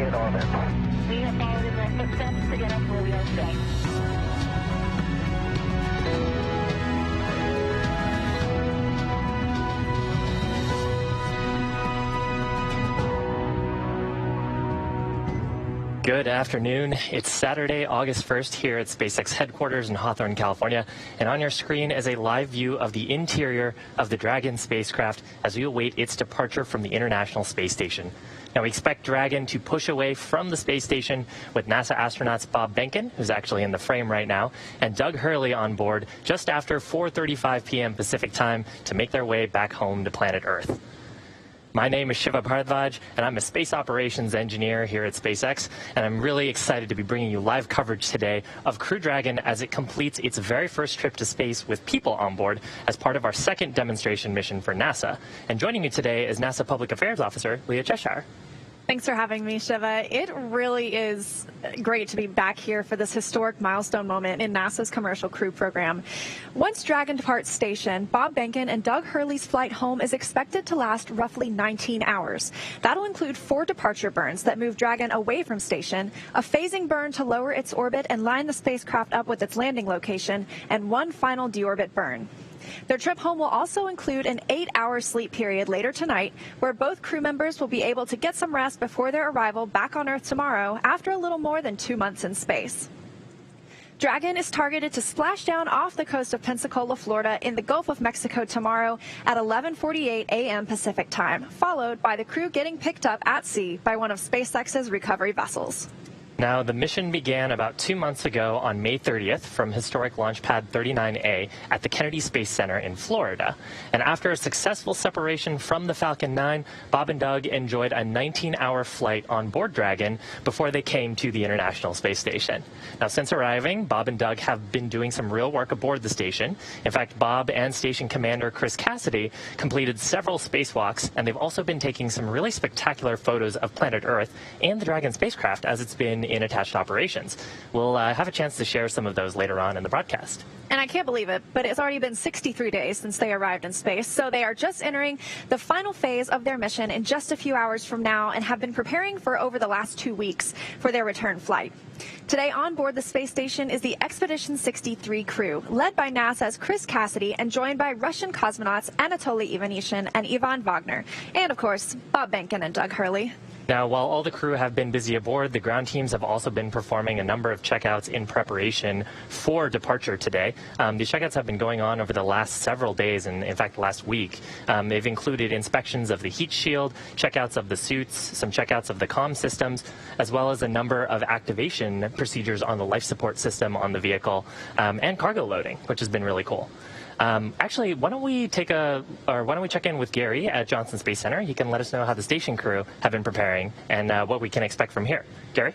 in orbit. We have followed in their footsteps to get us where we are today. Good afternoon. It's Saturday, August 1st here at SpaceX headquarters in Hawthorne, California. And on your screen is a live view of the interior of the Dragon spacecraft as we await its departure from the International Space Station. Now, we expect Dragon to push away from the space station with NASA astronauts Bob Behnken, who's actually in the frame right now, and Doug Hurley on board just after 4:35 p.m. Pacific time to make their way back home to planet Earth. My name is Shiva Bharadwaj, and I'm a space operations engineer here at SpaceX, and I'm really excited to be bringing you live coverage today of Crew Dragon as it completes its very first trip to space with people on board as part of our second demonstration mission for NASA. And joining me today is NASA Public Affairs Officer Leah Cheshire. Thanks for having me, Shiva. It really is great to be back here for this historic milestone moment in NASA's Commercial Crew Program. Once Dragon departs station, Bob Behnken and Doug Hurley's flight home is expected to last roughly 19 hours. That'll include 4 departure burns that move Dragon away from station, a phasing burn to lower its orbit and line the spacecraft up with its landing location, and 1 final deorbit burn. Their trip home will also include an 8-hour sleep period later tonight, where both crew members will be able to get some rest before their arrival back on Earth tomorrow after a little more than 2 months in space. Dragon is targeted to splash down off the coast of Pensacola, Florida in the Gulf of Mexico tomorrow at 11:48 a.m. Pacific time, followed by the crew getting picked up at sea by one of SpaceX's recovery vessels. Now, the mission began about 2 months ago on May 30th from historic Launch Pad 39A at the Kennedy Space Center in Florida. And after a successful separation from the Falcon 9, Bob and Doug enjoyed a 19-hour flight on board Dragon before they came to the International Space Station. Now, since arriving, Bob and Doug have been doing some real work aboard the station. In fact, Bob and Station Commander Chris Cassidy completed several spacewalks, and they've also been taking some really spectacular photos of planet Earth and the Dragon spacecraft as it's been in attached operations. We'll have a chance to share some of those later on in the broadcast. And I can't believe it, but it's already been 63 days since they arrived in space, so they are just entering the final phase of their mission in just a few hours from now and have been preparing for over the last 2 weeks for their return flight. Today on board the space station is the Expedition 63 crew, led by NASA's Chris Cassidy and joined by Russian cosmonauts Anatoly Ivanishin and Ivan Wagner, and of course, Bob Behnken and Doug Hurley. Now, while all the crew have been busy aboard, the ground teams have also been performing a number of checkouts in preparation for departure today. These checkouts have been going on over the last several days, and in fact last week. They've included inspections of the heat shield, checkouts of the suits, some checkouts of the comm systems, as well as a number of activation procedures on the life support system on the vehicle, and cargo loading, which has been really cool. Actually, why don't we check in with Gary at Johnson Space Center? He can let us know how the station crew have been preparing and what we can expect from here. Gary?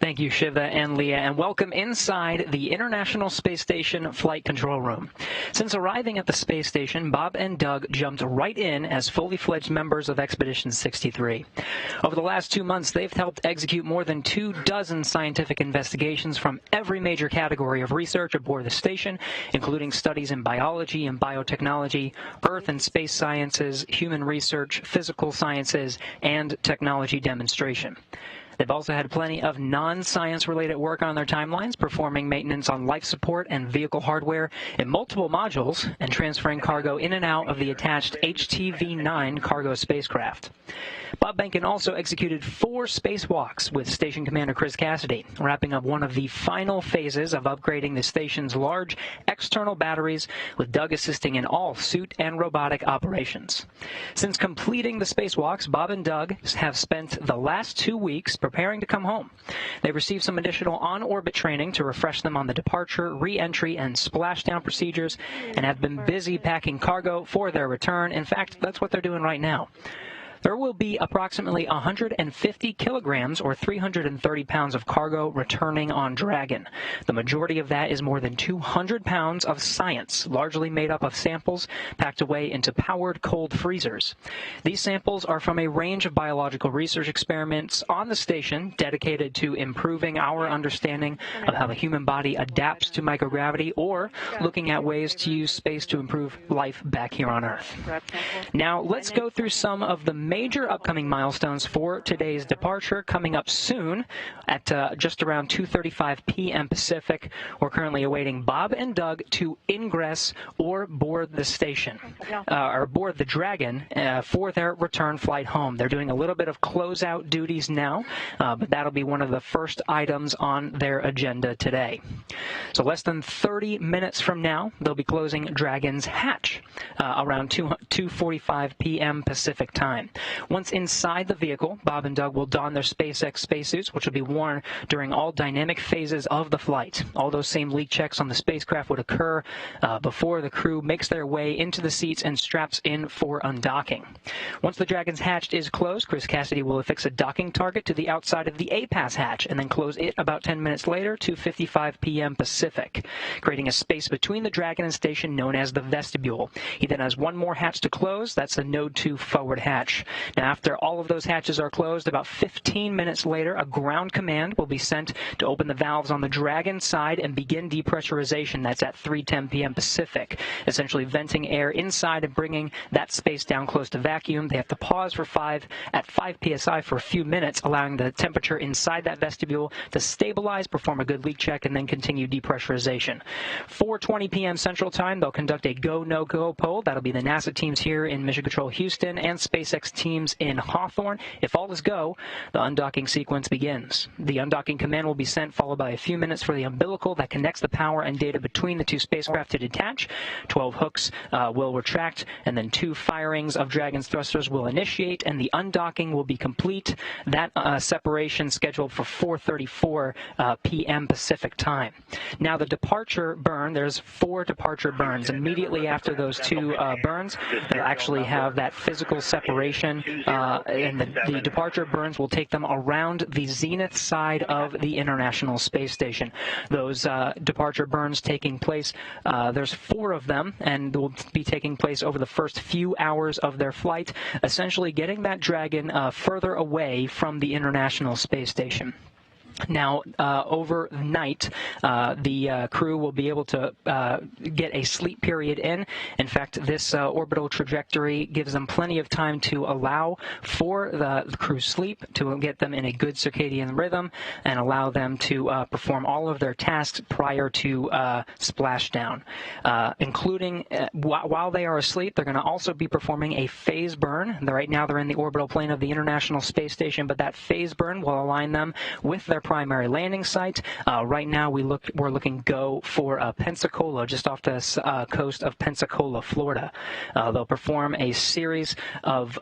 Thank you, Shiva and Leah, and welcome inside the International Space Station Flight Control Room. Since arriving at the space station, Bob and Doug jumped right in as fully fledged members of Expedition 63. Over the last 2 months, they've helped execute more than 24 scientific investigations from every major category of research aboard the station, including studies in biology and biotechnology, earth and space sciences, human research, physical sciences, and technology demonstration. They've also had plenty of non-science-related work on their timelines, performing maintenance on life support and vehicle hardware in multiple modules and transferring cargo in and out of the attached HTV-9 cargo spacecraft. Bob Behnken also executed 4 spacewalks with Station Commander Chris Cassidy, wrapping up one of the final phases of upgrading the station's large external batteries, with Doug assisting in all suit and robotic operations. Since completing the spacewalks, Bob and Doug have spent the last 2 weeks preparing to come home. They received some additional on-orbit training to refresh them on the departure, re-entry, and splashdown procedures, and have been busy packing cargo for their return. In fact, that's what they're doing right now. There will be approximately 150 kilograms or 330 pounds of cargo returning on Dragon. The majority of that is more than 200 pounds of science, largely made up of samples packed away into powered cold freezers. These samples are from a range of biological research experiments on the station dedicated to improving our understanding of how the human body adapts to microgravity, or looking at ways to use space to improve life back here on Earth. Now, let's go through some of the major upcoming milestones for today's departure coming up soon at just around 2:35 p.m. Pacific. We're currently awaiting Bob and Doug to ingress or board the station, or board the Dragon for their return flight home. They're doing a little bit of closeout duties now, but that'll be one of the first items on their agenda today. So less than 30 minutes from now, they'll be closing Dragon's hatch around 2:45 p.m. Pacific time. Once inside the vehicle, Bob and Doug will don their SpaceX spacesuits, which will be worn during all dynamic phases of the flight. All those same leak checks on the spacecraft would occur before the crew makes their way into the seats and straps in for undocking. Once the Dragon's hatch is closed, Chris Cassidy will affix a docking target to the outside of the A-Pass hatch and then close it about 10 minutes later, 2:55 p.m. Pacific, creating a space between the Dragon and station known as the vestibule. He then has one more hatch to close. That's the Node 2 forward hatch. Now, after all of those hatches are closed, about 15 minutes later, a ground command will be sent to open the valves on the Dragon side and begin depressurization. That's at 3:10 p.m. Pacific, essentially venting air inside and bringing that space down close to vacuum. They have to pause for 5 psi for a few minutes, allowing the temperature inside that vestibule to stabilize, perform a good leak check, and then continue depressurization. 4:20 p.m. Central Time, they'll conduct a go-no-go poll. That'll be the NASA teams here in Mission Control Houston and SpaceX teams in Hawthorne. If all is go, the undocking sequence begins. The undocking command will be sent, followed by a few minutes for the umbilical that connects the power and data between the two spacecraft to detach. 12 hooks will retract, and then 2 firings of Dragon's thrusters will initiate, and the undocking will be complete. That separation scheduled for 4:34 p.m. Pacific time. Now, the departure burn, there's 4 departure burns. Immediately after those 2 burns, they'll actually have that physical separation, and the departure burns will take them around the zenith side of the International Space Station. Those departure burns taking place, there's 4 of them, and will be taking place over the first few hours of their flight, essentially getting that Dragon further away from the International Space Station. Now, overnight, the crew will be able to get a sleep period in. In fact, this orbital trajectory gives them plenty of time to allow for the crew's sleep, to get them in a good circadian rhythm, and allow them to perform all of their tasks prior to splashdown, including while they are asleep. They're going to also be performing a phase burn. Right now, they're in the orbital plane of the International Space Station, but that phase burn will align them with their primary landing site. Right now, we're looking go for Pensacola, just off the coast of Pensacola, Florida. They'll perform a series of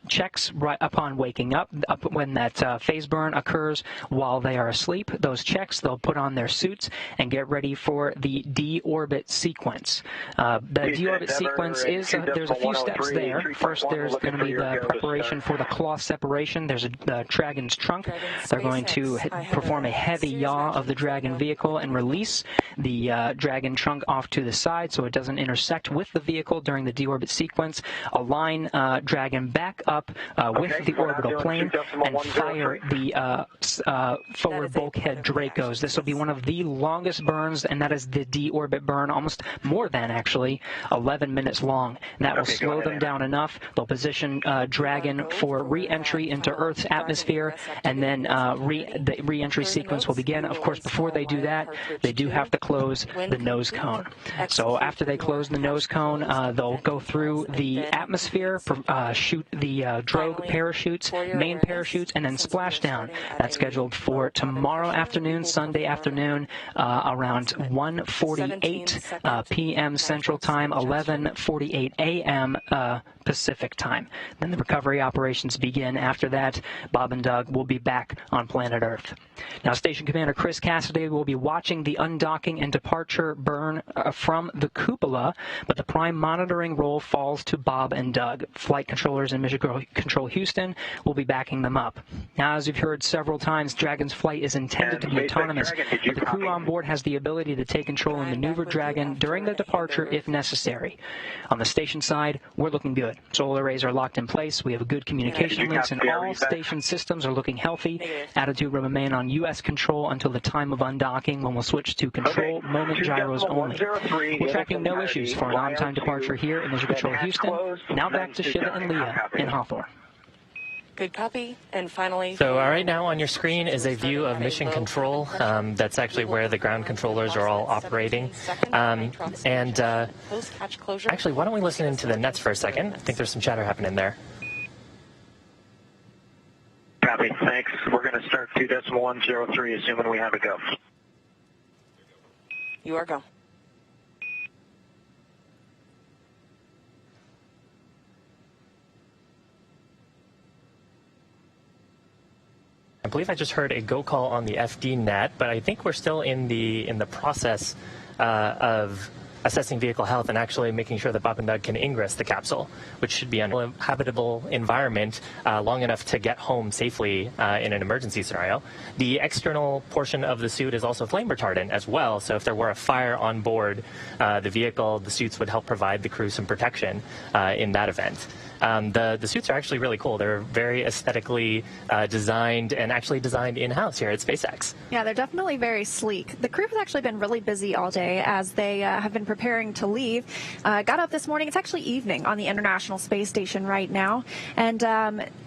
checks right upon waking up. When that phase burn occurs while they are asleep, those checks, they'll put on their suits and get ready for the deorbit sequence. The deorbit sequence is, there's a few steps there. First, there's going to be the preparation for the claw separation. There's the Dragon's trunk. They're going to perform a heavy yaw of the Dragon vehicle and release the Dragon trunk off to the side so it doesn't intersect with the vehicle during the deorbit sequence. Align Dragon back up with the orbital plane and fire the forward bulkhead Dracos. This will be one of the longest burns, and that is the deorbit burn, almost more than actually 11 minutes long. And that will slow them down enough. They'll position Dragon for re-entry into Earth's atmosphere, and then the re-entry sequence will begin. Of course, before they do that, they do have to close the nose cone. So after they close the nose cone, they'll go through the atmosphere, shoot the drogue parachutes, main parachutes, and then splash down. That's scheduled for tomorrow afternoon, Sunday afternoon, around 1:48 p.m. Central Time, 11:48 a.m. Pacific Time. Then the recovery operations begin. After that, Bob and Doug will be back on planet Earth. Now, Station Commander Chris Cassidy will be watching the undocking and departure burn from the cupola, but the prime monitoring role falls to Bob and Doug. Flight controllers in Mission Control Houston will be backing them up. Now, as you've heard several times, Dragon's flight is intended to be autonomous, but the crew on board has the ability to take control and maneuver Dragon during the departure if necessary. On the station side, we're looking good. Solar arrays are locked in place. We have a good communication links, and all station systems are looking healthy. Attitude will remain on U.S. control until the time of undocking, when we'll switch to control moment gyros only. We're tracking no issues for an on-time departure here in Mission Control Houston. Now back to Shiva and Leah in Hawthorne. Good copy. And finally... So right now on your screen is a view of mission control. That's actually where the ground controllers are all operating. Actually, why don't we listen into the nets for a second? I think there's some chatter happening there. Copy. Thanks. We're going to start 2.103, assuming we have a go. You are go. I believe I just heard a go call on the FD net, but I think we're still in the process of assessing vehicle health and actually making sure that Bob and Doug can ingress the capsule, which should be an habitable environment long enough to get home safely in an emergency scenario. The external portion of the suit is also flame retardant as well, so if there were a fire on board the vehicle, the suits would help provide the crew some protection in that event. The suits are actually really cool. They're very aesthetically designed and actually designed in-house here at SpaceX. Yeah, they're definitely very sleek. The crew has actually been really busy all day as they have been preparing to leave. Got up this morning. It's actually evening on the International Space Station right now. And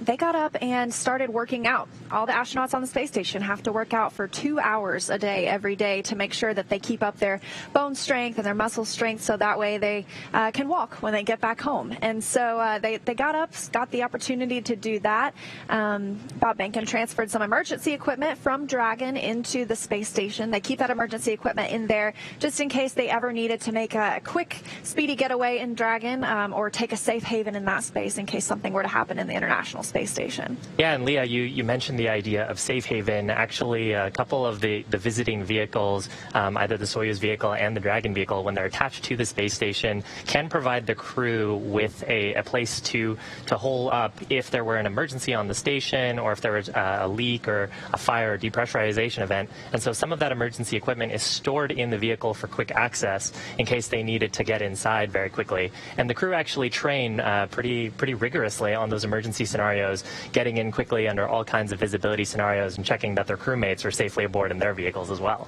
they got up and started working out. All the astronauts on the space station have to work out for 2 hours a day every day to make sure that they keep up their bone strength and their muscle strength so that way they can walk when they get back home. And so they got up, got the opportunity to do that. Bob Behnken transferred some emergency equipment from Dragon into the space station. They keep that emergency equipment in there just in case they ever needed to make a quick, speedy getaway in Dragon or take a safe haven in that space in case something were to happen in the International Space Station. Yeah, and Leah, you mentioned the idea of safe haven. Actually, a couple of the visiting vehicles, either the Soyuz vehicle and the Dragon vehicle, when they're attached to the space station, can provide the crew with a place to hole up if there were an emergency on the station or if there was a leak or a fire or depressurization event. And so some of that emergency equipment is stored in the vehicle for quick access in case they needed to get inside very quickly. And the crew actually train pretty rigorously on those emergency scenarios, getting in quickly under all kinds of visibility scenarios and checking that their crewmates are safely aboard in their vehicles as well.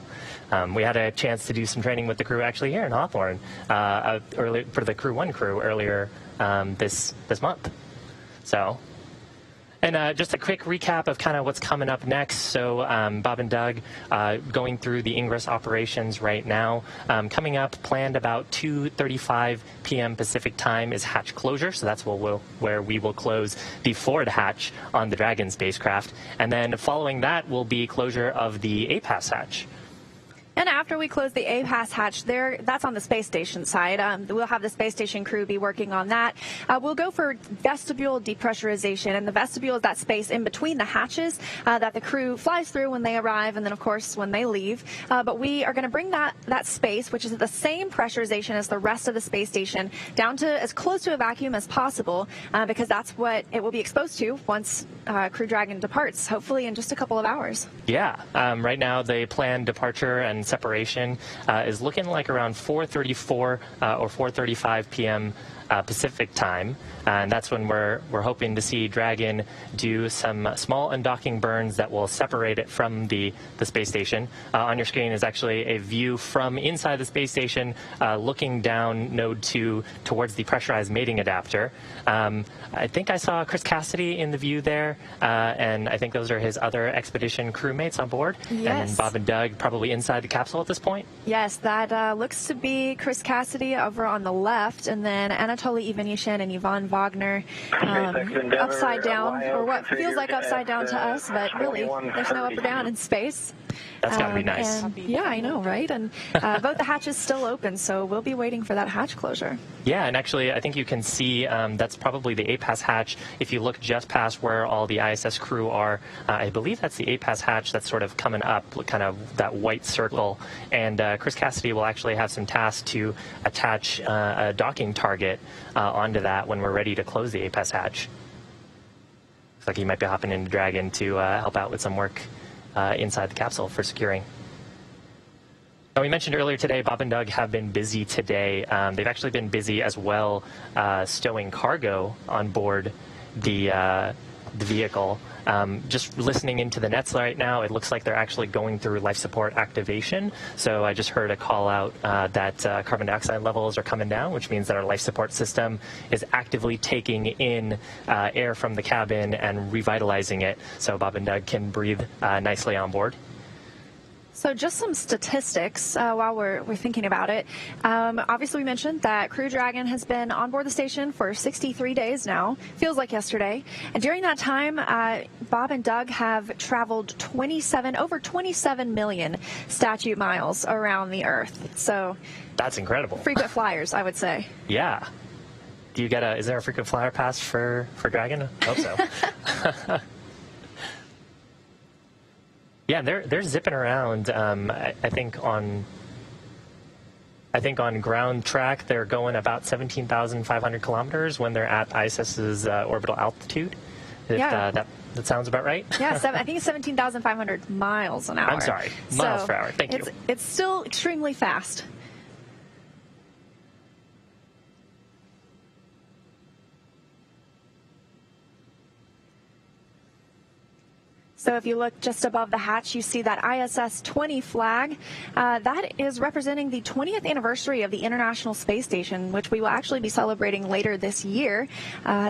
We had a chance to do some training with the crew actually here in Hawthorne early, for the Crew 1 crew earlier this month. So, and just a quick recap of kind of what's coming up next. So Bob and Doug going through the ingress operations right now. Coming up, planned about 2:35 p.m. Pacific time is hatch closure. So that's where we will close the forward hatch on the Dragon spacecraft. And then following that will be closure of the APAS hatch. And after we close the APAS hatch there, that's on the space station side. We'll have the space station crew be working on that. We'll go for vestibule depressurization, and the vestibule is that space in between the hatches that the crew flies through when they arrive and then, of course, when they leave. But we are going to bring that space, which is the same pressurization as the rest of the space station, down to as close to a vacuum as possible because that's what it will be exposed to once Crew Dragon departs, hopefully in just a couple of hours. Yeah. Right now, the planned departure and separation is looking like around 4:34 or 4:35 p.m. Pacific time, and that's when we're hoping to see Dragon do some small undocking burns that will separate it from the space station. On your screen is actually a view from inside the space station looking down node 2 towards the pressurized mating adapter. I think I saw Chris Cassidy in the view there, and I think those are his other expedition crewmates on board. Yes. And Bob and Doug probably inside the capsule at this point. Yes, that looks to be Chris Cassidy over on the left, and then Anatoly Ivanishin and Yvonne Wagner upside down, or what feels like upside down to us, but really there's no up or down in space. That's got to be nice. Yeah, I know, right? And both the hatches still open, so we'll be waiting for that hatch closure. Yeah, and actually I think you can see that's probably the APAS hatch. If you look just past where all the ISS crew are, I believe that's the APAS hatch that's sort of coming up, kind of that white circle. And Chris Cassidy will actually have some tasks to attach a docking target onto that when we're ready to close the APAS hatch. Looks like he might be hopping into Dragon to help out with some work inside the capsule for securing. Now, we mentioned earlier today, Bob and Doug have been busy today. They've actually been busy as well stowing cargo on board the the vehicle. Just listening into the nets right now, it looks like they're actually going through life support activation. So I just heard a call out that carbon dioxide levels are coming down, which means that our life support system is actively taking in air from the cabin and revitalizing it so Bob and Doug can breathe nicely on board. So just some statistics while we're thinking about it. Obviously, we mentioned that Crew Dragon has been on board the station for 63 days now. Feels like yesterday. And during that time, Bob and Doug have traveled over 27 million statute miles around the Earth. So that's incredible. Frequent flyers, I would say. Yeah. Do you get is there a frequent flyer pass for Dragon? I hope so. Yeah, they're zipping around. I think on ground track they're going about 17,500 kilometers when they're at ISS's orbital altitude. That sounds about right. Yeah, I think it's 17,500 miles an hour. I'm sorry, miles per hour. Thank you. It's still extremely fast. So if you look just above the hatch, you see that ISS 20 flag. That is representing the 20th anniversary of the International Space Station, which we will actually be celebrating later this year.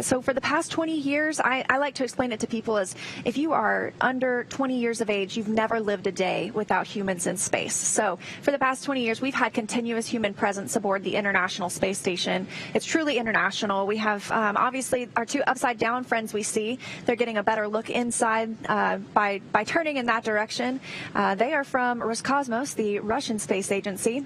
So for the past 20 years, I like to explain it to people as if you are under 20 years of age, you've never lived a day without humans in space. So for the past 20 years, we've had continuous human presence aboard the International Space Station. It's truly international. We have obviously our two upside down friends we see. They're getting a better look inside by turning in that direction. They are from Roscosmos, the Russian space agency.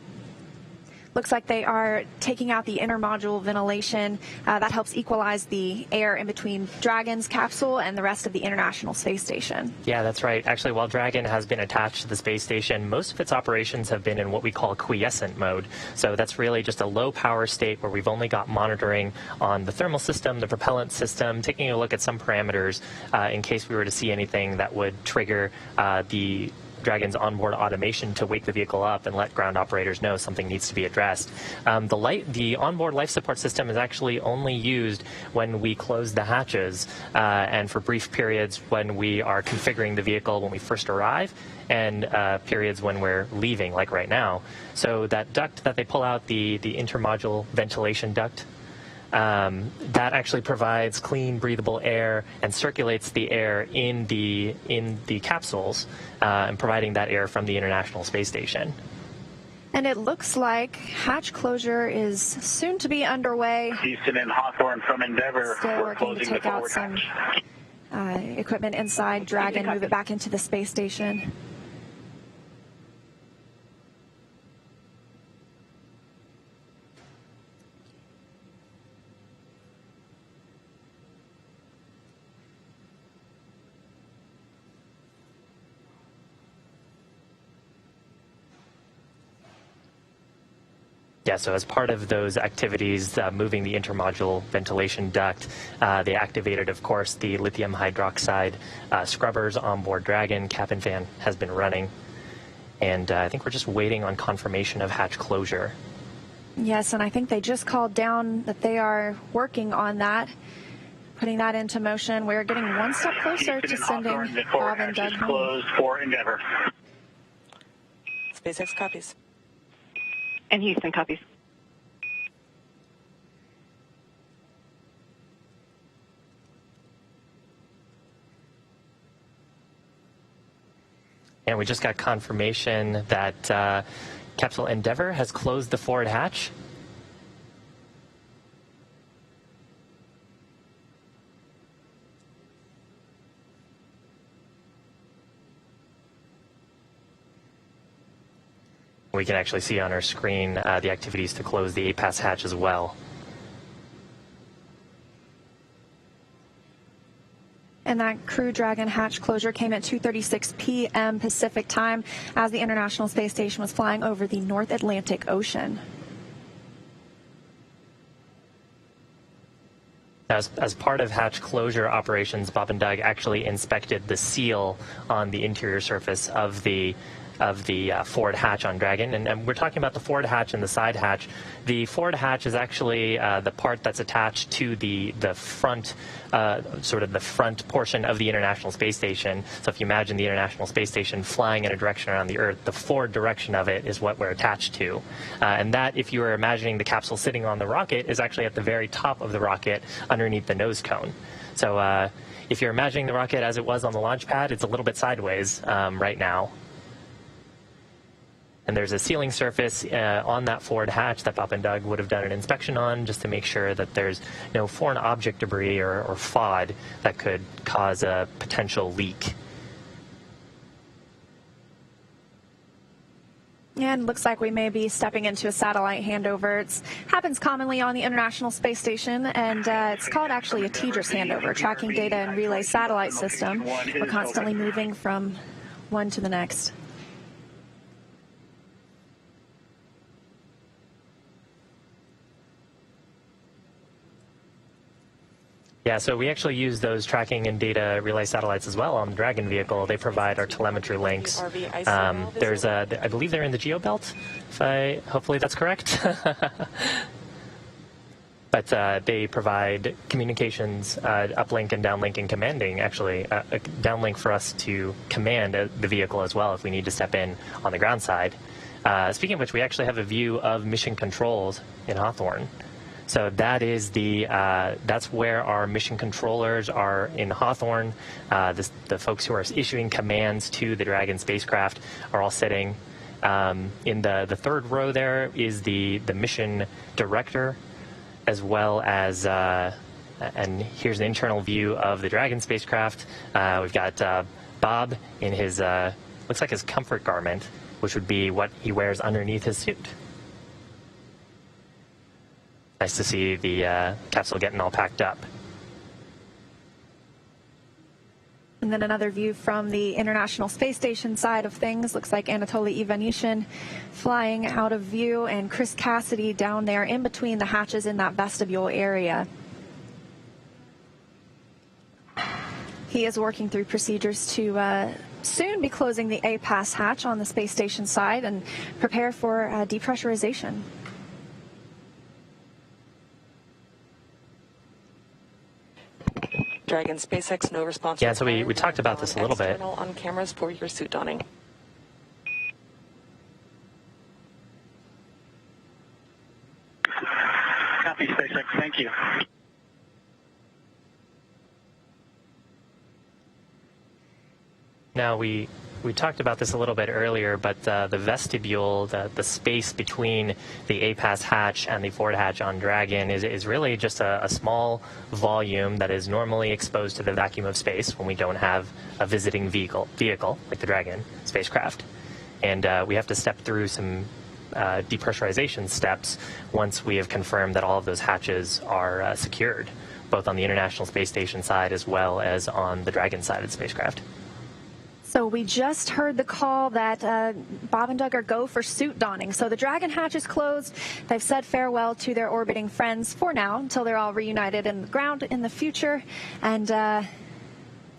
Looks like they are taking out the intermodule ventilation. That helps equalize the air in between Dragon's capsule and the rest of the International Space Station. Yeah, that's right. Actually, while Dragon has been attached to the space station, most of its operations have been in what we call quiescent mode. So that's really just a low power state where we've only got monitoring on the thermal system, the propellant system, taking a look at some parameters in case we were to see anything that would trigger the Dragon's onboard automation to wake the vehicle up and let ground operators know something needs to be addressed. The onboard life support system is actually only used when we close the hatches and for brief periods when we are configuring the vehicle when we first arrive and periods when we're leaving, like right now. So that duct that they pull out, the intermodule ventilation duct, that actually provides clean, breathable air and circulates the air in the capsules and providing that air from the International Space Station. And it looks like hatch closure is soon to be underway. Houston and Hawthorne from Endeavour. Still working to take out some equipment inside Dragon, move it back into the space station. Yeah, so as part of those activities, moving the intermodule ventilation duct, they activated, of course, the lithium hydroxide scrubbers on board Dragon. Cap and fan has been running. And I think we're just waiting on confirmation of hatch closure. Yes, and I think they just called down that they are working on that, putting that into motion. We're getting one step closer to sending Bob and Doug home. Closed for Endeavour. SpaceX copies. And Houston copies. And we just got confirmation that Capsule Endeavour has closed the forward hatch. We can actually see on our screen the activities to close the APAS hatch as well. And that Crew Dragon hatch closure came at 2:36 p.m. Pacific time as the International Space Station was flying over the North Atlantic Ocean. As part of hatch closure operations, Bob and Doug actually inspected the seal on the interior surface of the of the forward hatch on Dragon, and we're talking about the forward hatch and the side hatch. The forward hatch is actually the part that's attached to the front, sort of the front portion of the International Space Station. So if you imagine the International Space Station flying in a direction around the Earth, the forward direction of it is what we're attached to. And that, if you were imagining the capsule sitting on the rocket, is actually at the very top of the rocket underneath the nose cone. So if you're imagining the rocket as it was on the launch pad, it's a little bit sideways right now. And there's a sealing surface on that forward hatch that Bob and Doug would have done an inspection on, just to make sure that there's no foreign object debris or FOD that could cause a potential leak. And looks like we may be stepping into a satellite handover. It happens commonly on the International Space Station, and it's called actually a TDRS handover, Tracking Data and Relay Satellite System. We're constantly moving from one to the next. Yeah, so we actually use those tracking and data relay satellites as well on the Dragon vehicle. They provide our telemetry links. There's I believe they're in the geobelt. Hopefully that's correct. But they provide communications, uplink and downlink and commanding, actually, a downlink for us to command the vehicle as well if we need to step in on the ground side. Speaking of which, we actually have a view of mission controls in Hawthorne. So that is that's where our mission controllers are in Hawthorne. The folks who are issuing commands to the Dragon spacecraft are all sitting. In the third row there is the mission director, as well as, and here's an internal view of the Dragon spacecraft. We've got Bob in his, looks like his comfort garment, which would be what he wears underneath his suit. Nice to see the capsule getting all packed up. And then another view from the International Space Station side of things. Looks like Anatoly Ivanishin flying out of view, and Chris Cassidy down there in between the hatches in that vestibule area. He is working through procedures to soon be closing the A-Pass hatch on the space station side and prepare for depressurization. Dragon SpaceX, no response. Yeah, so we talked about this a little bit. On cameras for your suit donning. Copy, SpaceX. Thank you. Now, we talked about this a little bit earlier, but the vestibule, the space between the A-Pass hatch and the forward hatch on Dragon is really just a small volume that is normally exposed to the vacuum of space when we don't have a visiting vehicle like the Dragon spacecraft. And we have to step through some depressurization steps once we have confirmed that all of those hatches are secured, both on the International Space Station side as well as on the Dragon side of the spacecraft. So we just heard the call that Bob and Doug are go for suit donning. So the Dragon hatch is closed. They've said farewell to their orbiting friends for now until they're all reunited in the ground in the future. And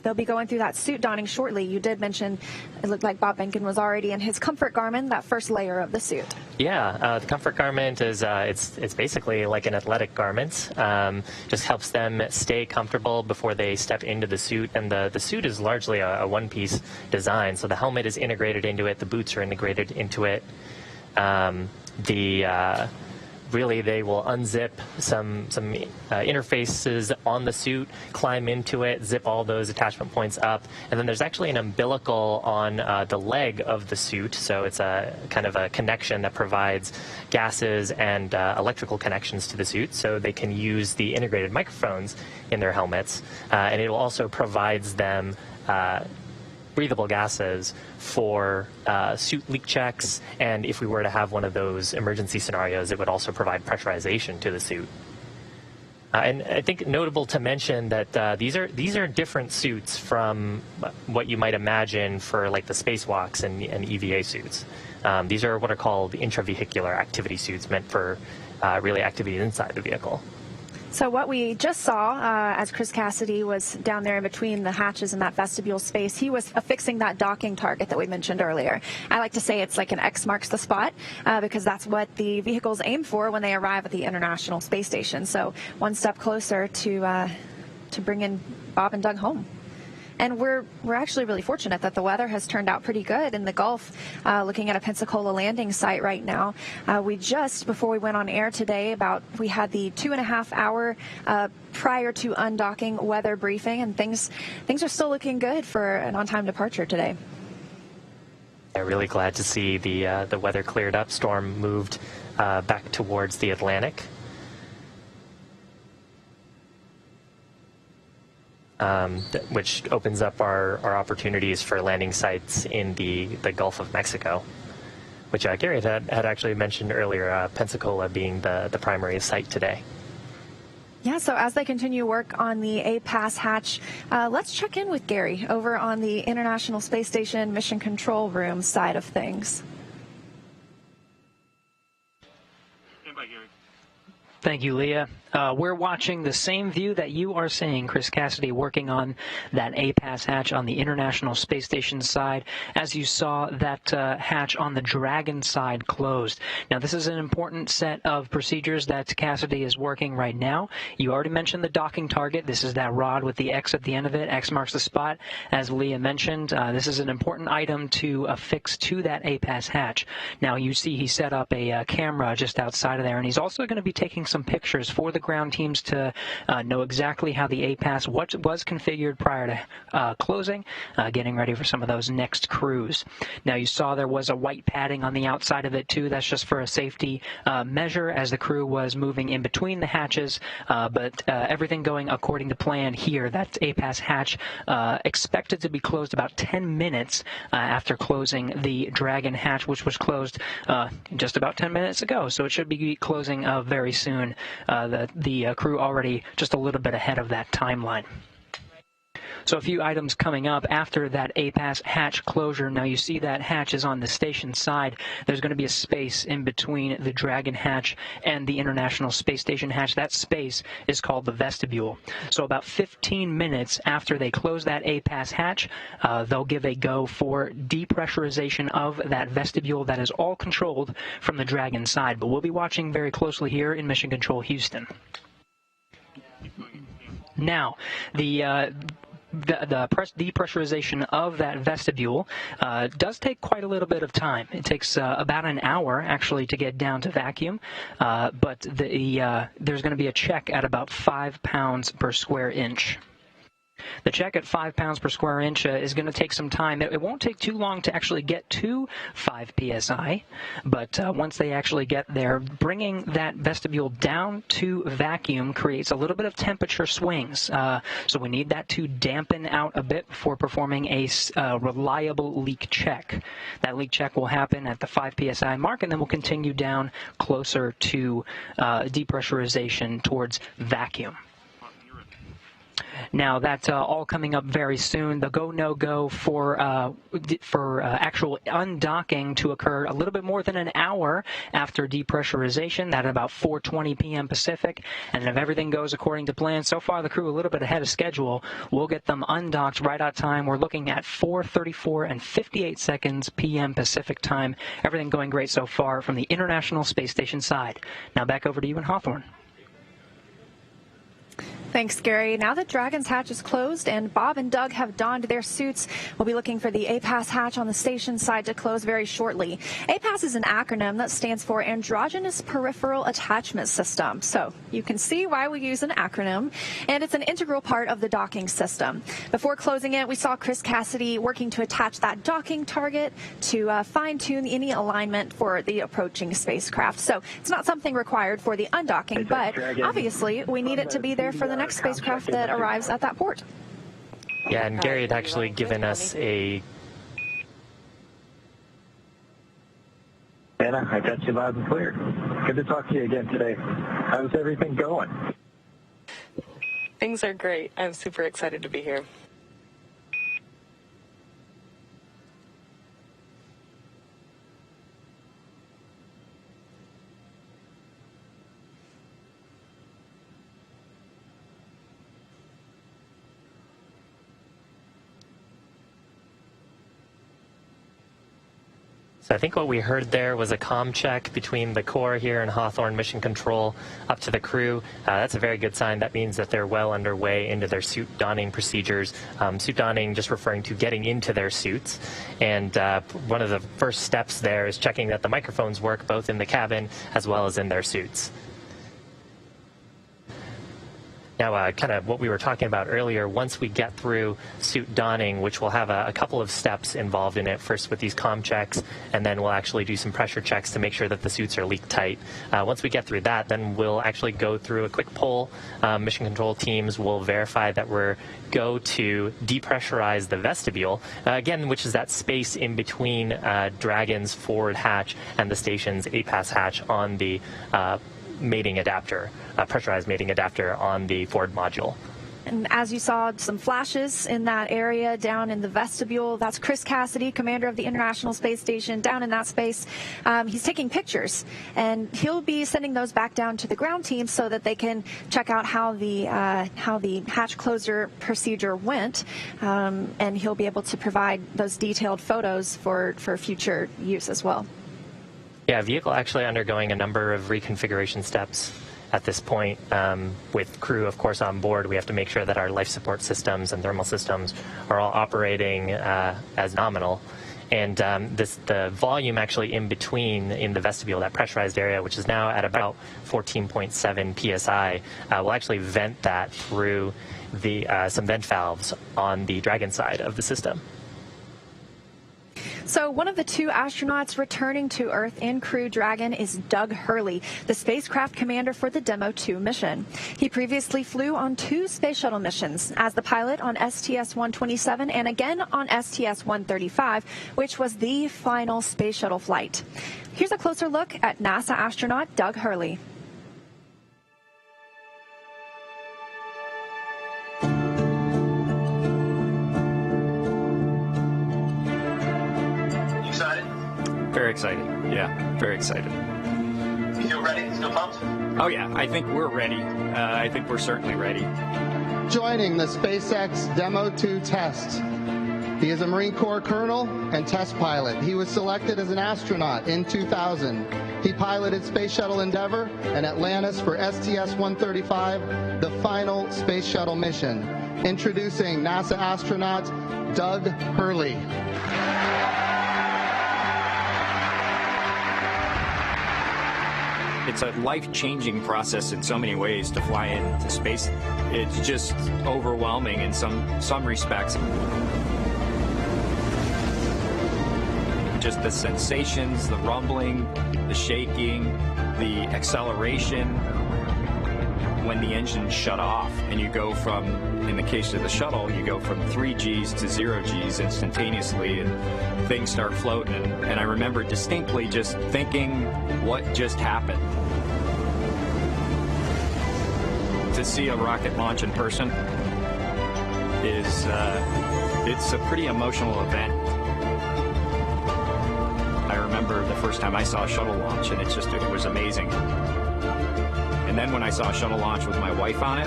they'll be going through that suit donning shortly. You did mention it looked like Bob Behnken was already in his comfort garment, that first layer of the suit. Yeah, the comfort garment is it's basically like an athletic garment. Just helps them stay comfortable before they step into the suit. And the suit is largely a one-piece design. So the helmet is integrated into it. The boots are integrated into it. Really, they will unzip some interfaces on the suit, climb into it, zip all those attachment points up, and then there's actually an umbilical on the leg of the suit, so it's a kind of a connection that provides gases and electrical connections to the suit, so they can use the integrated microphones in their helmets, and it also provides them breathable gases for suit leak checks, and if we were to have one of those emergency scenarios, it would also provide pressurization to the suit. And I think notable to mention that these are different suits from what you might imagine for like the spacewalks and EVA suits. These are what are called intravehicular activity suits, meant for really activity inside the vehicle. So what we just saw as Chris Cassidy was down there in between the hatches in that vestibule space, he was affixing that docking target that we mentioned earlier. I like to say it's like an X marks the spot because that's what the vehicles aim for when they arrive at the International Space Station. So one step closer to bringing Bob and Doug home. And we're actually really fortunate that the weather has turned out pretty good in the Gulf. Looking at a Pensacola landing site right now, we just, before we went on air today, we had the 2.5 hour prior to undocking weather briefing, and things are still looking good for an on-time departure today. I'm really glad to see the weather cleared up. Storm moved back towards the Atlantic. Which opens up our opportunities for landing sites in the Gulf of Mexico, which Gary had actually mentioned earlier, Pensacola being the primary site today. Yeah, so as they continue work on the APAS hatch, let's check in with Gary over on the International Space Station Mission Control Room side of things. Thank you, Leah. We're watching the same view that you are seeing, Chris Cassidy working on that APAS hatch on the International Space Station side, as you saw that hatch on the Dragon side closed. Now, this is an important set of procedures that Cassidy is working right now. You already mentioned the docking target. This is that rod with the X at the end of it. X marks the spot. As Leah mentioned, this is an important item to affix to that APAS hatch. Now, you see he set up a camera just outside of there, and he's also going to be taking some pictures for the ground teams to know exactly how the APAS was configured prior to closing, getting ready for some of those next crews. Now, you saw there was a white padding on the outside of it too. That's just for a safety measure as the crew was moving in between the hatches, but everything going according to plan here. That APAS hatch expected to be closed about 10 minutes after closing the Dragon hatch, which was closed just about 10 minutes ago. So it should be closing very soon. The crew already just a little bit ahead of that timeline. So a few items coming up after that APAS hatch closure. Now you see that hatch is on the station side. There's going to be a space in between the Dragon hatch and the International Space Station hatch. That space is called the vestibule. So about 15 minutes after they close that APAS hatch, they'll give a go for depressurization of that vestibule. That is all controlled from the Dragon side. But we'll be watching very closely here in Mission Control Houston. Now, the depressurization of that vestibule does take quite a little bit of time. It takes about an hour, actually, to get down to vacuum, but there's going to be a check at about 5 pounds per square inch. The check at 5 pounds per square inch is going to take some time. It won't take too long to actually get to 5 psi, but once they actually get there, bringing that vestibule down to vacuum creates a little bit of temperature swings. So we need that to dampen out a bit before performing a reliable leak check. That leak check will happen at the 5 psi mark, and then we'll continue down closer to depressurization towards vacuum. Now, that's all coming up very soon. The go, no-go for actual undocking to occur a little bit more than an hour after depressurization. That at about 4:20 p.m. Pacific. And if everything goes according to plan, so far the crew a little bit ahead of schedule. We'll get them undocked right on time. We're looking at 4:34 and 58 seconds p.m. Pacific time. Everything going great so far from the International Space Station side. Now back over to you in Hawthorne. Thanks, Gary. Now that Dragon's hatch is closed and Bob and Doug have donned their suits, we'll be looking for the APAS hatch on the station side to close very shortly. APAS is an acronym that stands for Androgynous Peripheral Attachment System. So you can see why we use an acronym, and it's an integral part of the docking system. Before closing it, we saw Chris Cassidy working to attach that docking target to fine-tune any alignment for the approaching spacecraft. So it's not something required for the undocking, but obviously we need it to be there for the next spacecraft that arrives at that port. Yeah, and Gary had actually given us a... Anna, I got you loud and clear. Good to talk to you again today. How's everything going? Things are great. I'm super excited to be here. So I think what we heard there was a comm check between the core here and Hawthorne Mission Control up to the crew. That's a very good sign. That means that they're well underway into their suit donning procedures. Suit donning just referring to getting into their suits. And one of the first steps there is checking that the microphones work both in the cabin as well as in their suits. Now, kind of what we were talking about earlier, once we get through suit donning, which will have a couple of steps involved in it, first with these comm checks, and then we'll actually do some pressure checks to make sure that the suits are leak tight. Once we get through that, then we'll actually go through a quick poll. Mission control teams will verify that we're go to depressurize the vestibule, again, which is that space in between Dragon's forward hatch and the station's APAS hatch on the mating adapter, pressurized mating adapter on the forward module. And as you saw, some flashes in that area down in the vestibule. That's Chris Cassidy, commander of the International Space Station, down in that space. He's taking pictures, and he'll be sending those back down to the ground team so that they can check out how the hatch closure procedure went, and he'll be able to provide those detailed photos for future use as well. Yeah, vehicle actually undergoing a number of reconfiguration steps at this point. With crew, of course, on board, we have to make sure that our life support systems and thermal systems are all operating as nominal. And the volume actually in between in the vestibule, that pressurized area, which is now at about 14.7 psi, will actually vent that through some vent valves on the Dragon side of the system. So one of the two astronauts returning to Earth in Crew Dragon is Doug Hurley, the spacecraft commander for the Demo 2 mission. He previously flew on 2 space shuttle missions as the pilot on STS-127 and again on STS-135, which was the final space shuttle flight. Here's a closer look at NASA astronaut Doug Hurley. Very excited. Yeah, very excited. You feel ready? Still pumped? Oh, yeah. I think we're ready. I think we're certainly ready. Joining the SpaceX Demo 2 test. He is a Marine Corps colonel and test pilot. He was selected as an astronaut in 2000. He piloted Space Shuttle Endeavour and Atlantis for STS-135, the final space shuttle mission. Introducing NASA astronaut Doug Hurley. It's a life-changing process in so many ways to fly into space. It's just overwhelming in some respects. Just the sensations, the rumbling, the shaking, the acceleration when the engine shut off and you go from, in the case of the shuttle, you go from 3 Gs to 0 Gs instantaneously and things start floating. And I remember distinctly just thinking, what just happened? To see a rocket launch in person is, it's a pretty emotional event. I remember the first time I saw a shuttle launch and it was amazing. And then when I saw a shuttle launch with my wife on it,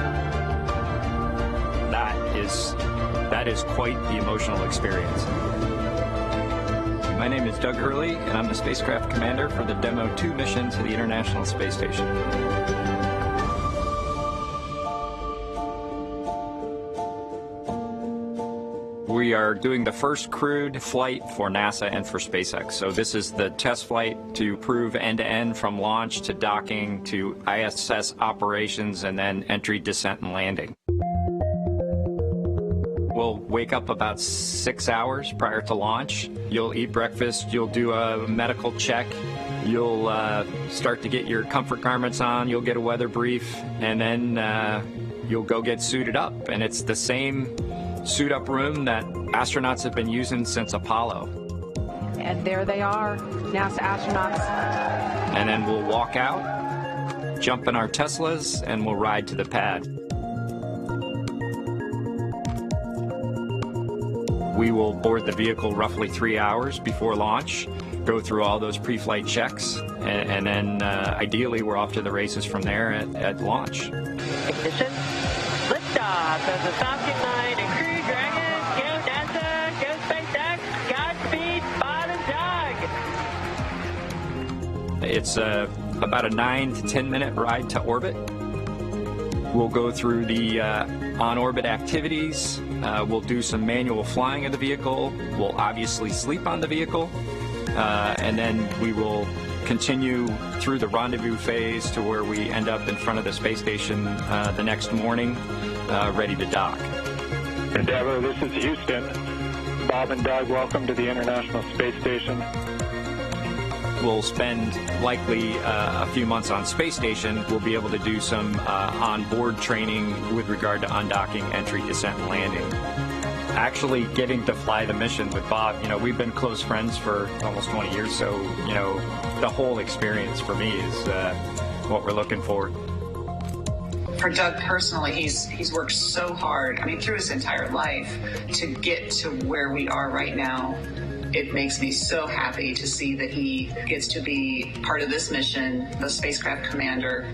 that is quite the emotional experience. My name is Doug Hurley, and I'm the spacecraft commander for the Demo 2 mission to the International Space Station. We are doing the first crewed flight for NASA and for SpaceX. So this is the test flight to prove end-to-end from launch to docking to ISS operations and then entry, descent, and landing. We'll wake up about 6 hours prior to launch. You'll eat breakfast, you'll do a medical check, you'll start to get your comfort garments on, you'll get a weather brief, and then you'll go get suited up. And it's the same suit up room that astronauts have been using since Apollo. And there they are, NASA astronauts. And then we'll walk out, jump in our Teslas, and we'll ride to the pad. We will board the vehicle roughly 3 hours before launch, go through all those pre-flight checks, and then ideally we're off to the races from there at launch. Ignition. Liftoff of the Falcon 9 and Crew Dragon. Go NASA, go SpaceX, Godspeed, Bob and Doug. It's about a 9 to 10 minute ride to orbit. We'll go through the on-orbit activities. We'll do some manual flying of the vehicle. We'll obviously sleep on the vehicle. And then we will continue through the rendezvous phase to where we end up in front of the space station the next morning, ready to dock. Endeavour, this is Houston. Bob and Doug, welcome to the International Space Station. We'll spend likely a few months on space station. We'll be able to do some on-board training with regard to undocking, entry, descent, and landing. Actually getting to fly the mission with Bob, you know, we've been close friends for almost 20 years, so, you know, the whole experience for me is what we're looking for. For Doug personally, he's worked so hard, I mean, through his entire life to get to where we are right now. It makes me so happy to see that he gets to be part of this mission, the spacecraft commander.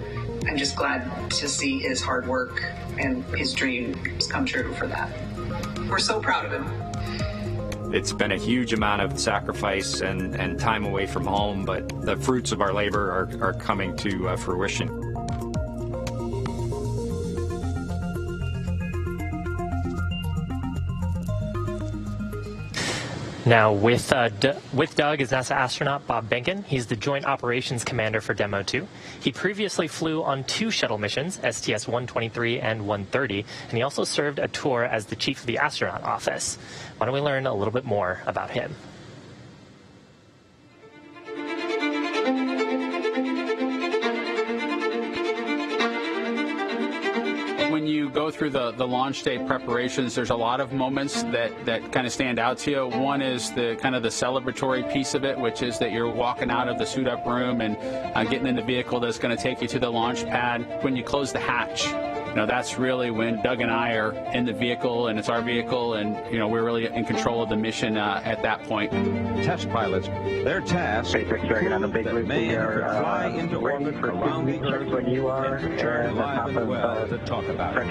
I'm just glad to see his hard work and his dreams come true for that. We're so proud of him. It's been a huge amount of sacrifice and time away from home, but the fruits of our labor are coming to fruition. Now, with Doug is NASA astronaut Bob Behnken. He's the Joint Operations Commander for Demo 2. He previously flew on 2 shuttle missions, STS-123 and 130, and he also served a tour as the Chief of the Astronaut Office. Why don't we learn a little bit more about him? When you go through the launch day preparations, there's a lot of moments that kind of stand out to you. One is the kind of the celebratory piece of it, which is that you're walking out of the suit up room and getting in the vehicle that's going to take you to the launch pad. When you close the hatch, you know, that's really when Doug and I are in the vehicle, and it's our vehicle, and, you know, we're really in control of the mission at that point. Test pilots, their task is to prove that man could fly into orbit around the Earth when you are alive and well to talk about it.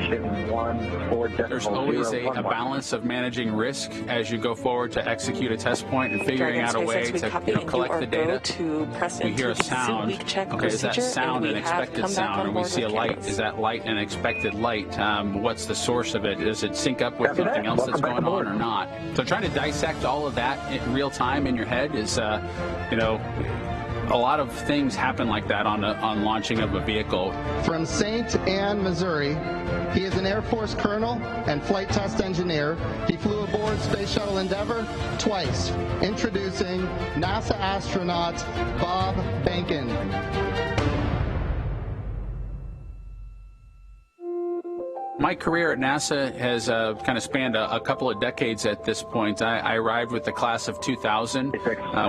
There's always a balance of managing risk as you go forward to execute a test point and figuring out a way to collect the data. We hear a sound. Okay, is that sound an expected sound? Or we see a light. Is that light an expected light? What's the source of it? Does it sync up with something else that's going on or not? So trying to dissect all of that in real time in your head is, you know, a lot of things happen like that on launching of a vehicle. From St. Anne, Missouri, he is an Air Force colonel and flight test engineer. He flew aboard Space Shuttle Endeavour twice. Introducing NASA astronaut Bob Behnken. My career at NASA has kind of spanned a couple of decades at this point. I arrived with the class of 2000,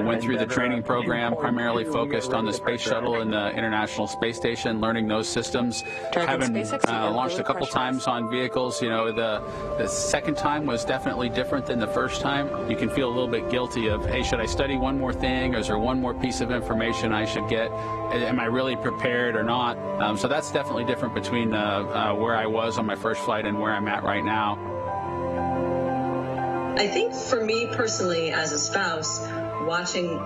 went through the training program, primarily focused on the Space Shuttle and the International Space Station, learning those systems. Having launched a couple times on vehicles, you know, the second time was definitely different than the first time. You can feel a little bit guilty of, hey, should I study one more thing, or is there one more piece of information I should get? Am I really prepared or not? So that's definitely different between where I was on my first flight and where I'm at right now. I think for me personally, as a spouse, watching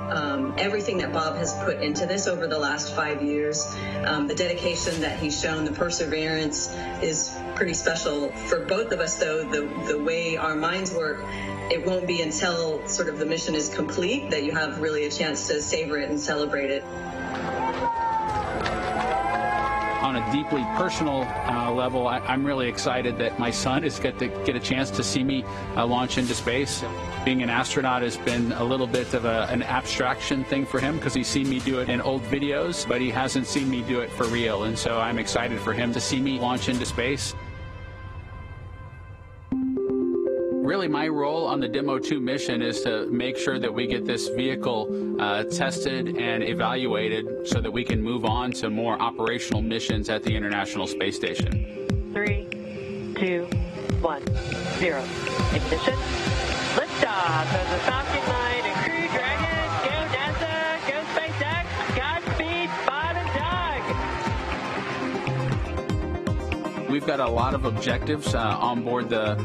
everything that Bob has put into this over the last 5 years, the dedication that he's shown, the perseverance is pretty special. For both of us, though, the way our minds work, it won't be until sort of the mission is complete that you have really a chance to savor it and celebrate it. On a deeply personal level, I'm really excited that my son is going to get a chance to see me launch into space. Being an astronaut has been a little bit of an abstraction thing for him because he's seen me do it in old videos, but he hasn't seen me do it for real. And so I'm excited for him to see me launch into space. Really, my role on the Demo 2 mission is to make sure that we get this vehicle tested and evaluated so that we can move on to more operational missions at the International Space Station. 3, 2, 1, 0. Ignition. Liftoff of the Falcon 9 and Crew Dragon. Go NASA. Go SpaceX. Godspeed, Bob and Doug. we've got a lot of objectives on board the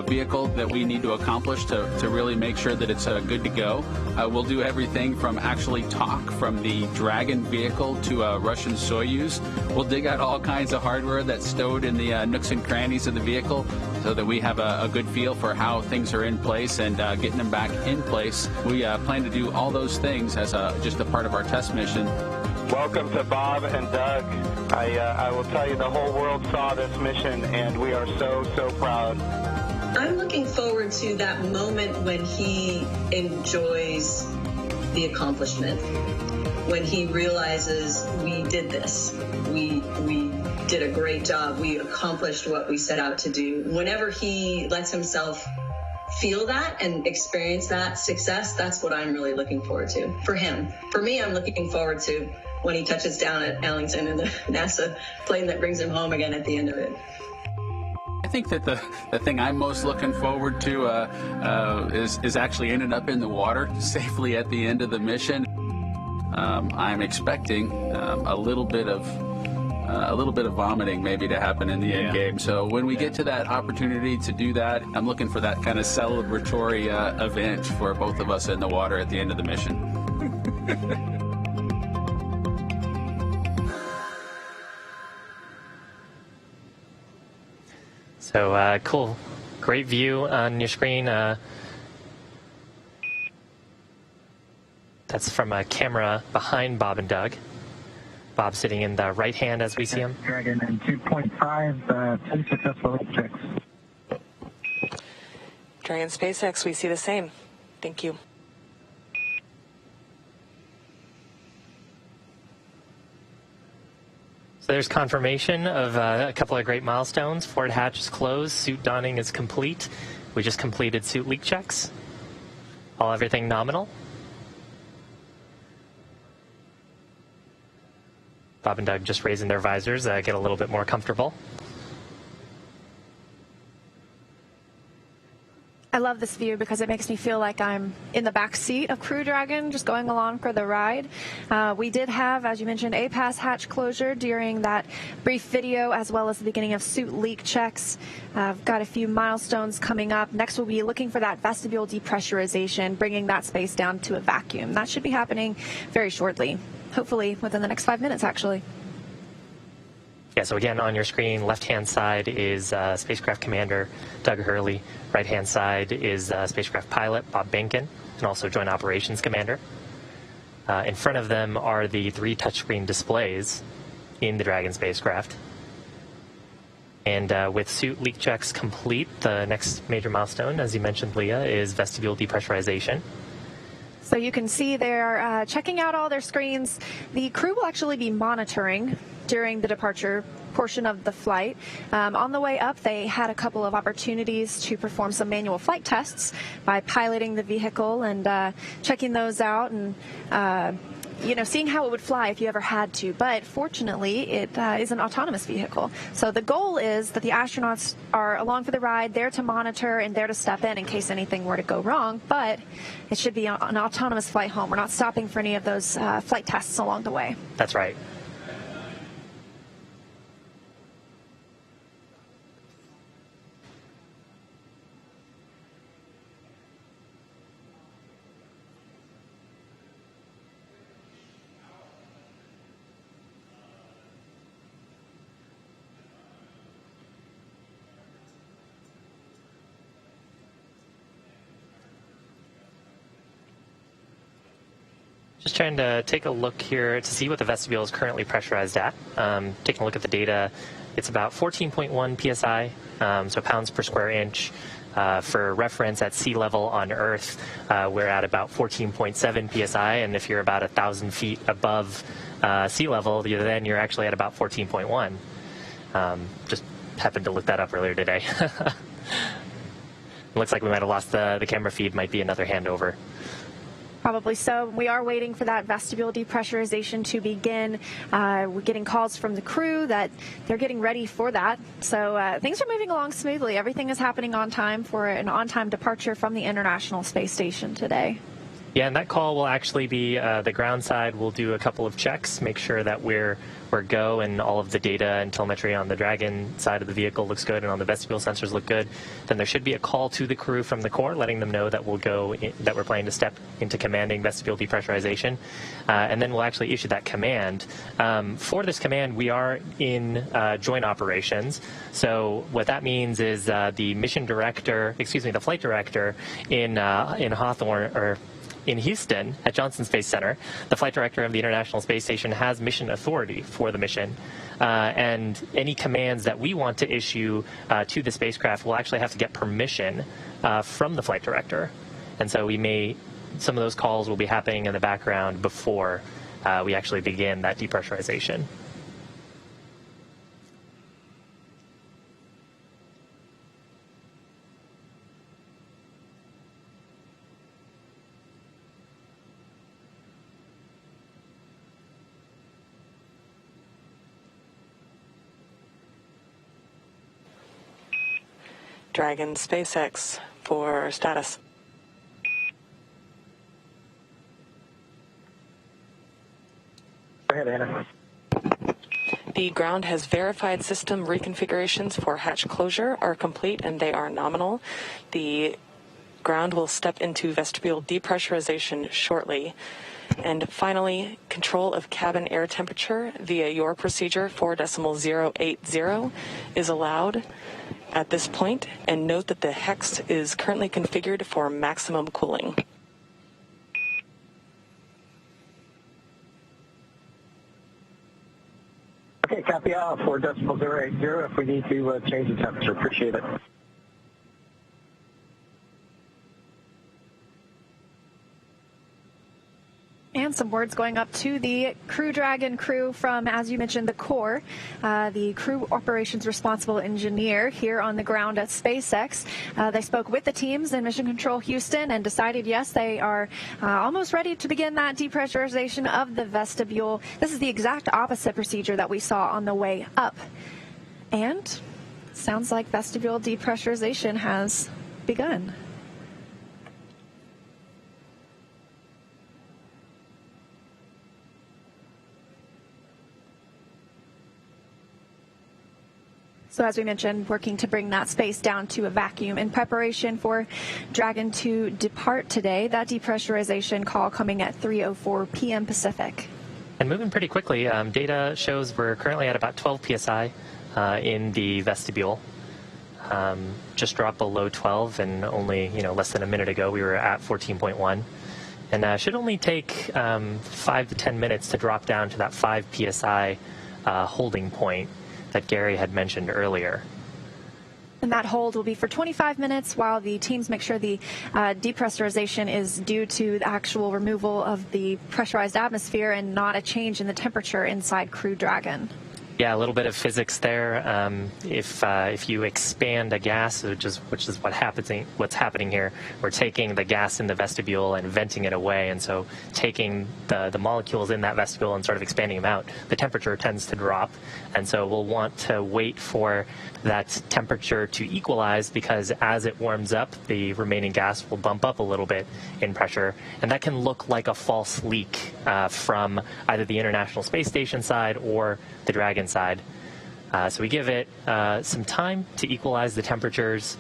vehicle that we need to accomplish to really make sure that it's good to go. We'll do everything from actually talk from the Dragon vehicle to a Russian Soyuz. We'll dig out all kinds of hardware that's stowed in the nooks and crannies of the vehicle so that we have a good feel for how things are in place and getting them back in place. We plan to do all those things as just a part of our test mission. Welcome to Bob and Doug. I will tell you, the whole world saw this mission, and we are so proud. I'm looking forward to that moment when he enjoys the accomplishment, when he realizes we did this, we did a great job, we accomplished what we set out to do. Whenever he lets himself feel that and experience that success, that's what I'm really looking forward to for him. For me, I'm looking forward to when he touches down at Ellington in the NASA plane that brings him home again at the end of it. I think that the thing I'm most looking forward to is actually ending up in the water safely at the end of the mission. I'm expecting a little bit of vomiting maybe to happen in the end game. So when we get to that opportunity to do that, I'm looking for that kind of celebratory event for both of us in the water at the end of the mission. So cool, great view on your screen. That's from a camera behind Bob and Doug. Bob sitting in the right hand as we see him. Dragon in 2.5, 2 successful leak checks. Dragon SpaceX, we see the same. Thank you. So there's confirmation of a couple of great milestones. Forward hatch is closed. Suit donning is complete. We just completed suit leak checks. Everything nominal. Bob and Doug just raising their visors, get a little bit more comfortable. I love this view because it makes me feel like I'm in the back seat of Crew Dragon, just going along for the ride. We did have, as you mentioned, a pass hatch closure during that brief video, as well as the beginning of suit leak checks. I've got a few milestones coming up. Next, we'll be looking for that vestibule depressurization, bringing that space down to a vacuum. That should be happening very shortly, hopefully within the next 5 minutes, actually. Yeah, so again, on your screen, left-hand side is Spacecraft Commander Doug Hurley. Right-hand side is Spacecraft Pilot Bob Behnken, and also Joint Operations Commander. In front of them are the 3 touchscreen displays in the Dragon spacecraft. And with suit leak checks complete, the next major milestone, as you mentioned, Leah, is vestibule depressurization. So you can see they're checking out all their screens. The crew will actually be monitoring during the departure portion of the flight. On the way up, they had a couple of opportunities to perform some manual flight tests by piloting the vehicle and checking those out and seeing how it would fly if you ever had to. But fortunately, it is an autonomous vehicle. So the goal is that the astronauts are along for the ride, there to monitor and there to step in case anything were to go wrong. But it should be an autonomous flight home. We're not stopping for any of those flight tests along the way. That's right. Just trying to take a look here to see what the vestibule is currently pressurized at. Taking a look at the data, it's about 14.1 psi, so pounds per square inch. For reference, at sea level on Earth, we're at about 14.7 psi, and if you're about 1,000 feet above sea level, then you're actually at about 14.1. Just happened to look that up earlier today. Looks like we might have lost the camera feed, might be another handover. Probably so. We are waiting for that vestibule depressurization to begin. We're getting calls from the crew that they're getting ready for that. So things are moving along smoothly. Everything is happening on time for an on-time departure from the International Space Station today. Yeah, and that call will actually be the ground side. We'll do a couple of checks, make sure that we're go and all of the data and telemetry on the Dragon side of the vehicle looks good and on the vestibule sensors look good. Then there should be a call to the crew from the core letting them know that that we're planning to step into commanding vestibule depressurization. And then we'll actually issue that command. For this command, we are in joint operations. So what that means is the the flight director in Hawthorne, or in Houston at Johnson Space Center, the flight director of the International Space Station has mission authority for the mission. And any commands that we want to issue to the spacecraft will actually have to get permission from the flight director. And so some of those calls will be happening in the background before we actually begin that depressurization. Dragon SpaceX for status. Go ahead, Anna. The ground has verified system reconfigurations for hatch closure are complete and they are nominal. The ground will step into vestibule depressurization shortly. And finally, control of cabin air temperature via your procedure 4.080 is allowed at this point, and note that the hex is currently configured for maximum cooling. Okay, copy all 4.080 if we need to change the temperature. Appreciate it. And some words going up to the Crew Dragon crew from, as you mentioned, the core, the crew operations responsible engineer here on the ground at SpaceX. They spoke with the teams in Mission Control Houston and decided, yes, they are almost ready to begin that depressurization of the vestibule. This is the exact opposite procedure that we saw on the way up. And sounds like vestibule depressurization has begun. So as we mentioned, working to bring that space down to a vacuum in preparation for Dragon to depart today. That depressurization call coming at 3:04 p.m. Pacific. And moving pretty quickly, data shows we're currently at about 12 psi in the vestibule. Just dropped below 12, and only less than a minute ago we were at 14.1. And should only take 5 to 10 minutes to drop down to that 5 psi holding point that Gary had mentioned earlier. And that hold will be for 25 minutes while the teams make sure the depressurization is due to the actual removal of the pressurized atmosphere and not a change in the temperature inside Crew Dragon. Yeah, a little bit of physics there. If you expand a gas, which is what's happening here, we're taking the gas in the vestibule and venting it away, and so taking the molecules in that vestibule and sort of expanding them out, the temperature tends to drop, and so we'll want to wait for that temperature to equalize, because as it warms up, the remaining gas will bump up a little bit in pressure, and that can look like a false leak from either the International Space Station side or the Dragon side. So we give it some time to equalize the temperatures,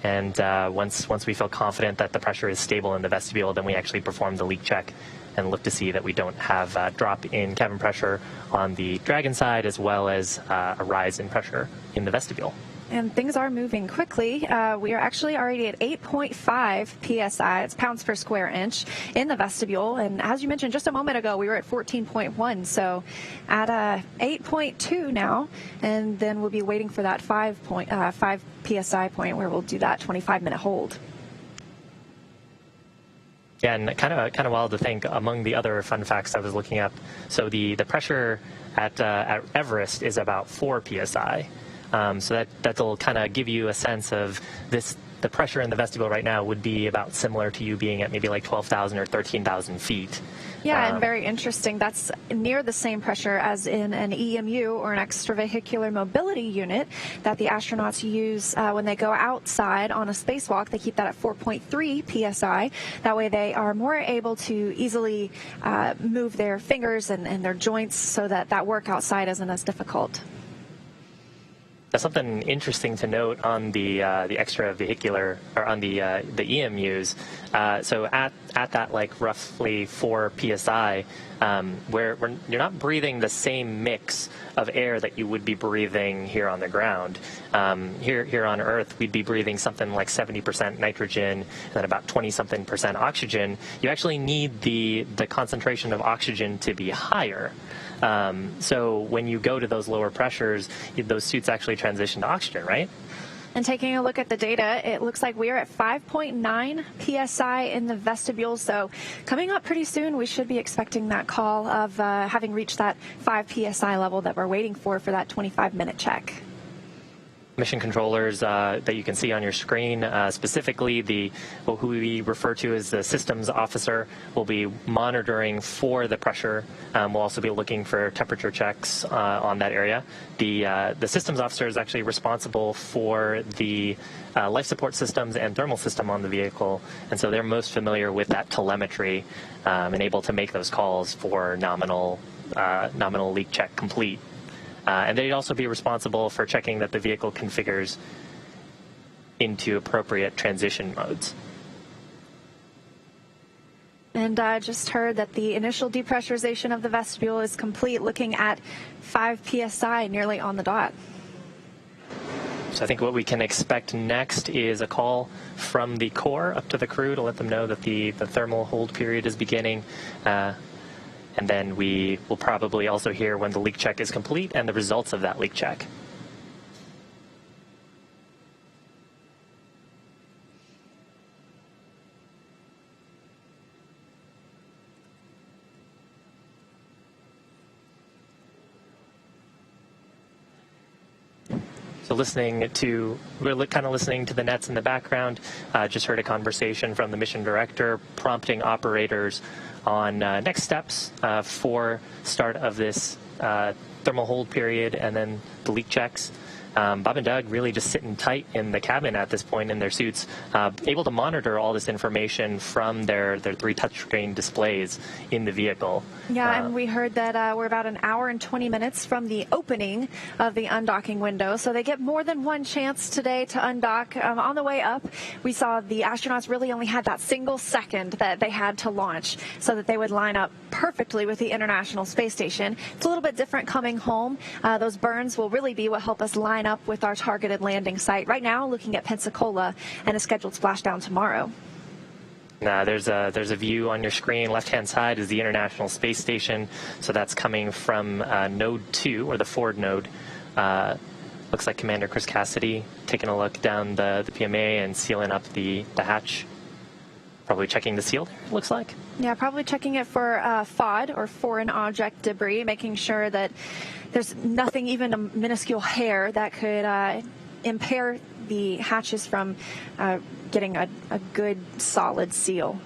and once we feel confident that the pressure is stable in the vestibule, then we actually perform the leak check and look to see that we don't have a drop in cabin pressure on the Dragon side, as well as a rise in pressure in the vestibule. And things are moving quickly. We are actually already at 8.5 psi, it's pounds per square inch, in the vestibule. And as you mentioned just a moment ago, we were at 14.1. So at 8.2 now, and then we'll be waiting for that 5 psi point where we'll do that 25-minute hold. Yeah, and kind of wild to think, among the other fun facts I was looking up, so the pressure at Everest is about 4 psi. So that'll kind of give you a sense of this the pressure in the vestibule right now would be about similar to you being at maybe like 12,000 or 13,000 feet. Yeah, and very interesting. That's near the same pressure as in an EMU, or an extravehicular mobility unit, that the astronauts use when they go outside on a spacewalk. They keep that at 4.3 psi. That way they are more able to easily move their fingers and their joints, so that that work outside isn't as difficult. That's something interesting to note on the extravehicular, or on the EMUs. So at that like roughly 4 psi, where you're not breathing the same mix of air that you would be breathing here on the ground. Here on Earth, we'd be breathing something like 70% nitrogen and then about 20-something% oxygen. You actually need the concentration of oxygen to be higher. So when you go to those lower pressures, those suits actually transition to oxygen, right? And taking a look at the data, it looks like we are at 5.9 psi in the vestibule. So coming up pretty soon, we should be expecting that call of having reached that 5 psi level that we're waiting for that 25-minute check. Mission controllers that you can see on your screen, specifically who we refer to as the systems officer, will be monitoring for the pressure. We'll also be looking for temperature checks on that area. The systems officer is actually responsible for the life support systems and thermal system on the vehicle, and so they're most familiar with that telemetry and able to make those calls for nominal leak check complete. And they'd also be responsible for checking that the vehicle configures into appropriate transition modes. And I just heard that the initial depressurization of the vestibule is complete, looking at 5 psi, nearly on the dot. So I think what we can expect next is a call from the core up to the crew to let them know that the thermal hold period is beginning. And then we will probably also hear when the leak check is complete and the results of that leak check. So we're kind of listening to the nets in the background. Just heard a conversation from the mission director prompting operators on next steps for start of this thermal hold period and then the leak checks. Bob and Doug really just sitting tight in the cabin at this point in their suits, able to monitor all this information from their 3 touchscreen displays in the vehicle. Yeah, and we heard that we're about an hour and 20 minutes from the opening of the undocking window, so they get more than one chance today to undock. On the way up, we saw the astronauts really only had that single second that they had to launch so that they would line up perfectly with the International Space Station. It's a little bit different coming home. Those burns will really be what help us line up with our targeted landing site. Right now, looking at Pensacola and a scheduled splashdown tomorrow. There's a view on your screen. Left-hand side is the International Space Station. So that's coming from Node 2, or the forward node. Looks like Commander Chris Cassidy taking a look down the PMA and sealing up the hatch. Probably checking the seal, it looks like. Yeah, probably checking it for FOD, or foreign object debris, making sure that there's nothing, even a minuscule hair, that could impair the hatches from getting a good solid seal.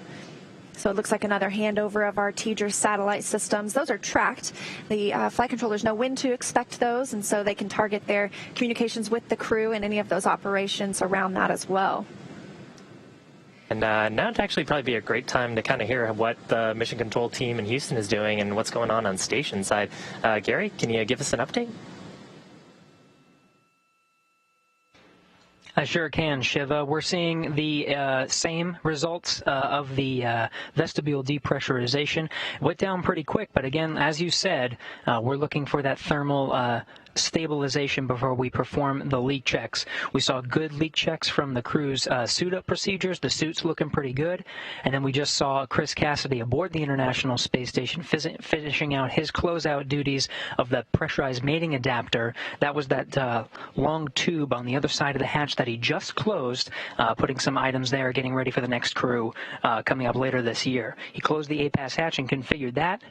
So it looks like another handover of our TEDRS satellite systems. Those are tracked. The flight controllers know when to expect those, and so they can target their communications with the crew and any of those operations around that as well. And now would actually probably be a great time to kind of hear what the mission control team in Houston is doing and what's going on station side. Gary, can you give us an update? I sure can, Shiva. We're seeing the same results of the vestibule depressurization. Went down pretty quick, but again, as you said, we're looking for that thermal stabilization before we perform the leak checks. We saw good leak checks from the crew's suit-up procedures. The suit's looking pretty good. And then we just saw Chris Cassidy aboard the International Space Station finishing out his closeout duties of the pressurized mating adapter. That was that long tube on the other side of the hatch that he just closed, putting some items there, getting ready for the next crew coming up later this year. He closed the APAS hatch and configured that.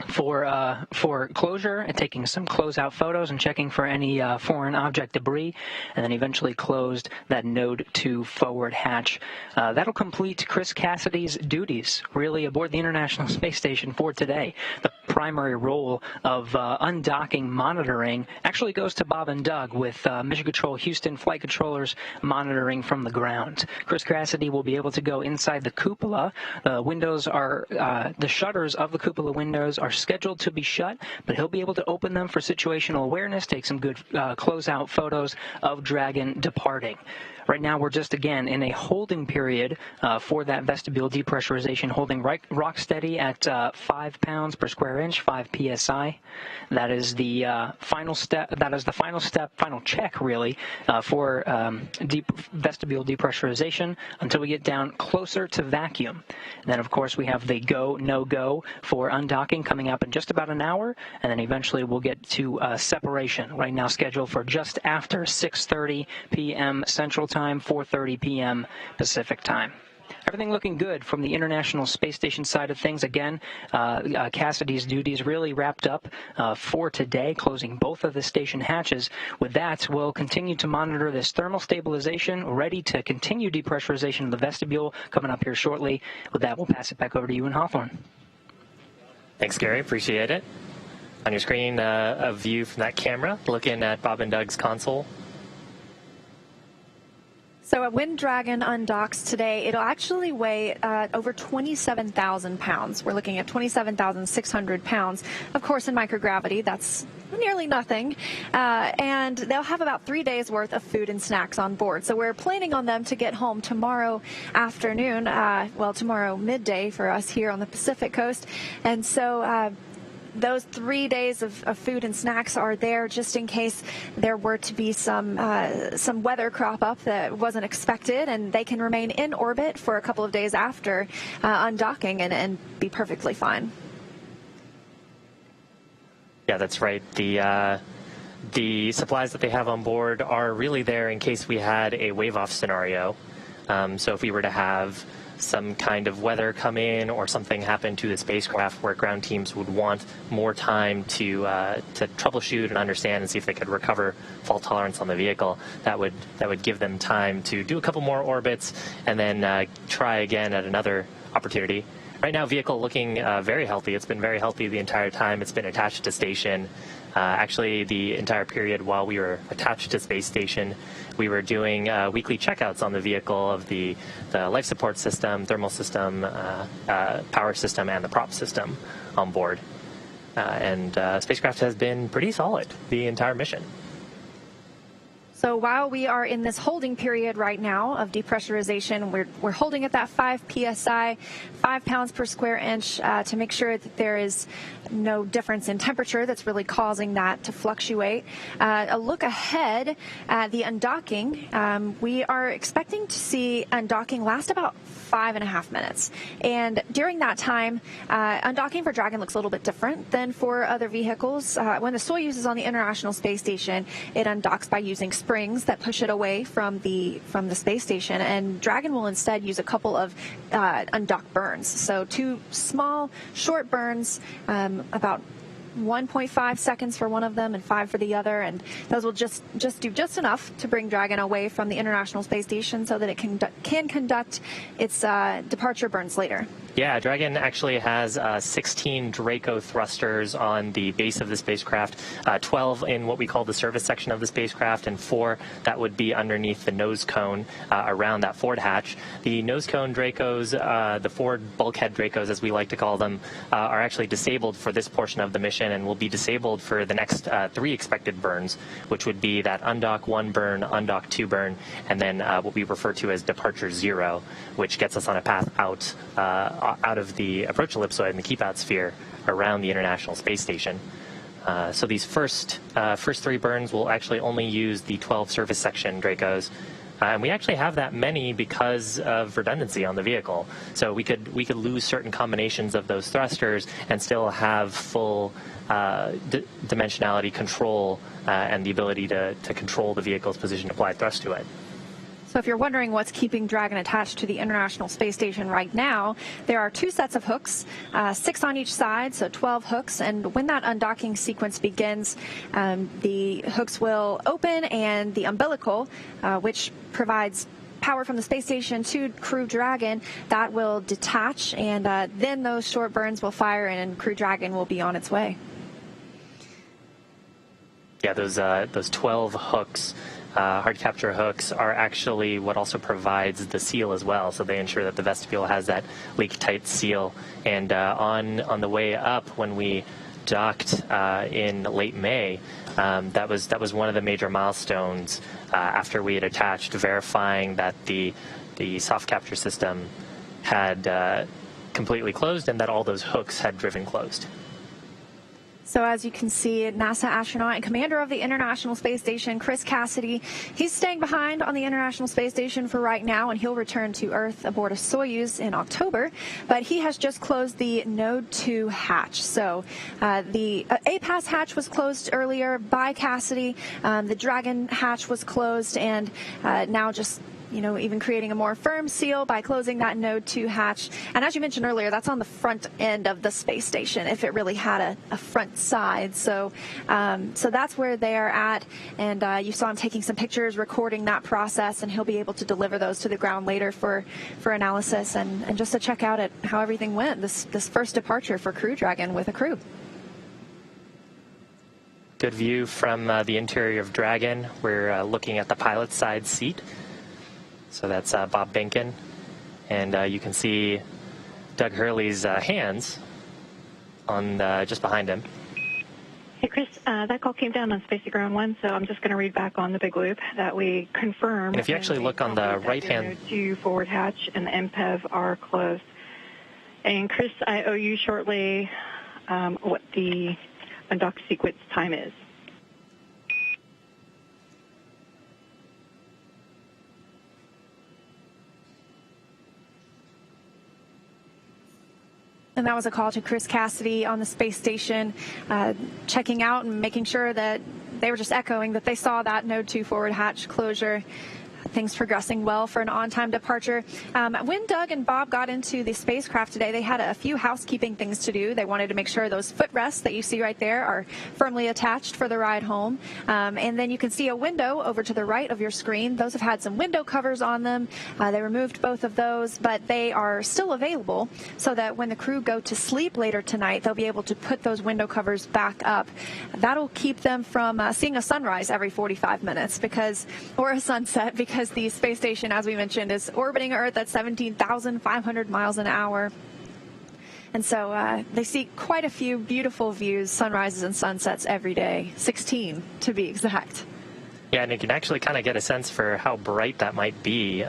for closure and taking some closeout photos and checking for any foreign object debris, and then eventually closed that node 2 forward hatch. That'll complete Chris Cassidy's duties really aboard the International Space Station for today. The primary role of undocking monitoring actually goes to Bob and Doug, with Mission Control Houston flight controllers monitoring from the ground. Chris Cassidy will be able to go inside the cupola. The shutters of the cupola windows are scheduled to be shut, but he'll be able to open them for situational awareness, take some good closeout photos of Dragon departing. Right now, we're just, again, in a holding period for that vestibule depressurization, holding rock steady at 5 pounds per square inch, 5 psi. That is the final step. That is the final check, really, for vestibule depressurization until we get down closer to vacuum. And then, of course, we have the go, no-go for undocking coming up in just about an hour, and then eventually we'll get to separation, right now scheduled for just after 6:30 p.m. Central Time, 4:30 p.m. Pacific Time. Everything looking good from the International Space Station side of things. Again, Cassidy's duties really wrapped up for today, closing both of the station hatches. With that, we'll continue to monitor this thermal stabilization, ready to continue depressurization of the vestibule coming up here shortly. With that, we'll pass it back over to you in Hawthorne. Thanks, Gary. Appreciate it. On your screen, a view from that camera looking at Bob and Doug's console. So when Dragon undocks today, it'll actually weigh over 27,000 pounds. We're looking at 27,600 pounds. Of course, in microgravity, that's nearly nothing. And they'll have about 3 days worth of food and snacks on board. So we're planning on them to get home tomorrow afternoon, tomorrow midday for us here on the Pacific Coast. And so those 3 days of food and snacks are there just in case there were to be some weather crop up that wasn't expected, and they can remain in orbit for a couple of days after undocking and be perfectly fine. Yeah, that's right. The supplies that they have on board are really there in case we had a wave-off scenario. So if we were to have some kind of weather come in or something happen to the spacecraft where ground teams would want more time to troubleshoot and understand and see if they could recover fault tolerance on the vehicle, that would give them time to do a couple more orbits and then try again at another opportunity. Right now, vehicle looking very healthy. It's been very healthy the entire time. It's been attached to station. Actually, the entire period while we were attached to space station, we were doing weekly checkouts on the vehicle of the life support system, thermal system, power system, and the prop system on board. And spacecraft has been pretty solid the entire mission. So while we are in this holding period right now of depressurization, we're holding at that 5 psi, 5 pounds per square inch, to make sure that there is no difference in temperature that's really causing that to fluctuate. A look ahead at the undocking, we are expecting to see undocking last about 5.5 minutes. And during that time, undocking for Dragon looks a little bit different than for other vehicles. When the Soyuz is on the International Space Station, it undocks by using springs that push it away from the space station, and Dragon will instead use a couple of undock burns. So 2 small, short burns, about 1.5 seconds for one of them and 5 for the other, and those will just do just enough to bring Dragon away from the International Space Station so that it can conduct its departure burns later. Yeah, Dragon actually has 16 Draco thrusters on the base of the spacecraft, 12 in what we call the service section of the spacecraft, and 4 that would be underneath the nose cone around that forward hatch. The nose cone Dracos, the forward bulkhead Dracos, as we like to call them, are actually disabled for this portion of the mission and will be disabled for the next 3 expected burns, which would be that undock 1 burn, undock 2 burn, and then what we refer to as departure 0, which gets us on a path out of the approach ellipsoid and the keep out sphere around the International Space Station. So these first 3 burns will actually only use the 12 surface section Dracos. And we actually have that many because of redundancy on the vehicle. So we could lose certain combinations of those thrusters and still have full dimensionality control and the ability to control the vehicle's position applied thrust to it. So if you're wondering what's keeping Dragon attached to the International Space Station right now, there are 2 sets of hooks, 6 on each side, so 12 hooks. And when that undocking sequence begins, the hooks will open and the umbilical, which provides power from the space station to Crew Dragon, that will detach, and then those short burns will fire and Crew Dragon will be on its way. Yeah, those 12 hooks, hard capture hooks, are actually what also provides the seal as well. So they ensure that the vestibule has that leak-tight seal. And on the way up, when we docked in late May, that was one of the major milestones after we had attached, verifying that the soft capture system had completely closed and that all those hooks had driven closed. So as you can see, NASA astronaut and commander of the International Space Station, Chris Cassidy, he's staying behind on the International Space Station for right now, and he'll return to Earth aboard a Soyuz in October. But he has just closed the Node 2 hatch. So the APAS hatch was closed earlier by Cassidy. The Dragon hatch was closed, and now just even creating a more firm seal by closing that Node 2 hatch. And as you mentioned earlier, that's on the front end of the space station, if it really had a front side. So that's where they are at. And you saw him taking some pictures, recording that process, and he'll be able to deliver those to the ground later for analysis and just to check out how everything went, this first departure for Crew Dragon with a crew. Good view from the interior of Dragon. We're looking at the pilot's side seat. So that's Bob Behnken, and you can see Doug Hurley's hands on just behind him. Hey, Chris, that call came down on Space to Ground 1, so I'm just going to read back on the big loop that we confirm. And if you actually look on the right-hand... Node 2 forward hatch and the MPEV are closed. And, Chris, I owe you shortly what the undock sequence time is. And that was a call to Chris Cassidy on the space station, checking out and making sure that they were just echoing that they saw that Node 2 forward hatch closure. Things progressing well for an on-time departure. When Doug and Bob got into the spacecraft today, they had a few housekeeping things to do. They wanted to make sure those footrests that you see right there are firmly attached for the ride home. And then you can see a window over to the right of your screen. Those have had some window covers on them. They removed both of those, but they are still available so that when the crew go to sleep later tonight, they'll be able to put those window covers back up. That'll keep them from seeing a sunrise every 45 minutes or a sunset, because the space station, as we mentioned, is orbiting Earth at 17,500 miles an hour. And so they see quite a few beautiful views, sunrises and sunsets every day, 16 to be exact. Yeah, and you can actually kind of get a sense for how bright that might be.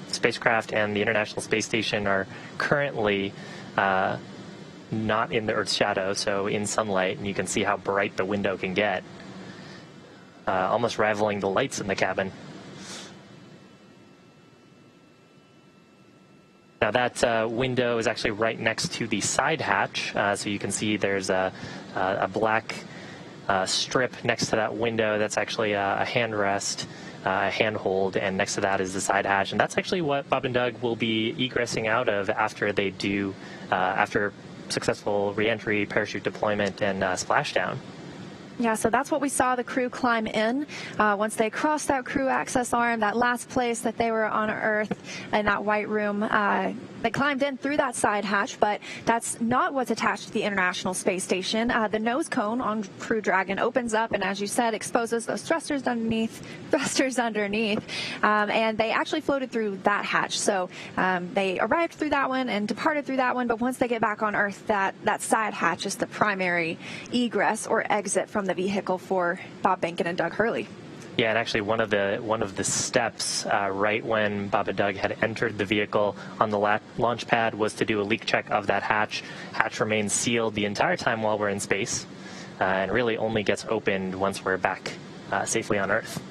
Spacecraft and the International Space Station are currently not in the Earth's shadow, so in sunlight, and you can see how bright the window can get, almost rivaling the lights in the cabin. Now that window is actually right next to the side hatch, so you can see there's a black strip next to that window. That's actually a handrest, a handhold, and next to that is the side hatch. And that's actually what Bob and Doug will be egressing out of after they do, after successful reentry, parachute deployment, and splashdown. Yeah, so that's what we saw the crew climb in. Once they crossed that crew access arm, that last place that they were on Earth in that white room, they climbed in through that side hatch, but that's not what's attached to the International Space Station. The nose cone on Crew Dragon opens up and, as you said, exposes those thrusters underneath, and they actually floated through that hatch. So they arrived through that one and departed through that one, but once they get back on Earth, that side hatch is the primary egress or exit from the vehicle for Bob Behnken and Doug Hurley. Yeah, and actually one of the steps right when Bob and Doug had entered the vehicle on the launch pad was to do a leak check of that hatch. Hatch remains sealed the entire time while we're in space, and really only gets opened once we're back safely on Earth.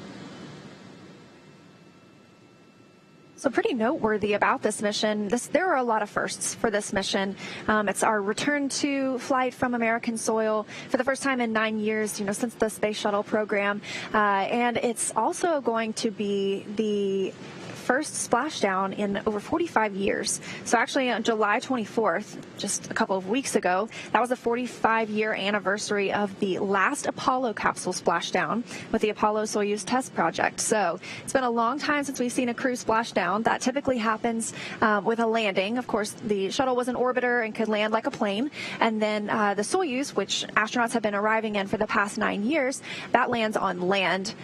So pretty noteworthy about this mission, there are a lot of firsts for this mission. It's our return to flight from American soil for the first time in 9 years, since the space shuttle program. And it's also going to be the first splashdown in over 45 years. So actually on July 24th, just a couple of weeks ago, that was the 45-year anniversary of the last Apollo capsule splashdown with the Apollo-Soyuz test project. So it's been a long time since we've seen a crew splashdown. That typically happens with a landing. Of course, the shuttle was an orbiter and could land like a plane. And then the Soyuz, which astronauts have been arriving in for the past 9 years, that lands on land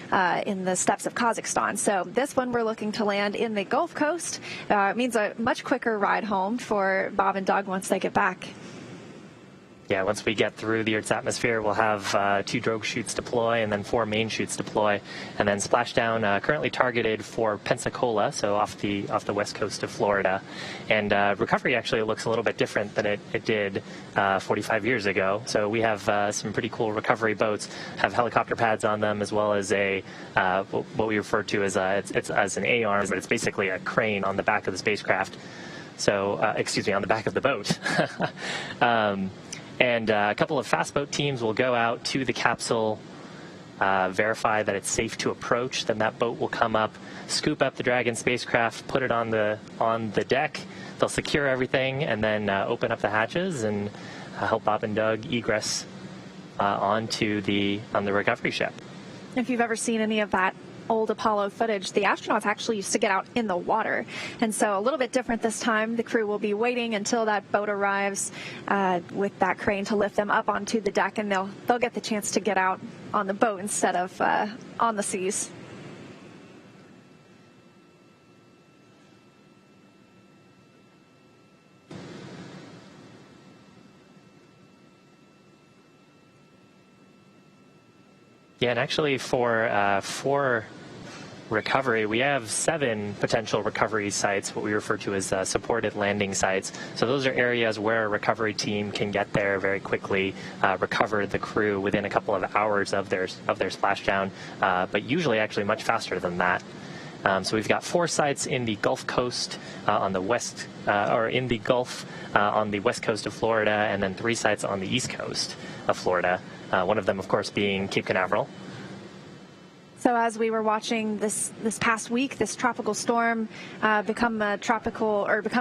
in the steppes of Kazakhstan. So this one we're looking to land in the Gulf Coast. It means a much quicker ride home for Bob and Doug once they get back. Yeah, once we get through the Earth's atmosphere, we'll have 2 drogue chutes deploy and then 4 main chutes deploy, and then splashdown currently targeted for Pensacola, so off the west coast of Florida. And recovery actually looks a little bit different than it did 45 years ago. So we have some pretty cool recovery boats, have helicopter pads on them, as well as a what we refer to as it's as an A-arm, but it's basically a crane on the back of the spacecraft. So excuse me, on the back of the boat. And a couple of fast boat teams will go out to the capsule, verify that it's safe to approach. Then that boat will come up, scoop up the Dragon spacecraft, put it on the deck. They'll secure everything and then open up the hatches and help Bob and Doug egress on the recovery ship. If you've ever seen any of that old Apollo footage, the astronauts actually used to get out in the water. And so a little bit different this time. The crew will be waiting until that boat arrives with that crane to lift them up onto the deck, and they'll get the chance to get out on the boat instead of on the seas. Yeah, and actually for recovery, we have 7 potential recovery sites, what we refer to as supported landing sites. So those are areas where a recovery team can get there very quickly, recover the crew within a couple of hours of their splashdown, but usually actually much faster than that. So we've got 4 sites in the Gulf Coast on the west, or in the Gulf on the west coast of Florida, and then 3 sites on the east coast of Florida. One of them, of course, being Cape Canaveral. So as we were watching this past week, this tropical storm become a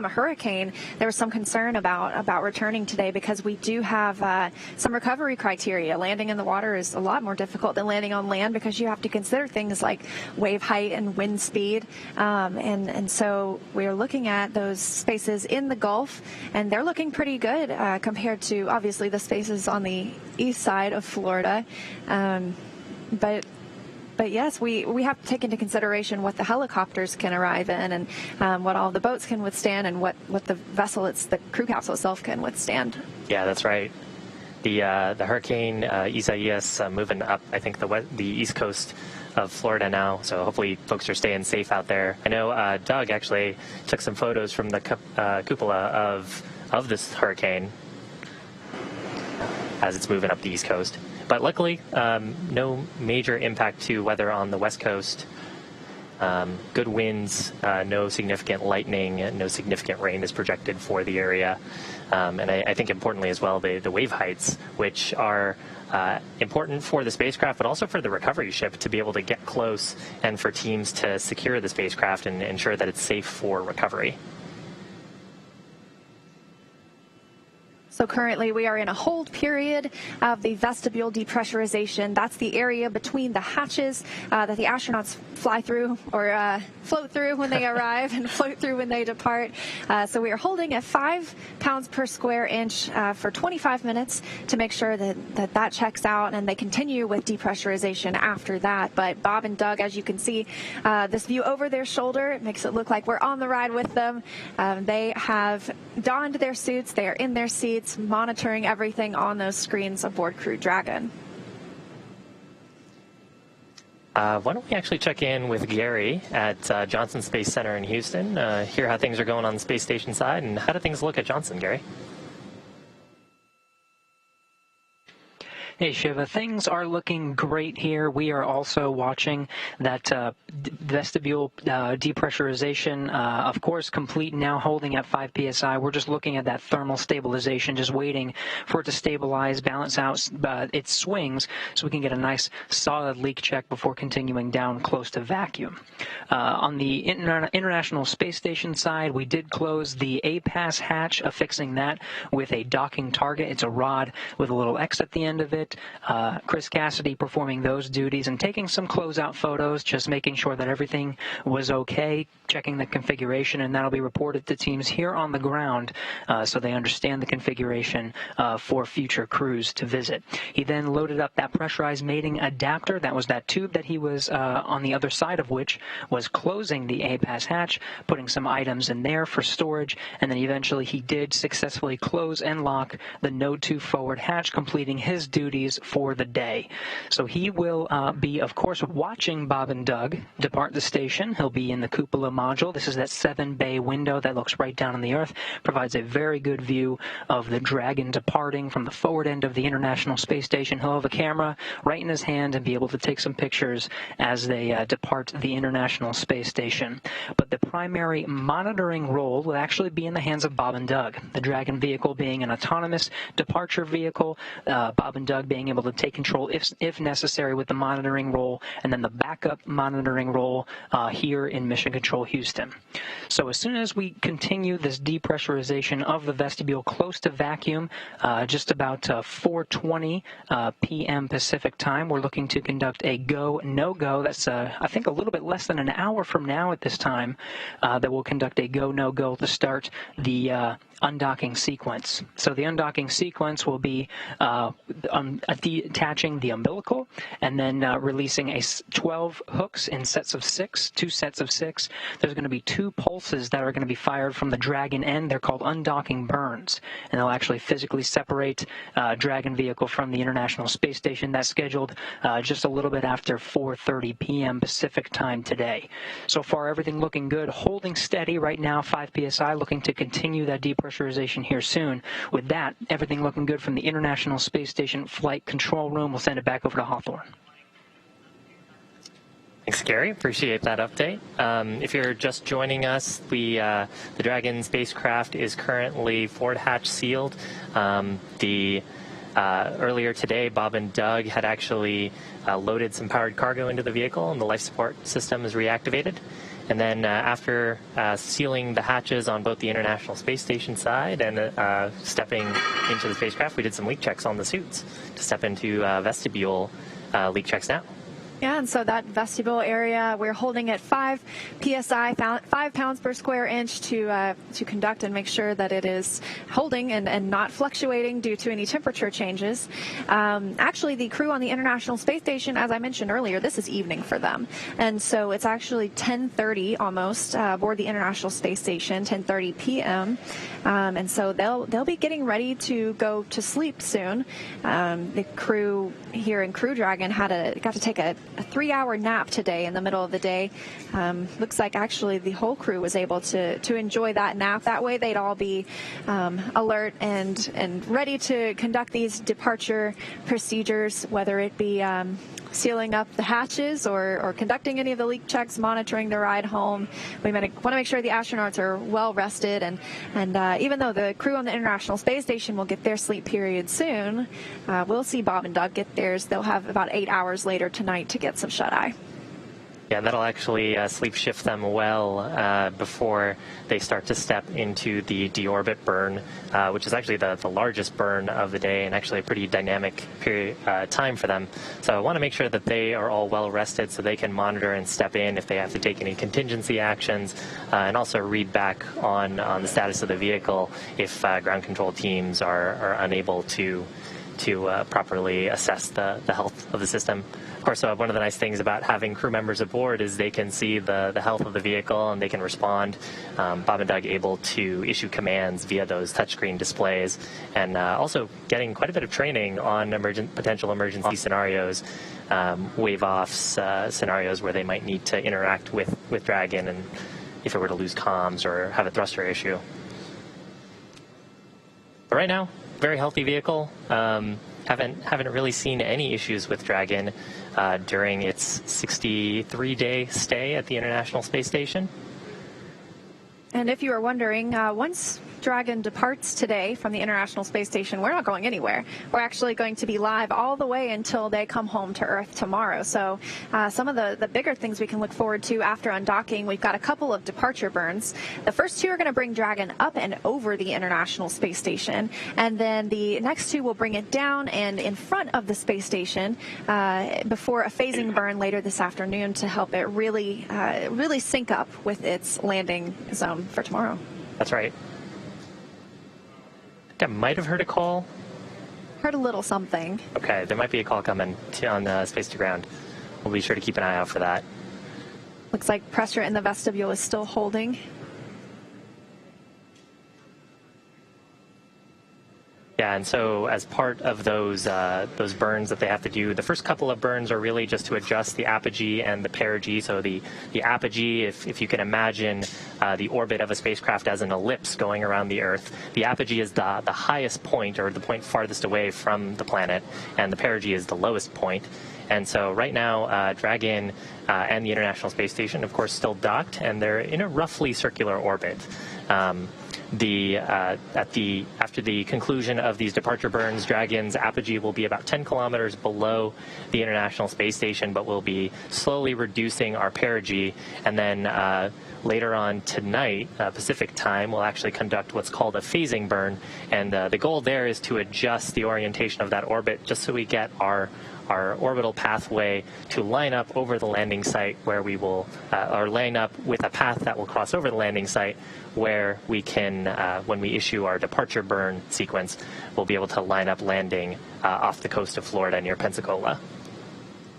hurricane, there was some concern about returning today because we do have some recovery criteria. Landing in the water is a lot more difficult than landing on land because you have to consider things like wave height and wind speed. And so we're looking at those spaces in the Gulf, and they're looking pretty good compared to, obviously, the spaces on the east side of Florida. But yes, we have to take into consideration what the helicopters can arrive in and what all the boats can withstand and what the the crew capsule itself can withstand. Yeah, that's right. The hurricane Isaias moving up, I think, the east coast of Florida now, so hopefully folks are staying safe out there. I know Doug actually took some photos from the cupola of this hurricane as it's moving up the east coast. But luckily, no major impact to weather on the west coast. Good winds, no significant lightning, no significant rain is projected for the area. And I think importantly as well, the wave heights, which are important for the spacecraft, but also for the recovery ship to be able to get close and for teams to secure the spacecraft and ensure that it's safe for recovery. So currently we are in a hold period of the vestibule depressurization. That's the area between the hatches that the astronauts fly through or float through when they arrive and float through when they depart. So we are holding at 5 pounds per square inch for 25 minutes to make sure that checks out, and they continue with depressurization after that. But Bob and Doug, as you can see, this view over their shoulder, it makes it look like we're on the ride with them. They have donned their suits. They are in their seats, monitoring everything on those screens aboard Crew Dragon. Why don't we actually check in with Gary at Johnson Space Center in Houston, hear how things are going on the space station side, and how do things look at Johnson, Gary? Hey, Shiva. Things are looking great here. We are also watching that vestibule depressurization, of course, complete now, holding at 5 psi. We're just looking at that thermal stabilization, just waiting for it to stabilize, balance out its swings, so we can get a nice solid leak check before continuing down close to vacuum. On the International Space Station side, we did close the A-Pass hatch, affixing that with a docking target. It's a rod with a little X at the end of it. Chris Cassidy performing those duties and taking some closeout photos, just making sure that everything was okay, checking the configuration, and that'll be reported to teams here on the ground so they understand the configuration for future crews to visit. He then loaded up that pressurized mating adapter. That was that tube that he was on the other side of which was closing the A-Pass hatch, putting some items in there for storage, and then eventually he did successfully close and lock the Node 2 forward hatch, completing his duties for the day. So he will be, of course, watching Bob and Doug depart the station. He'll be in the cupola module. This is that 7-bay window that looks right down on the Earth, provides a very good view of the Dragon departing from the forward end of the International Space Station. He'll have a camera right in his hand and be able to take some pictures as they depart the International Space Station. But the primary monitoring role will actually be in the hands of Bob and Doug. The Dragon vehicle being an autonomous departure vehicle, Bob and Doug being able to take control if necessary with the monitoring role, and then the backup monitoring role here in Mission Control Houston. So as soon as we continue this depressurization of the vestibule close to vacuum, just about 4:20 p.m. Pacific time, we're looking to conduct a go, no-go. That's, I think, a little bit less than an hour from now at this time that we'll conduct a go, no-go to start the undocking sequence. So the undocking sequence will be detaching the umbilical and then releasing 12 hooks in sets of 6, 2 sets of 6. There's going to be 2 pulses that are going to be fired from the Dragon end. They're called undocking burns, and they'll actually physically separate Dragon vehicle from the International Space Station. That's scheduled just a little bit after 4:30 p.m. Pacific time today. So far, everything looking good, holding steady right now, 5 psi, looking to continue that depressurization here soon. With that, everything looking good from the International Space Station Flight Control Room. We'll send it back over to Hawthorne. Thanks, Gary. Appreciate that update. If you're just joining us, the Dragon spacecraft is currently forward hatch sealed. Earlier today, Bob and Doug had actually loaded some powered cargo into the vehicle, and the life support system is reactivated. And then after sealing the hatches on both the International Space Station side and stepping into the spacecraft, we did some leak checks on the suits to step into vestibule leak checks now. Yeah, and so that vestibule area, we're holding at 5 psi, 5 pounds per square inch to conduct and make sure that it is holding and not fluctuating due to any temperature changes. Actually, the crew on the International Space Station, as I mentioned earlier, this is evening for them. And so it's actually 10:30 almost aboard the International Space Station, 10:30 p.m. And so they'll be getting ready to go to sleep soon. The crew here in Crew Dragon got to take a 3-hour nap today in the middle of the day. Looks like actually the whole crew was able to enjoy that nap. That way they'd all be alert and ready to conduct these departure procedures, whether it be sealing up the hatches or conducting any of the leak checks, monitoring the ride home. We want to make sure the astronauts are well rested, and even though the crew on the International Space Station will get their sleep period soon, we'll see Bob and Doug get theirs. They'll have about 8 hours later tonight to get some shut-eye. Yeah, that'll actually sleep shift them well before they start to step into the deorbit burn, which is actually the largest burn of the day and actually a pretty dynamic time for them. So I want to make sure that they are all well rested so they can monitor and step in if they have to take any contingency actions, and also read back on the status of the vehicle if ground control teams are unable to properly assess the health of the system. Of course, one of the nice things about having crew members aboard is they can see the health of the vehicle and they can respond. Bob and Doug able to issue commands via those touchscreen displays, and also getting quite a bit of training on potential emergency scenarios, wave-offs, scenarios where they might need to interact with Dragon and if it were to lose comms or have a thruster issue. But right now, very healthy vehicle. haven't really seen any issues with Dragon during its 63-day stay at the International Space Station. And if you were wondering, once Dragon departs today from the International Space Station, we're not going anywhere. We're actually going to be live all the way until they come home to Earth tomorrow. So some of the bigger things we can look forward to after undocking, we've got a couple of departure burns. The first two are going to bring Dragon up and over the International Space Station, and then the next two will bring it down and in front of the space station before a phasing burn later this afternoon to help it really sync up with its landing zone for tomorrow. That's right. I think I might have heard a call. Heard a little something. Okay, there might be a call coming on Space to Ground. We'll be sure to keep an eye out for that. Looks like pressure in the vestibule is still holding. Yeah, and so as part of those burns that they have to do, the first couple of burns are really just to adjust the apogee and the perigee. So the apogee, if you can imagine the orbit of a spacecraft as an ellipse going around the Earth, the apogee is the highest point, or the point farthest away from the planet, and the perigee is the lowest point. And so right now, Dragon and the International Space Station, of course, still docked, and they're in a roughly circular orbit. After the conclusion of these departure burns, Dragon's apogee will be about 10 kilometers below the International Space Station, but we'll be slowly reducing our perigee. And then later on tonight, Pacific time, we'll actually conduct what's called a phasing burn. And the goal there is to adjust the orientation of that orbit just so we get our orbital pathway to line up over the landing site, where we will, or line up with a path that will cross over the landing site, where we can, when we issue our departure burn sequence, we'll be able to line up landing off the coast of Florida near Pensacola.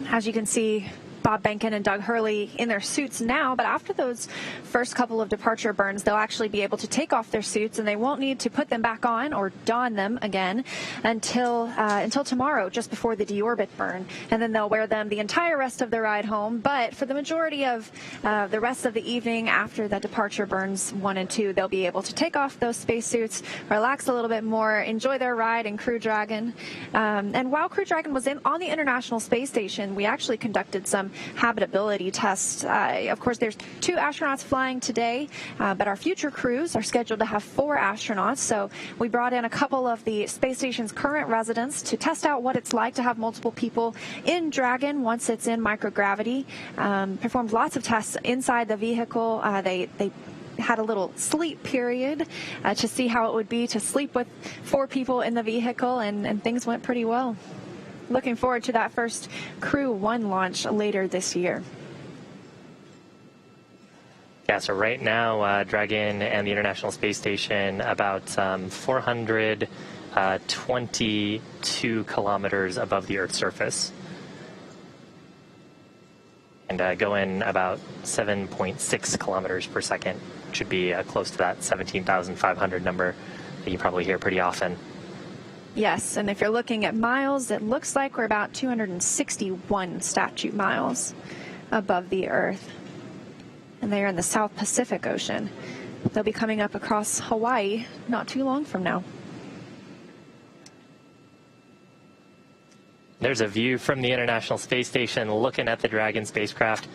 As you can see, Bob Behnken and Doug Hurley in their suits now, but after those first couple of departure burns, they'll actually be able to take off their suits, and they won't need to put them back on or don them again until tomorrow, just before the deorbit burn. And then they'll wear them the entire rest of the ride home. But for the majority of the rest of the evening after the departure burns 1 and 2, they'll be able to take off those spacesuits, relax a little bit more, enjoy their ride in Crew Dragon. And while Crew Dragon was on the International Space Station, we actually conducted some habitability tests. Of course, there's 2 astronauts flying today, but our future crews are scheduled to have 4 astronauts. So we brought in a couple of the space station's current residents to test out what it's like to have multiple people in Dragon once it's in microgravity. Performed lots of tests inside the vehicle. They had a little sleep period to see how it would be to sleep with 4 people in the vehicle, and things went pretty well. Looking forward to that first Crew 1 launch later this year. Yeah, so right now, Dragon and the International Space Station about 422 kilometers above the Earth's surface. And going about 7.6 kilometers per second. Should be close to that 17,500 number that you probably hear pretty often. Yes, and if you're looking at miles, it looks like we're about 261 statute miles above the Earth. And they are in the South Pacific Ocean. They'll be coming up across Hawaii not too long from now. There's a view from the International Space Station looking at the Dragon spacecraft.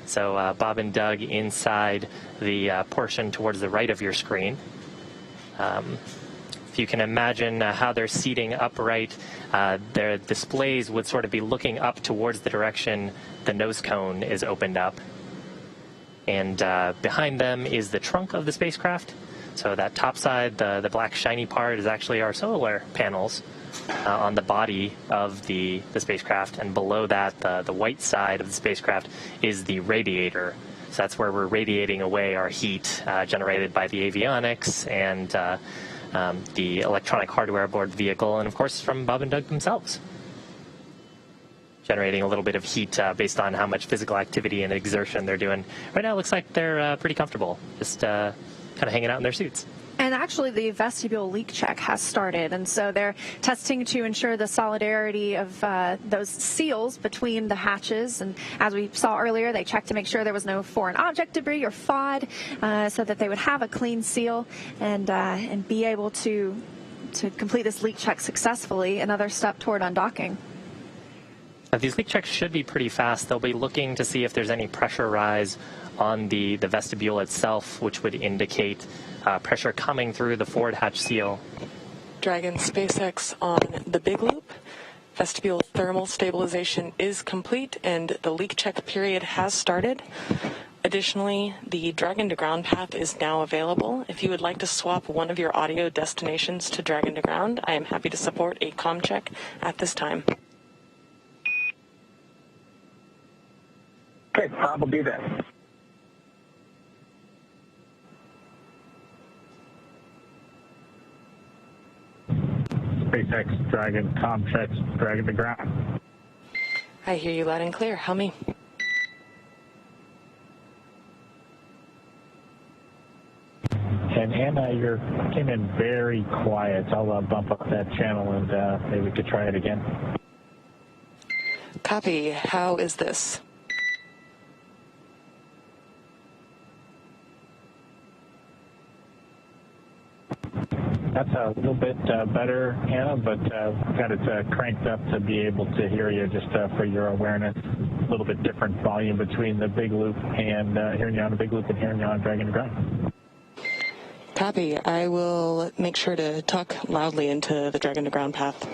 So Bob and Doug inside the portion towards the right of your screen. If you can imagine how they're seating upright, their displays would sort of be looking up towards the direction the nose cone is opened up. And behind them is the trunk of the spacecraft. So that top side, the black shiny part, is actually our solar panels on the body of the spacecraft. And below that, the white side of the spacecraft is the radiator. So that's where we're radiating away our heat generated by the avionics and the electronic hardware aboard the vehicle, and of course from Bob and Doug themselves, generating a little bit of heat based on how much physical activity and exertion they're doing. Right now it looks like they're pretty comfortable, just kind of hanging out in their suits. And actually the vestibule leak check has started, and so they're testing to ensure the solidarity of those seals between the hatches. And as we saw earlier, they checked to make sure there was no foreign object debris or FOD, so that they would have a clean seal and be able to to complete this leak check successfully, another step toward undocking. These leak checks should be pretty fast. They'll be looking to see if there's any pressure rise on the vestibule itself, which would indicate pressure coming through the forward hatch seal. Dragon SpaceX on the big loop. Vestibule thermal stabilization is complete and the leak check period has started. Additionally, the Dragon to ground path is now available. If you would like to swap one of your audio destinations to Dragon to ground, I am happy to support a comm check at this time. Okay, Bob will be there. SpaceX Dragon comm checks Dragon to ground. I hear you loud and clear. Help me. And Anna, you came in very quiet. I'll bump up that channel and maybe we could try it again. Copy. How is this? That's a little bit better, Anna, but got it cranked up to be able to hear you just for your awareness. A little bit different volume between the big loop and hearing you on the big loop and hearing you on Dragon to ground. Copy. I will make sure to talk loudly into the Dragon to ground path.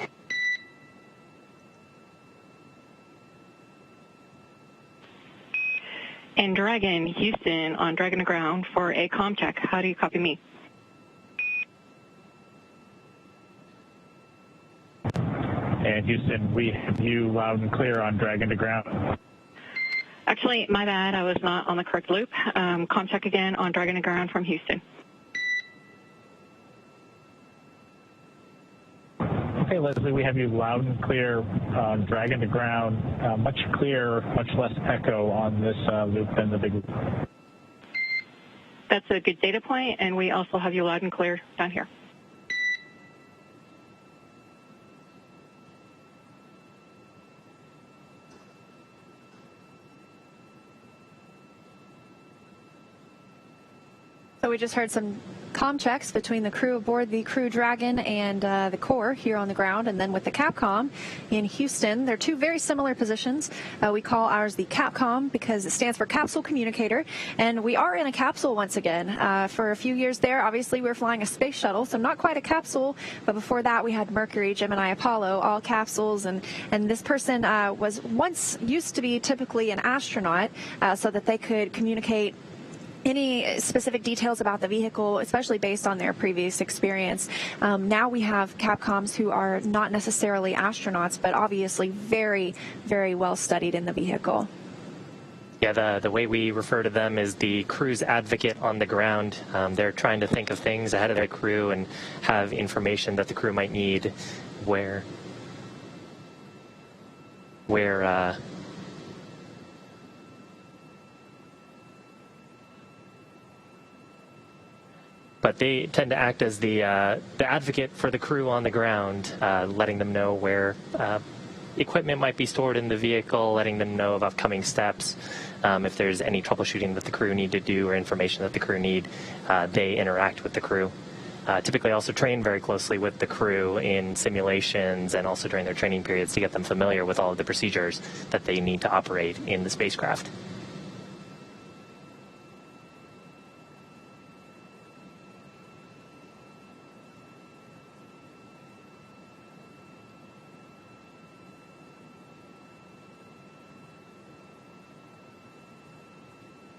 And Dragon, Houston on Dragon to ground for a comm check. How do you copy me? And Houston, we have you loud and clear on Dragon to ground. Actually, my bad. I was not on the correct loop. Comm check again on Dragon to ground from Houston. Okay, Leslie, we have you loud and clear on Dragon to ground. Much clearer, much less echo on this loop than the big loop. That's a good data point, and we also have you loud and clear down here. So we just heard some comm checks between the crew aboard the Crew Dragon and the core here on the ground, and then with the Capcom in Houston. They're two very similar positions. We call ours the Capcom because it stands for Capsule Communicator, and we are in a capsule once again. For a few years there, obviously we were flying a space shuttle, so not quite a capsule, but before that we had Mercury, Gemini, Apollo, all capsules, and this person was once used to be typically an astronaut so that they could communicate any specific details about the vehicle, especially based on their previous experience. Now we have Capcoms who are not necessarily astronauts, but obviously very, very well studied in the vehicle. Yeah, the way we refer to them is the crew's advocate on the ground. They're trying to think of things ahead of their crew and have information that the crew might need where but they tend to act as the advocate for the crew on the ground, letting them know where equipment might be stored in the vehicle, letting them know of upcoming steps. If there's any troubleshooting that the crew need to do or information that the crew need, they interact with the crew. Typically also train very closely with the crew in simulations and also during their training periods to get them familiar with all of the procedures that they need to operate in the spacecraft.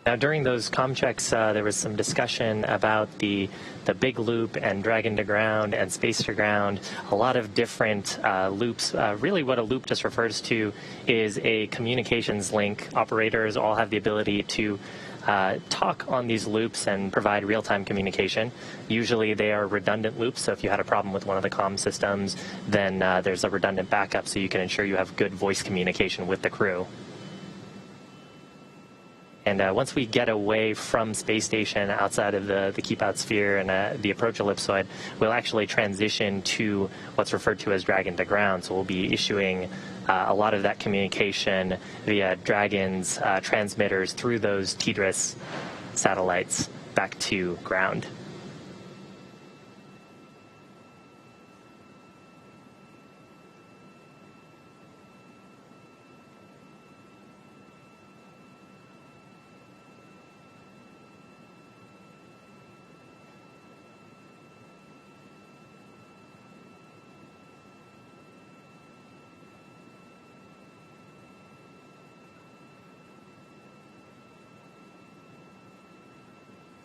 Now, during those comm checks, there was some discussion about the big loop and Dragon to ground and space to ground, a lot of different loops. Really what a loop just refers to is a communications link. Operators all have the ability to talk on these loops and provide real-time communication. Usually they are redundant loops, so if you had a problem with one of the comm systems, then there's a redundant backup so you can ensure you have good voice communication with the crew. And once we get away from space station outside of the keep-out sphere and the approach ellipsoid, we'll actually transition to what's referred to as Dragon to ground. So we'll be issuing a lot of that communication via Dragon's transmitters through those TDRS satellites back to ground.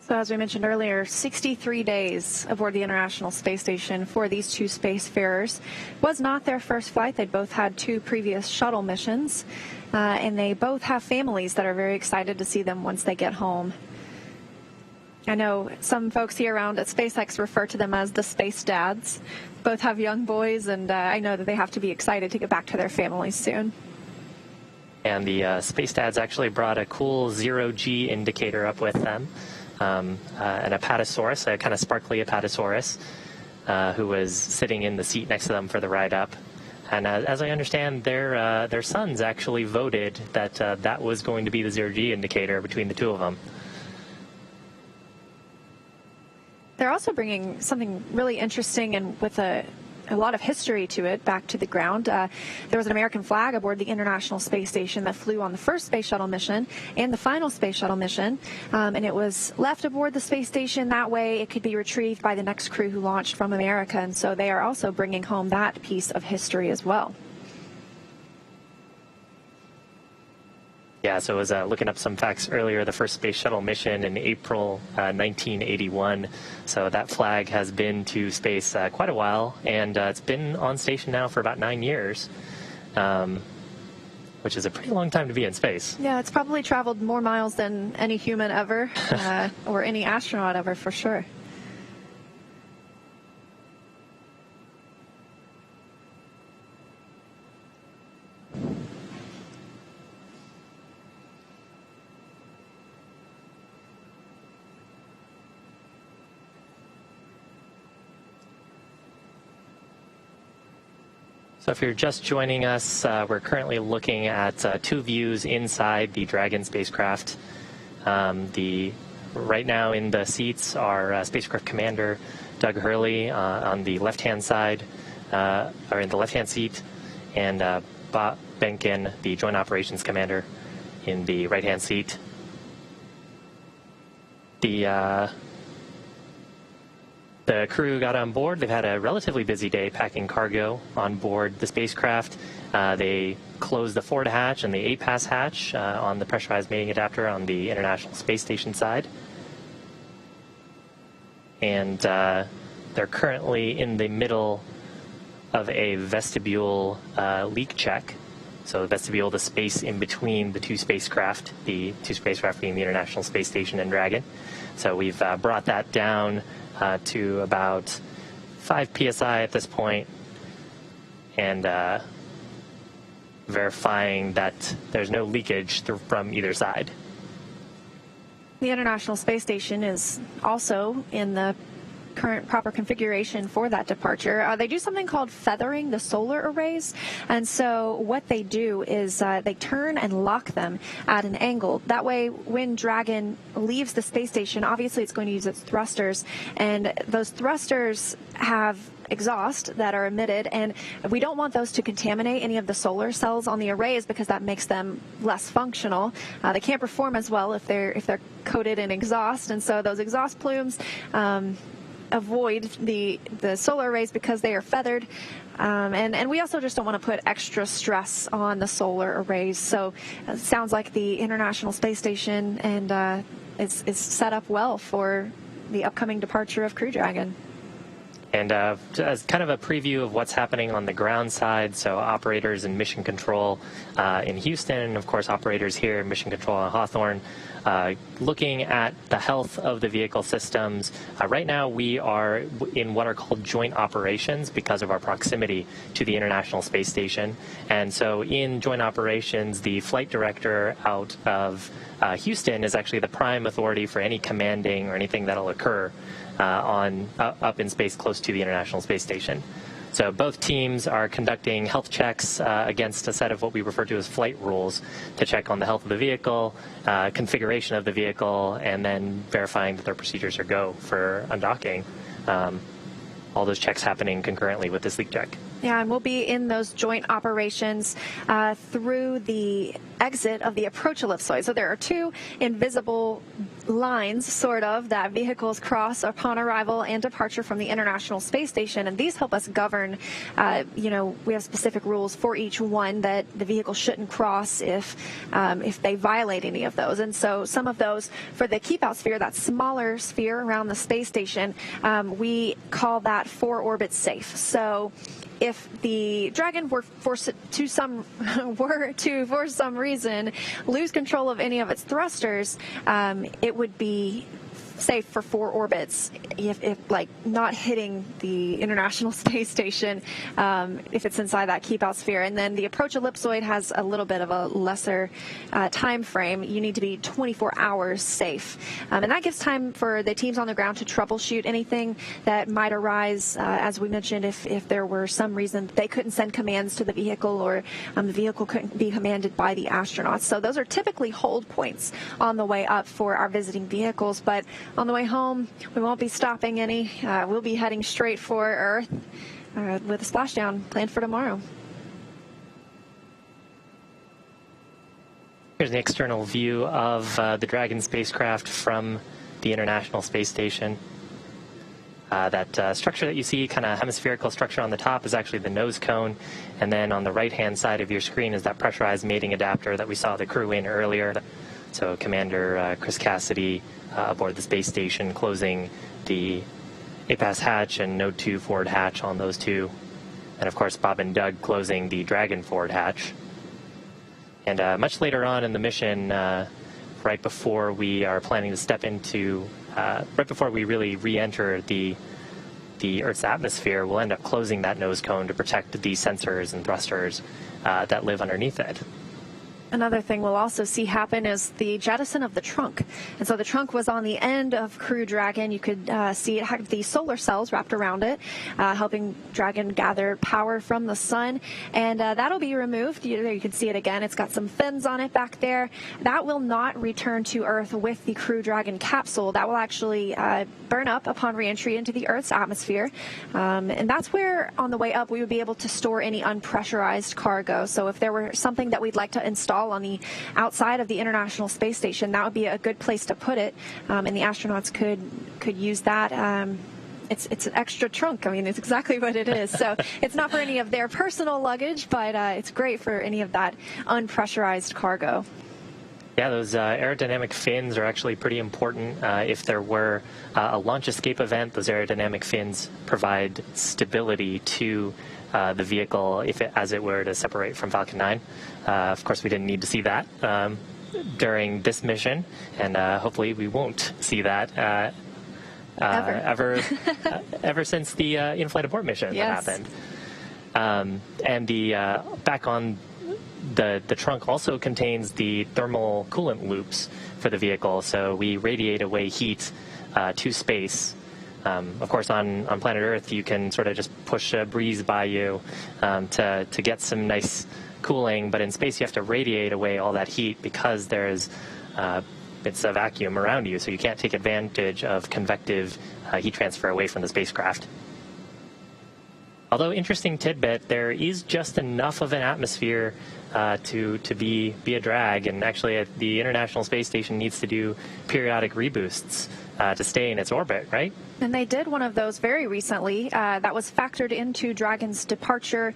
So as we mentioned earlier, 63 days aboard the International Space Station for these two spacefarers. Was not their first flight. They both had 2 previous shuttle missions, and they both have families that are very excited to see them once they get home. I know some folks here around at SpaceX refer to them as the space dads. Both have young boys, and I know that they have to be excited to get back to their families soon. And the space dads actually brought a cool zero-G indicator up with them. An apatosaurus, a kind of sparkly apatosaurus, who was sitting in the seat next to them for the ride up. And as I understand, their sons actually voted that that was going to be the zero-G indicator between the two of them. They're also bringing something really interesting and with a lot of history to it back to the ground. There was an American flag aboard the International Space Station that flew on the first space shuttle mission and the final space shuttle mission, and it was left aboard the space station. That way it could be retrieved by the next crew who launched from America, and so they are also bringing home that piece of history as well. Yeah, so I was looking up some facts earlier. The first space shuttle mission in April 1981. So that flag has been to space quite a while, and it's been on station now for about 9 years, which is a pretty long time to be in space. Yeah, it's probably traveled more miles than any human ever, or any astronaut ever, for sure. So if you're just joining us, we're currently looking at 2 views inside the Dragon spacecraft. Right now in the seats are spacecraft commander Doug Hurley on the left-hand side, or in the left-hand seat, and Bob Benkin, the Joint Operations Commander, in the right-hand seat. The crew got on board. They've had a relatively busy day packing cargo on board the spacecraft. They closed the forward hatch and the 8-pass hatch on the pressurized mating adapter on the International Space Station side. And they're currently in the middle of a vestibule leak check. So the vestibule, the space in between the 2 spacecraft, the 2 spacecraft being the International Space Station and Dragon. So we've brought that down to about 5 psi at this point, and verifying that there's no leakage from either side. The International Space Station is also in the current proper configuration for that departure. They do something called feathering the solar arrays, and so what they do is they turn and lock them at an angle. That way, when Dragon leaves the space station, obviously it's going to use its thrusters, and those thrusters have exhaust that are emitted, and we don't want those to contaminate any of the solar cells on the arrays because that makes them less functional. They can't perform as well if they're coated in exhaust, and so those exhaust plumes avoid the solar arrays because they are feathered, and we also just don't want to put extra stress on the solar arrays. So it sounds like the International Space Station and is set up well for the upcoming departure of Crew Dragon. And as kind of a preview of what's happening on the ground side, so operators in mission control in Houston, and of course operators here in mission control in Hawthorne, looking at the health of the vehicle systems. Right now we are in what are called joint operations because of our proximity to the International Space Station. And so in joint operations, the flight director out of Houston is actually the prime authority for any commanding or anything that'll occur up in space close to the International Space Station. So both teams are conducting health checks against a set of what we refer to as flight rules to check on the health of the vehicle, configuration of the vehicle, and then verifying that their procedures are go for undocking. All those checks happening concurrently with this leak check. Yeah, and we'll be in those joint operations through the exit of the approach ellipsoid. So there are two invisible lines, sort of, that vehicles cross upon arrival and departure from the International Space Station, and these help us govern, we have specific rules for each one that the vehicle shouldn't cross if they violate any of those. And so some of those, for the keep out sphere, that smaller sphere around the space station, we call that 4 orbits safe. So if the Dragon were for some reason lose control of any of its thrusters, it would be safe for 4 orbits if like not hitting the International Space Station if it's inside that keep out sphere. And then the approach ellipsoid has a little bit of a lesser time frame. You need to be 24 hours safe, and that gives time for the teams on the ground to troubleshoot anything that might arise, as we mentioned, if there were some reason they couldn't send commands to the vehicle, or the vehicle couldn't be commanded by the astronauts. So those are typically hold points on the way up for our visiting vehicles, but on the way home, we won't be stopping any. We'll be heading straight for Earth with a splashdown planned for tomorrow. Here's an external view of the Dragon spacecraft from the International Space Station. That structure that you see, kind of hemispherical structure on the top, is actually the nose cone. And then on the right-hand side of your screen is that pressurized mating adapter that we saw the crew in earlier. So Commander Chris Cassidy aboard the space station, closing the APAS hatch and Node 2 forward hatch on those two. And of course, Bob and Doug closing the Dragon forward hatch. And much later on in the mission, right before we are planning to step into, right before we really re-enter the Earth's atmosphere, we'll end up closing that nose cone to protect the sensors and thrusters that live underneath it. Another thing we'll also see happen is the jettison of the trunk. And so the trunk was on the end of Crew Dragon. You could see it had the solar cells wrapped around it, helping Dragon gather power from the sun. And that'll be removed. You can see it again. It's got some fins on it back there. That will not return to Earth with the Crew Dragon capsule. That will actually burn up upon reentry into the Earth's atmosphere. And that's where, on the way up, we would be able to store any unpressurized cargo. So if there were something that we'd like to install on the outside of the International Space Station, that would be a good place to put it, and the astronauts could use that. It's an extra trunk. I mean, it's exactly what it is. So it's not for any of their personal luggage, but it's great for any of that unpressurized cargo. Yeah, those aerodynamic fins are actually pretty important. If there were a launch escape event, those aerodynamic fins provide stability to the vehicle as it were to separate from Falcon 9. Of course, we didn't need to see that during this mission, and hopefully we won't see that ever since the in-flight abort mission that happened. And the back on the trunk also contains the thermal coolant loops for the vehicle, so we radiate away heat to space. Of course, on planet Earth, you can sort of just push a breeze by you to get some nice cooling, but in space you have to radiate away all that heat because there's it's a vacuum around you, so you can't take advantage of convective heat transfer away from the spacecraft. Although, interesting tidbit, there is just enough of an atmosphere to be a drag, and actually the International Space Station needs to do periodic reboosts to stay in its orbit, right? And they did one of those very recently. That was factored into Dragon's departure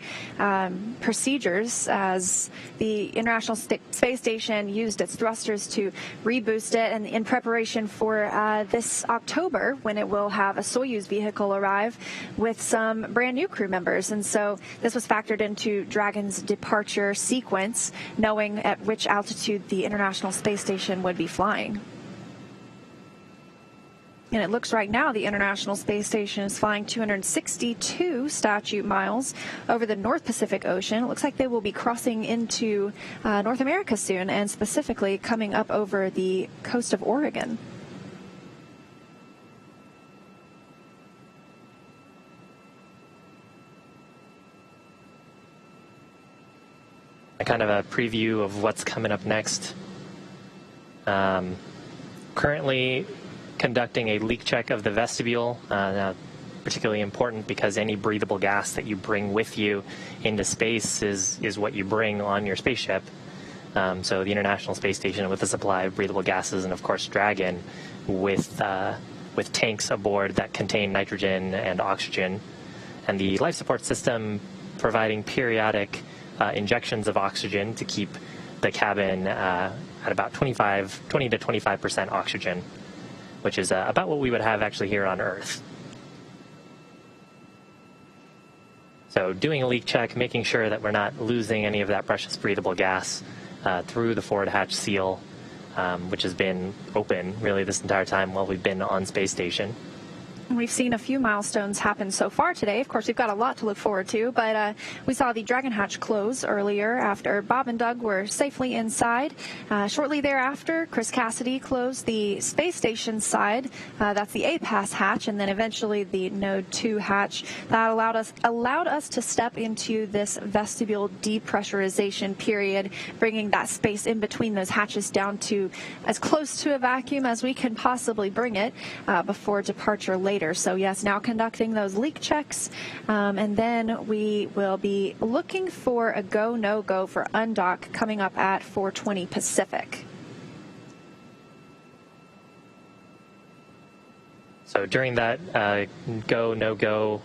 procedures as the International Space Station used its thrusters to reboost it, and in preparation for this October, when it will have a Soyuz vehicle arrive with some brand new crew members. And so this was factored into Dragon's departure sequence, knowing at which altitude the International Space Station would be flying. And it looks right now the International Space Station is flying 262 statute miles over the North Pacific Ocean. It looks like they will be crossing into North America soon, and specifically coming up over the coast of Oregon. Kind of a preview of what's coming up next. Currently conducting a leak check of the vestibule. Now, particularly important because any breathable gas that you bring with you into space is what you bring on your spaceship. So the International Space Station with a supply of breathable gases, and of course Dragon with tanks aboard that contain nitrogen and oxygen, and the life support system providing periodic injections of oxygen to keep the cabin at about 20 to 25% oxygen, which is about what we would have actually here on Earth. So doing a leak check, making sure that we're not losing any of that precious breathable gas through the forward hatch seal, which has been open really this entire time while we've been on space station. We've seen a few milestones happen so far today. Of course, we've got a lot to look forward to, but we saw the Dragon hatch close earlier after Bob and Doug were safely inside. Shortly thereafter, Chris Cassidy closed the space station side. That's the A-Pass hatch, and then eventually the Node 2 hatch. That allowed us to step into this vestibule depressurization period, bringing that space in between those hatches down to as close to a vacuum as we can possibly bring it before departure later. So yes, now conducting those leak checks, and then we will be looking for a go, no go for undock coming up at 4:20 Pacific. So during that go, no go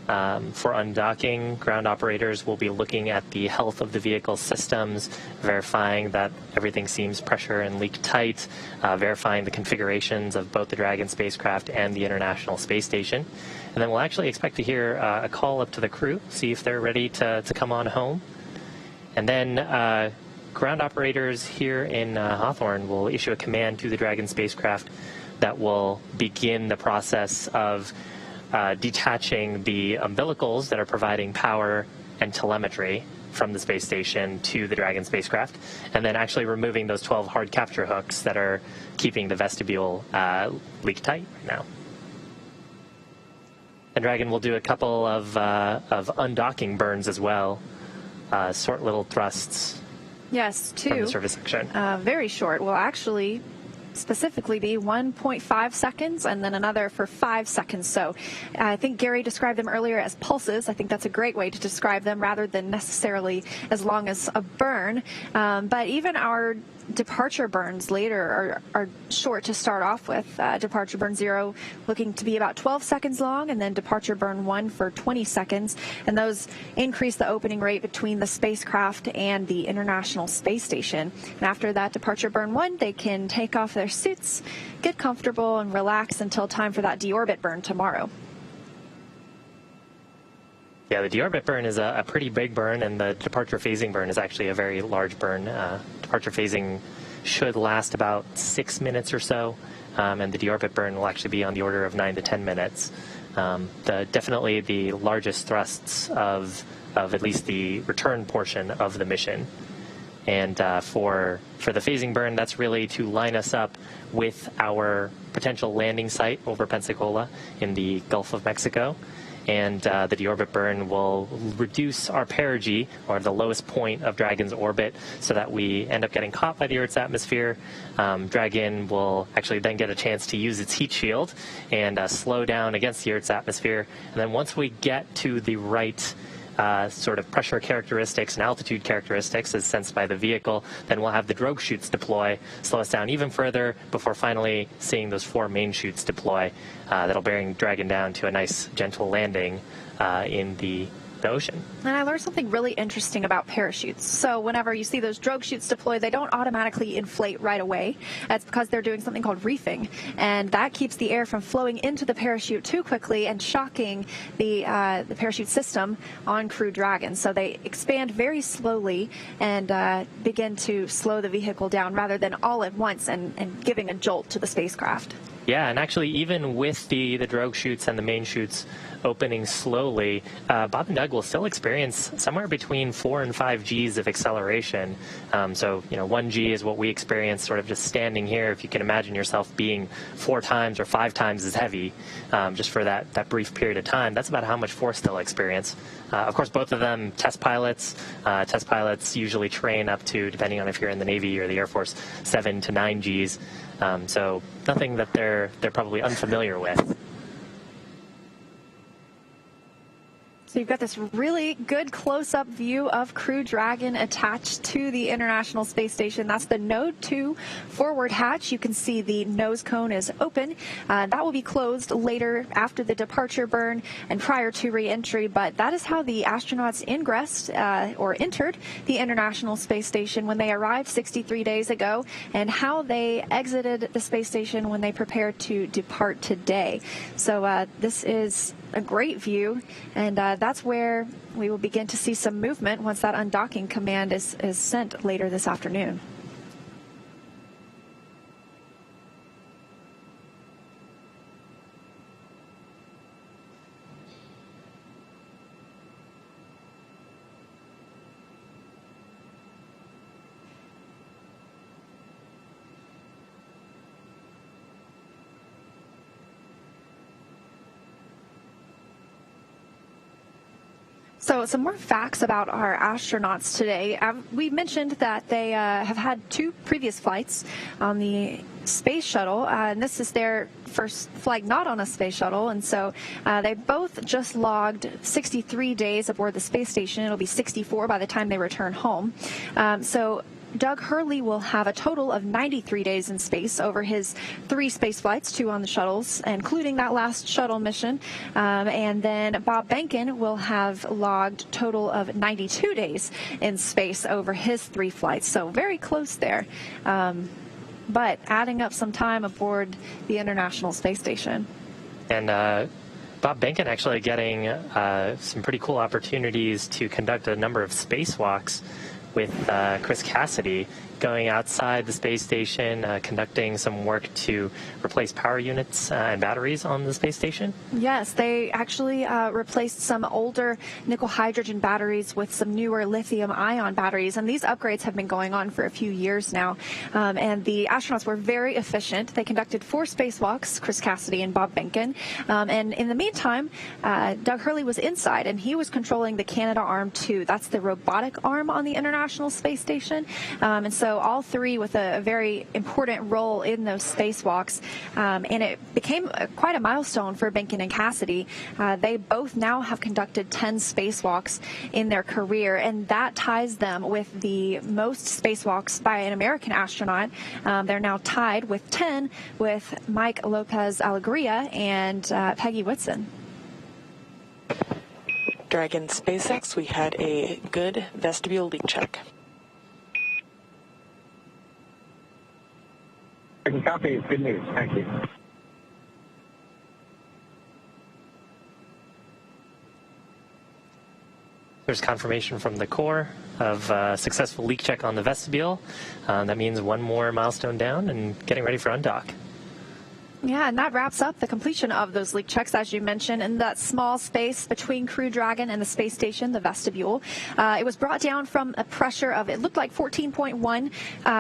for undocking, ground operators will be looking at the health of the vehicle systems, verifying that everything seems pressure and leak tight, verifying the configurations of both the Dragon spacecraft and the International Space Station. And then we'll actually expect to hear a call up to the crew, see if they're ready to come on home. And then ground operators here in Hawthorne will issue a command to the Dragon spacecraft that will begin the process of detaching the umbilicals that are providing power and telemetry from the space station to the Dragon spacecraft, and then actually removing those 12 hard capture hooks that are keeping the vestibule leak tight right now. And Dragon will do a couple of undocking burns as well, short little thrusts. Yes, two. From the service section. Very short. Well, actually, specifically be 1.5 seconds and then another for 5 seconds. So I think Gary described them earlier as pulses. I think that's a great way to describe them rather than necessarily as long as a burn. But even our departure burns later are short to start off with. Departure burn 0 looking to be about 12 seconds long, and then departure burn 1 for 20 seconds. And those increase the opening rate between the spacecraft and the International Space Station. And after that departure burn 1, they can take off their suits, get comfortable, and relax until time for that deorbit burn tomorrow. Yeah, the deorbit burn is a pretty big burn, and the departure phasing burn is actually a very large burn. Departure phasing should last about 6 minutes or so, and the deorbit burn will actually be on the order of 9 to 10 minutes. Definitely the largest thrusts of at least the return portion of the mission. And for the phasing burn, that's really to line us up with our potential landing site over Pensacola in the Gulf of Mexico. And the deorbit burn will reduce our perigee, or the lowest point of Dragon's orbit, so that we end up getting caught by the Earth's atmosphere. Dragon will actually then get a chance to use its heat shield and slow down against the Earth's atmosphere. And then once we get to the right sort of pressure characteristics and altitude characteristics as sensed by the vehicle, then we'll have the drogue chutes deploy, slow us down even further before finally seeing those 4 main chutes deploy. That'll bring Dragon down to a nice gentle landing in the ocean. And I learned something really interesting about parachutes. So whenever you see those drogue chutes deploy, they don't automatically inflate right away. That's because they're doing something called reefing, and that keeps the air from flowing into the parachute too quickly and shocking the parachute system on Crew Dragon. So they expand very slowly and begin to slow the vehicle down rather than all at once and giving a jolt to the spacecraft. Yeah, and actually even with the drogue chutes and the main chutes opening slowly, Bob and Doug will still experience somewhere between 4 and 5 Gs of acceleration. So, 1 G is what we experience sort of just standing here. If you can imagine yourself being 4 times or 5 times as heavy just for that brief period of time, that's about how much force they'll experience. Of course, both of them test pilots. Test pilots usually train up to, depending on if you're in the Navy or the Air Force, 7 to 9 Gs. So nothing that they're probably unfamiliar with. So you've got this really good close-up view of Crew Dragon attached to the International Space Station. That's the Node 2 forward hatch. You can see the nose cone is open. That will be closed later after the departure burn and prior to re-entry, but that is how the astronauts ingressed or entered the International Space Station when they arrived 63 days ago, and how they exited the space station when they prepared to depart today. So this is a great view, and that's where we will begin to see some movement once that undocking command is sent later this afternoon. So some more facts about our astronauts today. We mentioned that they have had 2 previous flights on the space shuttle, and this is their first flight not on a space shuttle, and so they both just logged 63 days aboard the space station. It'll be 64 by the time they return home. So Doug Hurley will have a total of 93 days in space over his 3 space flights, 2 on the shuttles, including that last shuttle mission. And then Bob Behnken will have logged a total of 92 days in space over his 3 flights. So very close there. But adding up some time aboard the International Space Station. And Bob Behnken actually getting some pretty cool opportunities to conduct a number of spacewalks with Chris Cassidy, going outside the space station, conducting some work to replace power units and batteries on the space station? Yes, they actually replaced some older nickel hydrogen batteries with some newer lithium-ion batteries, and these upgrades have been going on for a few years now. And the astronauts were very efficient. They conducted 4 spacewalks, Chris Cassidy and Bob Behnken. And in the meantime, Doug Hurley was inside, and he was controlling the Canadarm2. That's the robotic arm on the International Space Station. And so all 3 with a very important role in those spacewalks. And it became quite a milestone for Behnken and Cassidy. They both now have conducted 10 spacewalks in their career, and that ties them with the most spacewalks by an American astronaut. They're now tied with 10 with Mike Lopez Alegria and Peggy Whitson. Dragon SpaceX, we had a good vestibule leak check. I can copy. Good news. Thank you. There's confirmation from the core of successful leak check on the vestibule. That means one more milestone down and getting ready for undock. Yeah, and that wraps up the completion of those leak checks, as you mentioned, in that small space between Crew Dragon and the space station, the vestibule. It was brought down from a pressure of, it looked like 14.1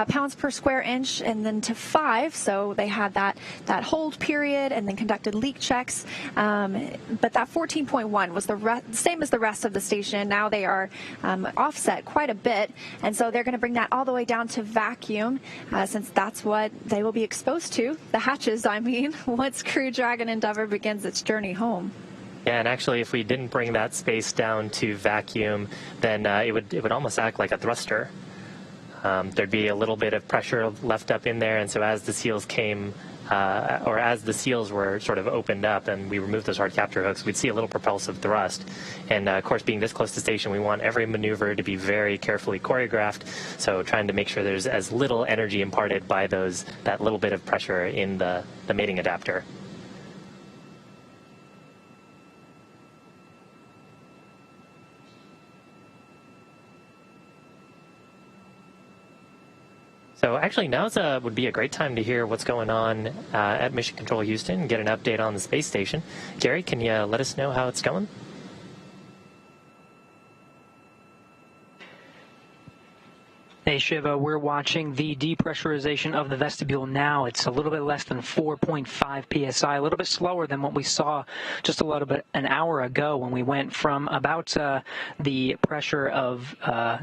pounds per square inch, and then to 5. So they had that hold period and then conducted leak checks. But that 14.1 was the same as the rest of the station. Now they are offset quite a bit, and so they're going to bring that all the way down to vacuum, since that's what they will be exposed to, the hatches, I mean, once Crew Dragon Endeavour begins its journey home. Yeah, and actually, if we didn't bring that space down to vacuum, then it would almost act like a thruster. There'd be a little bit of pressure left up in there, and so as the seals came, or as the seals were sort of opened up and we removed those hard capture hooks, we'd see a little propulsive thrust. And of course, being this close to station, we want every maneuver to be very carefully choreographed. So trying to make sure there's as little energy imparted by that little bit of pressure in the mating adapter. So actually, now would be a great time to hear what's going on at Mission Control Houston and get an update on the space station. Gary, can you let us know how it's going? Hey, Shiva, we're watching the depressurization of the vestibule now. It's a little bit less than 4.5 psi, a little bit slower than what we saw just a little bit an hour ago when we went from about the pressure of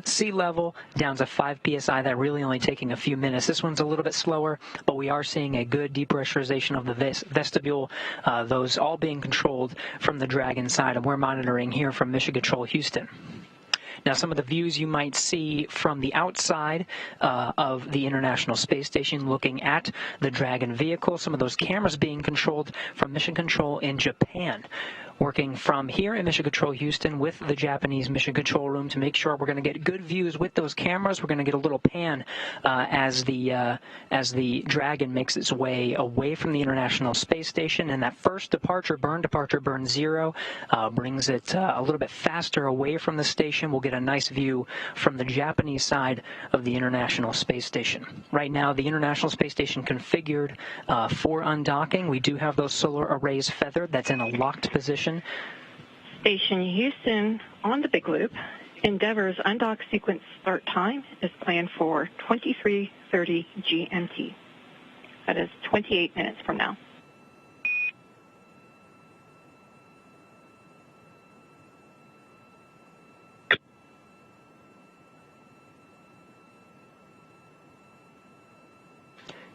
sea level down to 5 psi. That really only taking a few minutes. This one's a little bit slower, but we are seeing a good depressurization of the vestibule, those all being controlled from the Dragon side, and we're monitoring here from Mission Control Houston. Now, some of the views you might see from the outside of the International Space Station looking at the Dragon vehicle, some of those cameras being controlled from Mission Control in Japan. Working from here in Mission Control Houston with the Japanese Mission Control Room to make sure we're going to get good views with those cameras. We're going to get a little pan as the Dragon makes its way away from the International Space Station, and that first departure burn 0, brings it a little bit faster away from the station. We'll get a nice view from the Japanese side of the International Space Station. Right now, the International Space Station configured for undocking. We do have those solar arrays feathered. That's in a locked position. Station Houston on the Big Loop. Endeavour's undock sequence start time is planned for 23:30 GMT. That is 28 minutes from now.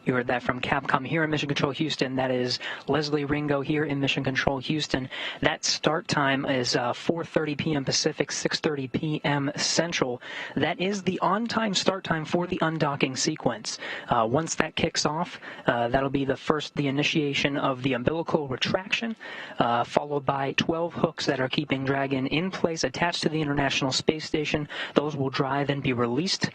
You heard that from Capcom here in Mission Control Houston. That is Leslie Ringo here in Mission Control Houston. That start time is 4:30 p.m. Pacific, 6:30 p.m. Central. That is the on-time start time for the undocking sequence. Once that kicks off, that'll be the initiation of the umbilical retraction, followed by 12 hooks that are keeping Dragon in place attached to the International Space Station. Those will drive and be released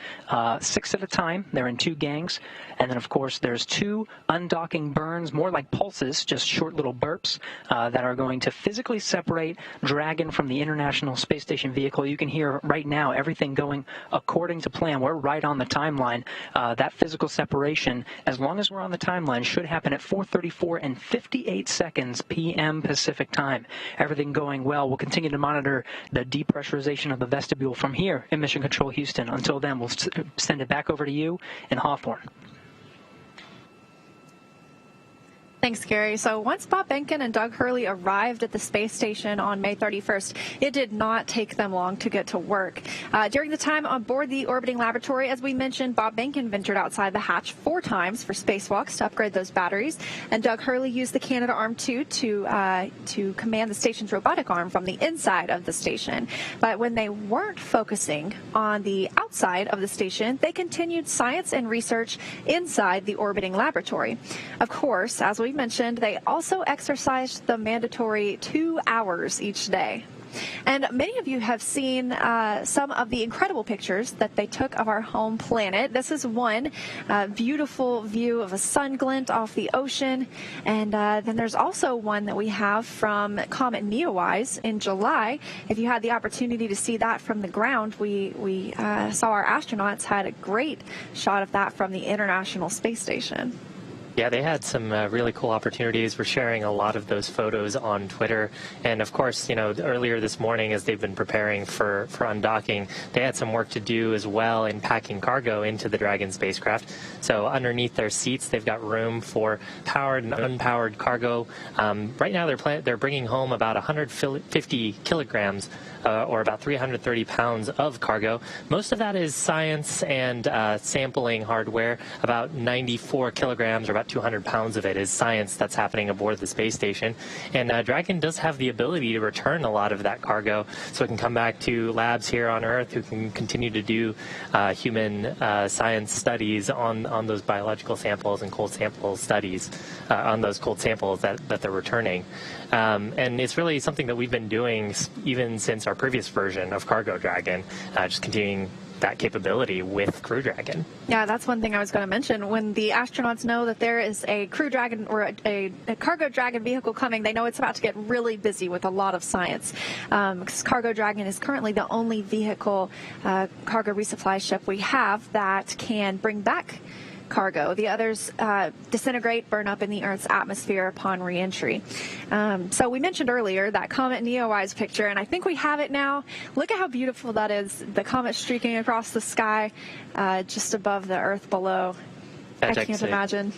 6 at a time. They're in 2 gangs. And then, of course, there's 2 undocking burns, more like pulses, just short little burps, that are going to physically separate Dragon from the International Space Station vehicle. You can hear right now everything going according to plan. We're right on the timeline. That physical separation, as long as we're on the timeline, should happen at 4:34 and 58 seconds p.m. Pacific time. Everything going well. We'll continue to monitor the depressurization of the vestibule from here in Mission Control Houston. Until then, we'll send it back over to you in Hawthorne. Thanks, Gary. So once Bob Behnken and Doug Hurley arrived at the space station on May 31st, it did not take them long to get to work. During the time on board the orbiting laboratory, as we mentioned, Bob Behnken ventured outside the hatch 4 times for spacewalks to upgrade those batteries, and Doug Hurley used the Canadarm2 to command the station's robotic arm from the inside of the station. But when they weren't focusing on the outside of the station, they continued science and research inside the orbiting laboratory. Of course, as we mentioned, they also exercised the mandatory 2 hours each day. And many of you have seen some of the incredible pictures that they took of our home planet. This is one beautiful view of a sun glint off the ocean. And then there's also one that we have from Comet Neowise in July. If you had the opportunity to see that from the ground, we saw our astronauts had a great shot of that from the International Space Station. Yeah, they had some really cool opportunities. We're sharing a lot of those photos on Twitter. And, of course, you know, earlier this morning as they've been preparing for undocking, they had some work to do as well in packing cargo into the Dragon spacecraft. So underneath their seats, they've got room for powered and unpowered cargo. Right now, they're bringing home about 150 kilograms or about 330 pounds of cargo. Most of that is science and sampling hardware. About 94 kilograms or about 200 pounds of it is science that's happening aboard the space station. And Dragon does have the ability to return a lot of that cargo, so it can come back to labs here on Earth who can continue to do human science studies on those biological samples and cold sample studies on those cold samples that they're returning. And it's really something that we've been doing even since our previous version of Cargo Dragon, just continuing that capability with Crew Dragon. Yeah, that's one thing I was going to mention. When the astronauts know that there is a Crew Dragon or a Cargo Dragon vehicle coming, they know it's about to get really busy with a lot of science. Because Cargo Dragon is currently the only vehicle cargo resupply ship we have that can bring back cargo. The others disintegrate, burn up in the Earth's atmosphere upon reentry. So we mentioned earlier that Comet Neowise picture, and I think we have it now. Look at how beautiful that is, the comet streaking across the sky just above the Earth below. I can't imagine.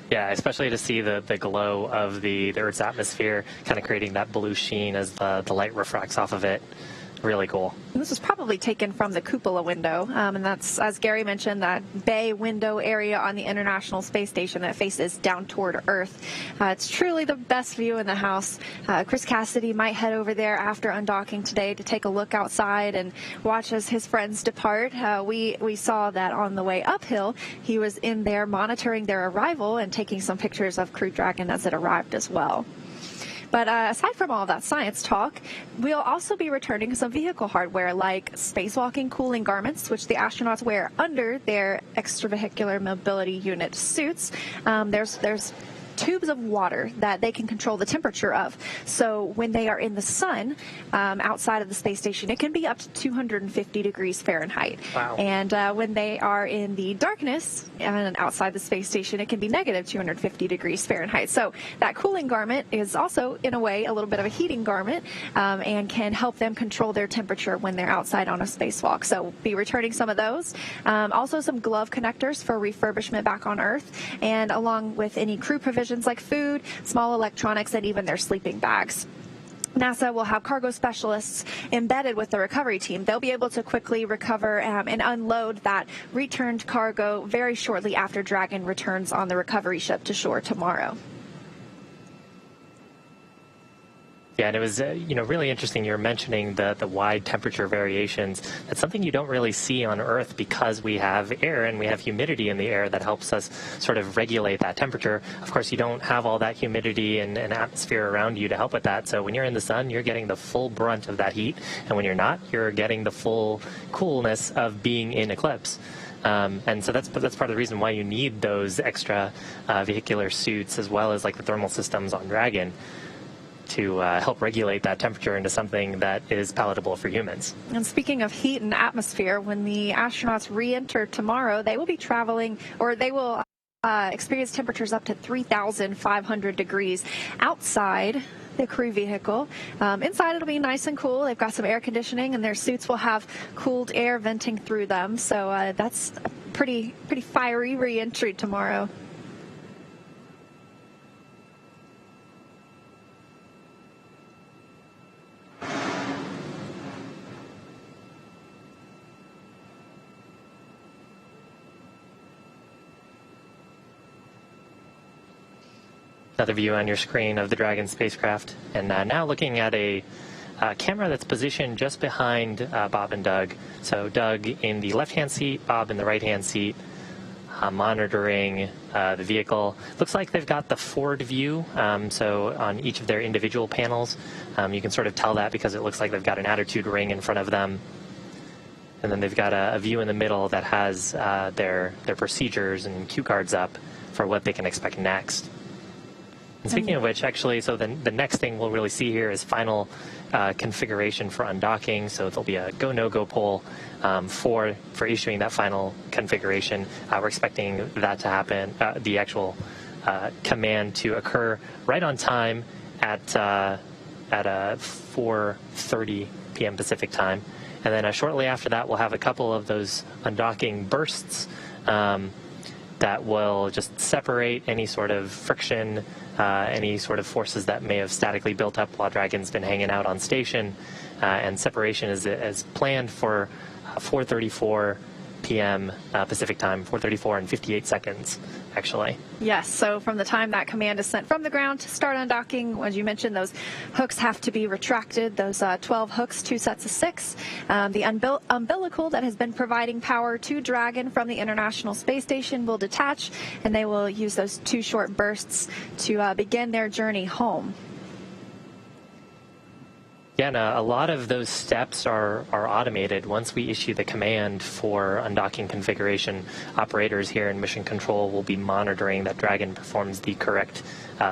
Yeah, especially to see the glow of the Earth's atmosphere kind of creating that blue sheen as the light refracts off of it. Really cool. This was probably taken from the cupola window, and that's, as Gary mentioned, that bay window area on the International Space Station that faces down toward Earth. It's truly the best view in the house. Chris Cassidy might head over there after undocking today to take a look outside and watch as his friends depart. We saw that on the way uphill. He was in there monitoring their arrival and taking some pictures of Crew Dragon as it arrived as well. But aside from all that science talk, we'll also be returning some vehicle hardware like spacewalking cooling garments, which the astronauts wear under their extravehicular mobility unit suits. There's tubes of water that they can control the temperature of. So when they are in the sun outside of the space station, it can be up to 250 degrees Fahrenheit. Wow. And when they are in the darkness and outside the space station, it can be negative 250 degrees Fahrenheit. So that cooling garment is also, in a way, a little bit of a heating garment and can help them control their temperature when they're outside on a spacewalk. So be returning some of those. Also some glove connectors for refurbishment back on Earth, and along with any crew provisions like food, small electronics, and even their sleeping bags. NASA will have cargo specialists embedded with the recovery team. They'll be able to quickly recover and unload that returned cargo very shortly after Dragon returns on the recovery ship to shore tomorrow. Yeah, and it was really interesting. You're mentioning the wide temperature variations. That's something you don't really see on Earth because we have air and we have humidity in the air that helps us sort of regulate that temperature. Of course, you don't have all that humidity and atmosphere around you to help with that. So when you're in the sun, you're getting the full brunt of that heat, and when you're not, you're getting the full coolness of being in eclipse. And so that's part of the reason why you need those extra vehicular suits, as well as like the thermal systems on Dragon, to help regulate that temperature into something that is palatable for humans. And speaking of heat and atmosphere, when the astronauts re-enter tomorrow, they will be traveling, or they will experience temperatures up to 3,500 degrees outside the crew vehicle. Inside it'll be nice and cool. They've got some air conditioning, and their suits will have cooled air venting through them. So that's a pretty fiery re-entry tomorrow. Another view on your screen of the Dragon spacecraft, and now looking at a camera that's positioned just behind Bob and Doug. So Doug in the left-hand seat, Bob in the right-hand seat, monitoring the vehicle. Looks like they've got the forward view, so on each of their individual panels. You can sort of tell that because it looks like they've got an attitude ring in front of them. And then they've got a view in the middle that has their procedures and cue cards up for what they can expect next. And speaking of which, actually, so the next thing we'll really see here is final configuration for undocking. So there'll be a go, no-go poll for issuing that final configuration. We're expecting that to happen, the actual command to occur right on time at 4:30 p.m. Pacific time. And then shortly after that, we'll have a couple of those undocking bursts that will just separate any sort of friction, any sort of forces that may have statically built up while Dragon's been hanging out on station. And separation is planned for 4:34 p.m. Pacific time, 4:34 and 58 seconds, actually. Yes, so from the time that command is sent from the ground to start undocking, as you mentioned, those hooks have to be retracted, those 12 hooks, 2 sets of 6. The umbilical that has been providing power to Dragon from the International Space Station will detach, and they will use those 2 short bursts to begin their journey home. Again, a lot of those steps are automated. Once we issue the command for undocking configuration, operators here in Mission Control will be monitoring that Dragon performs the correct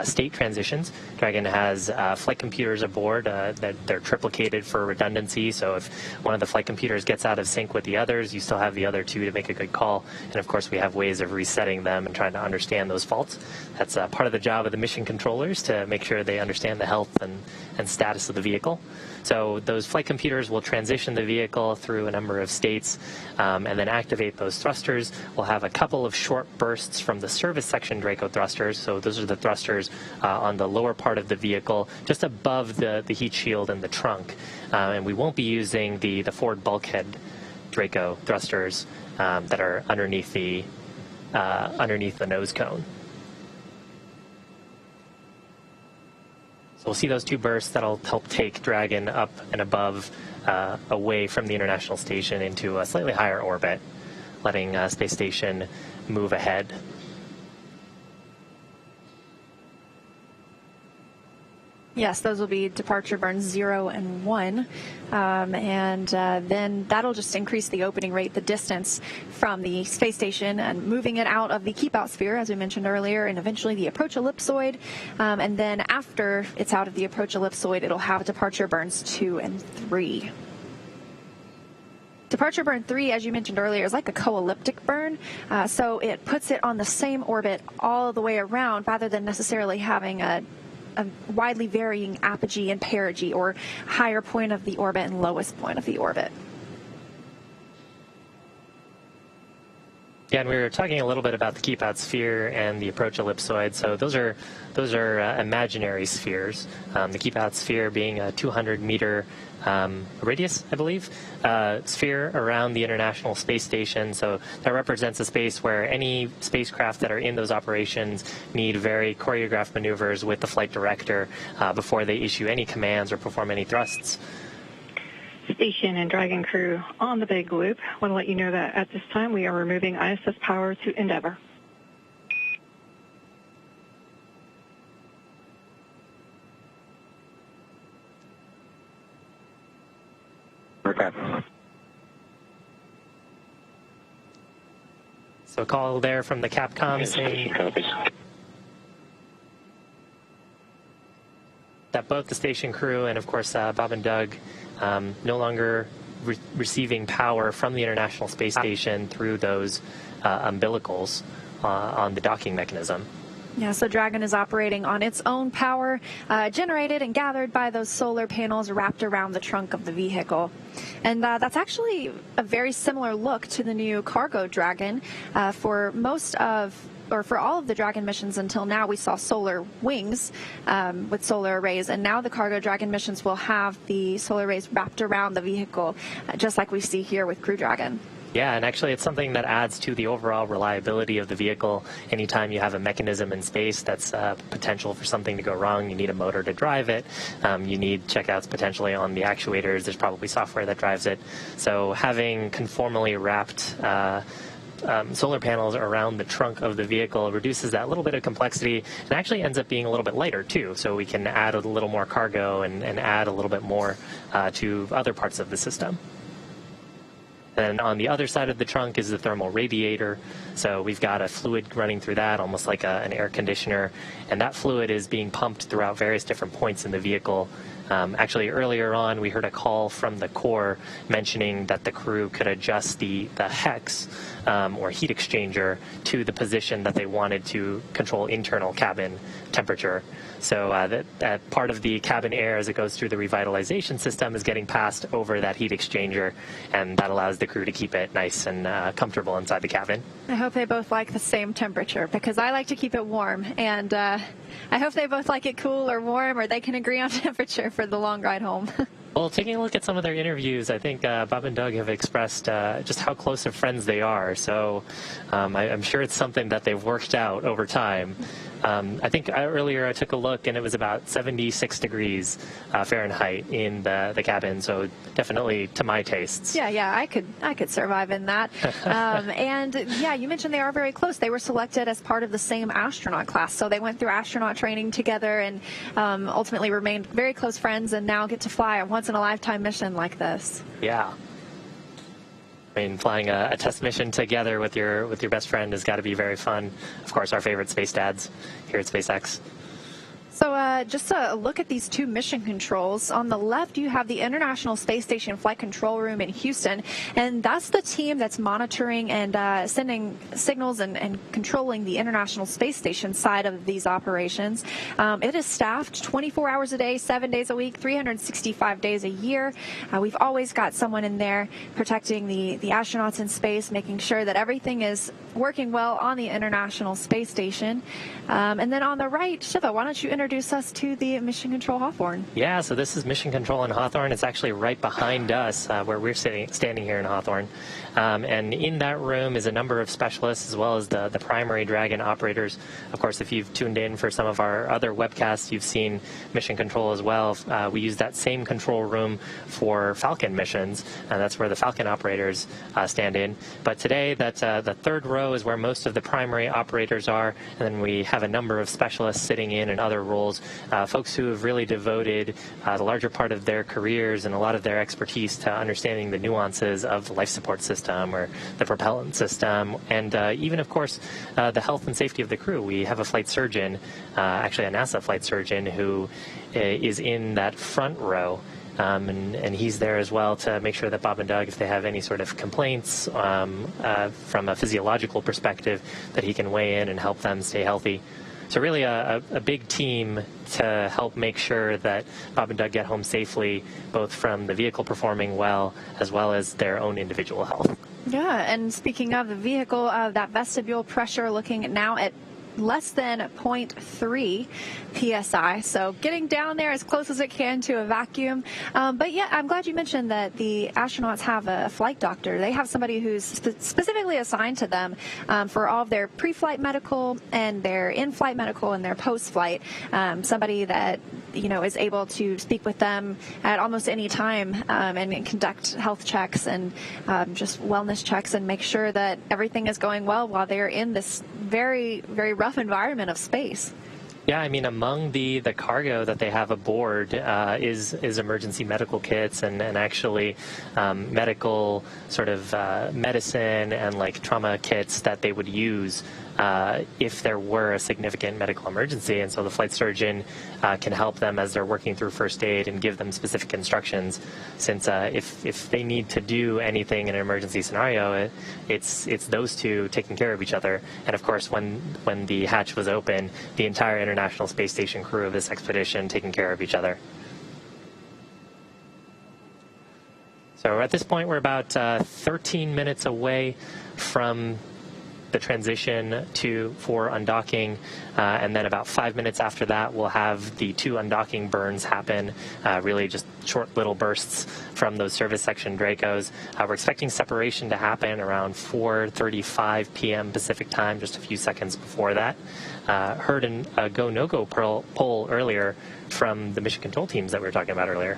state transitions. Dragon has flight computers aboard that they're triplicated for redundancy, so if one of the flight computers gets out of sync with the others, you still have the other two to make a good call. And of course, we have ways of resetting them and trying to understand those faults. That's part of the job of the mission controllers, to make sure they understand the health and status of the vehicle. So those flight computers will transition the vehicle through a number of states and then activate those thrusters. We'll have a couple of short bursts from the service section Draco thrusters. So those are the thrusters on the lower part of the vehicle, just above the heat shield and the trunk. And we won't be using the forward bulkhead Draco thrusters that are underneath the nose cone. So we'll see those two bursts that'll help take Dragon up and above, away from the International Station into a slightly higher orbit, letting Space Station move ahead. Yes, those will be departure burns 0 and 1, and then that'll just increase the opening rate, the distance from the space station, and moving it out of the keep-out sphere, as we mentioned earlier, and eventually the approach ellipsoid. And then after it's out of the approach ellipsoid, it'll have departure burns 2 and 3. Departure burn 3, as you mentioned earlier, is like a co-elliptic burn, so it puts it on the same orbit all the way around, rather than necessarily having a widely varying apogee and perigee, or higher point of the orbit and lowest point of the orbit. Yeah, and we were talking a little bit about the keep-out sphere and the approach ellipsoid. So those are imaginary spheres. The keep-out sphere being a 200-meter radius, I believe, sphere around the International Space Station. So that represents a space where any spacecraft that are in those operations need very choreographed maneuvers with the flight director before they issue any commands or perform any thrusts. Station and Dragon crew on the big loop. I want to let you know that at this time we are removing ISS power to Endeavour. Okay. So a call there from the Capcom saying that both the station crew and, of course, Bob and Doug no longer receiving power from the International Space Station through those umbilicals on the docking mechanism. Yeah, so Dragon is operating on its own power, generated and gathered by those solar panels wrapped around the trunk of the vehicle. And that's actually a very similar look to the new cargo Dragon. For all of the Dragon missions until now, we saw solar wings with solar arrays, and now the cargo Dragon missions will have the solar arrays wrapped around the vehicle, just like we see here with Crew Dragon. Yeah, and actually it's something that adds to the overall reliability of the vehicle. Anytime you have a mechanism in space that's potential for something to go wrong, you need a motor to drive it. You need checkouts potentially on the actuators. There's probably software that drives it. So having conformally wrapped solar panels around the trunk of the vehicle reduces that little bit of complexity, and actually ends up being a little bit lighter too, so we can add a little more cargo and add a little bit more to other parts of the system. Then on the other side of the trunk is the thermal radiator. So we've got a fluid running through that, almost like an air conditioner. And that fluid is being pumped throughout various different points in the vehicle. Actually, earlier on, we heard a call from the core mentioning that the crew could adjust the hex or heat exchanger to the position that they wanted to control internal cabin temperature. So that part of the cabin air, as it goes through the revitalization system, is getting passed over that heat exchanger, and that allows the crew to keep it nice and comfortable inside the cabin. I hope they both like the same temperature, because I like to keep it warm, and I hope they both like it cool or warm, or they can agree on temperature for the long ride home. Well, taking a look at some of their interviews, I think Bob and Doug have expressed just how close of friends they are. So I'm sure it's something that they've worked out over time. I think earlier I took a look, and it was about 76 degrees Fahrenheit in the cabin, so definitely to my tastes. Yeah, I could survive in that. And yeah, you mentioned they are very close. They were selected as part of the same astronaut class, so they went through astronaut training together, and ultimately remained very close friends, and now get to fly on one once-in-a-lifetime mission like this. Yeah. I mean, flying a test mission together with your best friend has got to be very fun. Of course, our favorite space dads here at SpaceX. So just a look at these two mission controls. On the left, you have the International Space Station Flight Control Room in Houston, and that's the team that's monitoring and sending signals and controlling the International Space Station side of these operations. It is staffed 24 hours a day, 7 days a week, 365 days a year. We've always got someone in there protecting the astronauts in space, making sure that everything is working well on the International Space Station. And then on the right, Shiva, why don't you introduce us to the Mission Control Hawthorne? Yeah, so this is Mission Control in Hawthorne. It's actually right behind us where we're standing here in Hawthorne. And in that room is a number of specialists as well as the primary Dragon operators. Of course, if you've tuned in for some of our other webcasts, you've seen Mission Control as well. We use that same control room for Falcon missions, and that's where the Falcon operators stand in. But today, the third row is where most of the primary operators are, and then we have a number of specialists sitting in other roles, folks who have really devoted the larger part of their careers and a lot of their expertise to understanding the nuances of the life support system or the propellant system, and even, of course, the health and safety of the crew. We have a flight surgeon, actually a NASA flight surgeon, who is in that front row. And he's there as well to make sure that Bob and Doug, if they have any sort of complaints from a physiological perspective, that he can weigh in and help them stay healthy. So really a big team to help make sure that Bob and Doug get home safely, both from the vehicle performing well as their own individual health. Yeah, and speaking of the vehicle, that vestibule pressure looking now at less than 0.3 psi, so getting down there as close as it can to a vacuum. But yeah, I'm glad you mentioned that the astronauts have a flight doctor. They have somebody who's specifically assigned to them for all of their pre-flight medical and their in-flight medical and their post-flight. Somebody that is able to speak with them at almost any time and conduct health checks and just wellness checks and make sure that everything is going well while they're in this very, very rough environment of space. Yeah, I mean, among the cargo that they have aboard is emergency medical kits and actually medical sort of medicine and like trauma kits that they would use if there were a significant medical emergency. And so the flight surgeon can help them as they're working through first aid and give them specific instructions, since if they need to do anything in an emergency scenario, it's those two taking care of each other. And of course, when the hatch was open, the entire International Space Station crew of this expedition taking care of each other. So at this point, we're about 13 minutes away from the transition for undocking, and then about 5 minutes after that, we'll have the two undocking burns happen, really just short little bursts from those service section Dracos. We're expecting separation to happen around 4:35 p.m. Pacific time, just a few seconds before that. Heard a go-no-go poll earlier from the mission control teams that we were talking about earlier.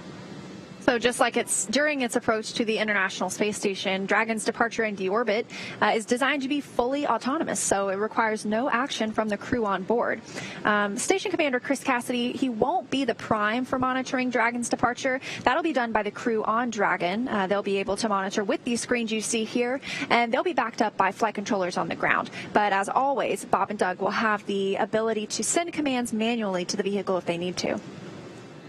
So just like it's during its approach to the International Space Station, Dragon's departure and deorbit is designed to be fully autonomous, so it requires no action from the crew on board. Station Commander Chris Cassidy, he won't be the prime for monitoring Dragon's departure. That'll be done by the crew on Dragon. They'll be able to monitor with these screens you see here, and they'll be backed up by flight controllers on the ground. But as always, Bob and Doug will have the ability to send commands manually to the vehicle if they need to.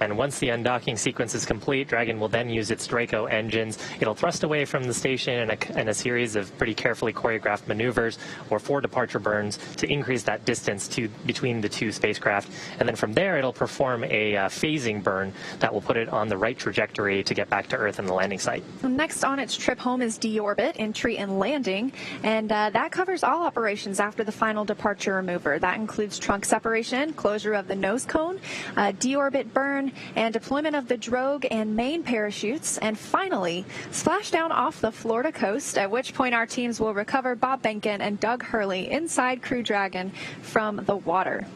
And once the undocking sequence is complete, Dragon will then use its Draco engines. It'll thrust away from the station in a series of pretty carefully choreographed maneuvers or 4 departure burns to increase that distance between the two spacecraft. And then from there, it'll perform a phasing burn that will put it on the right trajectory to get back to Earth and the landing site. Next on its trip home is deorbit, entry and landing. And that covers all operations after the final departure maneuver. That includes trunk separation, closure of the nose cone, deorbit burn, and deployment of the drogue and main parachutes, and finally splashdown off the Florida coast, at which point our teams will recover Bob Behnken and Doug Hurley inside Crew Dragon from the water.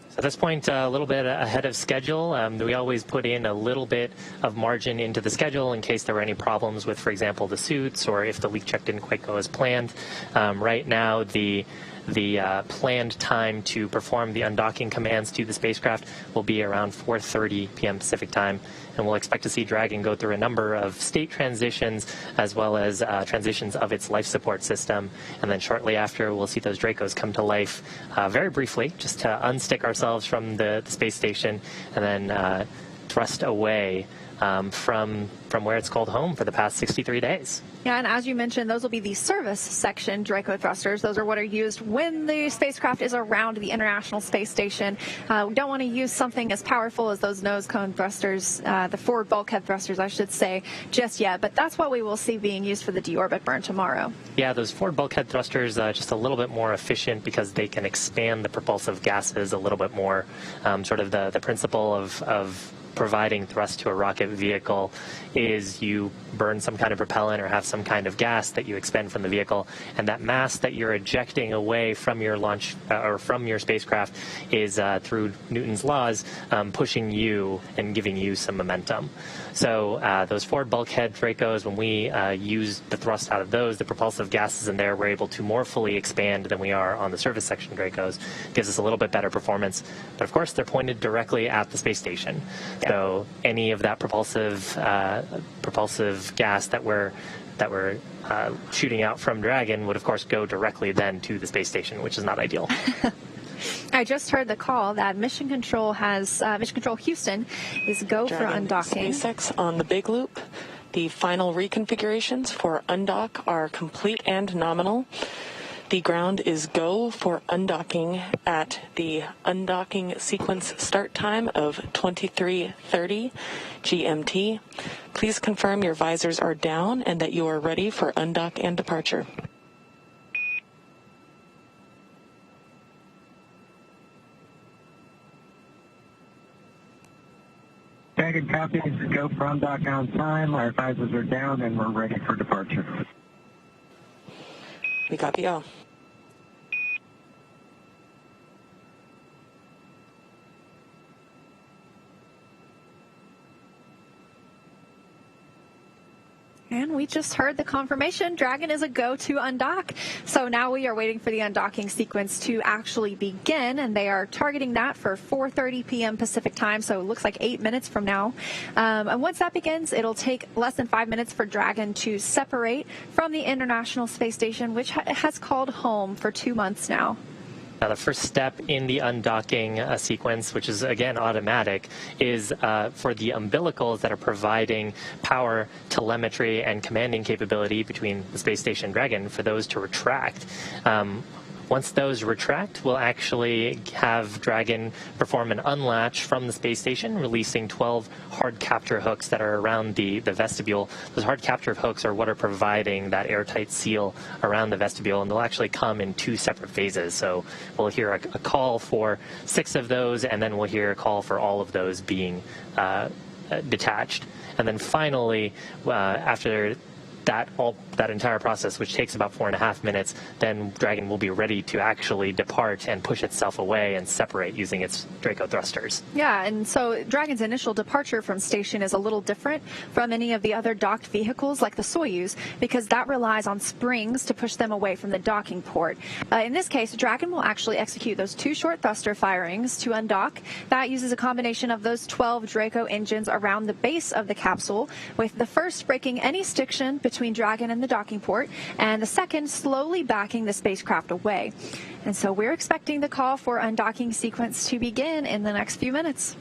So at this point, a little bit ahead of schedule. We always put in a little bit of margin into the schedule in case there were any problems with, for example, the suits or if the leak check didn't quite go as planned. Right now, the The planned time to perform the undocking commands to the spacecraft will be around 4:30 p.m. Pacific time, and we'll expect to see Dragon go through a number of state transitions as well as transitions of its life support system, and then shortly after we'll see those Dracos come to life very briefly, just to unstick ourselves from the space station and then thrust away from where it's called home for the past 63 days. Yeah, and as you mentioned, those will be the service section Draco thrusters. Those are what are used when the spacecraft is around the International Space Station. We don't want to use something as powerful as those nose cone thrusters, the forward bulkhead thrusters, I should say, just yet. But that's what we will see being used for the deorbit burn tomorrow. Yeah, those forward bulkhead thrusters just a little bit more efficient because they can expand the propulsive gases a little bit more. Sort of the principle of providing thrust to a rocket vehicle is you burn some kind of propellant or have some kind of gas that you expend from the vehicle, and that mass that you're ejecting away from your launch or from your spacecraft is through Newton's laws pushing you and giving you some momentum. So those forward bulkhead Dracos, when we use the thrust out of those, the propulsive gases in there, we're able to more fully expand than we are on the service section Dracos. Gives us a little bit better performance, but of course they're pointed directly at the space station. So any of that propulsive gas that we're shooting out from Dragon would of course go directly then to the space station, which is not ideal. I just heard the call that Mission Control Houston is go Dragon for undocking. SpaceX on the big loop. The final reconfigurations for undock are complete and nominal. The ground is go for undocking at the undocking sequence start time of 23:30 GMT. Please confirm your visors are down and that you are ready for undock and departure. Dragon copies, go for undock on time. Our visors are down and we're ready for departure. We copy all. And we just heard the confirmation. Dragon is a go to undock. So now we are waiting for the undocking sequence to actually begin, and they are targeting that for 4:30 p.m. Pacific time, so it looks like 8 minutes from now. And once that begins, it'll take less than 5 minutes for Dragon to separate from the International Space Station, which has called home for 2 months now. Now, the first step in the undocking sequence, which is, again, automatic, is for the umbilicals that are providing power, telemetry, and commanding capability between the space station and Dragon for those to retract. Once those retract, we'll actually have Dragon perform an unlatch from the space station, releasing 12 hard capture hooks that are around the vestibule. Those hard capture hooks are what are providing that airtight seal around the vestibule, and they'll actually come in 2 separate phases. So we'll hear a call for 6 of those, and then we'll hear a call for all of those being detached. And then finally, after that entire process, which takes about 4.5 minutes, then Dragon will be ready to actually depart and push itself away and separate using its Draco thrusters. Yeah, and so Dragon's initial departure from station is a little different from any of the other docked vehicles like the Soyuz, because that relies on springs to push them away from the docking port. In this case, Dragon will actually execute those 2 short thruster firings to undock. That uses a combination of those 12 Draco engines around the base of the capsule, with the first breaking any stiction between Dragon and the docking port, and the second slowly backing the spacecraft away. And so we're expecting the call for undocking sequence to begin in the next few minutes.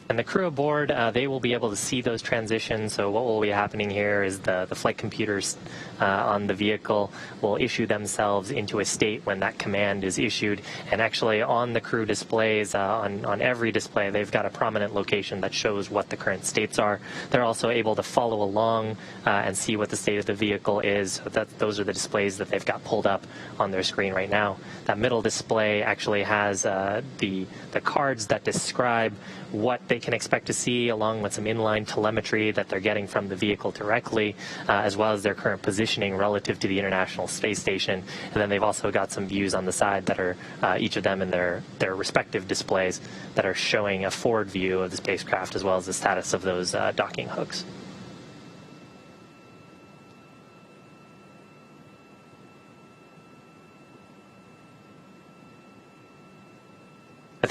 And the crew aboard, they will be able to see those transitions. So what will be happening here is the flight computers on the vehicle will issue themselves into a state when that command is issued. And actually on the crew displays, on every display, they've got a prominent location that shows what the current states are. They're also able to follow along and see what the state of the vehicle is. So those are the displays that they've got pulled up on their screen right now. That middle display actually has the cards that describe what they can expect to see, along with some inline telemetry that they're getting from the vehicle directly, as well as their current positioning relative to the International Space Station. And then they've also got some views on the side that are each of them in their respective displays that are showing a forward view of the spacecraft as well as the status of those docking hooks.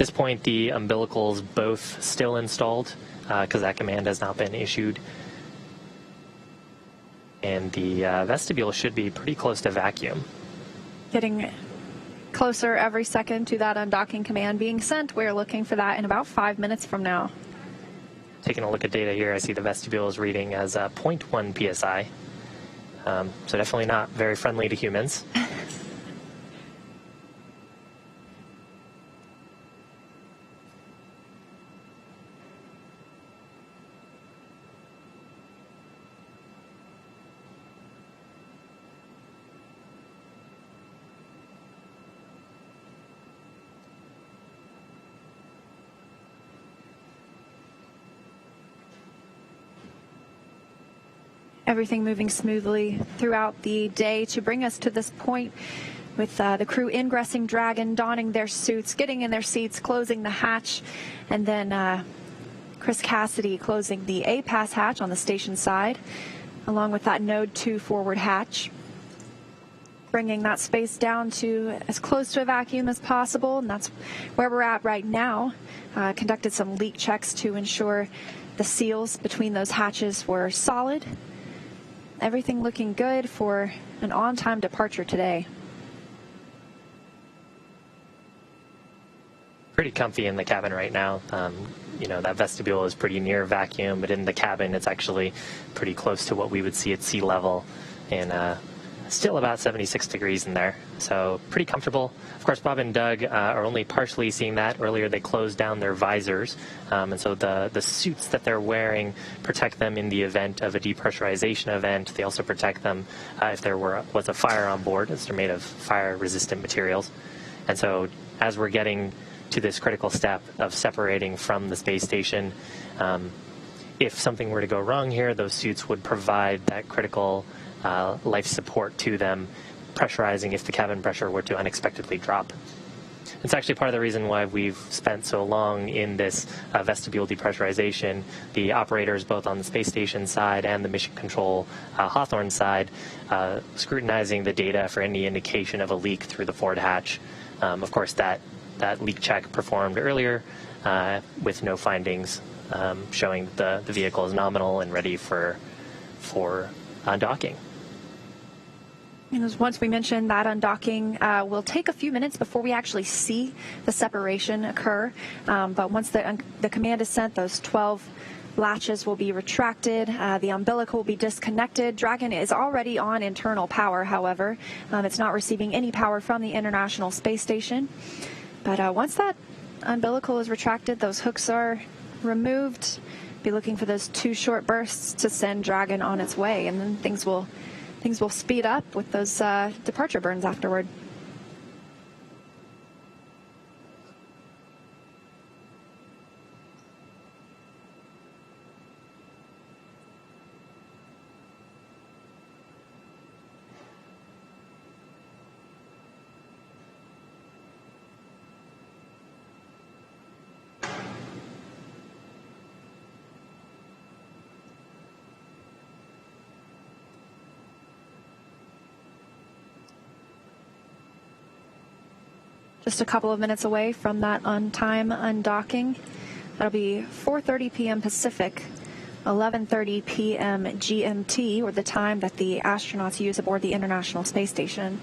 this point, the umbilicals both still installed because that command has not been issued. And the vestibule should be pretty close to vacuum. Getting closer every second to that undocking command being sent. We're looking for that in about 5 minutes from now. Taking a look at data here, I see the vestibule is reading as 0.1 psi. So definitely not very friendly to humans. Everything moving smoothly throughout the day to bring us to this point with the crew ingressing Dragon, donning their suits, getting in their seats, closing the hatch, and then Chris Cassidy closing the A-Pass hatch on the station side, along with that Node 2 forward hatch, bringing that space down to as close to a vacuum as possible, and that's where we're at right now. Conducted some leak checks to ensure the seals between those hatches were solid. Everything looking good for an on-time departure today. Pretty comfy in the cabin right now. You know, that vestibule is pretty near vacuum, but in the cabin it's actually pretty close to what we would see at sea level, and still about 76 degrees in there, so pretty comfortable. Of course, Bob and Doug are only partially seeing that. Earlier they closed down their visors, and so the suits that they're wearing protect them in the event of a depressurization event. They also protect them if there was a fire on board, as they're made of fire-resistant materials. And so as we're getting to this critical step of separating from the space station, if something were to go wrong here, those suits would provide that critical life support to them, pressurizing if the cabin pressure were to unexpectedly drop. It's actually part of the reason why we've spent so long in this vestibule depressurization. The operators, both on the space station side and the mission control Hawthorne side, scrutinizing the data for any indication of a leak through the forward hatch. Of course, that leak check performed earlier with no findings, showing the vehicle is nominal and ready for undocking. And as once we mentioned, that undocking will take a few minutes before we actually see the separation occur. But once the command is sent, those 12 latches will be retracted. The umbilical will be disconnected. Dragon is already on internal power, however. It's not receiving any power from the International Space Station. But once that umbilical is retracted, those hooks are removed. Be looking for those 2 short bursts to send Dragon on its way, and then things will speed up with those departure burns afterward. Just a couple of minutes away from that on-time undocking. That'll be 4:30 p.m. Pacific, 11:30 p.m. GMT, or the time that the astronauts use aboard the International Space Station.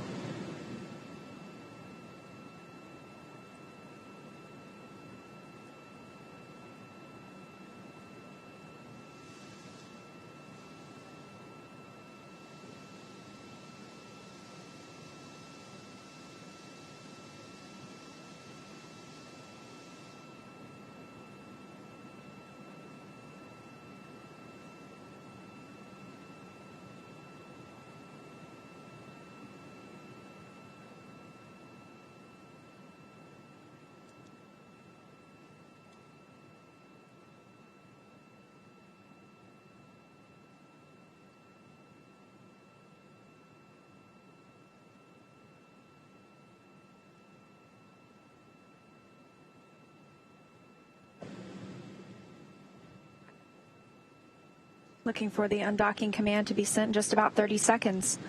Looking for the undocking command to be sent in just about 30 seconds.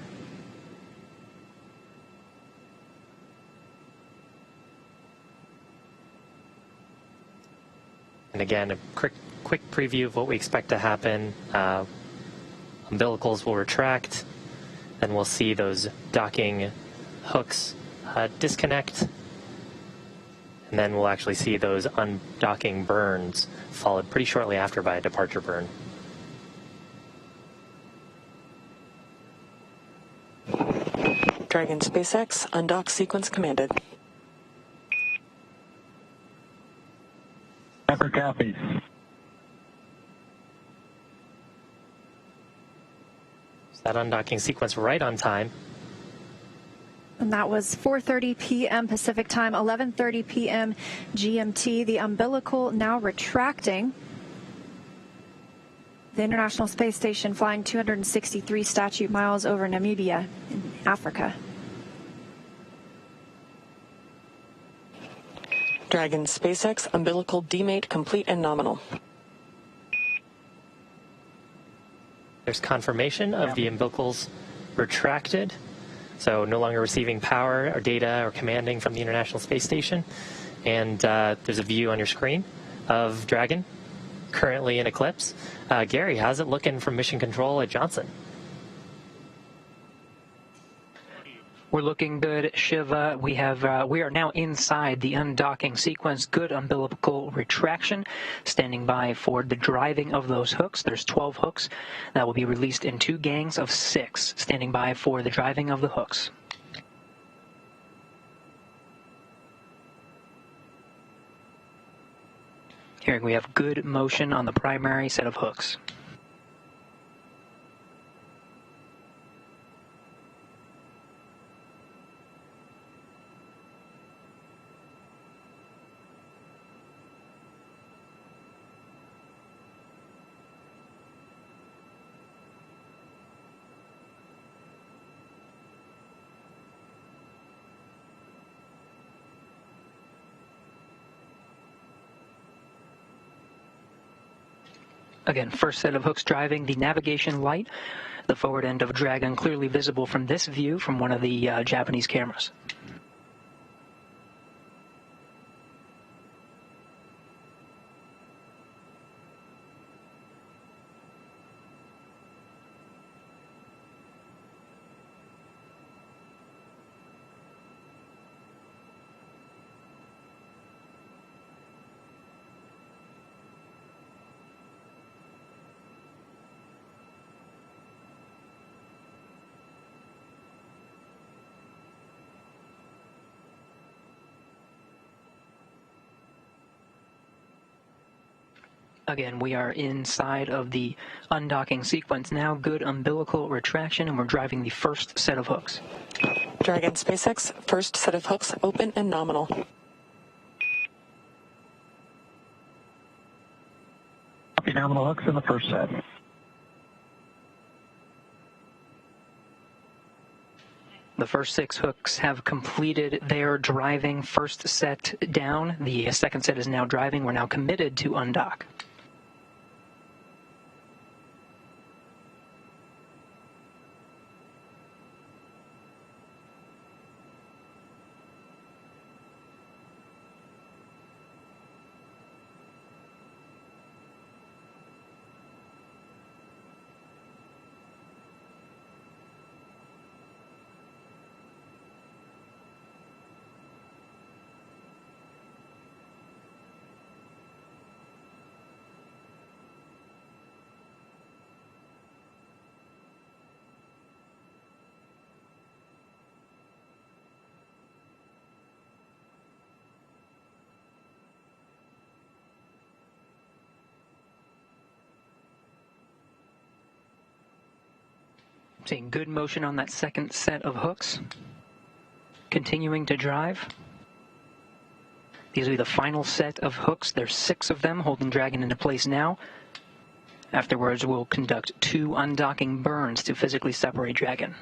And again, a quick preview of what we expect to happen. Umbilicals will retract, then we'll see those docking hooks disconnect, and then we'll actually see those undocking burns followed pretty shortly after by a departure burn. Dragon SpaceX, undock sequence commanded. Pepper copies. So that undocking sequence right on time. And that was 4:30 p.m. Pacific time, 11:30 p.m. GMT. The umbilical now retracting. The International Space Station flying 263 statute miles over Namibia in Africa. Dragon SpaceX, umbilical demate complete and nominal. There's confirmation of the umbilicals retracted, so no longer receiving power or data or commanding from the International Space Station. And there's a view on your screen of Dragon, currently in eclipse. Gary, how's it looking from Mission Control at Johnson? We're looking good, Shiva. We are now inside the undocking sequence. Good umbilical retraction. Standing by for the driving of those hooks. There's 12 hooks that will be released in 2 gangs of 6. Standing by for the driving of the hooks. Here we have good motion on the primary set of hooks. Again, first set of hooks driving, the navigation light, the forward end of Dragon clearly visible from this view from one of the Japanese cameras. Again, we are inside of the undocking sequence now. Good umbilical retraction, and we're driving the first set of hooks. Dragon SpaceX, first set of hooks open and nominal. Copy nominal hooks in the first set. The first 6 hooks have completed their driving first set down. The second set is now driving. We're now committed to undock. Seeing good motion on that second set of hooks. Continuing to drive. These will be the final set of hooks. There's 6 of them holding Dragon into place now. Afterwards, we'll conduct 2 undocking burns to physically separate Dragon.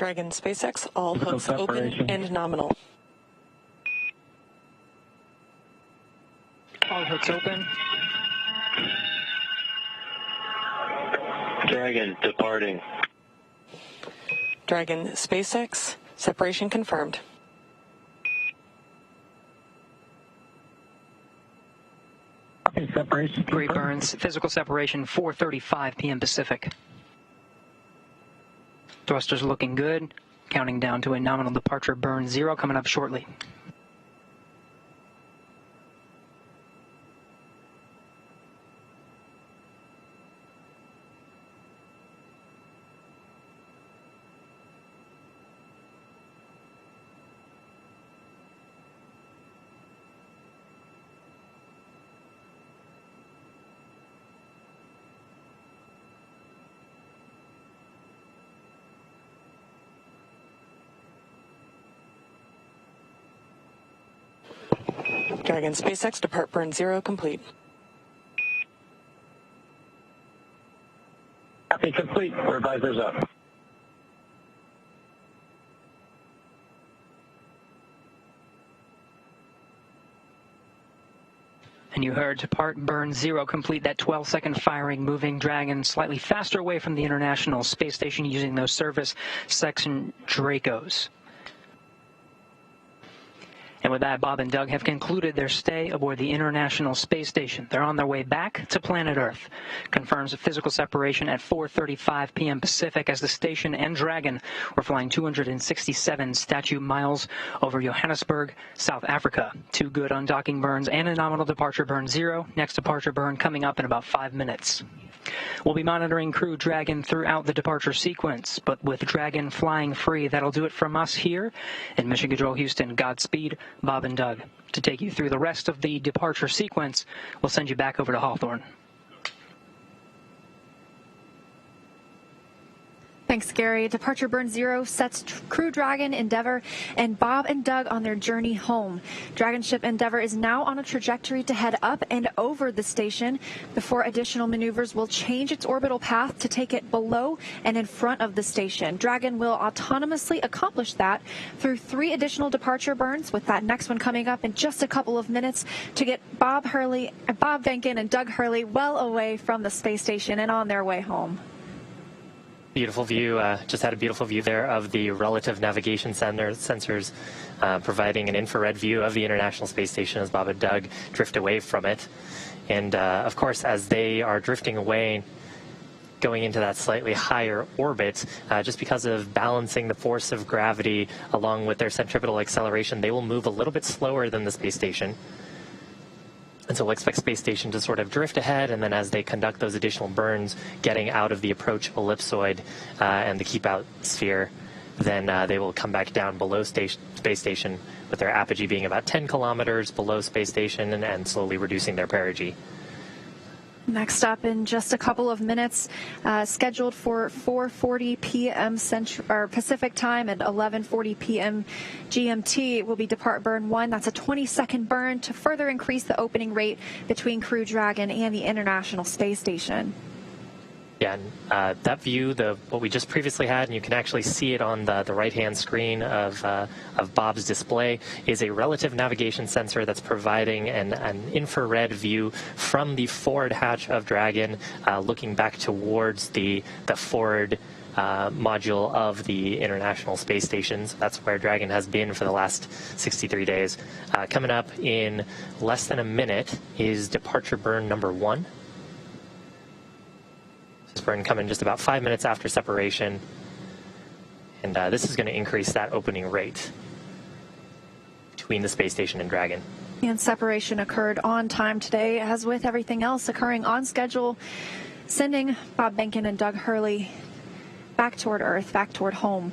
Dragon SpaceX, all hooks open and nominal. All hooks open. Dragon departing. Dragon SpaceX, separation confirmed. Separation. Great burns. Physical separation 4:35 p.m. Pacific. Thrusters looking good. Counting down to a nominal departure burn 0 coming up shortly. Dragon SpaceX, depart burn 0 complete. Copy complete. We're visors up. And you heard depart burn 0 complete, that 12-second firing, moving Dragon slightly faster away from the International Space Station using those service section Dracos. And with that, Bob and Doug have concluded their stay aboard the International Space Station. They're on their way back to planet Earth. Confirms a physical separation at 4:35 p.m. Pacific as the station and Dragon were flying 267 statute miles over Johannesburg, South Africa. 2 good undocking burns and a nominal departure burn 0. Next departure burn coming up in about 5 minutes. We'll be monitoring Crew Dragon throughout the departure sequence, but with Dragon flying free, that'll do it from us here in Mission Control Houston. Godspeed, Bob and Doug. To take you through the rest of the departure sequence, we'll send you back over to Hawthorne. Thanks, Gary. Departure burn 0 sets Crew Dragon, Endeavour, and Bob and Doug on their journey home. Dragon ship Endeavour is now on a trajectory to head up and over the station before additional maneuvers will change its orbital path to take it below and in front of the station. Dragon will autonomously accomplish that through 3 additional departure burns, with that next one coming up in just a couple of minutes to get Bob Behnken and Doug Hurley well away from the space station and on their way home. Beautiful view. Just had a beautiful view there of the relative navigation sensors providing an infrared view of the International Space Station as Bob and Doug drift away from it. And of course, as they are drifting away, going into that slightly higher orbit, just because of balancing the force of gravity along with their centripetal acceleration, they will move a little bit slower than the space station. And so we'll expect space station to sort of drift ahead, and then as they conduct those additional burns, getting out of the approach ellipsoid and the keep out sphere, then they will come back down below space station with their apogee being about 10 kilometers below space station and slowly reducing their perigee. Next up in just a couple of minutes, scheduled for 4:40 p.m. Pacific time and 11:40 p.m. GMT will be depart burn 1. That's a 20-second burn to further increase the opening rate between Crew Dragon and the International Space Station. Yeah, and that view, what we just previously had, and you can actually see it on the right-hand screen of Bob's display, is a relative navigation sensor that's providing an infrared view from the forward hatch of Dragon, looking back towards the forward module of the International Space Station. So that's where Dragon has been for the last 63 days. Coming up in less than a minute is departure burn number 1. This burn coming just about 5 minutes after separation, and this is going to increase that opening rate between the space station and Dragon. And separation occurred on time today, as with everything else occurring on schedule, sending Bob Behnken and Doug Hurley back toward Earth, back toward home.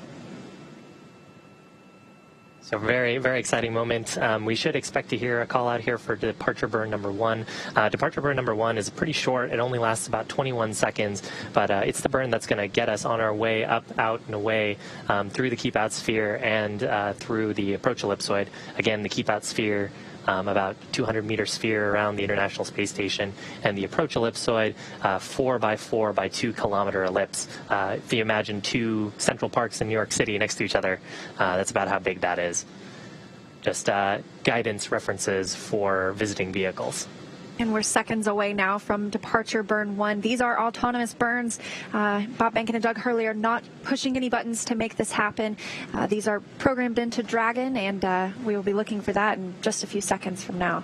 So very, very exciting moment. We should expect to hear a call out here for departure burn number 1. Departure burn number 1 is pretty short. It only lasts about 21 seconds, but it's the burn that's going to get us on our way up, out, and away through the keep out sphere and through the approach ellipsoid. Again, the keep out sphere about 200-meter sphere around the International Space Station, and the approach ellipsoid, 4 by 4 by 2 kilometer ellipse. If you imagine two Central Parks in New York City next to each other, that's about how big that is. Just guidance references for visiting vehicles. And we're seconds away now from departure burn 1. These are autonomous burns. Bob Behnken and Doug Hurley are not pushing any buttons to make this happen. These are programmed into Dragon, and we will be looking for that in just a few seconds from now.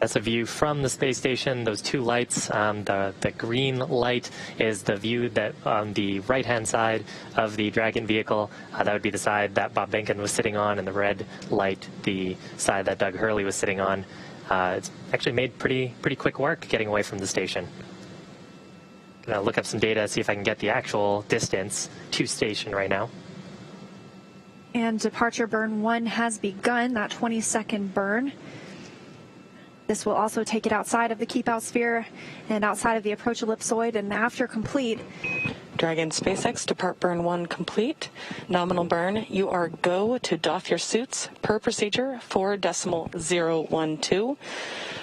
That's a view from the space station. Those two lights, the green light is the view that on the right-hand side of the Dragon vehicle. That would be the side that Bob Behnken was sitting on, and the red light, the side that Doug Hurley was sitting on. It's actually made pretty quick work getting away from the station. Gonna look up some data, see if I can get the actual distance to station right now. And departure burn 1 has begun, that 20-second burn. This will also take it outside of the keep-out sphere and outside of the approach ellipsoid, and after complete. Dragon SpaceX, depart burn 1 complete. Nominal burn, you are go to doff your suits per procedure 4.012.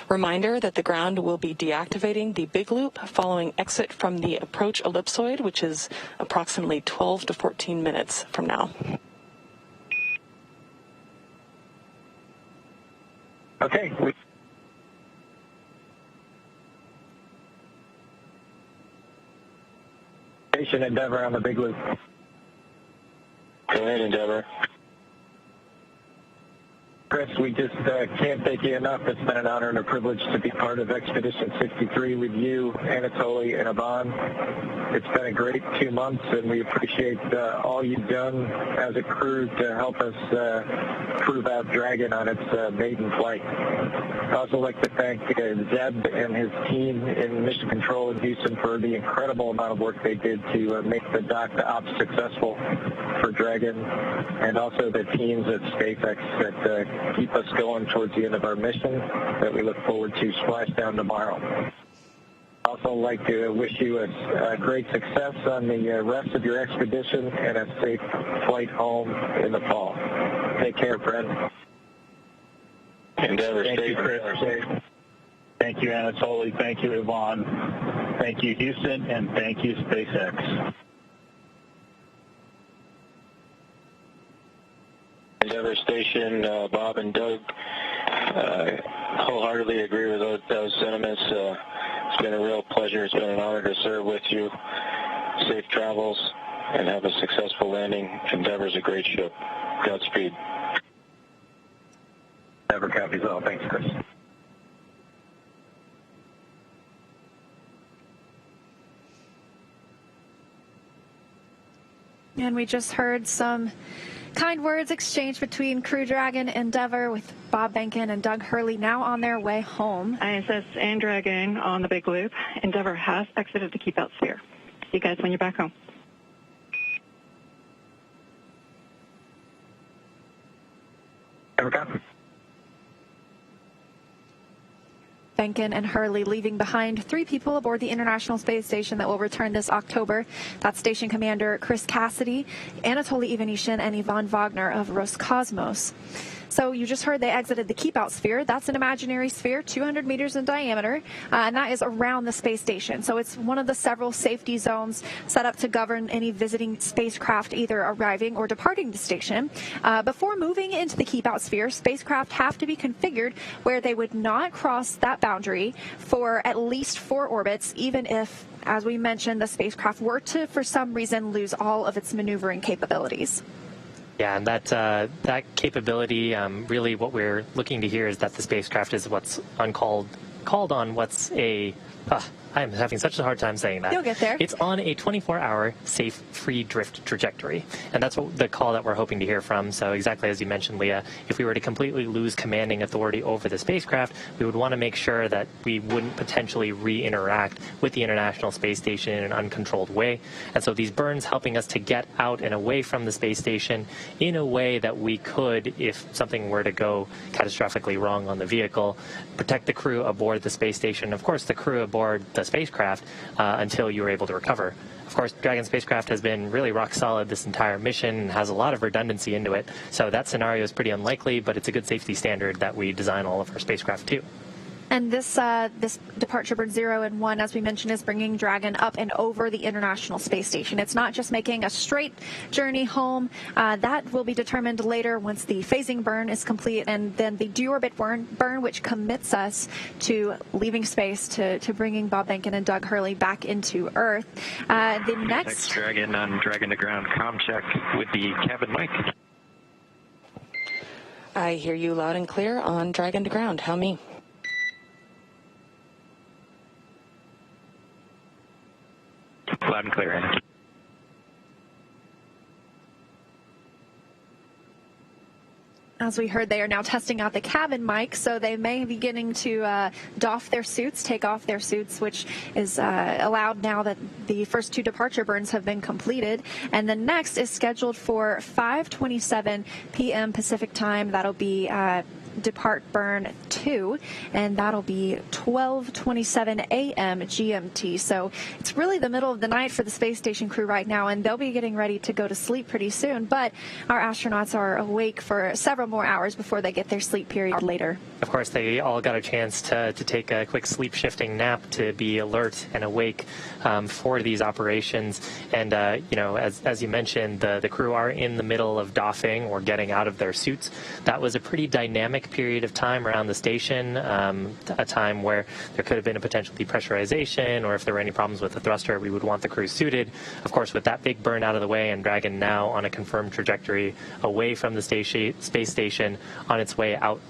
Reminder that the ground will be deactivating the big loop following exit from the approach ellipsoid, which is approximately 12 to 14 minutes from now. Okay. Station Endeavor on the big loop. Go ahead, Endeavor. Chris, we just can't thank you enough. It's been an honor and a privilege to be part of Expedition 63 with you, Anatoly, and Ivan. It's been a great 2 months, and we appreciate all you've done as a crew to help us prove out Dragon on its maiden flight. I'd also like to thank Zeb and his team in Mission Control in Houston for the incredible amount of work they did to make the dock ops successful for Dragon, and also the teams at SpaceX that keep us going towards the end of our mission that we look forward to splashdown tomorrow. I'd also like to wish you a great success on the rest of your expedition and a safe flight home in the fall. Take care, friend. Endeavor, thank you, Chris. Thank you, Anatoly. Thank you, Ivan. Thank you, Houston, and thank you, SpaceX. Endeavor Station, Bob and Doug, wholeheartedly agree with those sentiments. It's been a real pleasure. It's been an honor to serve with you. Safe travels and have a successful landing. Endeavor's a great ship. Godspeed. Endeavor copies all. Thanks, Chris. And we just heard some kind words exchanged between Crew Dragon Endeavor with Bob Behnken and Doug Hurley now on their way home. ISS and Dragon on the big loop. Endeavor has exited the keep-out sphere. See you guys when you're back home. Behnken and Hurley leaving behind 3 people aboard the International Space Station that will return this October. That's Station Commander Chris Cassidy, Anatoly Ivanishin, and Ivan Wagner of Roscosmos. So you just heard they exited the keep-out sphere. That's an imaginary sphere, 200 meters in diameter, and that is around the space station. So it's one of the several safety zones set up to govern any visiting spacecraft either arriving or departing the station. Before moving into the keep-out sphere, spacecraft have to be configured where they would not cross that boundary for at least 4 orbits, even if, as we mentioned, the spacecraft were to, for some reason, lose all of its maneuvering capabilities. Yeah, and that capability, really what we're looking to hear is that the spacecraft is what's called on what's a I'm having such a hard time saying that. You'll get there. It's on a 24-hour safe free drift trajectory, and that's what the call that we're hoping to hear from. So exactly as you mentioned, Leah, if we were to completely lose commanding authority over the spacecraft, we would want to make sure that we wouldn't potentially re-interact with the International Space Station in an uncontrolled way. And so these burns helping us to get out and away from the space station in a way that we could, if something were to go catastrophically wrong on the vehicle, protect the crew aboard the space station. Of course, the crew aboard the the spacecraft until you were able to recover. Of course, Dragon spacecraft has been really rock solid this entire mission and has a lot of redundancy into it. So that scenario is pretty unlikely, but it's a good safety standard that we design all of our spacecraft to. And this departure burn 0 and 1, as we mentioned, is bringing Dragon up and over the International Space Station. It's not just making a straight journey home. That will be determined later once the phasing burn is complete, and then the deorbit burn, which commits us to leaving space to bringing Bob Behnken and Doug Hurley back into Earth. The next Dragon on Dragon to ground comm check with the cabin mic. I hear you loud and clear on Dragon to ground. How me? Loud and clear, Anna. As we heard, they are now testing out the cabin mic, so they may be beginning to doff their suits, take off their suits, which is allowed now that the first 2 departure burns have been completed. And the next is scheduled for 5:27 p.m. Pacific time. That'll be depart burn 2, and that'll be 12:27 a.m. GMT. So it's really the middle of the night for the space station crew right now, and they'll be getting ready to go to sleep pretty soon. But our astronauts are awake for several more hours before they get their sleep period later. Of course, they all got a chance to take a quick sleep shifting nap to be alert and awake for these operations. And, as you mentioned, the crew are in the middle of doffing or getting out of their suits. That was a pretty dynamic period of time around the station, a time where there could have been a potential depressurization, or if there were any problems with the thruster, we would want the crew suited. Of course, with that big burn out of the way and Dragon now on a confirmed trajectory away from the space station on its way out,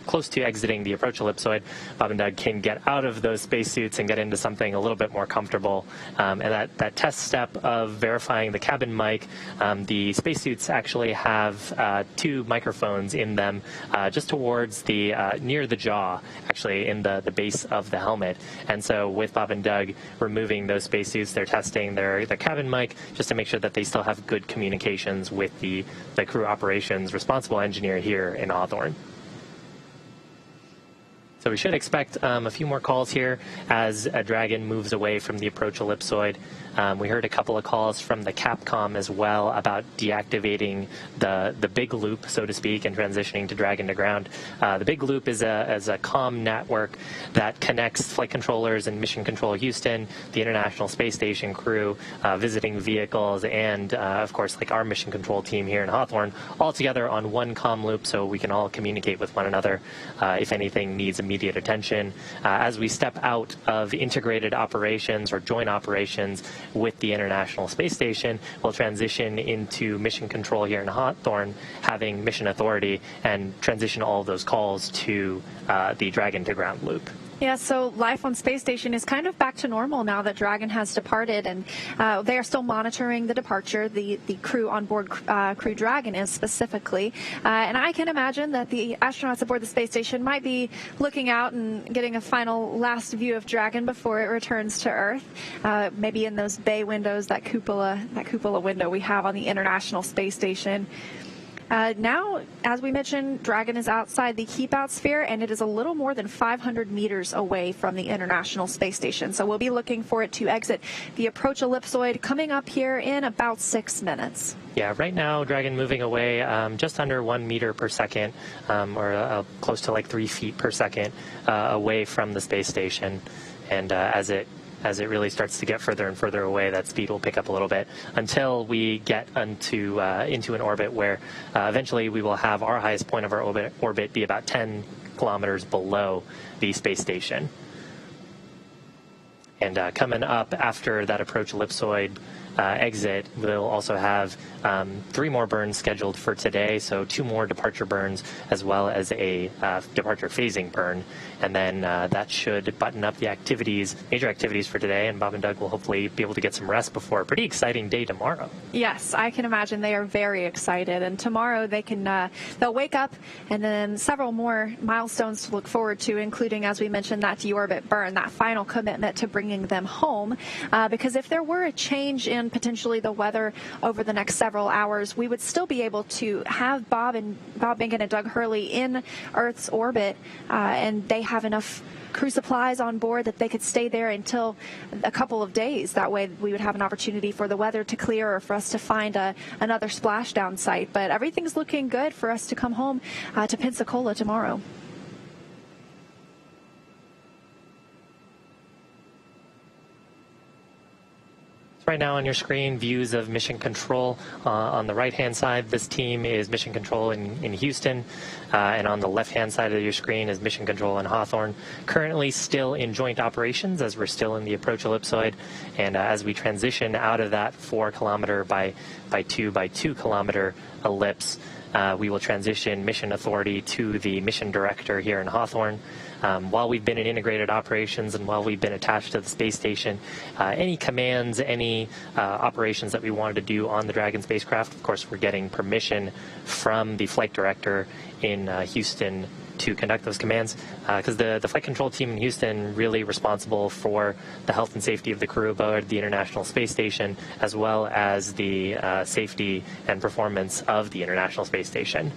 close to exiting the approach ellipsoid, Bob and Doug can get out of those spacesuits and get into something a little bit more comfortable. And that test step of verifying the cabin mic, the spacesuits actually have 2 microphones in them just towards the near the jaw, actually in the base of the helmet. And so with Bob and Doug removing those spacesuits, they're testing their cabin mic just to make sure that they still have good communications with the crew operations responsible engineer here in Hawthorne. So we should expect a few more calls here as Dragon moves away from the approach ellipsoid. We heard a couple of calls from the Capcom as well about deactivating the big loop, so to speak, and transitioning to Dragon to ground. The big loop is a comm network that connects flight controllers and Mission Control Houston, the International Space Station crew, visiting vehicles, and of course, like our Mission Control team here in Hawthorne, all together on one comm loop so we can all communicate with one another if anything needs immediate attention. As we step out of integrated operations or joint operations with the International Space Station, we'll transition into Mission Control here in Hawthorne, having mission authority, and transition all of those calls to the Dragon to ground loop. Yeah, so life on space station is kind of back to normal now that Dragon has departed, and they are still monitoring the departure. The crew on board Crew Dragon is specifically, and I can imagine that the astronauts aboard the space station might be looking out and getting a final last view of Dragon before it returns to Earth, maybe in those bay windows, that cupola window we have on the International Space Station. Now, as we mentioned, Dragon is outside the keep-out sphere, and it is a little more than 500 meters away from the International Space Station. So we'll be looking for it to exit the approach ellipsoid coming up here in about 6 minutes. Yeah, right now, Dragon moving away just under 1 meter per second, or close to like 3 feet per second away from the space station. And as it really starts to get further and further away, that speed will pick up a little bit until we get into an orbit where eventually we will have our highest point of our orbit be about 10 kilometers below the space station. And coming up after that approach ellipsoid exit, we'll also have 3 more burns scheduled for today, so 2 more departure burns as well as a departure phasing burn, and then that should button up the major activities for today, and Bob and Doug will hopefully be able to get some rest before a pretty exciting day tomorrow. Yes, I can imagine they are very excited, and tomorrow they'll wake up, and then several more milestones to look forward to, including, as we mentioned, that deorbit burn, that final commitment to bringing them home, because if there were a change in and potentially the weather over the next several hours, we would still be able to have Bob Behnken and Doug Hurley in Earth's orbit, and they have enough crew supplies on board that they could stay there until a couple of days. That way we would have an opportunity for the weather to clear or for us to find another splashdown site. But everything's looking good for us to come home to Pensacola tomorrow. Right now on your screen, views of Mission Control. On the right-hand side, this team is Mission Control in Houston, and on the left-hand side of your screen is Mission Control in Hawthorne. Currently still in joint operations as we're still in the approach ellipsoid, and as we transition out of that 4-kilometer by 2-by-2-kilometer ellipse, we will transition mission authority to the mission director here in Hawthorne. While we've been in integrated operations and while we've been attached to the space station, any commands, any operations that we wanted to do on the Dragon spacecraft, of course, we're getting permission from the flight director in Houston to conduct those commands, because the flight control team in Houston really responsible for the health and safety of the crew aboard the International Space Station, as well as the safety and performance of the International Space Station.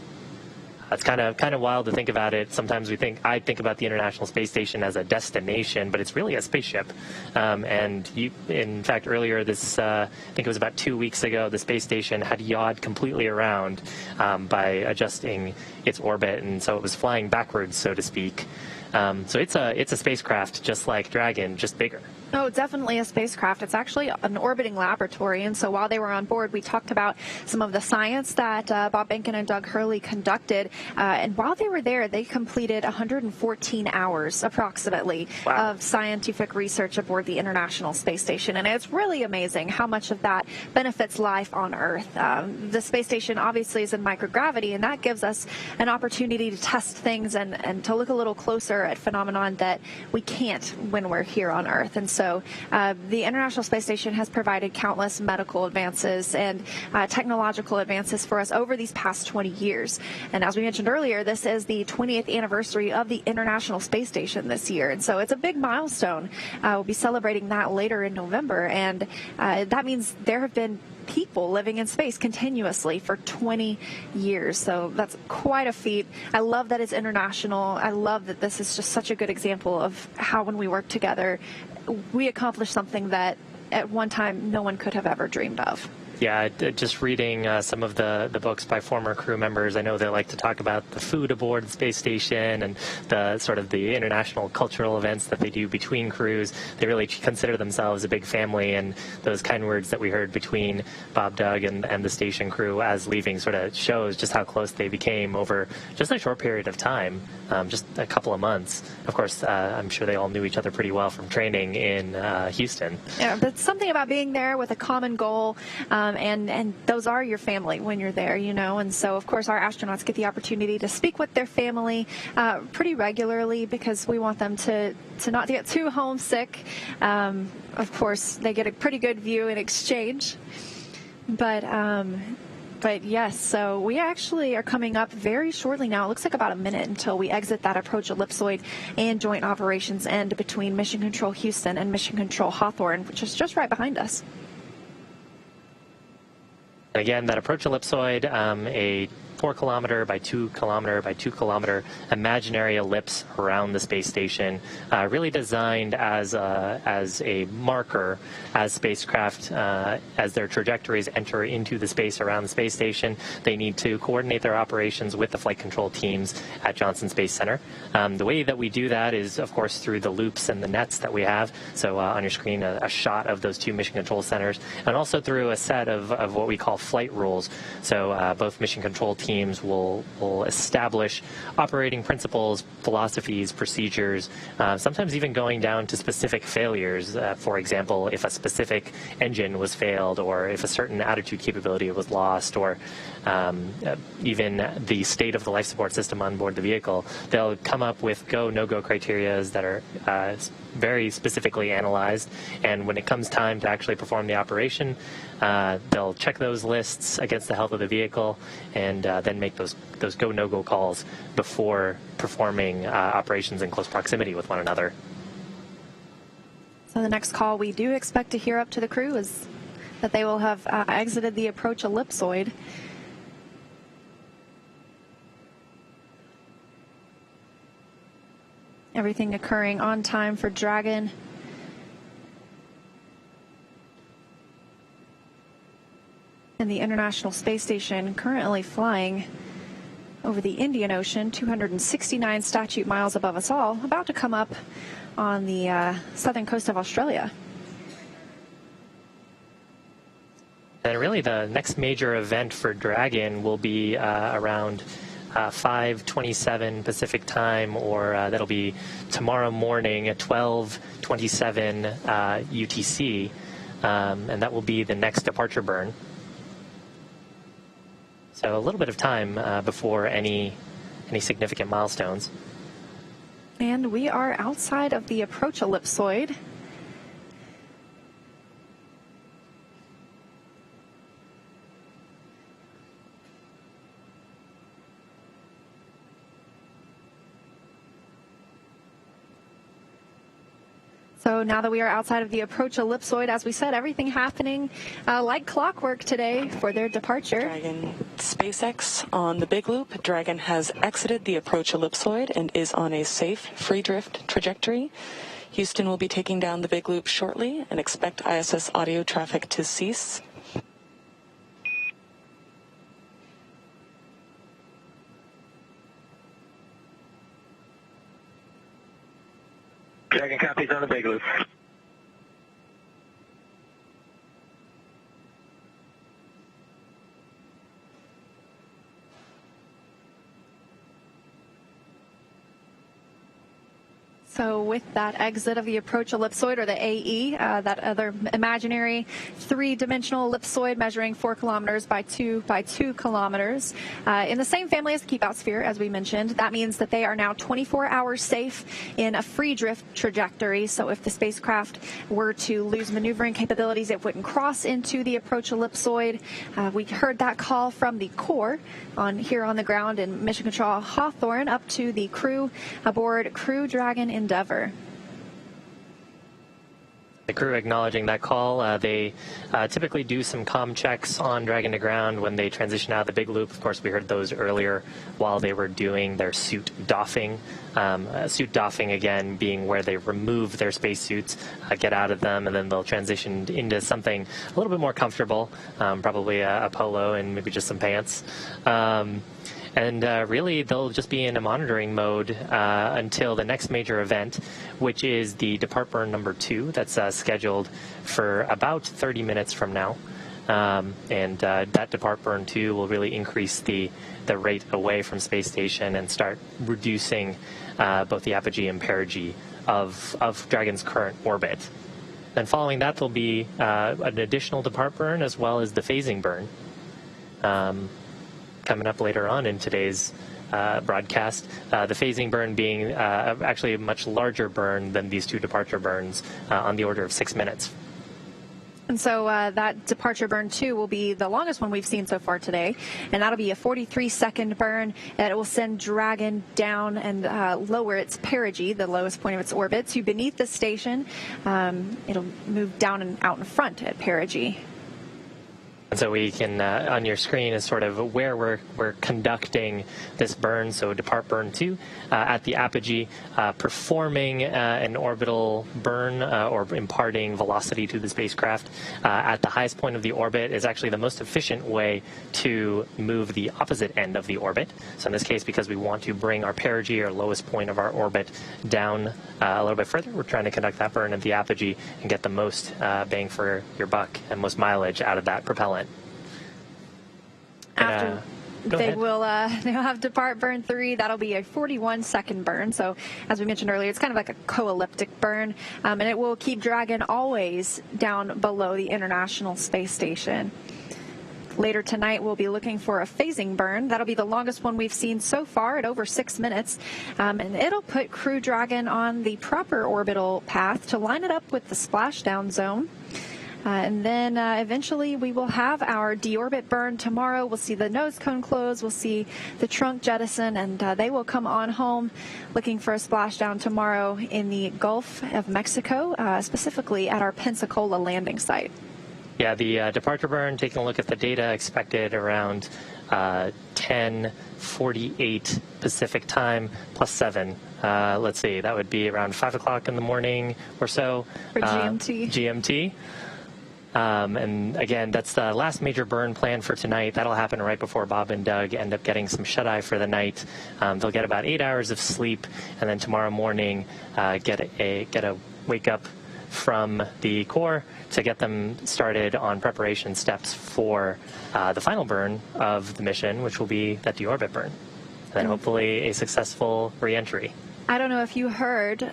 It's kind of wild to think about it. Sometimes I think about the International Space Station as a destination, but it's really a spaceship. In fact, earlier I think it was about 2 weeks ago, the space station had yawed completely around by adjusting its orbit, and so it was flying backwards, so to speak. So it's a spacecraft just like Dragon, just bigger. Oh, definitely a spacecraft. It's actually an orbiting laboratory, and so while they were on board, we talked about some of the science that Bob Behnken and Doug Hurley conducted, and while they were there, they completed 114 hours, approximately, of scientific research aboard the International Space Station, and it's really amazing how much of that benefits life on Earth. The space station obviously is in microgravity, and that gives us an opportunity to test things and to look a little closer at phenomenon that we can't when we're here on Earth. And so the International Space Station has provided countless medical advances and technological advances for us over these past 20 years. And as we mentioned earlier, this is the 20th anniversary of the International Space Station this year. And so it's a big milestone. We'll be celebrating that later in November. And that means there have been people living in space continuously for 20 years. So that's quite a feat. I love that it's international. I love that this is just such a good example of how when we work together, we accomplish something that at one time no one could have ever dreamed of. Yeah, just reading some of the books by former crew members, I know they like to talk about the food aboard the space station and the sort of the international cultural events that they do between crews. They really consider themselves a big family, and those kind words that we heard between Bob, Doug, and the station crew as leaving sort of shows just how close they became over just a short period of time, just a couple of months. Of course, I'm sure they all knew each other pretty well from training in Houston. Yeah, but something about being there with a common goal, and those are your family when you're there, you know. And so, of course, our astronauts get the opportunity to speak with their family pretty regularly because we want them to not get too homesick. Of course, they get a pretty good view in exchange. But yes, so we actually are coming up very shortly now. It looks like about a minute until we exit that approach ellipsoid and joint operations end between Mission Control Houston and Mission Control Hawthorne, which is just right behind us. Again, that approach ellipsoid, a 4-kilometer by 2-kilometer by 2-kilometer imaginary ellipse around the space station, really designed as a marker as spacecraft, as their trajectories enter into the space around the space station. They need to coordinate their operations with the flight control teams at Johnson Space Center. The way that we do that is, of course, through the loops and the nets that we have. So on your screen, a shot of those two mission control centers, and also through a set of what we call flight rules. So both mission control teams will establish operating principles, philosophies, procedures, sometimes even going down to specific failures. For example, if a specific engine was failed, or if a certain attitude capability was lost, or even the state of the life support system on board the vehicle, they'll come up with go, no-go criteria that are very specifically analyzed. And when it comes time to actually perform the operation, they'll check those lists against the health of the vehicle and then make those go, no-go calls before performing operations in close proximity with one another. So the next call we do expect to hear up to the crew is that they will have exited the approach ellipsoid. Everything occurring on time for Dragon. And the International Space Station currently flying over the Indian Ocean, 269 statute miles above us all, about to come up on the southern coast of Australia. And really the next major event for Dragon will be around 5:27 Pacific time, or that'll be tomorrow morning at 12:27 UTC, and that will be the next departure burn. So a little bit of time before any significant milestones. And we are outside of the approach ellipsoid. So now that we are outside of the approach ellipsoid, as we said, everything happening like clockwork today for their departure. Dragon SpaceX on the Big Loop. Dragon has exited the approach ellipsoid and is on a safe free drift trajectory. Houston will be taking down the Big Loop shortly and expect ISS audio traffic to cease. Dragon copies on the Big Loop. So with that exit of the approach ellipsoid, or the AE, that other imaginary three-dimensional ellipsoid measuring 4 kilometers by 2 kilometers, in the same family as the Keep Out Sphere, as we mentioned, that means that they are now 24 hours safe in a free drift trajectory. So if the spacecraft were to lose maneuvering capabilities, it wouldn't cross into the approach ellipsoid. We heard that call from the core here on the ground in Mission Control Hawthorne up to the crew aboard Crew Dragon Endeavour. The crew acknowledging that call. They typically do some comm checks on Dragon to ground when they transition out of the Big Loop. Of course, we heard those earlier while they were doing their suit doffing. Suit doffing, again, being where they remove their spacesuits, get out of them, and then they'll transition into something a little bit more comfortable, probably a polo and maybe just some pants. And really, they'll just be in a monitoring mode until the next major event, which is the depart burn number 2. That's scheduled for about 30 minutes from now. And that depart burn 2 will really increase the rate away from space station and start reducing both the apogee and perigee of Dragon's current orbit. Then following that, there'll be an additional depart burn as well as the phasing burn. Coming up later on in today's broadcast, the phasing burn being actually a much larger burn than these 2 departure burns, on the order of 6 minutes. And so that departure burn 2 will be the longest one we've seen so far today, and that'll be a 43-second burn that will send Dragon down and lower its perigee, the lowest point of its orbit, to beneath the station. It'll move down and out in front at perigee. And so we can, on your screen, is sort of where we're conducting this burn. So depart burn 2 at the apogee, performing an orbital burn or imparting velocity to the spacecraft at the highest point of the orbit is actually the most efficient way to move the opposite end of the orbit. So in this case, because we want to bring our perigee, or lowest point of our orbit, down a little bit further, we're trying to conduct that burn at the apogee and get the most bang for your buck and most mileage out of that propellant. After they'll have depart burn 3. That'll be a 41-second burn. So as we mentioned earlier, it's kind of like a co-elliptic burn, and it will keep Dragon always down below the International Space Station. Later tonight, we'll be looking for a phasing burn. That'll be the longest one we've seen so far at over 6 minutes, and it'll put Crew Dragon on the proper orbital path to line it up with the splashdown zone. And then eventually we will have our deorbit burn tomorrow. We'll see the nose cone close. We'll see the trunk jettison, and they will come on home looking for a splashdown tomorrow in the Gulf of Mexico, specifically at our Pensacola landing site. Yeah, the departure burn, taking a look at the data, expected around 10:48 Pacific time plus 7. Let's see, that would be around 5 o'clock in the morning or so. For GMT. GMT. And again, that's the last major burn plan for tonight. That'll happen right before Bob and Doug end up getting some shut-eye for the night. They'll get about 8 hours of sleep, and then tomorrow morning get a wake up from the core to get them started on preparation steps for the final burn of the mission, which will be that deorbit burn, and then hopefully a successful re-entry. I don't know if you heard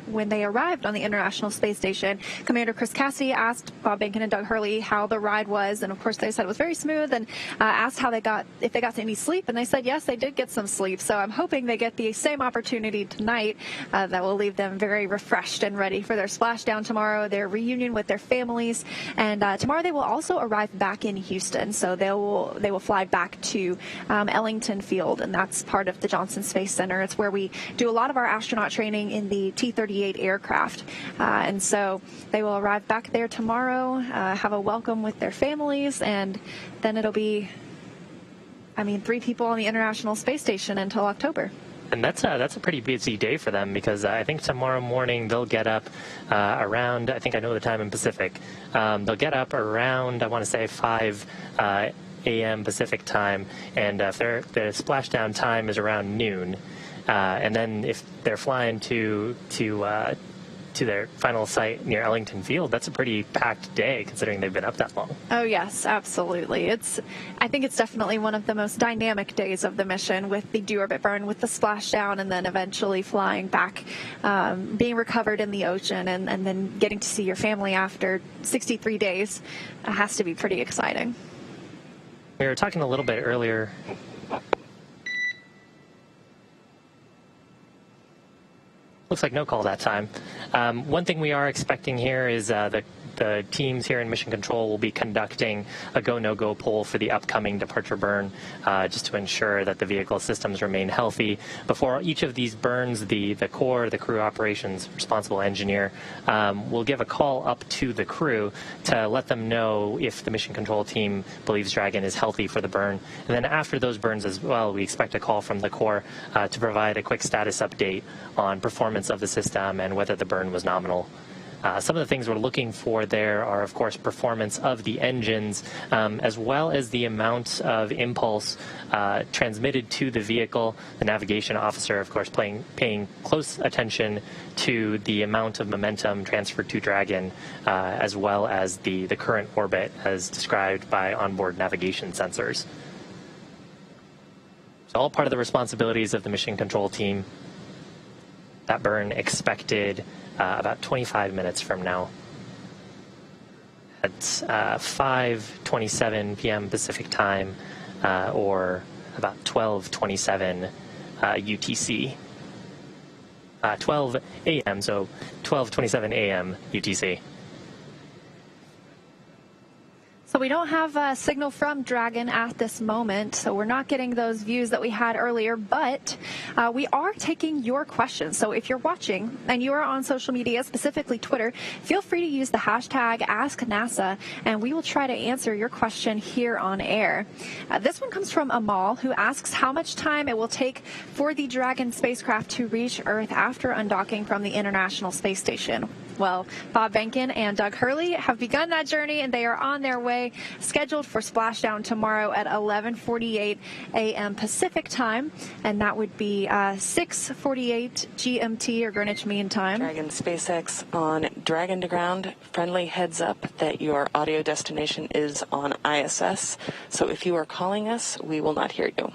when they arrived on the International Space Station, Commander Chris Cassidy asked Bob Behnken and Doug Hurley how the ride was, and of course they said it was very smooth, and asked how if they got any sleep, and they said yes, they did get some sleep. So I'm hoping they get the same opportunity tonight that will leave them very refreshed and ready for their splashdown tomorrow, their reunion with their families, and tomorrow they will also arrive back in Houston. So they will fly back to Ellington Field, and that's part of the Johnson Space Center. It's where we do a lot of our astronaut training in the T-38 aircraft, and so they will arrive back there tomorrow, have a welcome with their families, and then it'll be, 3 people on the International Space Station until October. And that's a pretty busy day for them, because I think tomorrow morning they'll get up around, I think I know the time in Pacific, they'll get up around, I want to say 5 a.m. Pacific time, and their splashdown time is around noon. And then if they're flying to their final site near Ellington Field, that's a pretty packed day considering they've been up that long. Oh yes, absolutely. I think it's definitely one of the most dynamic days of the mission, with the deorbit burn, with the splashdown, and then eventually flying back, being recovered in the ocean, and then getting to see your family after 63 days. It has to be pretty exciting. We were talking a little bit earlier. Looks like no call that time. One thing we are expecting here is the teams here in Mission Control will be conducting a go, no-go poll for the upcoming departure burn, just to ensure that the vehicle systems remain healthy. Before each of these burns, the core, the crew operations responsible engineer, will give a call up to the crew to let them know if the Mission Control team believes Dragon is healthy for the burn. And then after those burns as well, we expect a call from the core to provide a quick status update on performance of the system and whether the burn was nominal. Some of the things we're looking for there are, of course, performance of the engines, as well as the amount of impulse transmitted to the vehicle. The navigation officer, of course, paying close attention to the amount of momentum transferred to Dragon, as well as the current orbit as described by onboard navigation sensors. So all part of the responsibilities of the Mission Control team. That burn expected about 25 minutes from now at 5:27 p.m. Pacific time, or about 12:27 UTC. 12 a.m., so 12:27 a.m. UTC. So we don't have a signal from Dragon at this moment, so we're not getting those views that we had earlier, but we are taking your questions. So if you're watching and you are on social media, specifically Twitter, feel free to use the hashtag AskNASA, and we will try to answer your question here on air. This one comes from Amal, who asks how much time it will take for the Dragon spacecraft to reach Earth after undocking from the International Space Station. Well, Bob Behnken and Doug Hurley have begun that journey, and they are on their way, scheduled for splashdown tomorrow at 11:48 a.m. Pacific time, and that would be 6:48 GMT, or Greenwich Mean Time. Dragon SpaceX on Dragon to ground. Friendly heads up that your audio destination is on ISS, so if you are calling us, we will not hear you.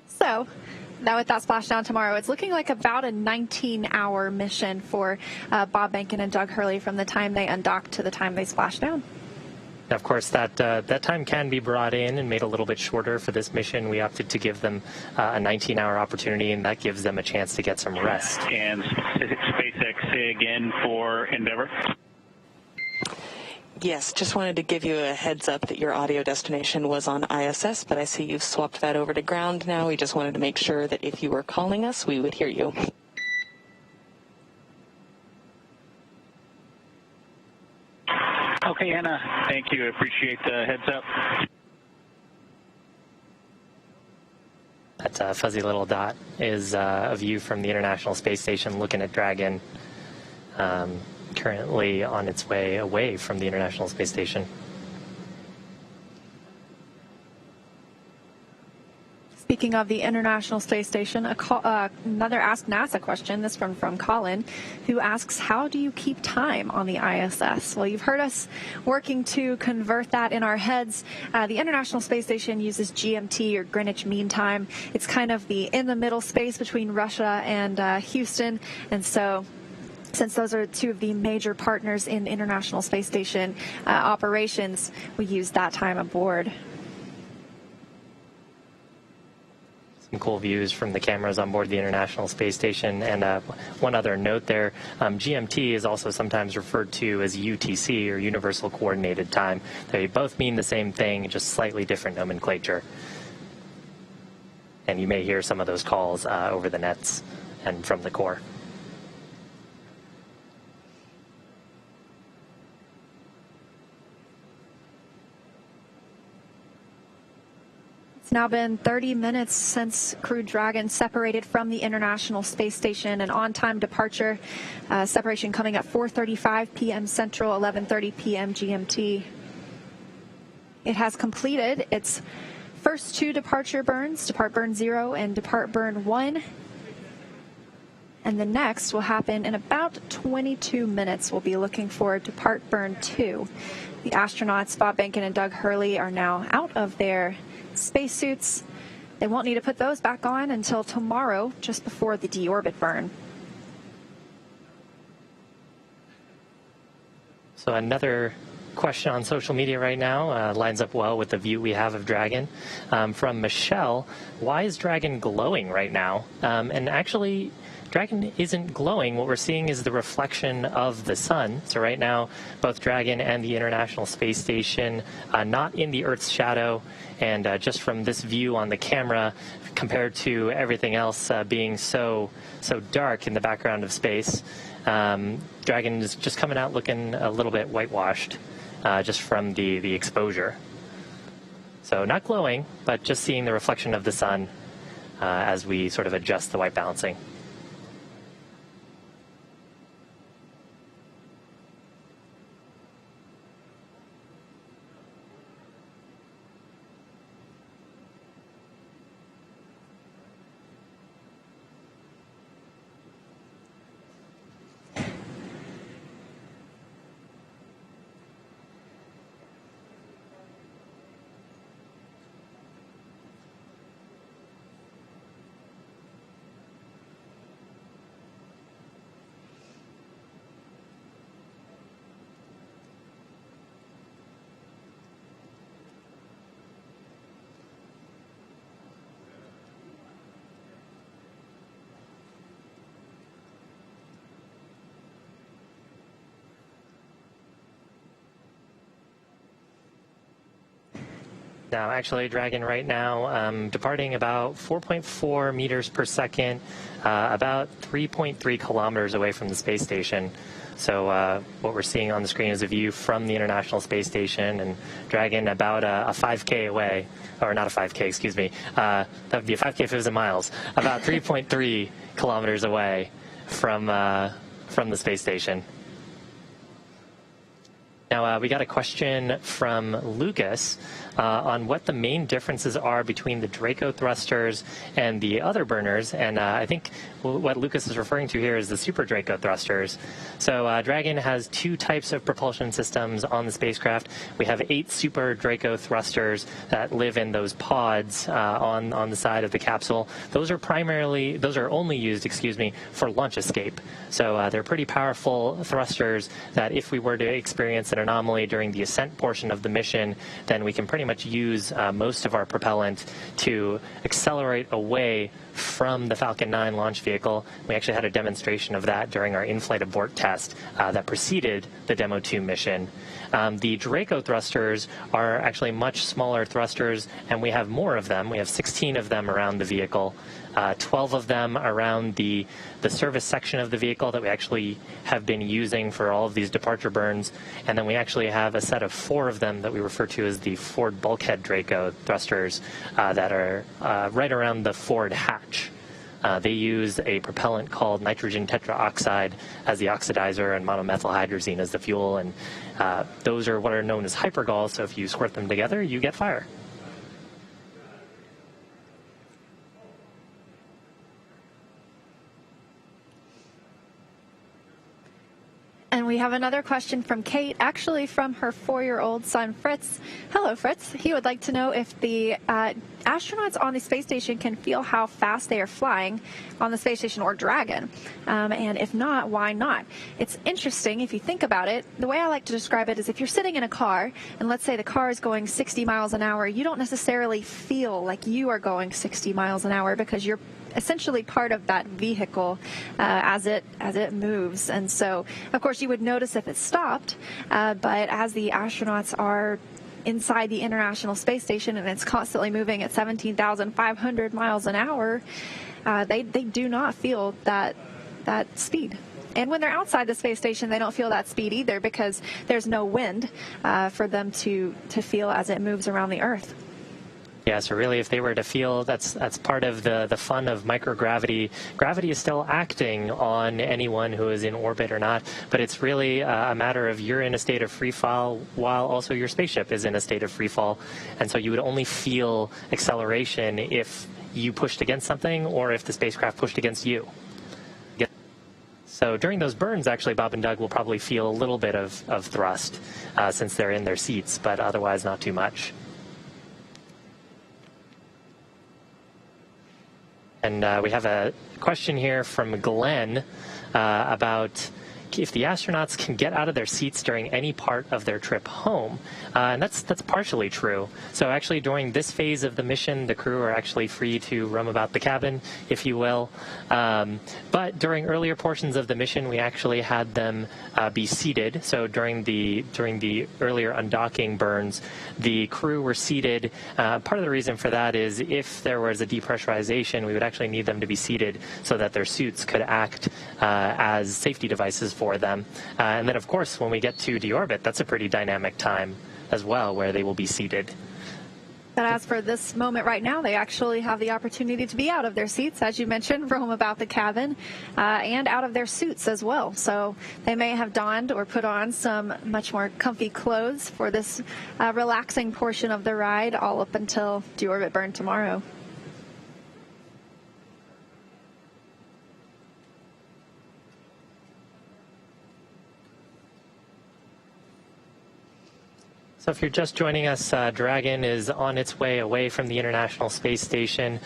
So, now with that splashdown tomorrow, it's looking like about a 19-hour mission for Bob Behnken and Doug Hurley from the time they undock to the time they splash down. Of course, that time can be brought in and made a little bit shorter for this mission. We opted to give them a 19-hour opportunity, and that gives them a chance to get some rest. And SpaceX, say again for Endeavour. Yes, just wanted to give you a heads up that your audio destination was on ISS, but I see you've swapped that over to ground now. We just wanted to make sure that if you were calling us, we would hear you. Okay, Anna, thank you. I appreciate the heads up. That fuzzy little dot is a view from the International Space Station looking at Dragon, currently on its way away from the International Space Station. Speaking of the International Space Station, another Ask NASA question, this one from Colin, who asks, how do you keep time on the ISS? Well, you've heard us working to convert that in our heads. The International Space Station uses GMT, or Greenwich Mean Time. It's kind of the in-the-middle space between Russia and Houston, and so since those are two of the major partners in International Space Station operations, we use that time aboard. Some cool views from the cameras on board the International Space Station. And one other note there, GMT is also sometimes referred to as UTC, or Universal Coordinated Time. They both mean the same thing, just slightly different nomenclature. And you may hear some of those calls over the nets and from the core. It's now been 30 minutes since Crew Dragon separated from the International Space Station, an on-time departure. Separation coming at 4:35 p.m. Central, 11:30 p.m. GMT. It has completed its first two departure burns, Depart Burn 0 and Depart Burn 1. And the next will happen in about 22 minutes. We'll be looking for Depart Burn 2. The astronauts, Bob Behnken and Doug Hurley, are now out of their spacesuits. They won't need to put those back on until tomorrow, just before the deorbit burn. So another question on social media right now lines up well with the view we have of Dragon. From Michelle, why is Dragon glowing right now? And actually, Dragon isn't glowing. What we're seeing is the reflection of the sun. So right now, both Dragon and the International Space Station not in the Earth's shadow. And just from this view on the camera, compared to everything else being so dark in the background of space, Dragon is just coming out looking a little bit whitewashed just from the exposure. So not glowing, but just seeing the reflection of the sun as we sort of adjust the white balancing. Now, actually, Dragon right now departing about 4.4 meters per second, about 3.3 kilometers away from the space station. So what we're seeing on the screen is a view from the International Space Station, and Dragon about a 5K away, or not a 5K, excuse me. That would be a 5K if it was in miles. About 3.3 kilometers away from the space station. Now, we got a question from Lucas on what the main differences are between the Draco thrusters and the other burners. And I think what Lucas is referring to here is the Super Draco thrusters. So Dragon has two types of propulsion systems on the spacecraft. We have 8 Super Draco thrusters that live in those pods on the side of the capsule. Those are only used, for launch escape. So they're pretty powerful thrusters that if we were to experience an anomaly during the ascent portion of the mission, then we can pretty much use most of our propellant to accelerate away from the Falcon 9 launch vehicle. We actually had a demonstration of that during our in-flight abort test that preceded the Demo 2 mission. The Draco thrusters are actually much smaller thrusters, and we have more of them. We have 16 of them around the vehicle, 12 of them around the service section of the vehicle that we actually have been using for all of these departure burns, and then we actually have a set of 4 of them that we refer to as the forward bulkhead Draco thrusters that are right around the forward hatch. They use a propellant called nitrogen tetraoxide as the oxidizer and monomethylhydrazine as the fuel, and those are what are known as hypergols, so if you squirt them together, you get fire. And we have another question from Kate, actually from her 4-year-old son, Fritz. Hello, Fritz. He would like to know if the astronauts on the space station can feel how fast they are flying on the space station or Dragon. And if not, why not? It's interesting if you think about it. The way I like to describe it is if you're sitting in a car, and let's say the car is going 60 miles an hour, you don't necessarily feel like you are going 60 miles an hour because you're essentially part of that vehicle as it moves. And so, of course, you would notice if it stopped, but as the astronauts are inside the International Space Station and it's constantly moving at 17,500 miles an hour, they do not feel that speed. And when they're outside the space station, they don't feel that speed either because there's no wind for them to feel as it moves around the Earth. Yeah, so really if they were to feel, that's part of the fun of microgravity. Gravity is still acting on anyone who is in orbit or not, but it's really a matter of you're in a state of free fall while also your spaceship is in a state of free fall. And so you would only feel acceleration if you pushed against something or if the spacecraft pushed against you. So during those burns, actually, Bob and Doug will probably feel a little bit of thrust since they're in their seats, but otherwise not too much. And we have a question here from Glenn about if the astronauts can get out of their seats during any part of their trip home. And that's partially true. So actually during this phase of the mission, the crew are actually free to roam about the cabin, if you will. But during earlier portions of the mission, we actually had them be seated. So during the earlier undocking burns, the crew were seated. Part of the reason for that is if there was a depressurization, we would actually need them to be seated so that their suits could act as safety devices for them. And then, of course, when we get to deorbit, that's a pretty dynamic time as well, where they will be seated. But as for this moment right now, they actually have the opportunity to be out of their seats, as you mentioned, roam about the cabin, and out of their suits as well. So they may have donned or put on some much more comfy clothes for this relaxing portion of the ride, all up until deorbit burn tomorrow. So if you're just joining us, Dragon is on its way away from the International Space Station.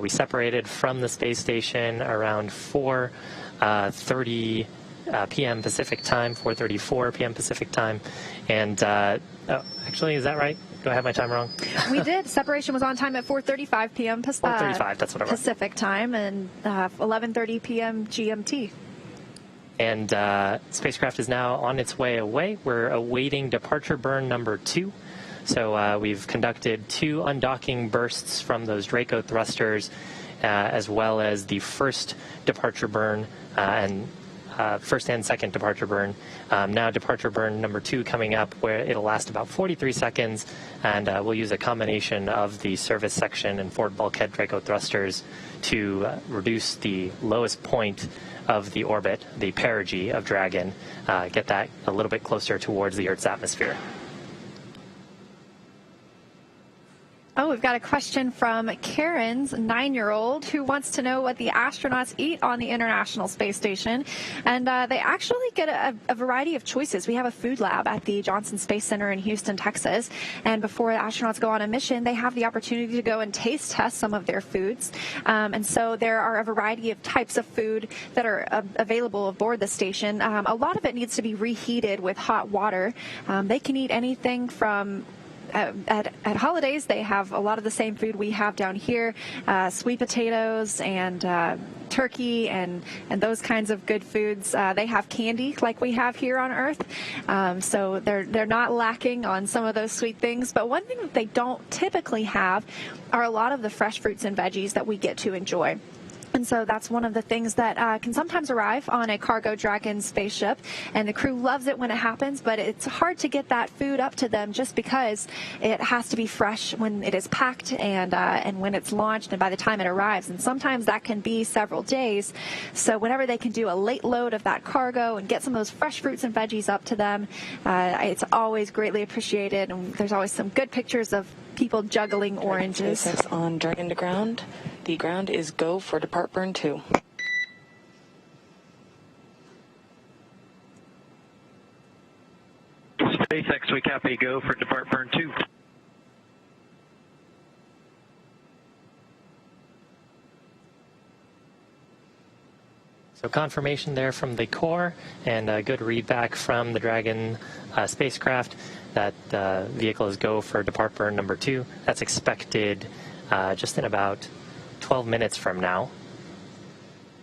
We separated from the space station around 4:30 p.m. Pacific time, 4:34 p.m. Pacific time. And actually, is that right? Do I have my time wrong? We did. Separation was on time at 4:35 p.m. 4:35, that's what it was. Pacific time, and 11:30 p.m. GMT. And Spacecraft is now on its way away. We're awaiting departure burn number 2. So we've conducted 2 undocking bursts from those Draco thrusters, as well as the first departure burn and first and second departure burn. Now departure burn number 2 coming up, where it'll last about 43 seconds, and we'll use a combination of the service section and forward bulkhead Draco thrusters to reduce the lowest point of the orbit, the perigee of Dragon, get that a little bit closer towards the Earth's atmosphere. Oh, we've got a question from Karen's 9-year-old who wants to know what the astronauts eat on the International Space Station. And they actually get a variety of choices. We have a food lab at the Johnson Space Center in Houston, Texas. And before the astronauts go on a mission, they have the opportunity to go and taste test some of their foods. And so there are a variety of types of food that are available aboard the station. A lot of it needs to be reheated with hot water. They can eat anything from at holidays, they have a lot of the same food we have down here, sweet potatoes and turkey and those kinds of good foods. They have candy like we have here on Earth, so they're not lacking on some of those sweet things. But one thing that they don't typically have are a lot of the fresh fruits and veggies that we get to enjoy. And so that's one of the things that can sometimes arrive on a cargo Dragon spaceship, and the crew loves it when it happens, but it's hard to get that food up to them just because it has to be fresh when it is packed and when it's launched and by the time it arrives. And sometimes that can be several days. So whenever they can do a late load of that cargo and get some of those fresh fruits and veggies up to them, it's always greatly appreciated. And there's always some good pictures of people juggling oranges. SpaceX on Dragon to ground. The ground is go for depart burn 2. SpaceX, we copy go for depart burn 2. So confirmation there from the core and a good readback from the Dragon spacecraft that the vehicle is go for depart burn number 2. That's expected just in about 12 minutes from now.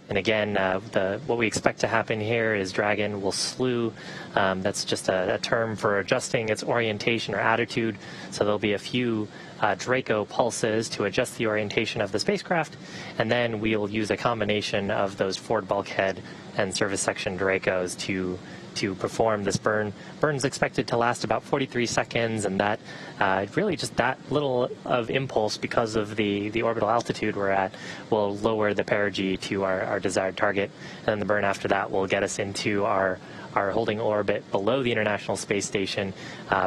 And again, what we expect to happen here is Dragon will slew. That's just a term for adjusting its orientation or attitude. So there'll be a few Draco pulses to adjust the orientation of the spacecraft, and then we'll use a combination of those forward bulkhead and service section Dracos to perform this burn. Burn's expected to last about 43 seconds, and that really just that little of impulse because of the orbital altitude we're at will lower the perigee to our desired target, and then the burn after that will get us into our holding orbit below the International Space Station,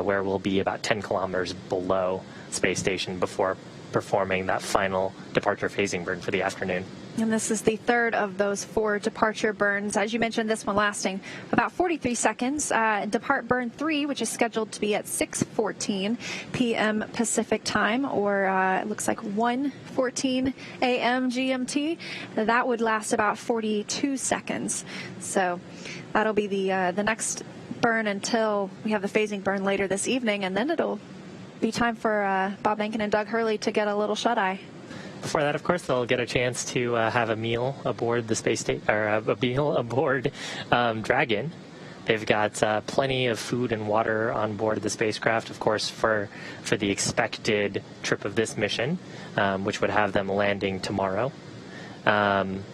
where we'll be about 10 kilometers below Space Station before performing that final departure phasing burn for the afternoon. And this is the third of those 4 departure burns. As you mentioned, this one lasting about 43 seconds. Depart burn 3, which is scheduled to be at 6:14 p.m. Pacific time, or it looks like 1:14 a.m. GMT. That would last about 42 seconds. So that'll be the next burn until we have the phasing burn later this evening, and then it'll be time for Bob Behnken and Doug Hurley to get a little shut-eye. Before that, of course, they'll get a chance to have a meal aboard the space station, or a meal aboard Dragon. They've got plenty of food and water on board the spacecraft, of course, for the expected trip of this mission, which would have them landing tomorrow. And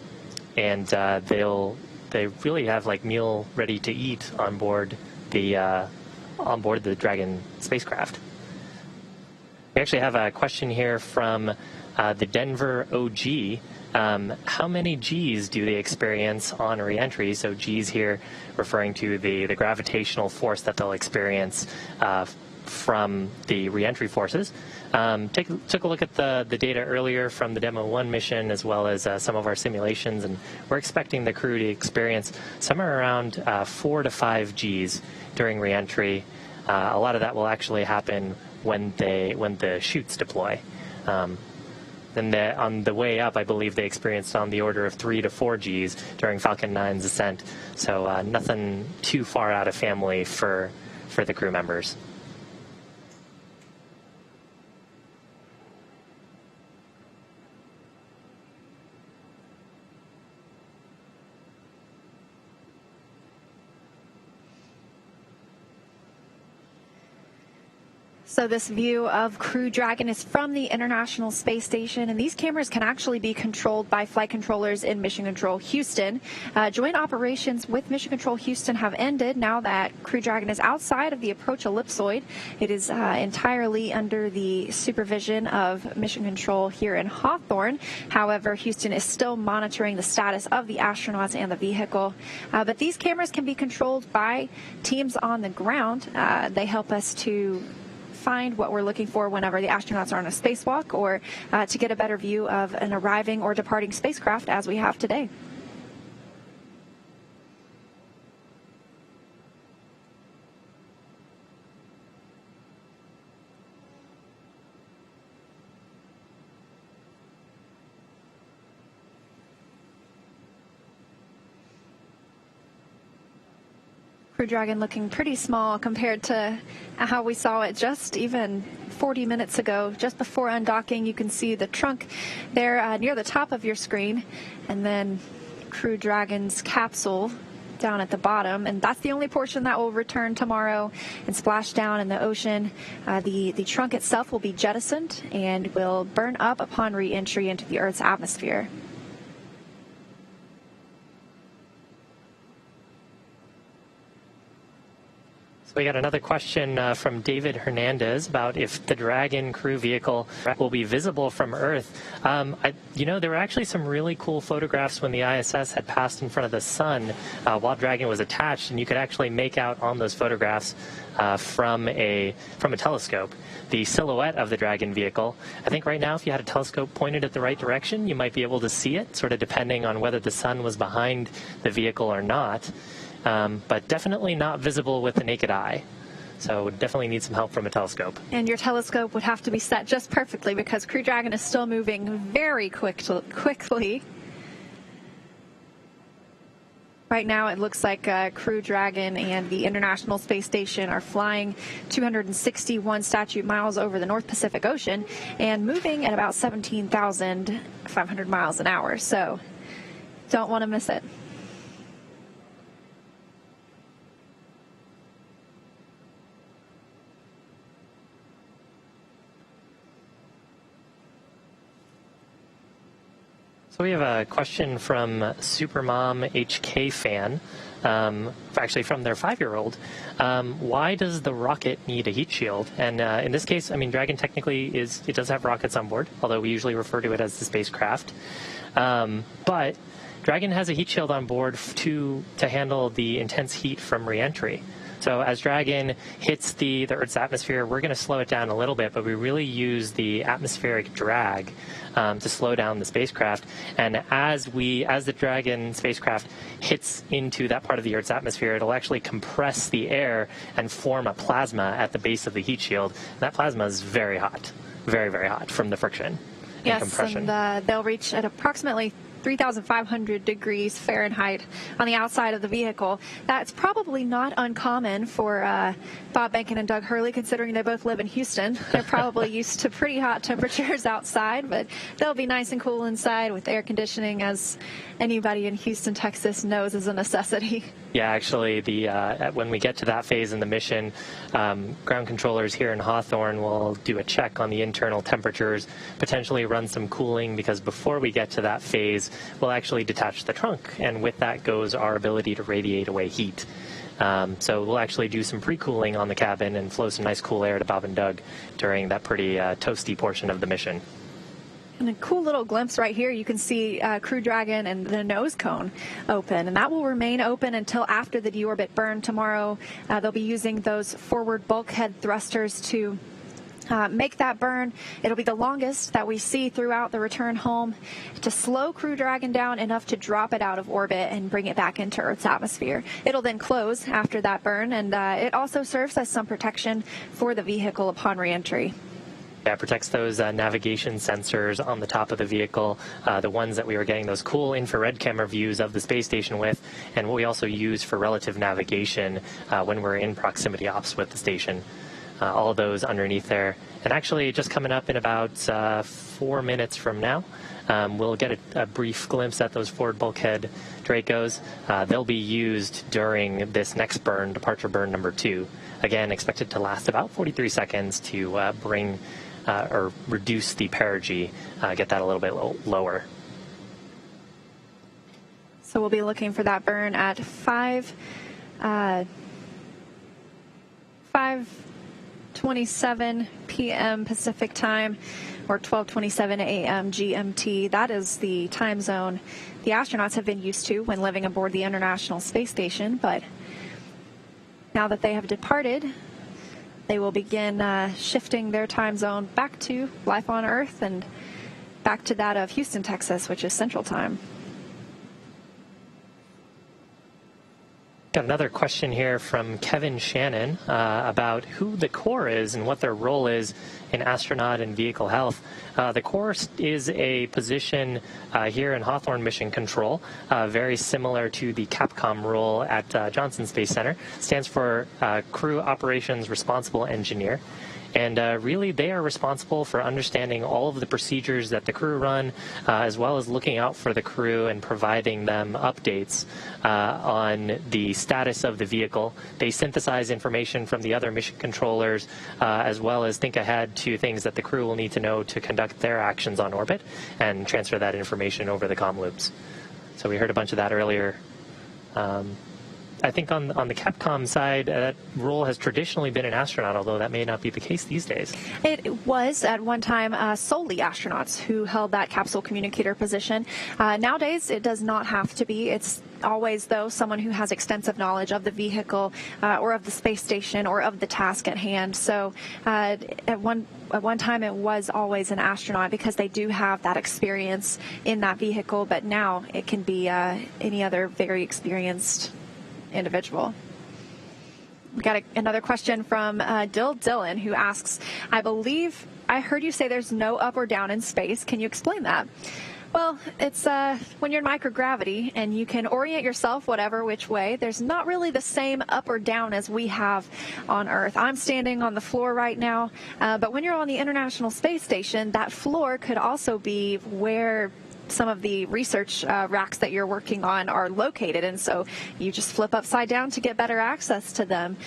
they really have like meal ready to eat on board the Dragon spacecraft. We actually have a question here from the Denver OG. How many G's do they experience on re-entry? So G's here referring to the gravitational force that they'll experience from the re-entry forces. Took a look at the data earlier from the Demo 1 mission as well as some of our simulations, and we're expecting the crew to experience somewhere around 4 to 5 G's during re-entry. A lot of that will actually happen when the chutes deploy. And on the way up, I believe they experienced on the order of 3 to 4 Gs during Falcon 9's ascent. So nothing too far out of family for the crew members. So this view of Crew Dragon is from the International Space Station, and these cameras can actually be controlled by flight controllers in Mission Control Houston. Joint operations with Mission Control Houston have ended now that Crew Dragon is outside of the approach ellipsoid. It is entirely under the supervision of Mission Control here in Hawthorne. However, Houston is still monitoring the status of the astronauts and the vehicle. But these cameras can be controlled by teams on the ground. They help us to find what we're looking for whenever the astronauts are on a spacewalk, or to get a better view of an arriving or departing spacecraft as we have today. Crew Dragon looking pretty small compared to how we saw it just even 40 minutes ago. Just before undocking, you can see the trunk there near the top of your screen, and then Crew Dragon's capsule down at the bottom, and that's the only portion that will return tomorrow and splash down in the ocean. The trunk itself will be jettisoned and will burn up upon re-entry into the Earth's atmosphere. We got another question from David Hernandez about if the Dragon crew vehicle will be visible from Earth. There were actually some really cool photographs when the ISS had passed in front of the sun while Dragon was attached, and you could actually make out on those photographs from a telescope the silhouette of the Dragon vehicle. I think right now, if you had a telescope pointed at the right direction, you might be able to see it, sort of depending on whether the sun was behind the vehicle or not. But definitely not visible with the naked eye. So would definitely need some help from a telescope. And your telescope would have to be set just perfectly because Crew Dragon is still moving very quickly. Right now it looks like Crew Dragon and the International Space Station are flying 261 statute miles over the North Pacific Ocean and moving at about 17,500 miles an hour. So don't want to miss it. So we have a question from Supermom HK fan, actually from their 5-year-old. Why does the rocket need a heat shield? And in this case, I mean, Dragon technically it does have rockets on board, although we usually refer to it as the spacecraft. But Dragon has a heat shield on board to handle the intense heat from re-entry. So as Dragon hits the Earth's atmosphere, we're going to slow it down a little bit, but we really use the atmospheric drag to slow down the spacecraft. And as the Dragon spacecraft hits into that part of the Earth's atmosphere, it'll actually compress the air and form a plasma at the base of the heat shield. And that plasma is very hot, very, very hot from the friction and compression. And they'll reach at approximately 3,500 degrees Fahrenheit on the outside of the vehicle. That's probably not uncommon for Bob Behnken and Doug Hurley, considering they both live in Houston. They're probably used to pretty hot temperatures outside, but they'll be nice and cool inside with air conditioning, as anybody in Houston, Texas knows is a necessity. Yeah, actually, when we get to that phase in the mission, ground controllers here in Hawthorne will do a check on the internal temperatures, potentially run some cooling, because before we get to that phase, we'll actually detach the trunk, and with that goes our ability to radiate away heat. So we'll actually do some pre-cooling on the cabin and flow some nice cool air to Bob and Doug during that pretty toasty portion of the mission. And a cool little glimpse right here, you can see Crew Dragon and the nose cone open, and that will remain open until after the deorbit burn tomorrow. They'll be using those forward bulkhead thrusters to make that burn. It'll be the longest that we see throughout the return home to slow Crew Dragon down enough to drop it out of orbit and bring it back into Earth's atmosphere. It'll then close after that burn, and it also serves as some protection for the vehicle upon re-entry. Yeah, it protects those navigation sensors on the top of the vehicle, the ones that we were getting those cool infrared camera views of the space station with, and what we also use for relative navigation when we're in proximity ops with the station. All of those underneath there. And actually, just coming up in about 4 minutes from now, we'll get a brief glimpse at those forward bulkhead Dracos. They'll be used during this next burn, departure burn number 2. Again, expected to last about 43 seconds to bring or reduce the perigee, get that a little bit lower. So we'll be looking for that burn at 5:27 p.m. Pacific time, or 12:27 a.m. GMT. That is the time zone the astronauts have been used to when living aboard the International Space Station, but now that they have departed, they will begin shifting their time zone back to life on Earth and back to that of Houston, Texas, which is Central Time. Got another question here from Kevin Shannon about who the core is and what their role is in astronaut and vehicle health. The core is a position here in Hawthorne Mission Control, very similar to the Capcom role at Johnson Space Center. Stands for Crew Operations Responsible Engineer. And really, they are responsible for understanding all of the procedures that the crew run, as well as looking out for the crew and providing them updates on the status of the vehicle. They synthesize information from the other mission controllers, as well as think ahead to things that the crew will need to know to conduct their actions on orbit and transfer that information over the comm loops. So we heard a bunch of that earlier. I think on the Capcom side, that role has traditionally been an astronaut, although that may not be the case these days. It was at one time solely astronauts who held that capsule communicator position. Nowadays, it does not have to be. It's always, though, someone who has extensive knowledge of the vehicle or of the space station or of the task at hand. So at one time, it was always an astronaut because they do have that experience in that vehicle, but now it can be any other very experienced individual. We got another question from Dylan, who asks, I believe I heard you say there's no up or down in space. Can you explain that? Well, it's when you're in microgravity and you can orient yourself whatever which way, there's not really the same up or down as we have on Earth. I'm standing on the floor right now, but when you're on the International Space Station, that floor could also be where some of the research racks that you're working on are located, and so you just flip upside down to get better access to them.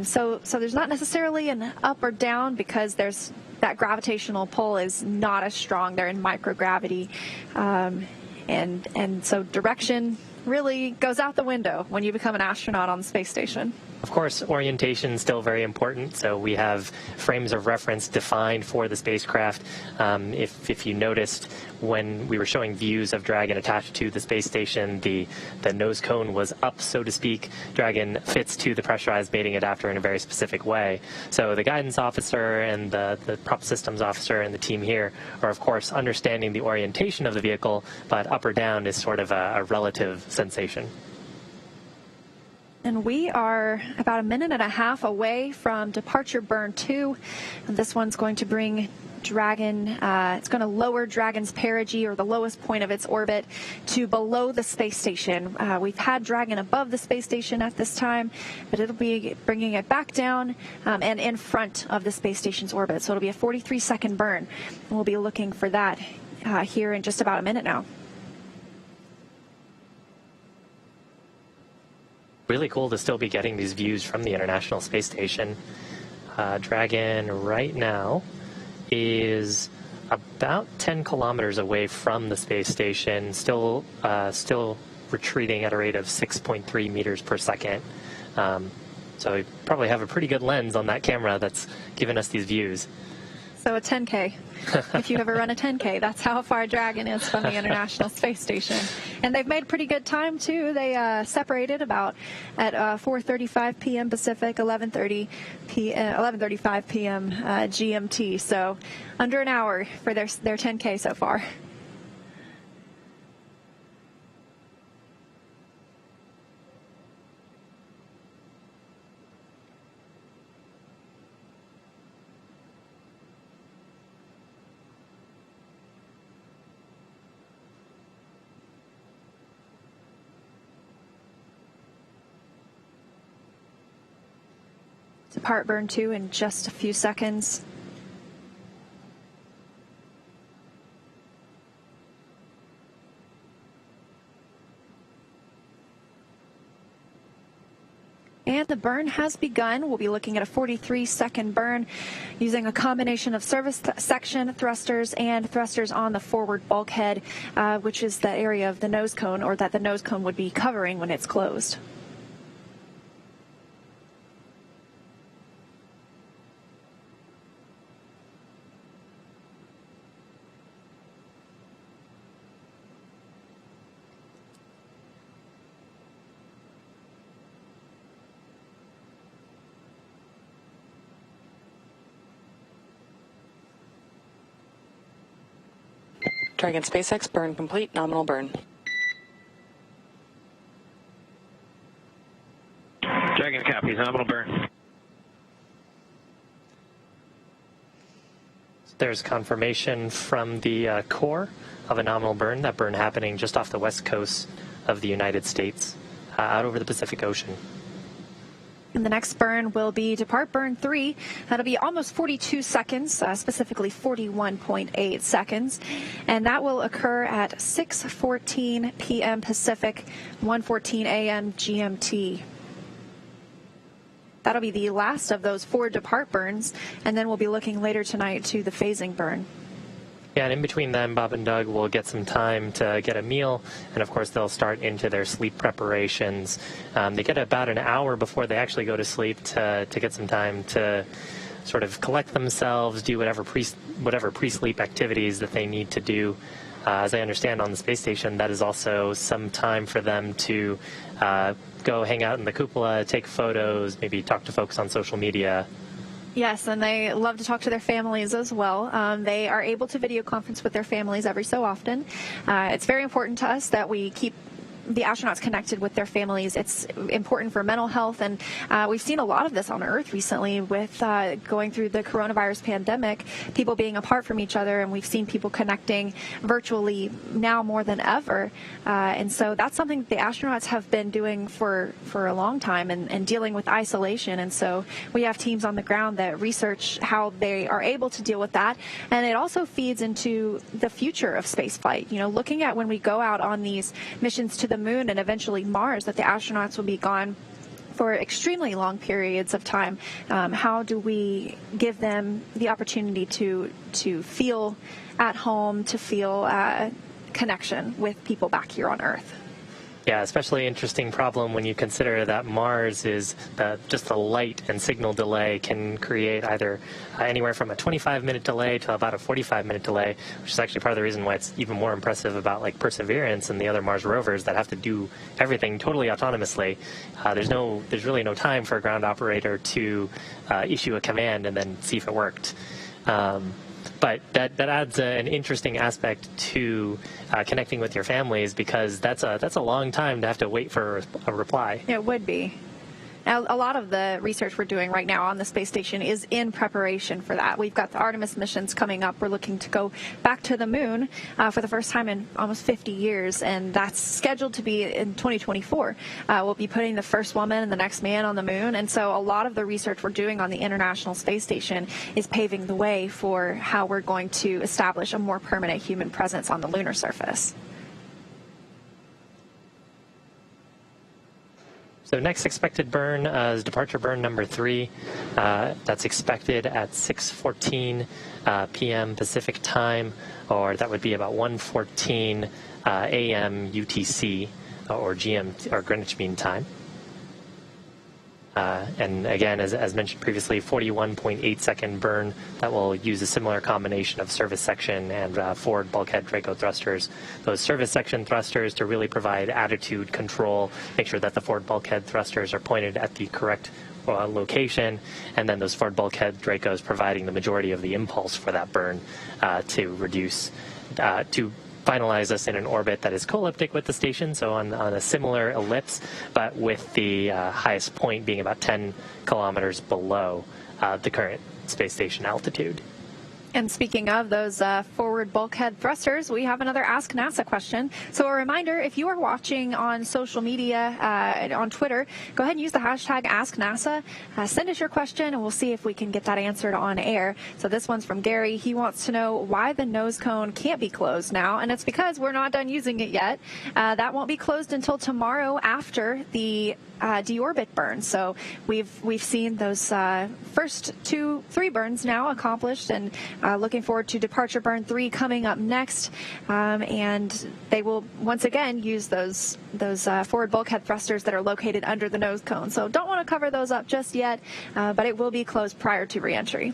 So there's not necessarily an up or down because there's that gravitational pull is not as strong. They're in microgravity, and so direction really goes out the window when you become an astronaut on the space station. Of course, orientation is still very important, so we have frames of reference defined for the spacecraft. If you noticed, when we were showing views of Dragon attached to the space station, the nose cone was up, so to speak. Dragon fits to the pressurized mating adapter in a very specific way. So the guidance officer and the prop systems officer and the team here are, of course, understanding the orientation of the vehicle, but up or down is sort of a relative sensation. And we are about 1.5 minutes away from departure burn 2. And this one's going to bring Dragon, it's going to lower Dragon's perigee, or the lowest point of its orbit, to below the space station. We've had Dragon above the space station at this time, but it'll be bringing it back down and in front of the space station's orbit. So it'll be a 43-second burn. And we'll be looking for that here in just about a minute now. Really cool to still be getting these views from the International Space Station. Dragon right now is about 10 kilometers away from the space station, still retreating at a rate of 6.3 meters per second. So we probably have a pretty good lens on that camera that's giving us these views. So a 10K. If you ever run a 10K, that's how far Dragon is from the International Space Station. And they've made pretty good time, too. They separated about at 4:35 p.m. Pacific, 11:35 p.m. GMT. So under an hour for their 10K so far. Depart burn 2 in just a few seconds. And the burn has begun. We'll be looking at a 43-second burn using a combination of service section thrusters and thrusters on the forward bulkhead, which is the area of the nose cone, or that the nose cone would be covering when it's closed. Dragon SpaceX burn complete, nominal burn. Copies, nominal burn. There's confirmation from the core of a nominal burn, that burn happening just off the west coast of the United States, out over the Pacific Ocean. And the next burn will be depart burn 3. That'll be almost 42 seconds, specifically 41.8 seconds. And that will occur at 6:14 p.m. Pacific, 1:14 a.m. GMT. That'll be the last of those 4 depart burns, and then we'll be looking later tonight to the phasing burn. Yeah, and in between them, Bob and Doug will get some time to get a meal, and of course they'll start into their sleep preparations. They get about an hour before they actually go to sleep to get some time to sort of collect themselves, do whatever pre-sleep activities that they need to do. As I understand, on the space station, that is also some time for them to go hang out in the cupola, take photos, maybe talk to folks on social media. Yes, and they love to talk to their families as well. They are able to video conference with their families every so often. It's very important to us that we keep the astronauts connected with their families. It's important for mental health, and we've seen a lot of this on Earth recently with going through the coronavirus pandemic, people being apart from each other, and we've seen people connecting virtually now more than ever. And so that's something that the astronauts have been doing for a long time and dealing with isolation. And so we have teams on the ground that research how they are able to deal with that. And it also feeds into the future of spaceflight. You know, looking at when we go out on these missions to the moon and eventually Mars, that the astronauts will be gone for extremely long periods of time. How do we give them the opportunity to feel at home, to feel connection with people back here on Earth? Yeah, especially interesting problem when you consider that Mars is just the light and signal delay can create either anywhere from a 25-minute delay to about a 45-minute delay, which is actually part of the reason why it's even more impressive about like Perseverance and the other Mars rovers that have to do everything totally autonomously. There's really no time for a ground operator to issue a command and then see if it worked. But that adds an interesting aspect to connecting with your families, because that's a long time to have to wait for a reply. It would be. Now, a lot of the research we're doing right now on the space station is in preparation for that. We've got the Artemis missions coming up. We're looking to go back to the moon for the first time in almost 50 years, and that's scheduled to be in 2024. We'll be putting the first woman and the next man on the moon, and so a lot of the research we're doing on the International Space Station is paving the way for how we're going to establish a more permanent human presence on the lunar surface. So next expected burn is departure burn number 3. That's expected at 6:14 p.m. Pacific time, or that would be about 1:14 a.m. UTC or GMT or Greenwich Mean Time. And again, as mentioned previously, 41.8 second burn that will use a similar combination of service section and forward bulkhead Draco thrusters. Those service section thrusters to really provide attitude control, make sure that the forward bulkhead thrusters are pointed at the correct location, and then those forward bulkhead Dracos providing the majority of the impulse for that burn to reduce, to finalize us in an orbit that is co-elliptic with the station, so on a similar ellipse, but with the highest point being about 10 kilometers below the current space station altitude. And speaking of those forward bulkhead thrusters, we have another Ask NASA question. So a reminder, if you are watching on social media, on Twitter, go ahead and use the hashtag AskNASA. Send us your question, and we'll see if we can get that answered on air. So this one's from Gary. He wants to know why the nose cone can't be closed now, and it's because we're not done using it yet. That won't be closed until tomorrow after the deorbit burn. So we've seen those first 2-3 burns now accomplished, and looking forward to departure burn 3 coming up next. And they will once again use those forward bulkhead thrusters that are located under the nose cone. So don't want to cover those up just yet, but it will be closed prior to reentry.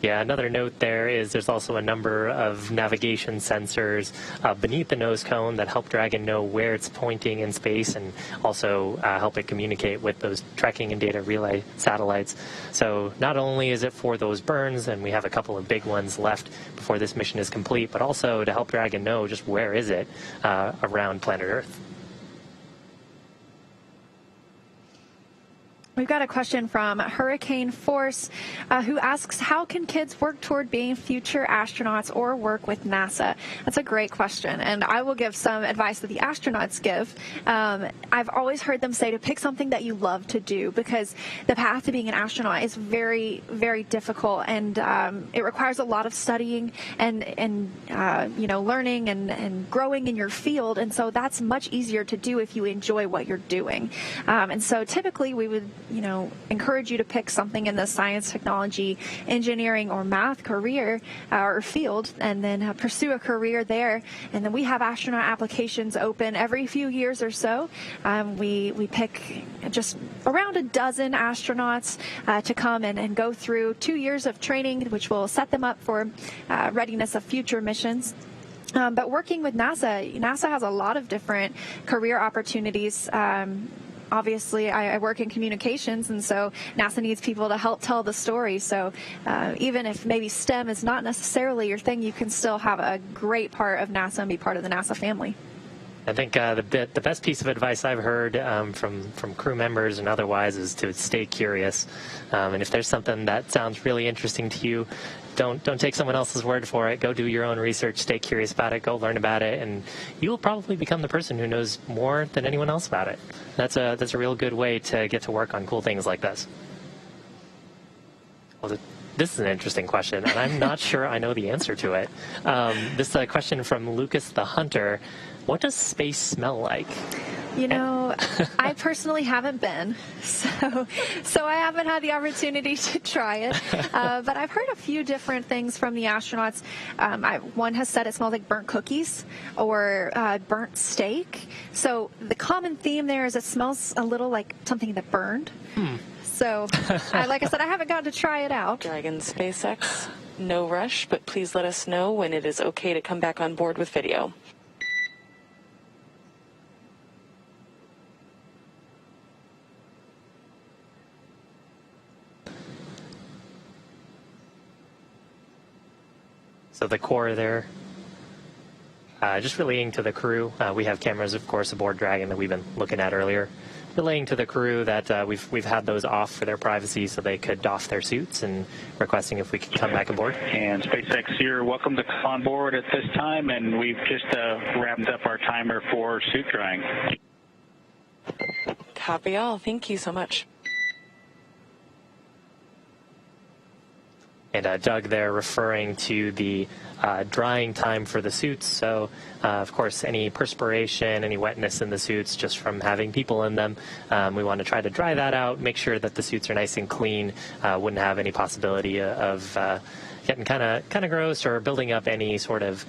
Yeah, another note there is there's also a number of navigation sensors beneath the nose cone that help Dragon know where it's pointing in space, and also help it communicate with those tracking and data relay satellites. So not only is it for those burns, and we have a couple of big ones left before this mission is complete, but also to help Dragon know just where is it around planet Earth. We've got a question from Hurricane Force who asks, how can kids work toward being future astronauts or work with NASA? That's a great question, and I will give some advice that the astronauts give. I've always heard them say to pick something that you love to do, because the path to being an astronaut is very, very difficult, and it requires a lot of studying and learning and growing in your field, and so that's much easier to do if you enjoy what you're doing. And so typically we would encourage you to pick something in the science, technology, engineering, or math career or field, and then pursue a career there. And then we have astronaut applications open every few years or so. We pick just around a dozen astronauts to come and go through 2 years of training, which will set them up for readiness of future missions. But working with NASA has a lot of different career opportunities. Obviously, I work in communications, and so NASA needs people to help tell the story. So even if maybe STEM is not necessarily your thing, you can still have a great part of NASA and be part of the NASA family. I think the best piece of advice I've heard from crew members and otherwise is to stay curious. And if there's something that sounds really interesting to you, don't take someone else's word for it. Go do your own research. Stay curious about it. Go learn about it, and you will probably become the person who knows more than anyone else about it. That's a real good way to get to work on cool things like this. Well, this is an interesting question, and I'm not sure I know the answer to it. This is a question from Lucas the Hunter. What does space smell like? I personally haven't been, so I haven't had the opportunity to try it. But I've heard a few different things from the astronauts. One has said it smells like burnt cookies or burnt steak. So the common theme there is it smells a little like something that burned. So, like I said, I haven't gotten to try it out. Dragon SpaceX, no rush, but please let us know when it is okay to come back on board with video. So the core there, just relaying to the crew. We have cameras, of course, aboard Dragon that we've been looking at earlier. Relaying to the crew that we've had those off for their privacy so they could doff their suits, and requesting if we could come back aboard. And SpaceX here, welcome to come on board at this time, and we've just wrapped up our timer for suit drying. Copy all. Thank you so much. And Doug there referring to the drying time for the suits. So, of course, any perspiration, any wetness in the suits just from having people in them, we want to try to dry that out, make sure that the suits are nice and clean, wouldn't have any possibility of getting kind of gross or building up any sort of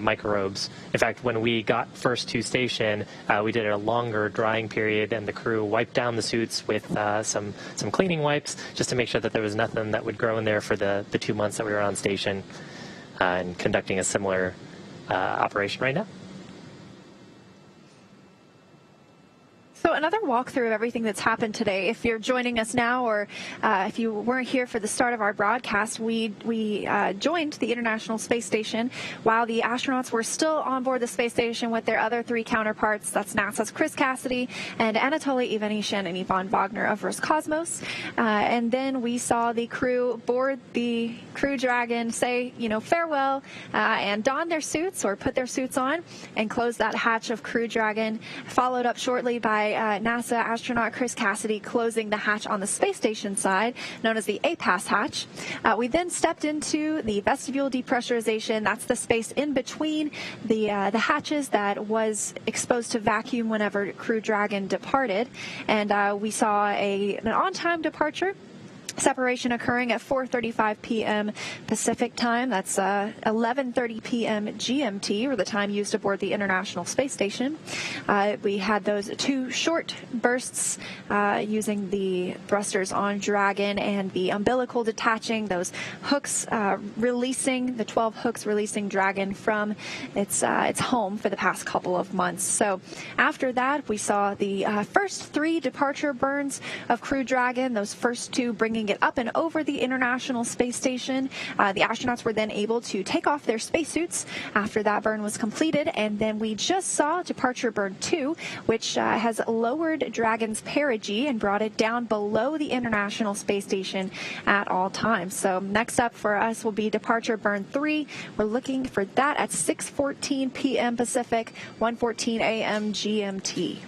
microbes. In fact, when we got first to station, we did a longer drying period, and the crew wiped down the suits with some cleaning wipes just to make sure that there was nothing that would grow in there for the 2 months that we were on station, and conducting a similar operation right now. So another walkthrough of everything that's happened today. If you're joining us now, or if you weren't here for the start of our broadcast, we joined the International Space Station while the astronauts were still on board the space station with their other three counterparts. That's NASA's Chris Cassidy and Anatoly Ivanishin and Ivan Wagner of Roscosmos. And then we saw the crew board the Crew Dragon, say, farewell, and don their suits or put their suits on and close that hatch of Crew Dragon, followed up shortly by NASA astronaut Chris Cassidy closing the hatch on the space station side, known as the APAS hatch. We then stepped into the vestibule depressurization. That's the space in between the hatches that was exposed to vacuum whenever Crew Dragon departed. And we saw an on-time departure. Separation occurring at 4:35 p.m. Pacific time. That's 11:30 p.m. GMT, or the time used aboard the International Space Station. We had those two short bursts using the thrusters on Dragon and the umbilical detaching, those hooks releasing, the 12 hooks releasing Dragon from its home for the past couple of months. So after that, we saw the first three departure burns of Crew Dragon, those first two bringing bringing it up and over the International Space Station. The astronauts were then able to take off their spacesuits after that burn was completed, and then we just saw departure burn 2, which has lowered Dragon's perigee and brought it down below the International Space Station at all times. So next up for us will be departure burn 3. We're looking for that at 6:14 p.m. Pacific, 1:14 a.m. GMT.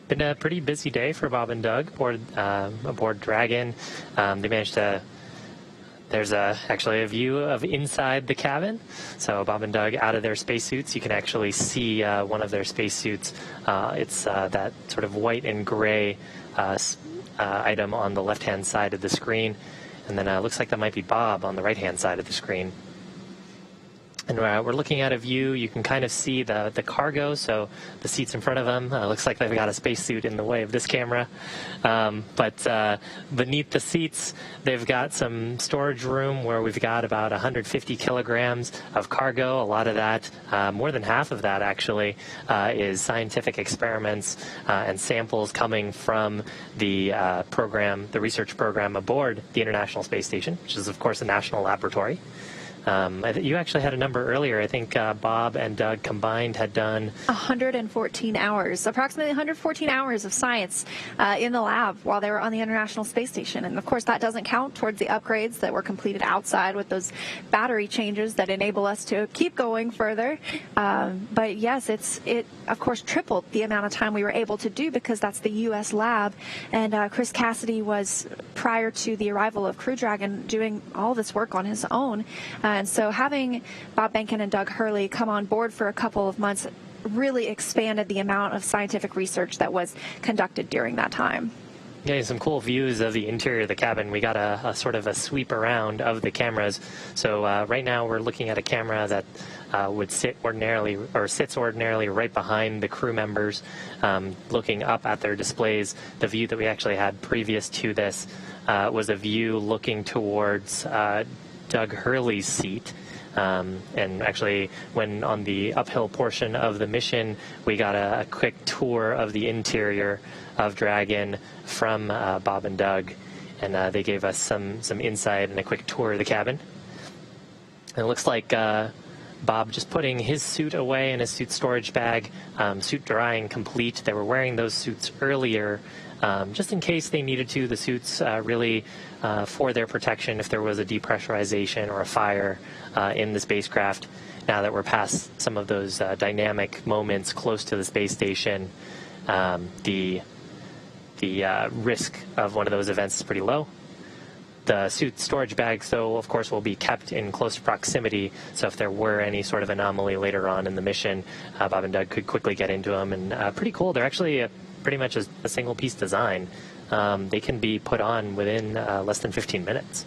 Been a pretty busy day for Bob and Doug aboard Dragon. They managed to. There's actually a view of inside the cabin. So Bob and Doug out of their spacesuits. You can actually see one of their spacesuits. It's that sort of white and gray item on the left-hand side of the screen. And then it looks like that might be Bob on the right-hand side of the screen. And we're looking at a view. You can kind of see the cargo, so the seats in front of them. Looks like they've got a spacesuit in the way of this camera. But beneath the seats, they've got some storage room where we've got about 150 kilograms of cargo. A lot of that, more than half of that actually, is scientific experiments and samples coming from the program, the research program aboard the International Space Station, which is, of course, a national laboratory. You actually had a number earlier. I think Bob and Doug combined had done 114 hours, approximately 114 hours of science in the lab while they were on the International Space Station. And, of course, that doesn't count towards the upgrades that were completed outside with those battery changes that enable us to keep going further. But, yes, it, of course, tripled the amount of time we were able to do because that's the U.S. lab. And Chris Cassidy was, prior to the arrival of Crew Dragon, doing all this work on his own. And so having Bob Behnken and Doug Hurley come on board for a couple of months really expanded the amount of scientific research that was conducted during that time. Yeah, some cool views of the interior of the cabin. We got a sort of a sweep around of the cameras. So right now we're looking at a camera that would sit ordinarily, or sits ordinarily right behind the crew members, looking up at their displays. The view that we actually had previous to this was a view looking towards Doug Hurley's seat. And actually, when on the uphill portion of the mission, we got a quick tour of the interior of Dragon from Bob and Doug, and they gave us some insight and a quick tour of the cabin. And it looks like Bob just putting his suit away in his suit storage bag, suit drying complete. They were wearing those suits earlier just in case they needed to. The suits really for their protection if there was a depressurization or a fire in the spacecraft. Now that we're past some of those dynamic moments close to the space station, the risk of one of those events is pretty low. The suit storage bags, though, of course, will be kept in close proximity, so if there were any sort of anomaly later on in the mission, Bob and Doug could quickly get into them. And pretty cool. They're actually pretty much a single-piece design. They can be put on within less than 15 minutes.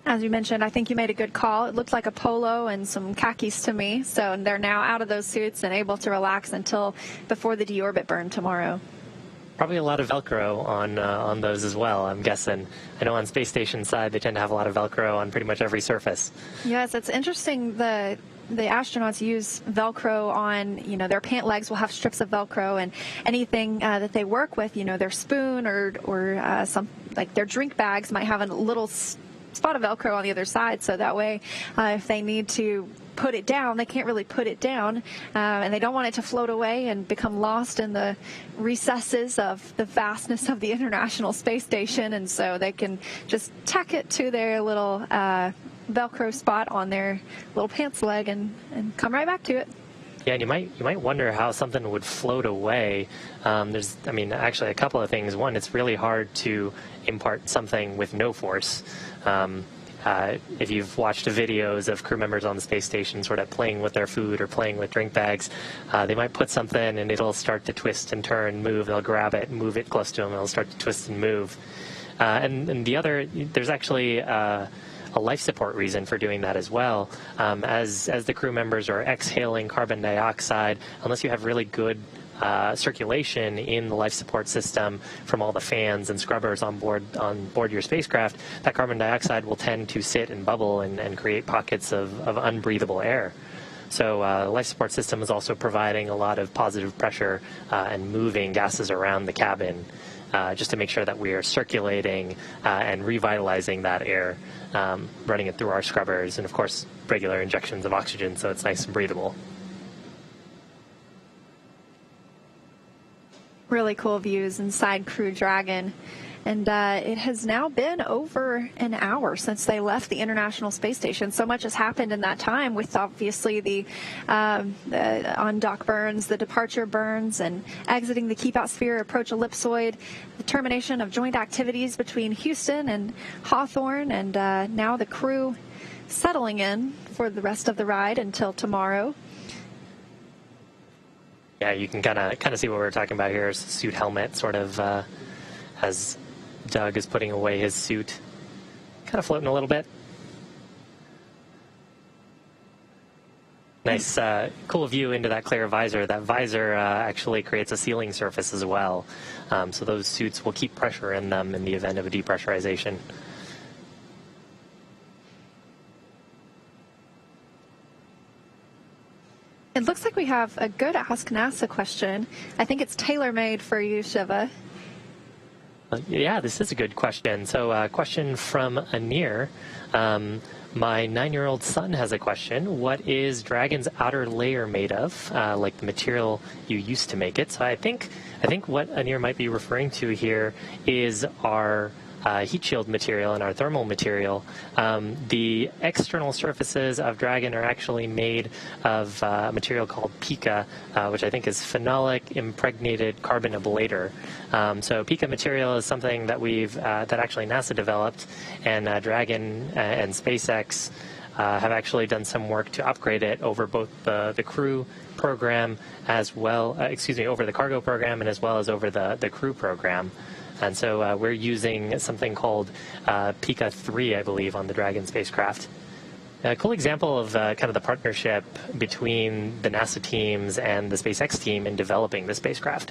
As you mentioned, I think you made a good call. It looked like a polo and some khakis to me, so they're now out of those suits and able to relax until before the deorbit burn tomorrow. Probably a lot of Velcro on those as well, I'm guessing. I know on space station side they tend to have a lot of Velcro on pretty much every surface. Yes, it's interesting. The astronauts use Velcro on, their pant legs will have strips of Velcro, and anything that they work with, their spoon or some, like their drink bags might have a little spot of Velcro on the other side, so that way if they need to put it down, they can't really put it down, and they don't want it to float away and become lost in the recesses of the vastness of the International Space Station, and so they can just tack it to their little Velcro spot on their little pants leg and come right back to it. Yeah, and you might wonder how something would float away. There's actually a couple of things. One, it's really hard to impart something with no force. If you've watched videos of crew members on the space station sort of playing with their food or playing with drink bags, they might put something and it'll start to twist and turn, move. They'll grab it, move it close to them, and it'll start to twist and move. And the other, there's actually a life support reason for doing that as well. As the crew members are exhaling carbon dioxide, unless you have really good circulation in the life support system from all the fans and scrubbers on board your spacecraft, that carbon dioxide will tend to sit and bubble and create pockets of unbreathable air. So the life support system is also providing a lot of positive pressure and moving gases around the cabin. just to make sure that we are circulating and revitalizing that air, running it through our scrubbers, and of course regular injections of oxygen so it's nice and breathable. Really cool views inside Crew Dragon. And it has now been over an hour since they left the International Space Station. So much has happened in that time, with obviously the on-dock burns, the departure burns, and exiting the keep-out sphere, approach ellipsoid, the termination of joint activities between Houston and Hawthorne, and now the crew settling in for the rest of the ride until tomorrow. Yeah, you can kind of see what we're talking about here. Is the suit helmet, sort of as Doug is putting away his suit, kind of floating a little bit. Nice, cool view into that clear visor. That visor actually creates a sealing surface as well, so those suits will keep pressure in them in the event of a depressurization. It looks like we have a good Ask NASA question. I think it's tailor-made for you, Shiva. Yeah, this is a good question. So a question from Anir. My 9-year-old son has a question. What is Dragon's outer layer made of, like the material you used to make it? So I think what Anir might be referring to here is our heat shield material and our thermal material. The external surfaces of Dragon are actually made of a material called pica, which I think is phenolic impregnated carbon ablator. So pica material is something that that actually NASA developed, and Dragon and SpaceX have actually done some work to upgrade it over both the crew program as well, over the cargo program and as well as over the crew program. And so we're using something called Pica 3, I believe, on the Dragon spacecraft. A cool example of kind of the partnership between the NASA teams and the SpaceX team in developing the spacecraft.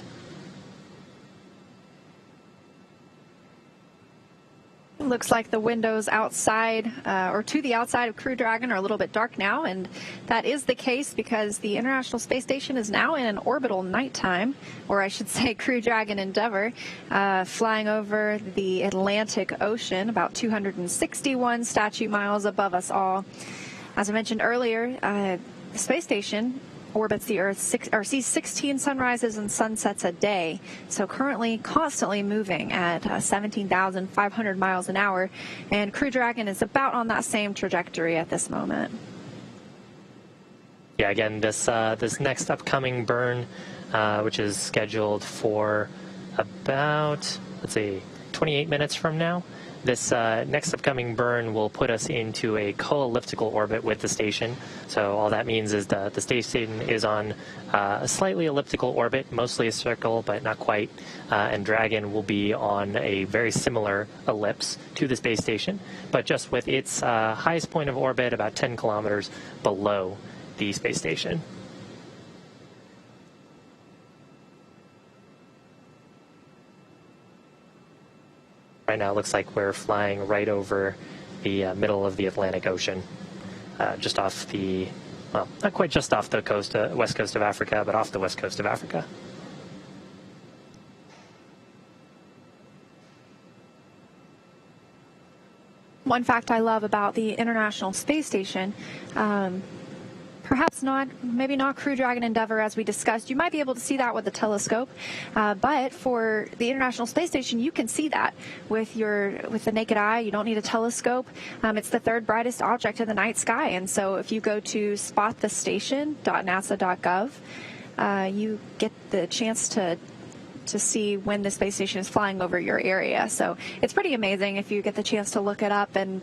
Looks like the windows outside, or to the outside of Crew Dragon, are a little bit dark now, and that is the case because the International Space Station is now in an orbital nighttime, or I should say Crew Dragon Endeavour, flying over the Atlantic Ocean, about 261 statute miles above us all. As I mentioned earlier, the space station orbits the Earth, sees 16 sunrises and sunsets a day, so currently constantly moving at 17,500 miles an hour, and Crew Dragon is about on that same trajectory at this moment. Yeah, again, this next upcoming burn, which is scheduled for about, 28 minutes from now. This next upcoming burn will put us into a co-elliptical orbit with the station. So all that means is the station is on a slightly elliptical orbit, mostly a circle, but not quite. And Dragon will be on a very similar ellipse to the space station, but just with its highest point of orbit about 10 kilometers below the space station. Right now it looks like we're flying right over the middle of the Atlantic Ocean, just off the, well, not quite just off the coast, west coast of Africa, but off the west coast of Africa. One fact I love about the International Space Station, perhaps maybe not Crew Dragon Endeavour as we discussed. You might be able to see that with a telescope, but for the International Space Station, you can see that with the naked eye. You don't need a telescope. It's the third brightest object in the night sky, and so if you go to spotthestation.nasa.gov, you get the chance to see when the space station is flying over your area. So it's pretty amazing if you get the chance to look it up, and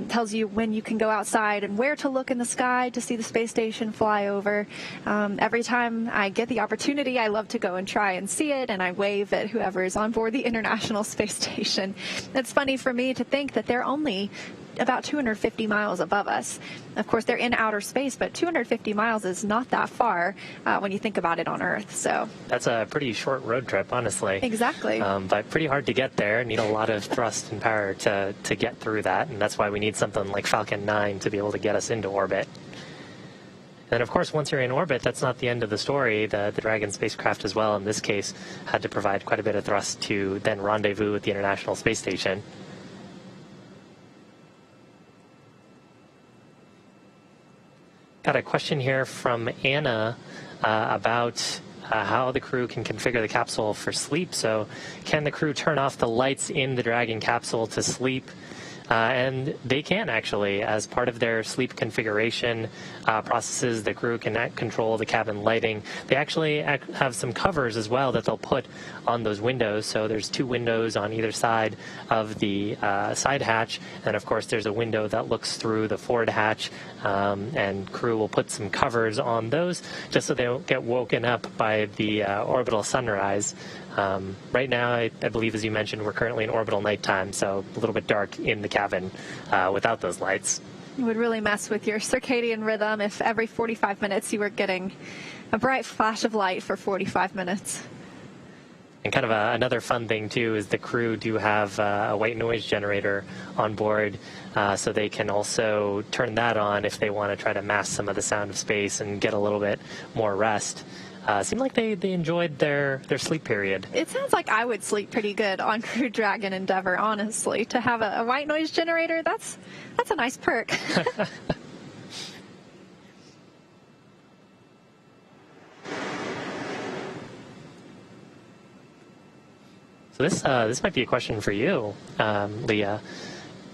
tells you when you can go outside and where to look in the sky to see the space station fly over. Every time I get the opportunity, I love to go and try and see it, and I wave at whoever is on board the International Space Station. It's funny for me to think that they're only about 250 miles above us. Of course, they're in outer space, but 250 miles is not that far when you think about it on Earth. So that's a pretty short road trip, honestly. Exactly. But pretty hard to get there. Need a lot of thrust and power to get through that, and that's why we need something like Falcon 9 to be able to get us into orbit. And of course, once you're in orbit, that's not the end of the story. The Dragon spacecraft as well, in this case, had to provide quite a bit of thrust to then rendezvous with the International Space Station. Got a question here from Anna about how the crew can configure the capsule for sleep. So can the crew turn off the lights in the Dragon capsule to sleep? And they can, actually. As part of their sleep configuration processes, the crew can control the cabin lighting. They actually have some covers as well that they'll put on those windows. So there's 2 windows on either side of the side hatch. And of course, there's a window that looks through the forward hatch. And crew will put some covers on those just so they don't get woken up by the orbital sunrise. Right now, I believe, as you mentioned, we're currently in orbital nighttime, so a little bit dark in the cabin without those lights. It would really mess with your circadian rhythm if every 45 minutes you were getting a bright flash of light for 45 minutes. And kind of another fun thing, too, is the crew do have a white noise generator on board, so they can also turn that on if they want to try to mask some of the sound of space and get a little bit more rest. Seemed like they enjoyed their sleep period. It sounds like I would sleep pretty good on Crew Dragon Endeavour, honestly. To have a white noise generator, that's a nice perk. So this might be a question for you, Leah.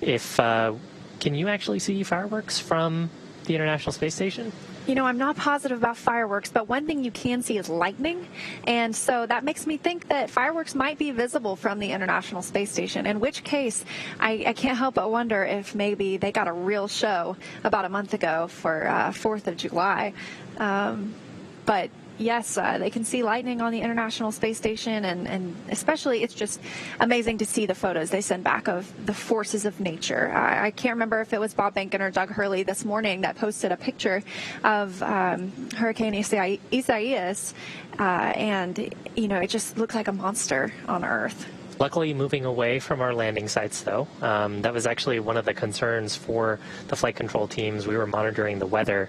Can you actually see fireworks from the International Space Station? You know, I'm not positive about fireworks, but one thing you can see is lightning. And so that makes me think that fireworks might be visible from the International Space Station, in which case I can't help but wonder if maybe they got a real show about a month ago for 4th of July. But yes, they can see lightning on the International Space Station, and especially it's just amazing to see the photos they send back of the forces of nature. I can't remember if it was Bob Behnken or Doug Hurley this morning that posted a picture of Hurricane Isaias, and, you know, it just looks like a monster on Earth. Luckily, moving away from our landing sites, though. That was actually one of the concerns for the flight control teams. We were monitoring the weather,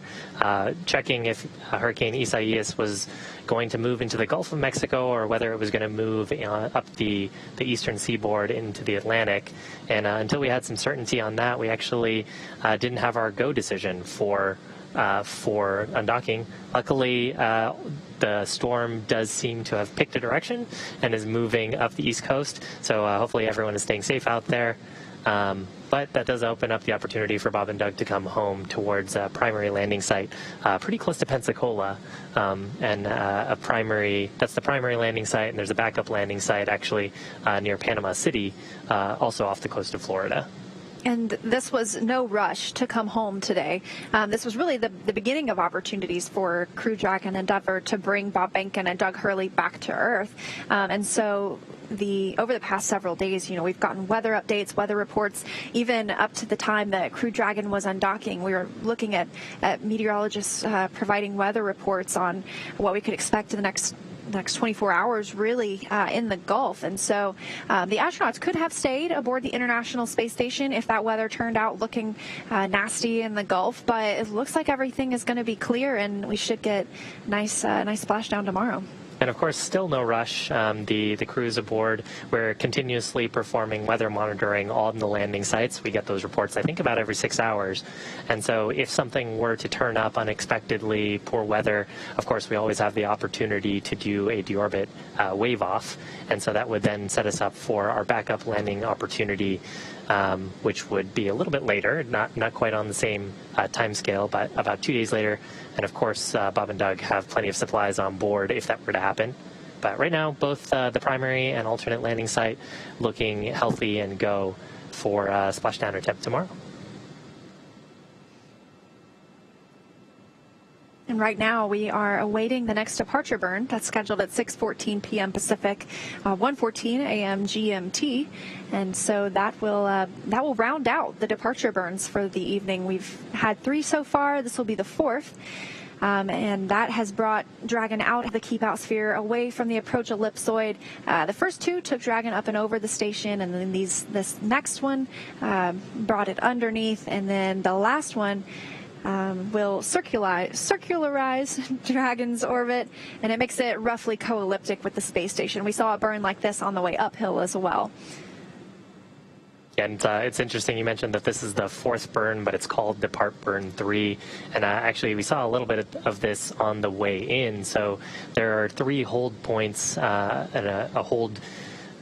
checking if Hurricane Isaias was going to move into the Gulf of Mexico or whether it was going to move up the eastern seaboard into the Atlantic. And until we had some certainty on that, we actually didn't have our go decision for undocking. Luckily, the storm does seem to have picked a direction and is moving up the East Coast, so hopefully everyone is staying safe out there. But that does open up the opportunity for Bob and Doug to come home towards a primary landing site pretty close to Pensacola, and that's the primary landing site, and there's a backup landing site actually near Panama City, also off the coast of Florida. And this was no rush to come home today. This was really the beginning of opportunities for Crew Dragon Endeavour to bring Bob Behnken and Doug Hurley back to Earth. And so over the past several days, you know, we've gotten weather updates, weather reports, even up to the time that Crew Dragon was undocking. We were looking at meteorologists providing weather reports on what we could expect in the next 24 hours, really, in the Gulf. And so the astronauts could have stayed aboard the International Space Station if that weather turned out looking nasty in the Gulf. But it looks like everything is going to be clear, and we should get nice splashdown tomorrow. And of course, still no rush. The crews aboard, we're continuously performing weather monitoring on the landing sites. We get those reports, I think, about every 6 hours. And so if something were to turn up unexpectedly, poor weather, of course, we always have the opportunity to do a deorbit wave off. And so that would then set us up for our backup landing opportunity, which would be a little bit later, not quite on the same time scale, but about 2 days later. And of course, Bob and Doug have plenty of supplies on board if that were to happen. But right now, both the primary and alternate landing site looking healthy and go for splashdown attempt tomorrow. And right now we are awaiting the next departure burn that's scheduled at 6:14 p.m. Pacific, 1:14 a.m. GMT, and so that will round out the departure burns for the evening. We've had 3 so far. This will be the 4th. And that has brought Dragon out of the keep out sphere, away from the approach ellipsoid. The first 2 took Dragon up and over the station, and then this next one brought it underneath, and then the last one will circularize Dragon's orbit, and it makes it roughly co-elliptic with the space station. We saw it burn like this on the way uphill as well. And it's interesting you mentioned that this is the fourth burn, but it's called Depart Burn 3. And actually, we saw a little bit of this on the way in. So there are 3 hold points and a hold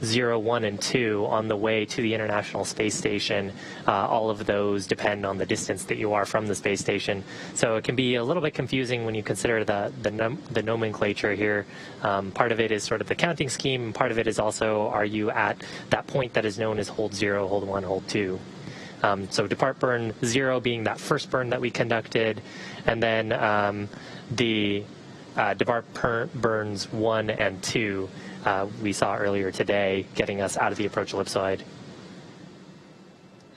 0, 1, and 2 on the way to the International Space Station. All of those depend on the distance that you are from the space station. So it can be a little bit confusing when you consider the nomenclature here. Part of it is sort of the counting scheme, and part of it is also, are you at that point that is known as hold 0, hold 1, hold 2. So Depart Burn 0 being that first burn that we conducted, and then the Depart Burns 1 and 2 we saw earlier today, getting us out of the approach ellipsoid.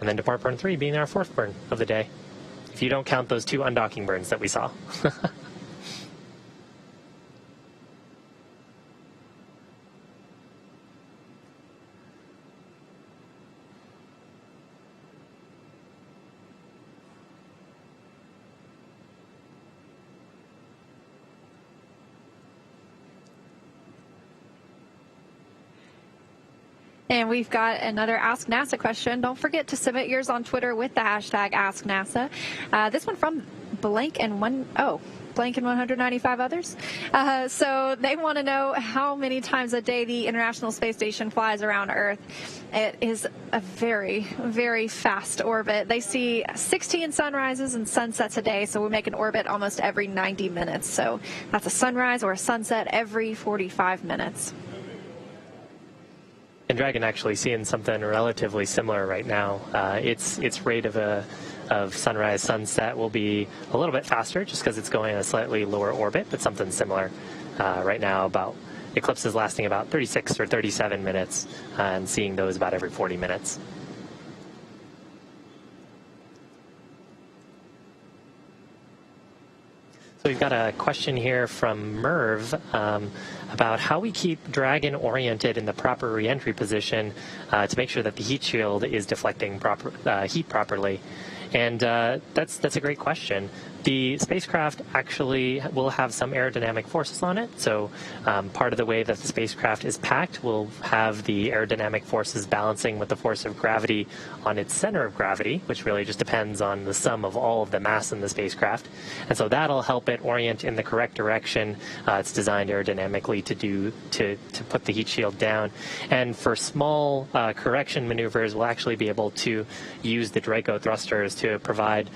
And then Depart Burn 3 being our fourth burn of the day, if you don't count those 2 undocking burns that we saw. And we've got another Ask NASA question. Don't forget to submit yours on Twitter with the hashtag AskNASA. This one from Blank and 195 others. So they want to know how many times a day the International Space Station flies around Earth. It is a very, very fast orbit. They see 16 sunrises and sunsets a day, so we make an orbit almost every 90 minutes. So that's a sunrise or a sunset every 45 minutes. And Dragon actually seeing something relatively similar right now. Its rate of sunrise sunset will be a little bit faster just because it's going in a slightly lower orbit, but something similar right now. About eclipses lasting about 36 or 37 minutes, and seeing those about every 40 minutes. So we've got a question here from Merv about how we keep Dragon oriented in the proper reentry position to make sure that the heat shield is deflecting heat properly. And that's a great question. The spacecraft actually will have some aerodynamic forces on it. So part of the way that the spacecraft is packed will have the aerodynamic forces balancing with the force of gravity on its center of gravity, which really just depends on the sum of all of the mass in the spacecraft. And so that'll help it orient in the correct direction. It's designed aerodynamically to put the heat shield down. And for small correction maneuvers, we'll actually be able to use the Draco thrusters to provide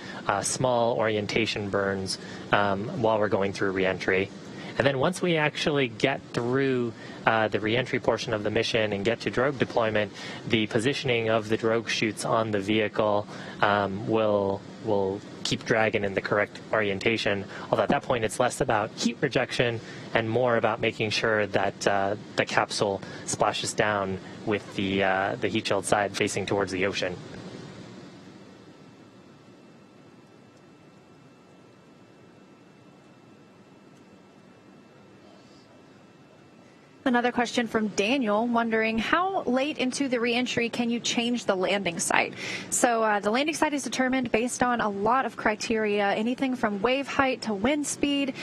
small orientation burns while we're going through reentry. And then once we actually get through the reentry portion of the mission and get to drogue deployment, the positioning of the drogue chutes on the vehicle will keep Dragon in the correct orientation. Although at that point it's less about heat rejection and more about making sure that the capsule splashes down with the heat shield side facing towards the ocean. Another question from Daniel, wondering how late into the reentry can you change the landing site? So the landing site is determined based on a lot of criteria, anything from wave height to wind speed,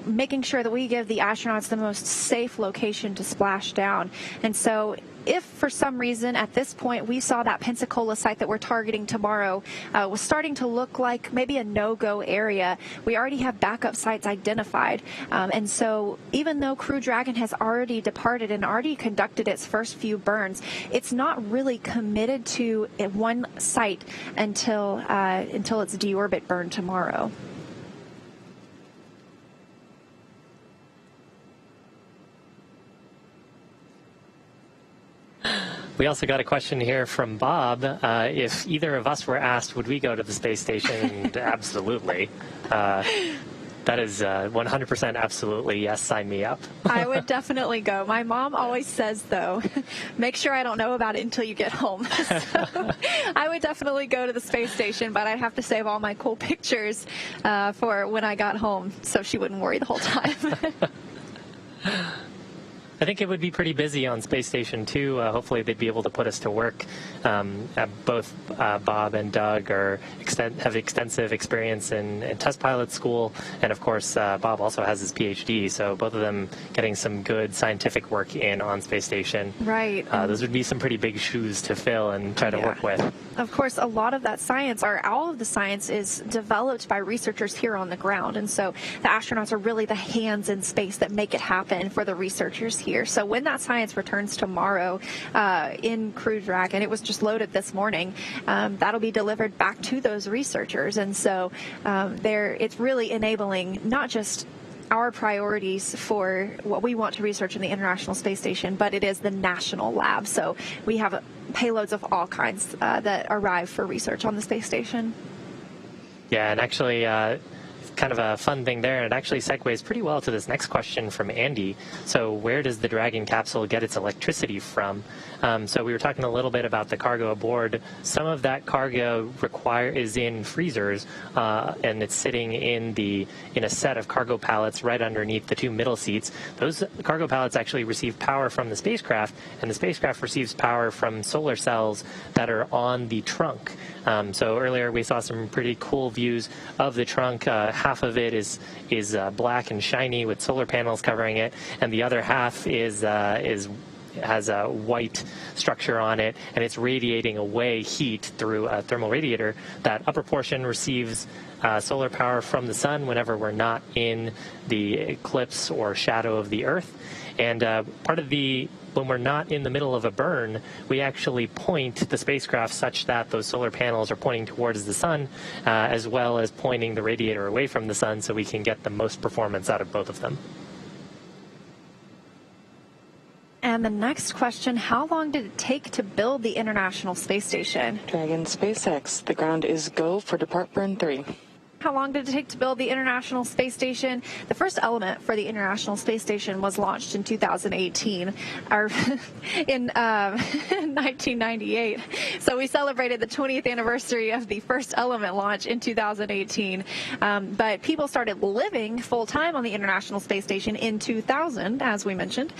making sure that we give the astronauts the most safe location to splash down. And so if for some reason at this point we saw that Pensacola site that we're targeting tomorrow was starting to look like maybe a no-go area, we already have backup sites identified. And so even though Crew Dragon has already departed and already conducted its first few burns, it's not really committed to one site until its deorbit burn tomorrow. We also got a question here from Bob. If either of us were asked, would we go to the space station? Absolutely. That is 100% absolutely yes, sign me up. I would definitely go. My mom always says, though, make sure I don't know about it until you get home. So I would definitely go to the space station, but I'd have to save all my cool pictures for when I got home so she wouldn't worry the whole time. I think it would be pretty busy on Space Station 2. Hopefully they'd be able to put us to work. Both Bob and Doug have extensive experience in test pilot school, and of course Bob also has his PhD, so both of them getting some good scientific work in on Space Station. Right. Those would be some pretty big shoes to fill and try to work with. Of course, a lot of that science, or all of the science, is developed by researchers here on the ground, and so the astronauts are really the hands in space that make it happen for the researchers here. So when that science returns tomorrow in Crew Dragon, it was just loaded this morning, that'll be delivered back to those researchers, and so it's really enabling not just our priorities for what we want to research in the International Space Station, but it is the national lab. So we have payloads of all kinds that arrive for research on the space station. Yeah, and actually kind of a fun thing there, and it actually segues pretty well to this next question from Andy. So where does the Dragon capsule get its electricity from? So we were talking a little bit about the cargo aboard. Some of that cargo is in freezers, and it's sitting in a set of cargo pallets right underneath the two middle seats. Those cargo pallets actually receive power from the spacecraft, and the spacecraft receives power from solar cells that are on the trunk. So earlier we saw some pretty cool views of the trunk. Half of it is black and shiny with solar panels covering it, and the other half has a white structure on it, and it's radiating away heat through a thermal radiator. That upper portion receives solar power from the sun whenever we're not in the eclipse or shadow of the Earth. And when we're not in the middle of a burn, we actually point the spacecraft such that those solar panels are pointing towards the sun, as well as pointing the radiator away from the sun, so we can get the most performance out of both of them. And the next question, how long did it take to build the International Space Station? Dragon SpaceX, the ground is go for depart burn 3. How long did it take to build the International Space Station? The first element for the International Space Station was launched in 2018, or in 1998. So we celebrated the 20th anniversary of the first element launch in 2018. But people started living full-time on the International Space Station in 2000, as we mentioned.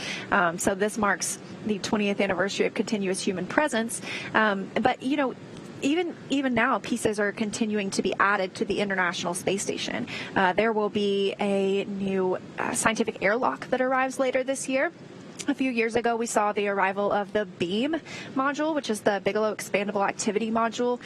So this marks the 20th anniversary of continuous human presence. But, you know, even now, pieces are continuing to be added to the International Space Station. There will be a new scientific airlock that arrives later this year. A few years ago, we saw the arrival of the BEAM module, which is the Bigelow Expandable Activity Module.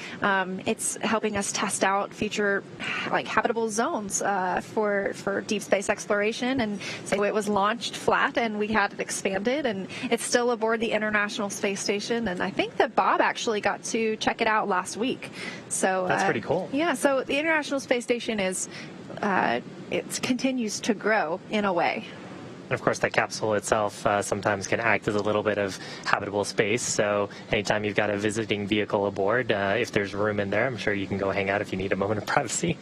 It's helping us test out future habitable zones for deep space exploration. And so it was launched flat, and we had it expanded, and it's still aboard the International Space Station. And I think that Bob actually got to check it out last week. So that's pretty cool. Yeah. So the International Space Station it continues to grow in a way. And of course, that capsule itself sometimes can act as a little bit of habitable space. So anytime you've got a visiting vehicle aboard, if there's room in there, I'm sure you can go hang out if you need a moment of privacy.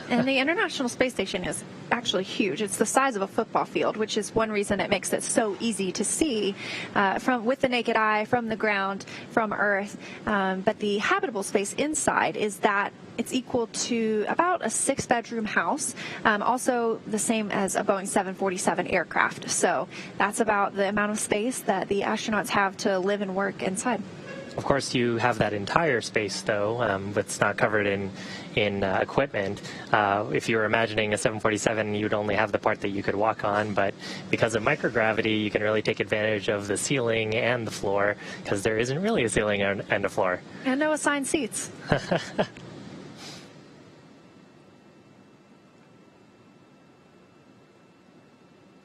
And the International Space Station is actually huge. It's the size of a football field, which is one reason it makes it so easy to see with the naked eye, from the ground, from Earth. But the habitable space inside is that it's equal to about a 6-bedroom house, also the same as a Boeing 747 aircraft. So that's about the amount of space that the astronauts have to live and work inside. Of course, you have that entire space, though, that's not covered in equipment. If you were imagining a 747, you'd only have the part that you could walk on, but because of microgravity, you can really take advantage of the ceiling and the floor, because there isn't really a ceiling and a floor. And no assigned seats.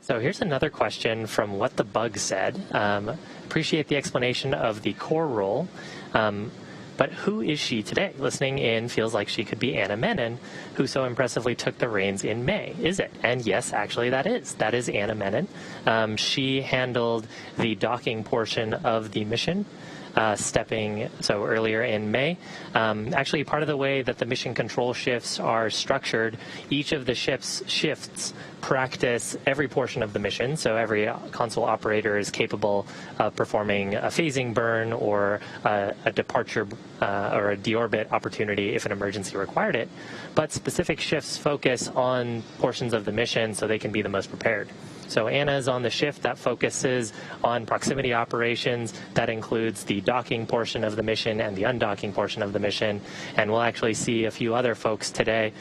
So here's another question from What the Bug Said. Appreciate the explanation of the core role, but who is she today? Listening in feels like she could be Anna Menon, who so impressively took the reins in May. Is it? And yes, actually that is. That is Anna Menon. She handled the docking portion of the mission. stepping so earlier in May. Actually, part of the way that the mission control shifts are structured, each of the shifts practice every portion of the mission. So every console operator is capable of performing a phasing burn or a departure or a deorbit opportunity if an emergency required it. But specific shifts focus on portions of the mission so they can be the most prepared. So Anna is on the shift that focuses on proximity operations. That includes the docking portion of the mission and the undocking portion of the mission. And we'll actually see a few other folks today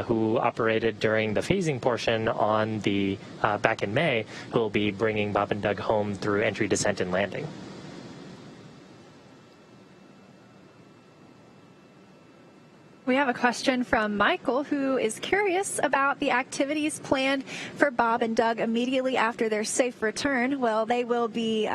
who operated during the phasing portion on the back in May, who will be bringing Bob and Doug home through entry, descent, and landing. We have a question from Michael, who is curious about the activities planned for Bob and Doug immediately after their safe return. Well, they will be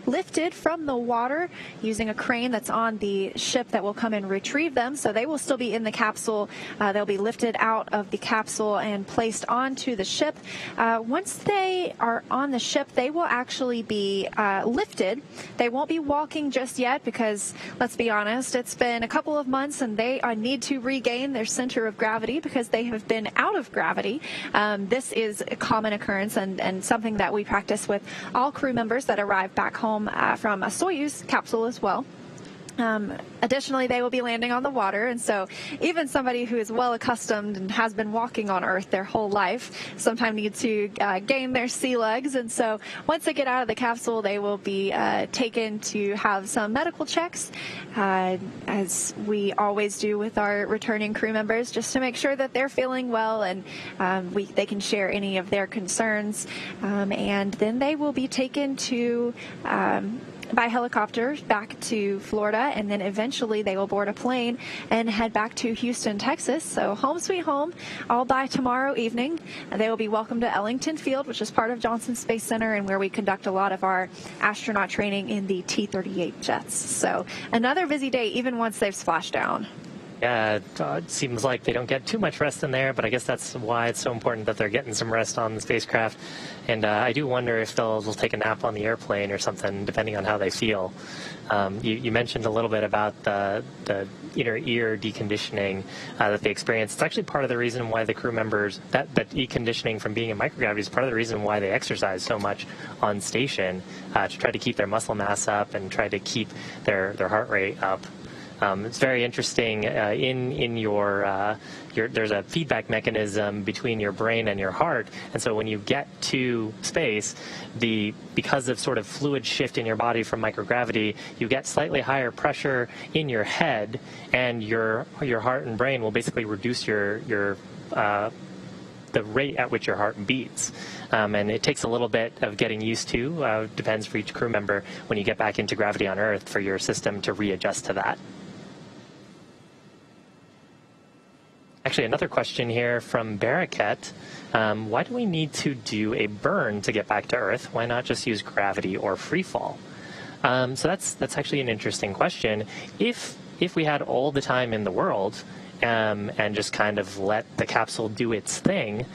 lifted from the water using a crane that's on the ship that will come and retrieve them. So they will still be in the capsule. They'll be lifted out of the capsule and placed onto the ship. Once they are on the ship, they will actually be lifted. They won't be walking just yet because, let's be honest, it's been a couple of months and they need to regain their center of gravity because they have been out of gravity. This is a common occurrence and something that we practice with all crew members that arrive back home from a Soyuz capsule as well. Additionally, they will be landing on the water, and so even somebody who is well accustomed and has been walking on Earth their whole life sometimes needs to gain their sea legs. And so once they get out of the capsule, they will be taken to have some medical checks, as we always do with our returning crew members, just to make sure that they're feeling well and they can share any of their concerns. And then they will be taken to by helicopter back to Florida, and then eventually they will board a plane and head back to Houston, Texas. So home sweet home, all by tomorrow evening. They will be welcomed to Ellington Field, which is part of Johnson Space Center and where we conduct a lot of our astronaut training in the T-38 jets. So another busy day, even once they've splashed down. Yeah, it seems like they don't get too much rest in there, but I guess that's why it's so important that they're getting some rest on the spacecraft. And I do wonder if they'll take a nap on the airplane or something, depending on how they feel. You mentioned a little bit about the inner ear deconditioning that they experience. It's actually part of the reason why the crew members, that deconditioning from being in microgravity is part of the reason why they exercise so much on station, to try to keep their muscle mass up and try to keep their heart rate up. It's very interesting. In your there's a feedback mechanism between your brain and your heart, and so when you get to space, because of sort of fluid shift in your body from microgravity, you get slightly higher pressure in your head, and your heart and brain will basically reduce the rate at which your heart beats. And it takes a little bit of getting used to, depends for each crew member, when you get back into gravity on Earth, for your system to readjust to that. Actually, another question here from Baraket. Why do we need to do a burn to get back to Earth? Why not just use gravity or free fall? So that's actually an interesting question. If we had all the time in the world, and just kind of let the capsule do its thing,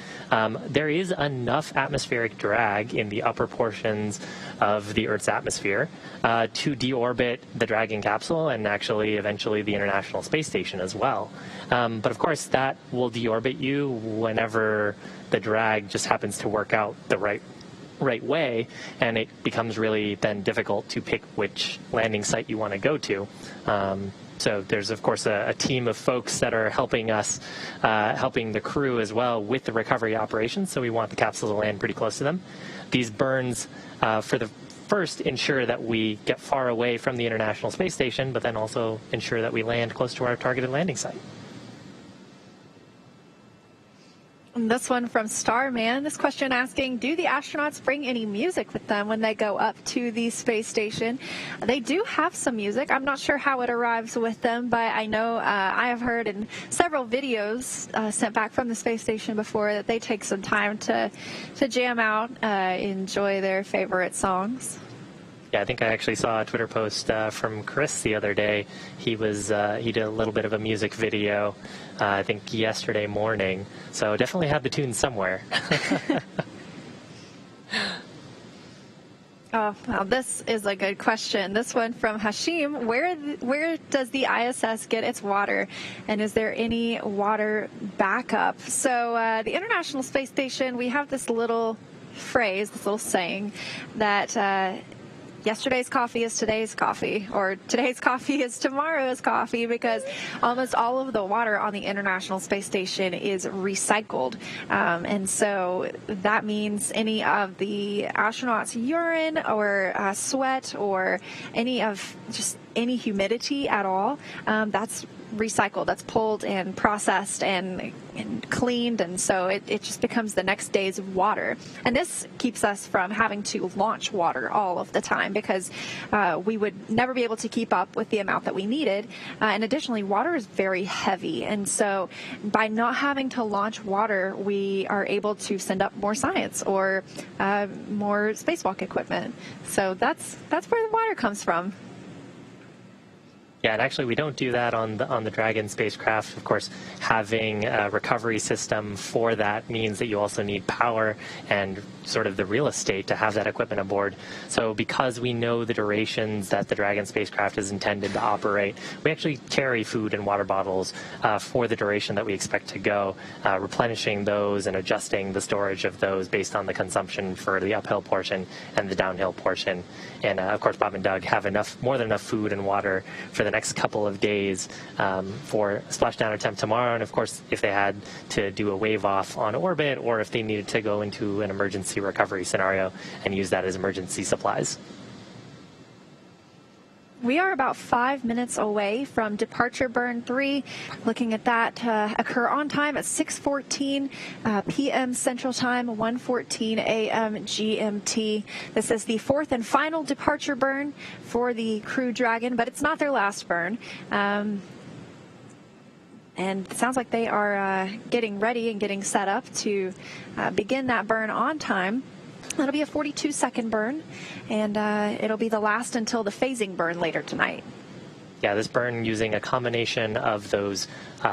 there is enough atmospheric drag in the upper portions of the Earth's atmosphere to deorbit the Dragon capsule and actually eventually the International Space Station as well. But of course, that will deorbit you whenever the drag just happens to work out the right way, and it becomes really then difficult to pick which landing site you want to go to. So there's, of course, a team of folks that are helping us, helping the crew as well with the recovery operations. So we want the capsule to land pretty close to them. These burns, for the first, ensure that we get far away from the International Space Station, but then also ensure that we land close to our targeted landing site. This one from Starman, this question asking, do the astronauts bring any music with them when they go up to the space station? They do have some music. I'm not sure how it arrives with them, but I know I have heard in several videos sent back from the space station before that they take some time to jam out, enjoy their favorite songs. Yeah, I think I actually saw a Twitter post from Chris the other day. He did a little bit of a music video, I think yesterday morning. So definitely had the tune somewhere. Well, this is a good question. This one from Hashim. Where does the ISS get its water, and is there any water backup? So the International Space Station, we have this little phrase, this little saying that yesterday's coffee is today's coffee, or today's coffee is tomorrow's coffee, because almost all of the water on the International Space Station is recycled. And so that means any of the astronauts' urine or sweat or any humidity at all, that's recycled, that's pulled and processed and cleaned, and so it just becomes the next day's water. And this keeps us from having to launch water all of the time, because we would never be able to keep up with the amount that we needed. And additionally, water is very heavy, and so by not having to launch water, we are able to send up more science or more spacewalk equipment. So that's where the water comes from. Yeah, and actually we don't do that on the Dragon spacecraft. Of course, having a recovery system for that means that you also need power and sort of the real estate to have that equipment aboard. So because we know the durations that the Dragon spacecraft is intended to operate, we actually carry food and water bottles for the duration that we expect to go, replenishing those and adjusting the storage of those based on the consumption for the uphill portion and the downhill portion. And of course, Bob and Doug have more than enough food and water for the next couple of days for a splashdown attempt tomorrow. And of course, if they had to do a wave off on orbit, or if they needed to go into an emergency recovery scenario and use that as emergency supplies. We are about 5 minutes away from departure burn 3. Looking at that occur on time at 6:14 p.m. Central Time, 1:14 a.m. GMT. This is the fourth and final departure burn for the Crew Dragon, but it's not their last burn. And it sounds like they are getting ready and getting set up to begin that burn on time. That'll be a 42-second burn, and it'll be the last until the phasing burn later tonight. Yeah, this burn using a combination of those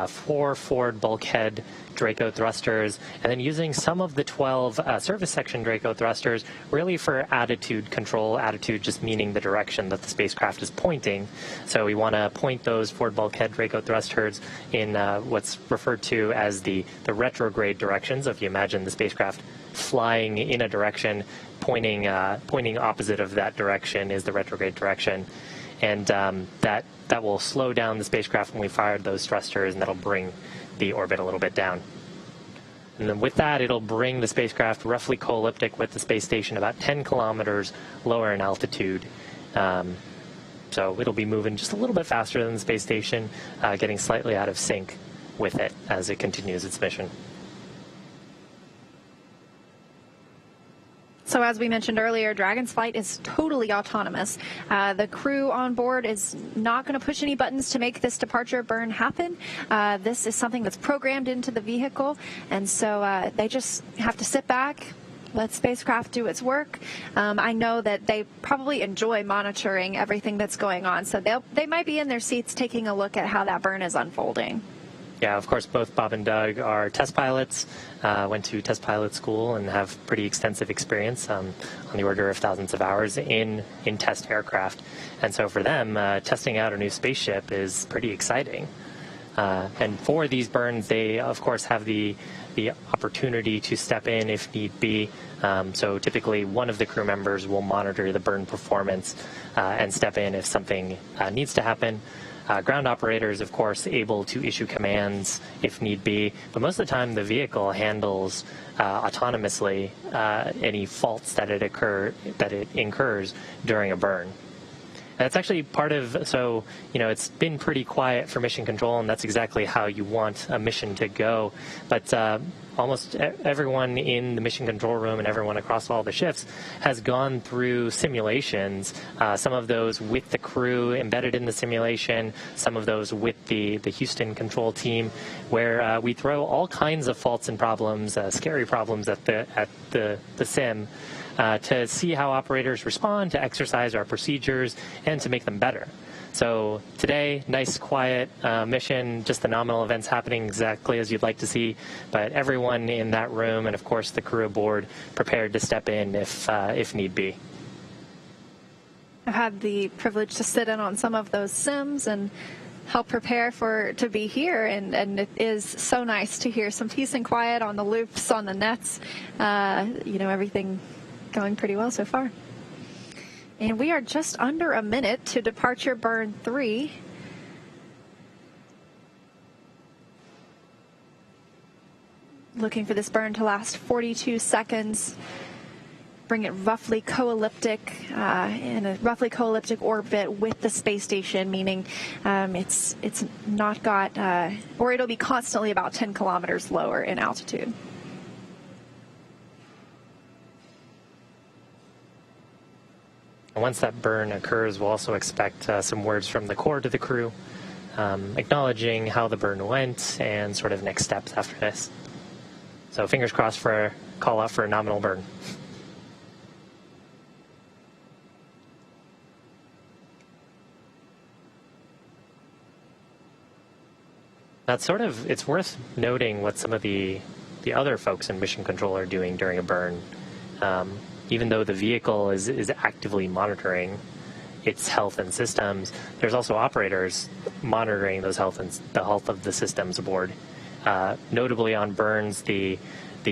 4 forward bulkhead Draco thrusters, and then using some of the 12 service section Draco thrusters really for attitude control, attitude just meaning the direction that the spacecraft is pointing. So we want to point those forward bulkhead Draco thrusters in what's referred to as the retrograde direction. So if you imagine the spacecraft flying in a direction, pointing opposite of that direction is the retrograde direction. And that will slow down the spacecraft when we fired those thrusters, and that'll bring the orbit a little bit down. And then with that, it'll bring the spacecraft roughly co-elliptic with the space station, about 10 kilometers lower in altitude. So it'll be moving just a little bit faster than the space station, getting slightly out of sync with it as it continues its mission. So as we mentioned earlier, Dragon's flight is totally autonomous. The crew on board is not going to push any buttons to make this departure burn happen. This is something that's programmed into the vehicle, and so they just have to sit back, let spacecraft do its work. I know that they probably enjoy monitoring everything that's going on, so they might be in their seats taking a look at how that burn is unfolding. Yeah, of course, both Bob and Doug are test pilots, went to test pilot school and have pretty extensive experience on the order of thousands of hours in test aircraft. And so for them, testing out a new spaceship is pretty exciting. And for these burns, they, of course, have the opportunity to step in if need be. So typically, one of the crew members will monitor the burn performance and step in if something needs to happen. Ground operators, of course, able to issue commands if need be, but most of the time the vehicle handles autonomously any faults that it incurs during a burn. And that's actually part of, so, it's been pretty quiet for mission control, and that's exactly how you want a mission to go. But almost everyone in the mission control room and everyone across all the shifts has gone through simulations, some of those with the crew embedded in the simulation, some of those with the Houston control team, where we throw all kinds of faults and problems, scary problems at the sim, to see how operators respond, to exercise our procedures, and to make them better. So today, nice, quiet mission, just the nominal events happening exactly as you'd like to see, but everyone in that room and, of course, the crew aboard prepared to step in if need be. I've had the privilege to sit in on some of those sims and help prepare to be here, and it is so nice to hear some peace and quiet on the loops, on the nets. Everything going pretty well so far. And we are just under a minute to departure burn 3. Looking for this burn to last 42 seconds. Bring it roughly co-elliptic, in a roughly co-elliptic orbit with the space station, meaning it's not got, or it'll be constantly about 10 kilometers lower in altitude. Once that burn occurs, we'll also expect some words from the core to the crew, acknowledging how the burn went and sort of next steps after this. So fingers crossed for a call out for a nominal burn. It's worth noting what some of the other folks in mission control are doing during a burn. Even though the vehicle is actively monitoring its health and systems, there's also operators monitoring the health of the systems aboard. Notably on burns, the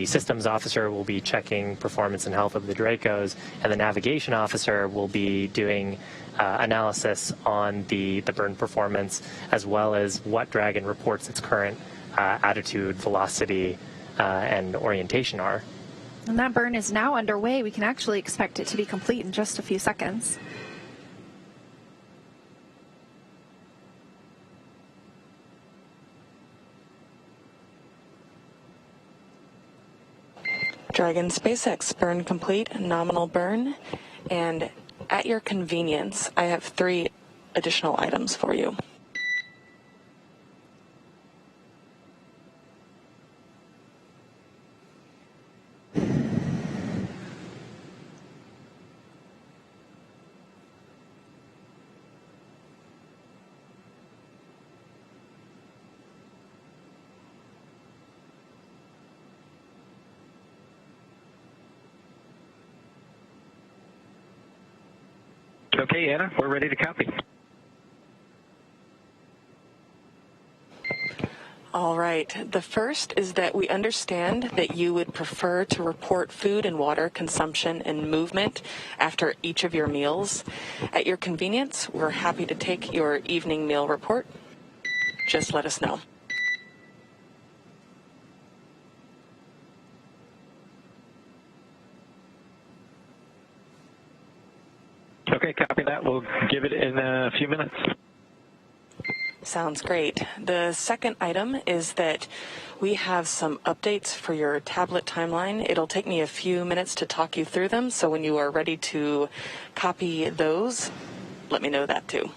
systems officer will be checking performance and health of the Dracos, and the navigation officer will be doing analysis on the burn performance, as well as what Dragon reports its current attitude, velocity, and orientation are. And that burn is now underway. We can actually expect it to be complete in just a few seconds. Dragon SpaceX, burn complete, nominal burn, and at your convenience, I have 3 additional items for you. Okay, Anna, we're ready to copy. All right. The first is that we understand that you would prefer to report food and water consumption and movement after each of your meals. At your convenience, we're happy to take your evening meal report. Just let us know. Okay, copy that. We'll give it in a few minutes. Sounds great. The second item is that we have some updates for your tablet timeline. It'll take me a few minutes to talk you through them, so when you are ready to copy those, let me know that too.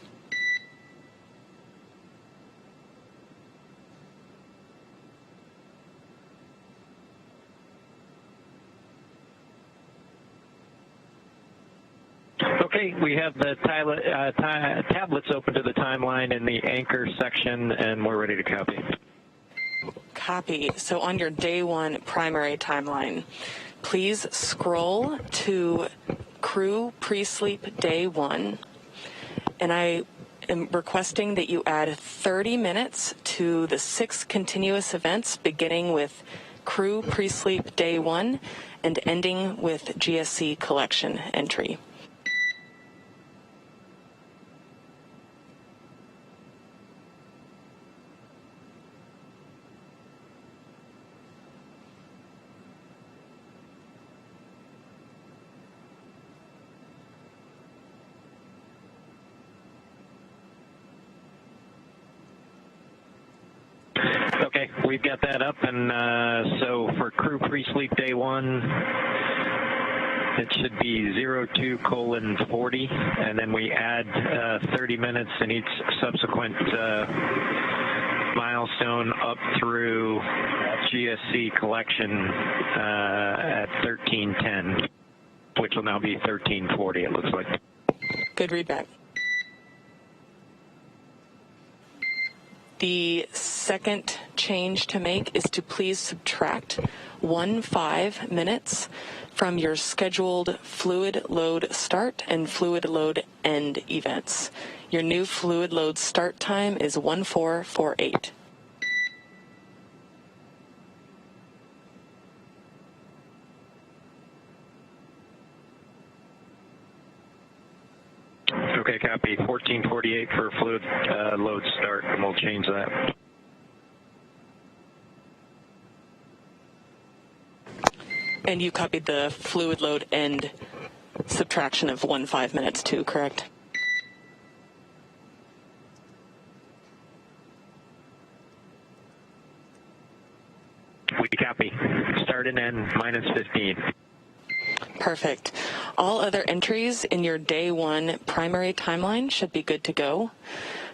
Okay, we have the tablets open to the timeline in the anchor section, and we're ready to copy. Copy. So on your day 1 primary timeline, please scroll to crew pre-sleep day 1, and I am requesting that you add 30 minutes to the 6 continuous events, beginning with crew pre-sleep day 1 and ending with GSC collection entry. Okay, we've got that up, and so for crew pre-sleep day 1, it should be 02:40, and then we add 30 minutes in each subsequent milestone up through GSC collection at 13:10, which will now be 13:40, it looks like. Good readback. The second change to make is to please subtract 15 minutes from your scheduled fluid load start and fluid load end events. Your new fluid load start time is 1448. Okay, copy. 1448 for fluid load start, and we'll change that. And you copied the fluid load end subtraction of 15 minutes too, correct? We copy. Start and end minus 15. Perfect. All other entries in your day one primary timeline should be good to go.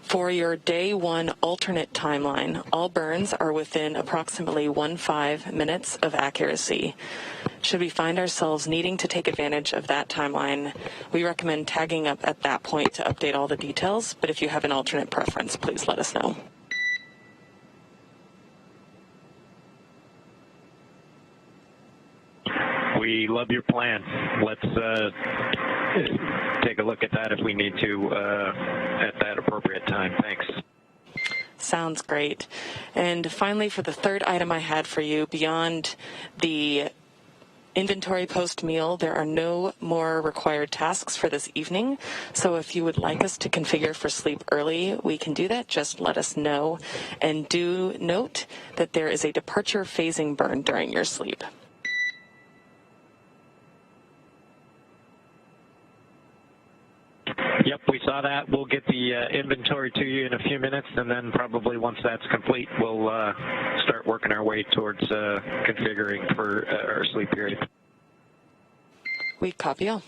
For your day one alternate timeline, all burns are within approximately 15 minutes of accuracy. Should we find ourselves needing to take advantage of that timeline, we recommend tagging up at that point to update all the details, but if you have an alternate preference, please let us know. We love your plan. Let's take a look at that if we need to at that appropriate time. Thanks. Sounds great. And finally, for the third item I had for you, beyond the inventory post-meal, there are no more required tasks for this evening. So if you would like us to configure for sleep early, we can do that. Just let us know. And do note that there is a departure phasing burn during your sleep. Yep, we saw that. We'll get the inventory to you in a few minutes, and then probably once that's complete, we'll start working our way towards configuring for our sleep period. We copy all.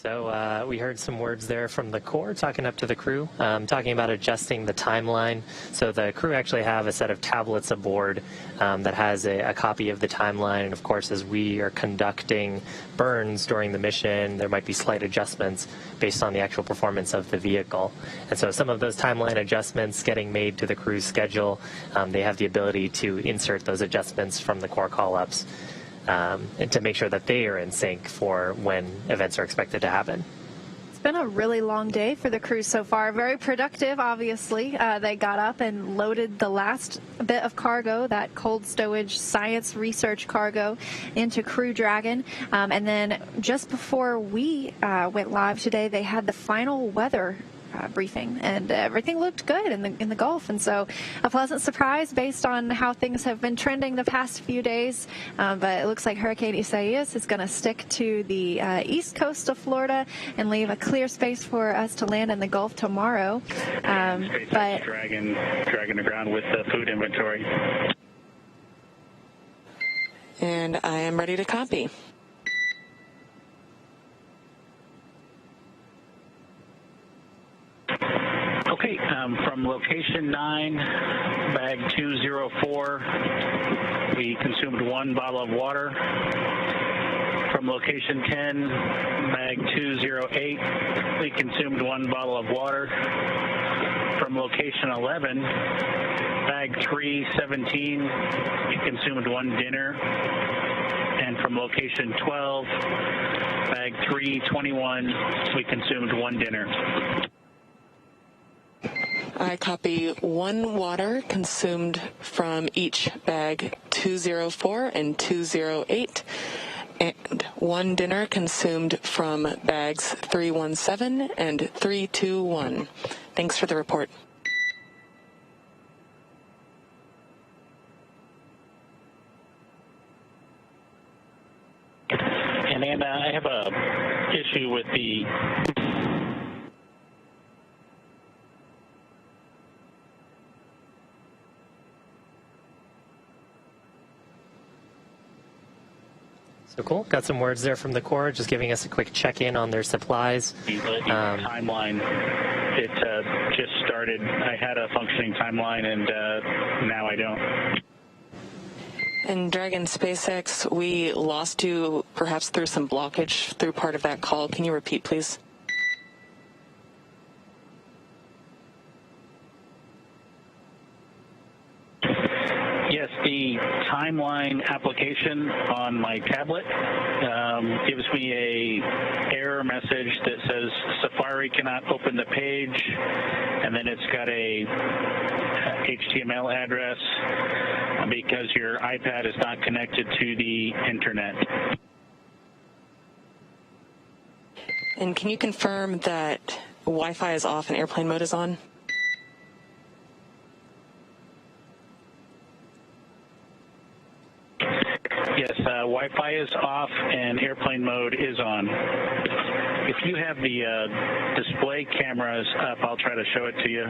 So we heard some words there from the Corps talking up to the crew, talking about adjusting the timeline. So the crew actually have a set of tablets aboard that has a copy of the timeline. And of course, as we are conducting burns during the mission, there might be slight adjustments based on the actual performance of the vehicle. And so some of those timeline adjustments getting made to the crew's schedule, they have the ability to insert those adjustments from the Corps call-ups. And to make sure that they are in sync for when events are expected to happen. It's been a really long day for the crew so far. Very productive, obviously. They got up and loaded the last bit of cargo, that cold stowage science research cargo, into Crew Dragon. And then just before we went live today, they had the final weather briefing, and everything looked good in the Gulf, and so a pleasant surprise based on how things have been trending the past few days. But it looks like Hurricane Isaias is going to stick to the east coast of Florida and leave a clear space for us to land in the Gulf tomorrow. But Dragon to ground with the food inventory. And I am ready to copy. Okay, from location 9, bag 204, we consumed 1 bottle of water. From location 10, bag 208, we consumed 1 bottle of water. From location 11, bag 317, we consumed 1 dinner. And from location 12, bag 321, we consumed 1 dinner. I copy 1 water consumed from each bag 204 and 208, and 1 dinner consumed from bags 317 and 321. Thanks for the report. And Anna, I have a issue with the So cool. Got some words there from the Corps, just giving us a quick check-in on their supplies. Timeline. It just started. I had a functioning timeline, and now I don't. And Dragon SpaceX, we lost you perhaps through some blockage through part of that call. Can you repeat, please? Yes, the timeline application on my tablet gives me a error message that says Safari cannot open the page, and then it's got a HTML address because your iPad is not connected to the internet. And can you confirm that Wi-Fi is off and airplane mode is on? Yes, Wi-Fi is off and airplane mode is on. If you have the display cameras up, I'll try to show it to you.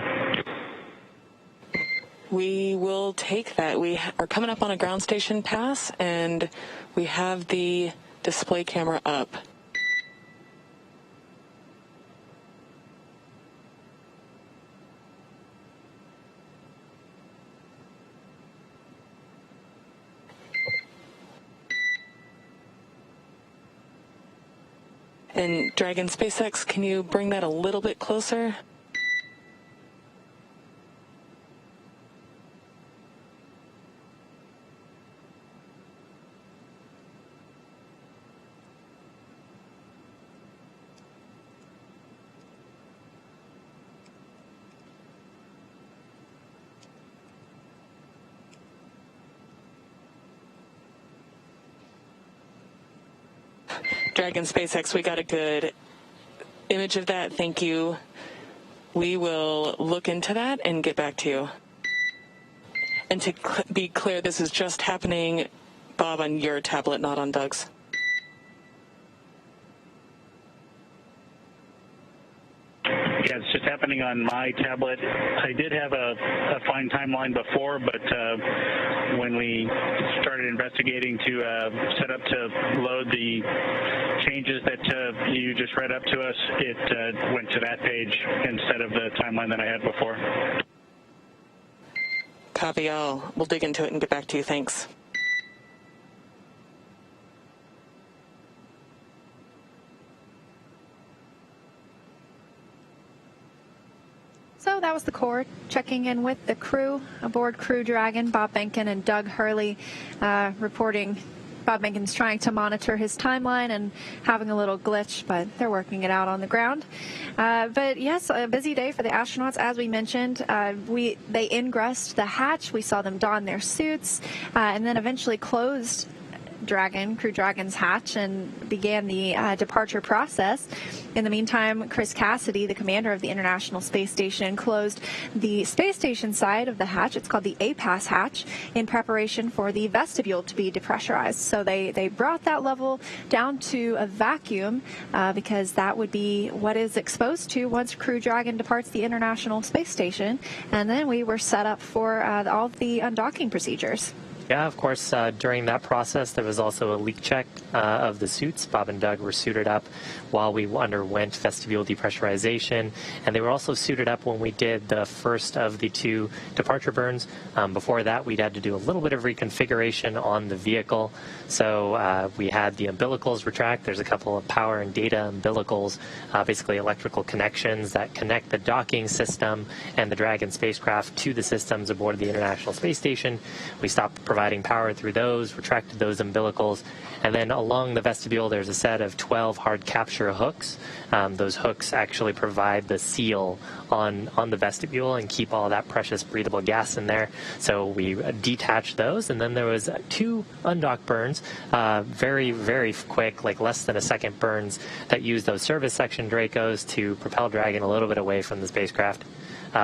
We will take that. We are coming up on a ground station pass, and we have the display camera up. And Dragon SpaceX, can you bring that a little bit closer? Dragon SpaceX, we got a good image of that. Thank you. We will look into that and get back to you. And to be clear, this is just happening, Bob, on your tablet, not on Doug's. Yeah, it's just happening on my tablet. I did have a fine timeline before, but when we started investigating to set up to load the changes that you just read up to us, it went to that page instead of the timeline that I had before. Copy all. We'll dig into it and get back to you. Thanks. So that was the Corps checking in with the crew aboard Crew Dragon. Bob Behnken and Doug Hurley reporting. Bob Behnken's trying to monitor his timeline and having a little glitch, but they're working it out on the ground. But yes, a busy day for the astronauts, as we mentioned. They ingressed the hatch. We saw them don their suits and then eventually closed Crew Dragon's hatch and began the departure process. In the meantime, Chris Cassidy, the commander of the International Space Station, closed the space station side of the hatch. It's called the APAS hatch, in preparation for the vestibule to be depressurized. So they brought that level down to a vacuum because that would be what is exposed to once Crew Dragon departs the International Space Station. And then we were set up for all of the undocking procedures. Yeah, of course, during that process, there was also a leak check of the suits. Bob and Doug were suited up while we underwent vestibule depressurization, and they were also suited up when we did the first of the 2 departure burns. Before that, we'd had to do a little bit of reconfiguration on the vehicle. So we had the umbilicals retract. There's a couple of power and data umbilicals, basically electrical connections that connect the docking system and the Dragon spacecraft to the systems aboard the International Space Station. We stopped providing power through those, retracted those umbilicals, and then along the vestibule there's a set of 12 hard capture hooks. Those hooks actually provide the seal on the vestibule and keep all that precious breathable gas in there. So we detached those, and then there was 2 undock burns, very, very quick, like less than a second burns, that used those service section Dracos to propel Dragon a little bit away from the spacecraft,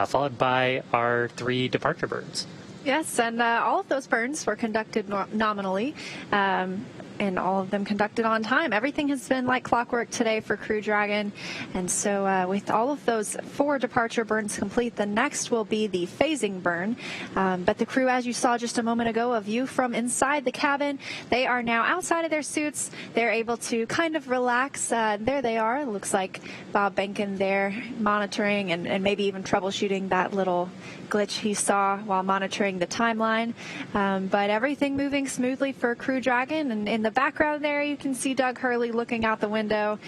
followed by our 3 departure burns. Yes, and all of those burns were conducted nominally, and all of them conducted on time. Everything has been like clockwork today for Crew Dragon, and so with all of those 4 departure burns complete, the next will be the phasing burn. But the crew, as you saw just a moment ago, a view from inside the cabin, they are now outside of their suits. They're able to kind of relax. There they are. It looks like Bob Behnken there monitoring and maybe even troubleshooting that little glitch he saw while monitoring the timeline. But everything moving smoothly for Crew Dragon, and in the background there you can see Doug Hurley looking out the window.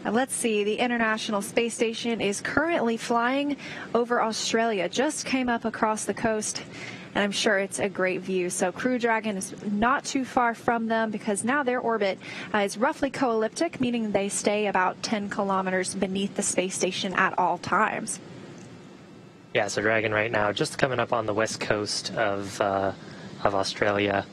Let's see, the International Space Station is currently flying over Australia, just came up across the coast, and I'm sure it's a great view. So Crew Dragon is not too far from them because now their orbit is roughly co-elliptic, meaning they stay about 10 kilometers beneath the space station at all times. Yeah, so Dragon right now just coming up on the west coast of Australia,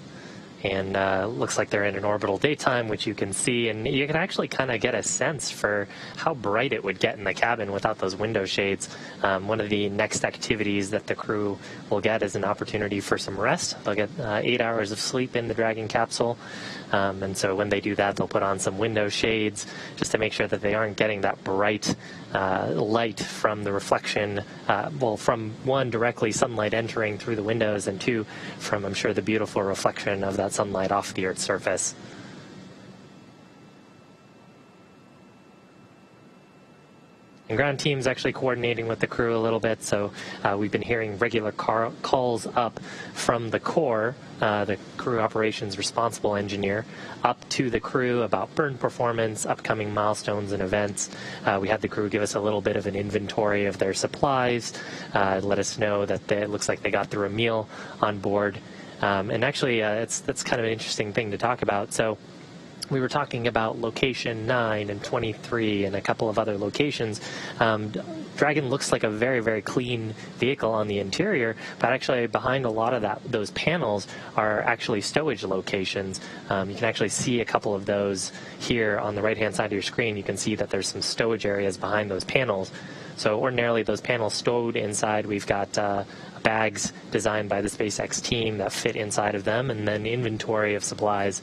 and looks like they're in an orbital daytime, which you can see, and you can actually kind of get a sense for how bright it would get in the cabin without those window shades. One of the next activities that the crew will get is an opportunity for some rest. They'll get 8 hours of sleep in the Dragon capsule, and so when they do that, they'll put on some window shades just to make sure that they aren't getting that bright light from the reflection, from 1, directly sunlight entering through the windows, and 2, from, I'm sure, the beautiful reflection of that sunlight off the Earth's surface. And ground team's actually coordinating with the crew a little bit, so we've been hearing regular calls up from the Corps, the crew operations responsible engineer, up to the crew about burn performance, upcoming milestones and events. We had the crew give us a little bit of an inventory of their supplies, let us know that it looks like they got through a meal on board. And actually, that's kind of an interesting thing to talk about. So we were talking about location 9 and 23 and a couple of other locations. Dragon looks like a very, very clean vehicle on the interior, but actually behind a lot of those panels are actually stowage locations. You can actually see a couple of those here on the right-hand side of your screen. You can see that there's some stowage areas behind those panels. So ordinarily those panels stowed inside, we've got bags designed by the SpaceX team that fit inside of them, and then inventory of supplies,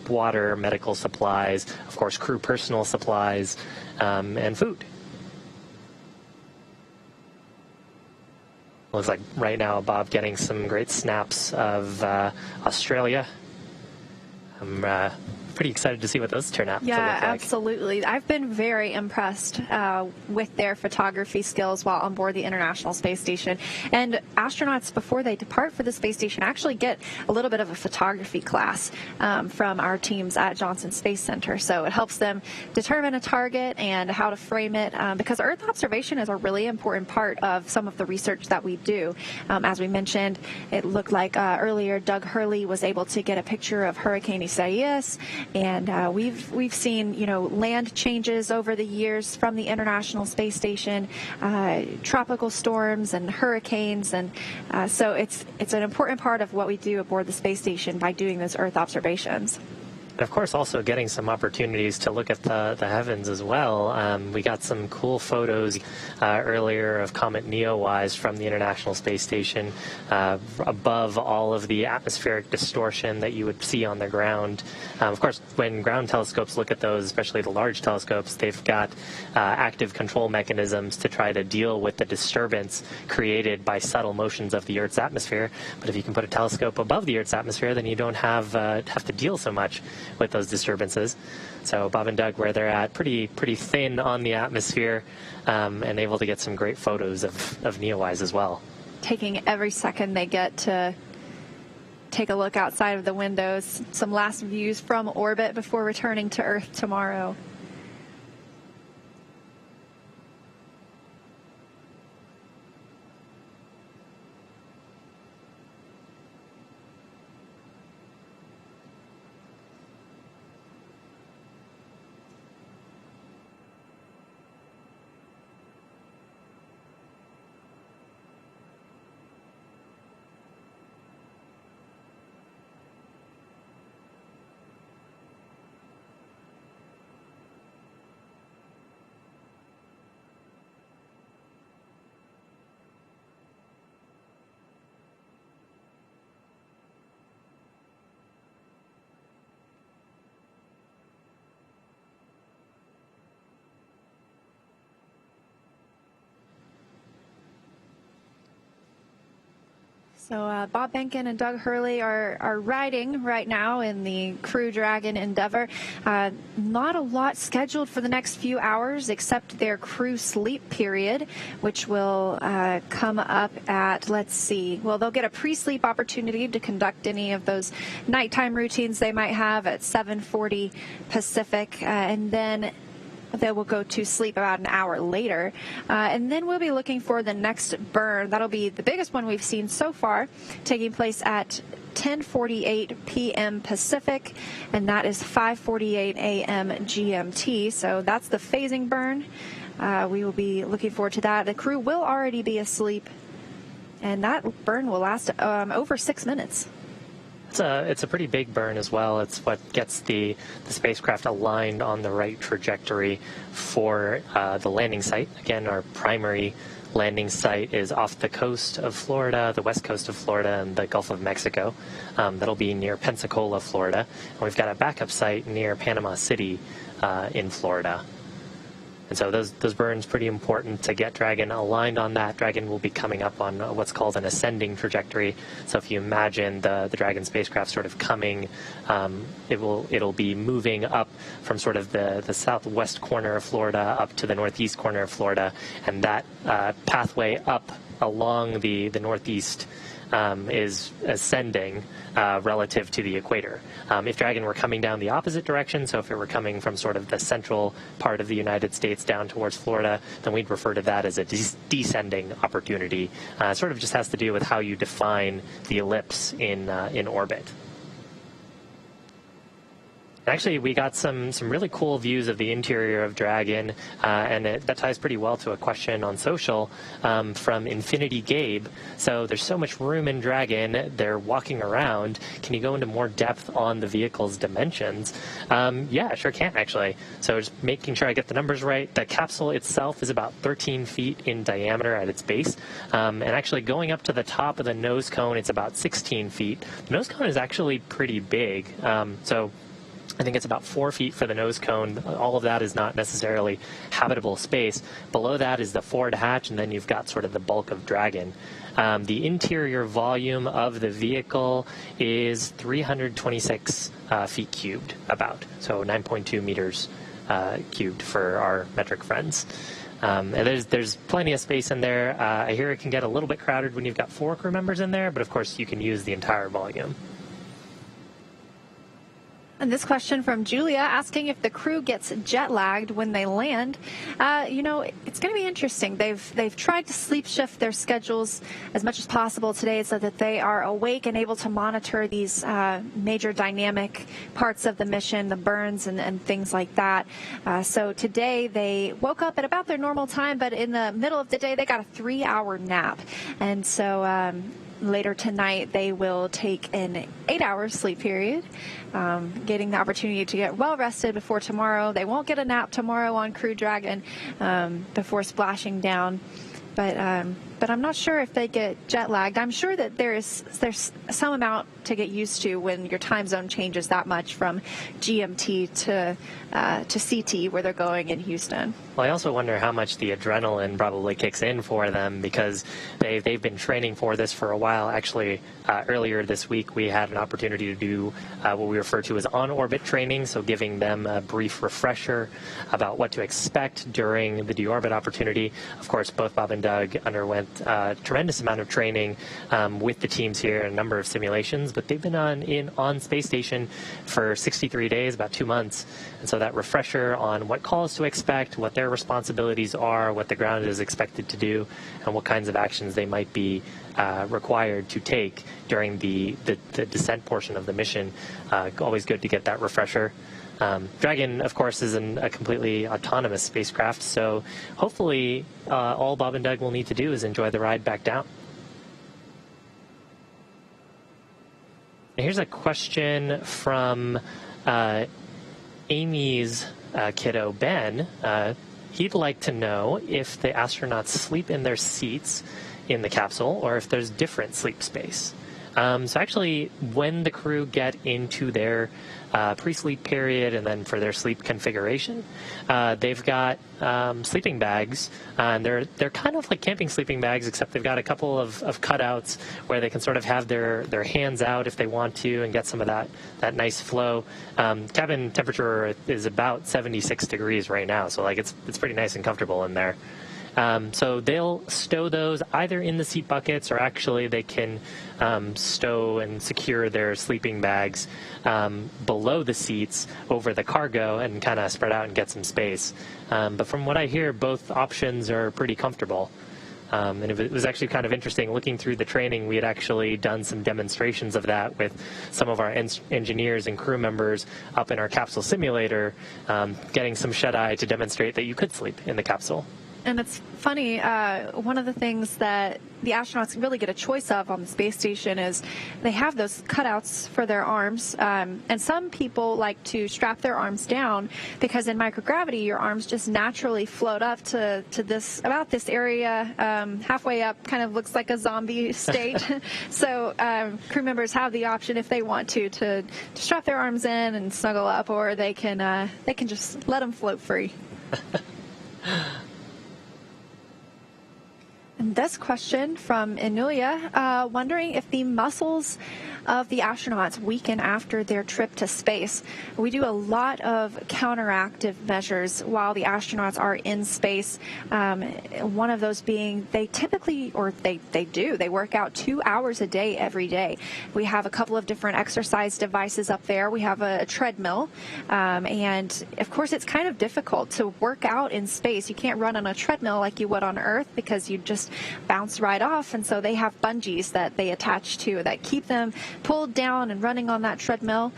water, medical supplies, of course crew personal supplies, and food. Looks like right now Bob getting some great snaps of Australia. I'm pretty excited to see what those turn out to look like. Yeah, absolutely. I've been very impressed with their photography skills while on board the International Space Station. And astronauts, before they depart for the space station, actually get a little bit of a photography class from our teams at Johnson Space Center. So it helps them determine a target and how to frame it, because Earth observation is a really important part of some of the research that we do. As we mentioned, it looked like earlier Doug Hurley was able to get a picture of Hurricane Isaias. And we've seen, land changes over the years from the International Space Station, tropical storms and hurricanes, and so it's an important part of what we do aboard the space station by doing those Earth observations. And of course, also getting some opportunities to look at the heavens as well. We got some cool photos earlier of Comet Neowise from the International Space Station above all of the atmospheric distortion that you would see on the ground. Of course, when ground telescopes look at those, especially the large telescopes, they've got active control mechanisms to try to deal with the disturbance created by subtle motions of the Earth's atmosphere. But if you can put a telescope above the Earth's atmosphere, then you don't have to deal so much with those disturbances. So Bob and Doug, where they're at, pretty thin on the atmosphere, and able to get some great photos of Neowise as well. Taking every second they get to take a look outside of the windows, some last views from orbit before returning to Earth tomorrow. So Bob Behnken and Doug Hurley are riding right now in the Crew Dragon Endeavour. Not a lot scheduled for the next few hours except their crew sleep period, which will come up at, let's see, well, they'll get a pre-sleep opportunity to conduct any of those nighttime routines they might have at 7:40 Pacific, and then they will go to sleep about an hour later. And then we'll be looking for the next burn. That'll be the biggest one we've seen so far, taking place at 10:48 p.m. Pacific, and that is 5:48 a.m. GMT. So that's the phasing burn. We will be looking forward to that. The crew will already be asleep, and that burn will last over 6 minutes. It's a pretty big burn as well. It's what gets the spacecraft aligned on the right trajectory for the landing site. Again, our primary landing site is off the coast of Florida, the west coast of Florida, and the Gulf of Mexico. That'll be near Pensacola, Florida. And we've got a backup site near Panama City in Florida. And so those burns pretty important to get Dragon aligned on that. Dragon will be coming up on what's called an ascending trajectory. So if you imagine the Dragon spacecraft sort of coming, it'll be moving up from sort of the southwest corner of Florida up to the northeast corner of Florida, and that pathway up along the northeast is ascending relative to the equator. If Dragon were coming down the opposite direction, so if it were coming from sort of the central part of the United States down towards Florida, then we'd refer to that as a descending opportunity. It sort of just has to do with how you define the ellipse in orbit. Actually, we got some really cool views of the interior of Dragon, and that ties pretty well to a question on social from Infinity Gabe. So there's so much room in Dragon, they're walking around. Can you go into more depth on the vehicle's dimensions? Yeah, sure can, actually. So just making sure I get the numbers right. The capsule itself is about 13 feet in diameter at its base, and actually going up to the top of the nose cone, it's about 16 feet. The nose cone is actually pretty big, so I think it's about 4 feet for the nose cone. All of that is not necessarily habitable space. Below that is the forward hatch, and then you've got sort of the bulk of Dragon. The interior volume of the vehicle is 326 feet cubed, about, so 9.2 meters cubed for our metric friends. And there's plenty of space in there. I hear it can get a little bit crowded when you've got 4 crew members in there, but of course you can use the entire volume. And this question from Julia asking if the crew gets jet lagged when they land. It's going to be interesting. They've tried to sleep shift their schedules as much as possible today so that they are awake and able to monitor these major dynamic parts of the mission, the burns and things like that. So today they woke up at about their normal time, but in the middle of the day they got a 3-hour nap. And so later tonight, they will take an 8-hour sleep period, getting the opportunity to get well rested before tomorrow. They won't get a nap tomorrow on Crew Dragon before splashing down. But I'm not sure if they get jet lagged. I'm sure that there's some amount to get used to when your time zone changes that much from GMT to CT where they're going in Houston. Well, I also wonder how much the adrenaline probably kicks in for them because they've been training for this for a while. Actually, earlier this week we had an opportunity to do what we refer to as on-orbit training, so giving them a brief refresher about what to expect during the deorbit opportunity. Of course, both Bob and Doug underwent a tremendous amount of training with the teams here, a number of simulations, but they've been on Space Station for 63 days, about 2 months. And so that refresher on what calls to expect, what their responsibilities are, what the ground is expected to do, and what kinds of actions they might be required to take during the descent portion of the mission. Always good to get that refresher. Dragon, of course, is a completely autonomous spacecraft, so hopefully all Bob and Doug will need to do is enjoy the ride back down. And here's a question from Amy's kiddo, Ben. He'd like to know if the astronauts sleep in their seats in the capsule or if there's different sleep space. So actually, when the crew get into their pre-sleep period and then for their sleep configuration, they've got sleeping bags, and they're kind of like camping sleeping bags, except they've got a couple of cutouts where they can sort of have their hands out if they want to and get some of that nice flow. Cabin temperature is about 76 degrees right now, so like it's pretty nice and comfortable in there. So they'll stow those either in the seat buckets, or actually they can stow and secure their sleeping bags below the seats over the cargo and kind of spread out and get some space. But from what I hear, both options are pretty comfortable. And it was actually kind of interesting looking through the training. We had actually done some demonstrations of that with some of our engineers and crew members up in our capsule simulator, getting some shut-eye to demonstrate that you could sleep in the capsule. And it's funny, one of the things that the astronauts really get a choice of on the space station is they have those cutouts for their arms. And some people like to strap their arms down because in microgravity, your arms just naturally float up to about this area, halfway up, kind of looks like a zombie state. So crew members have the option if they want to strap their arms in and snuggle up, or they can just let them float free. And this question from Inulia, wondering if the muscles of the astronauts weaken after their trip to space. We do a lot of counteractive measures while the astronauts are in space. One of those being they work out 2 hours a day every day. We have a couple of different exercise devices up there. We have a treadmill. And of course, it's kind of difficult to work out in space. You can't run on a treadmill like you would on Earth because you just bounce right off. And so they have bungees that they attach to that keep them pulled down and running on that treadmill.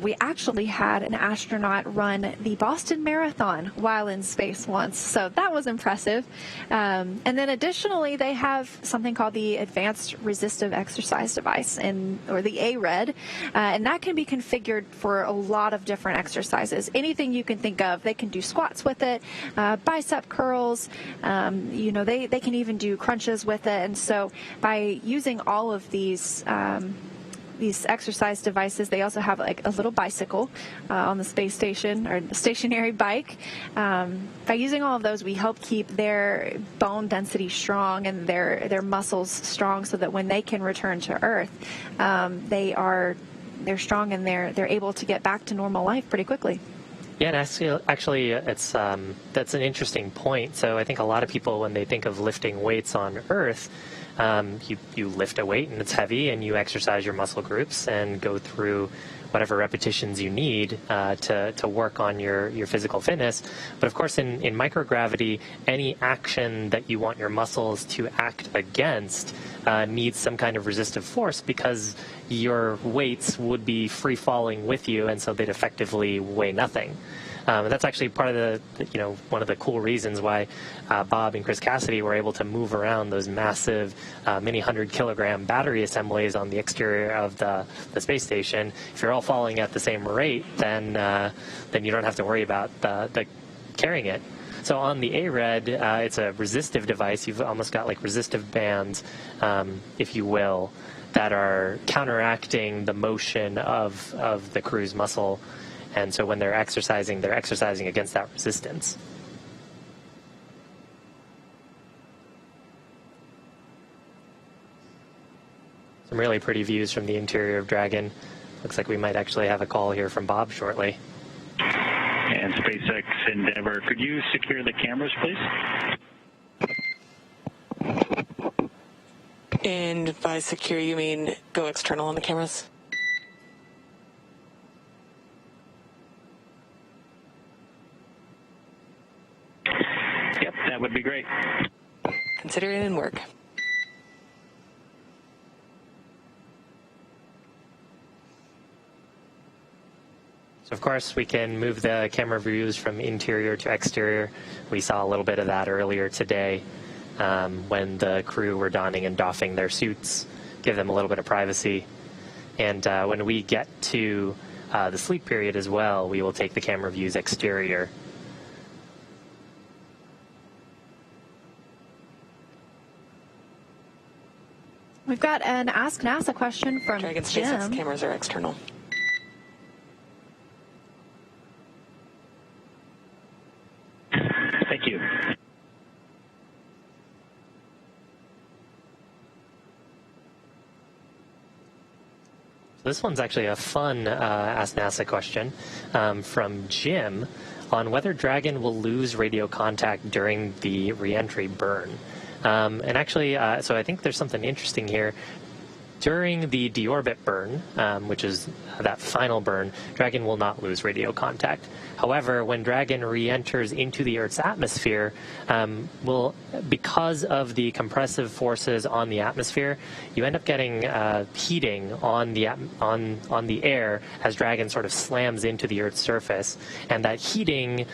We actually had an astronaut run the Boston Marathon while in space once, so that was impressive. And then additionally, they have something called the Advanced Resistive Exercise Device, or the ARED, and that can be configured for a lot of different exercises. Anything you can think of. They can do squats with it, bicep curls, they can even do crunches with it. And so by using all of these these exercise devices, they also have like a little bicycle on the space station, or a stationary bike. By using all of those, we help keep their bone density strong and their muscles strong, so that when they can return to Earth, they're strong and they're able to get back to normal life pretty quickly. Yeah, and actually, it's that's an interesting point. So I think a lot of people, when they think of lifting weights on Earth, you lift a weight and it's heavy, and you exercise your muscle groups and go through whatever repetitions you need to work on your physical fitness. But of course, in microgravity, any action that you want your muscles to act against needs some kind of resistive force, because your weights would be free falling with you, and so they'd effectively weigh nothing. That's actually part of the one of the cool reasons why Bob and Chris Cassidy were able to move around those massive many 100-kilogram battery assemblies on the exterior of the space station. If you're all falling at the same rate, then you don't have to worry about the carrying it. So on the ARED, it's a resistive device. You've almost got like resistive bands, if you will, that are counteracting the motion of the crew's muscle. And so when they're exercising against that resistance. Some really pretty views from the interior of Dragon. Looks like we might actually have a call here from Bob shortly. And SpaceX Endeavour, could you secure the cameras, please? And by secure, you mean go external on the cameras? Yep, that would be great. Consider it in work. So of course, we can move the camera views from interior to exterior. We saw a little bit of that earlier today when the crew were donning and doffing their suits, give them a little bit of privacy. And when we get to the sleep period as well, we will take the camera views exterior. We've got an Ask NASA question from Dragon Jim. SpaceX cameras are external. Thank you. This one's actually a fun Ask NASA question from Jim on whether Dragon will lose radio contact during the re-entry burn. And actually, so I think there's something interesting here. During the deorbit burn, which is that final burn, Dragon will not lose radio contact. However, when Dragon re-enters into the Earth's atmosphere, because of the compressive forces on the atmosphere, you end up getting heating on the air as Dragon sort of slams into the Earth's surface, and that heating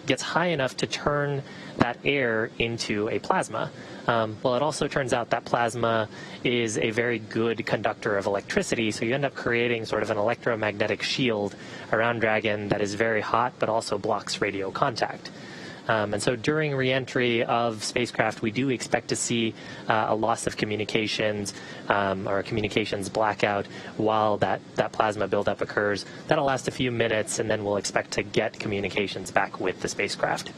gets high enough to turn that air into a plasma. Well, it also turns out that plasma is a very good conductor of electricity, so you end up creating sort of an electromagnetic shield around Dragon that is very hot but also blocks radio contact. And so during re-entry of spacecraft, we do expect to see a loss of communications or a communications blackout while that plasma buildup occurs. That'll last a few minutes, and then we'll expect to get communications back with the spacecraft.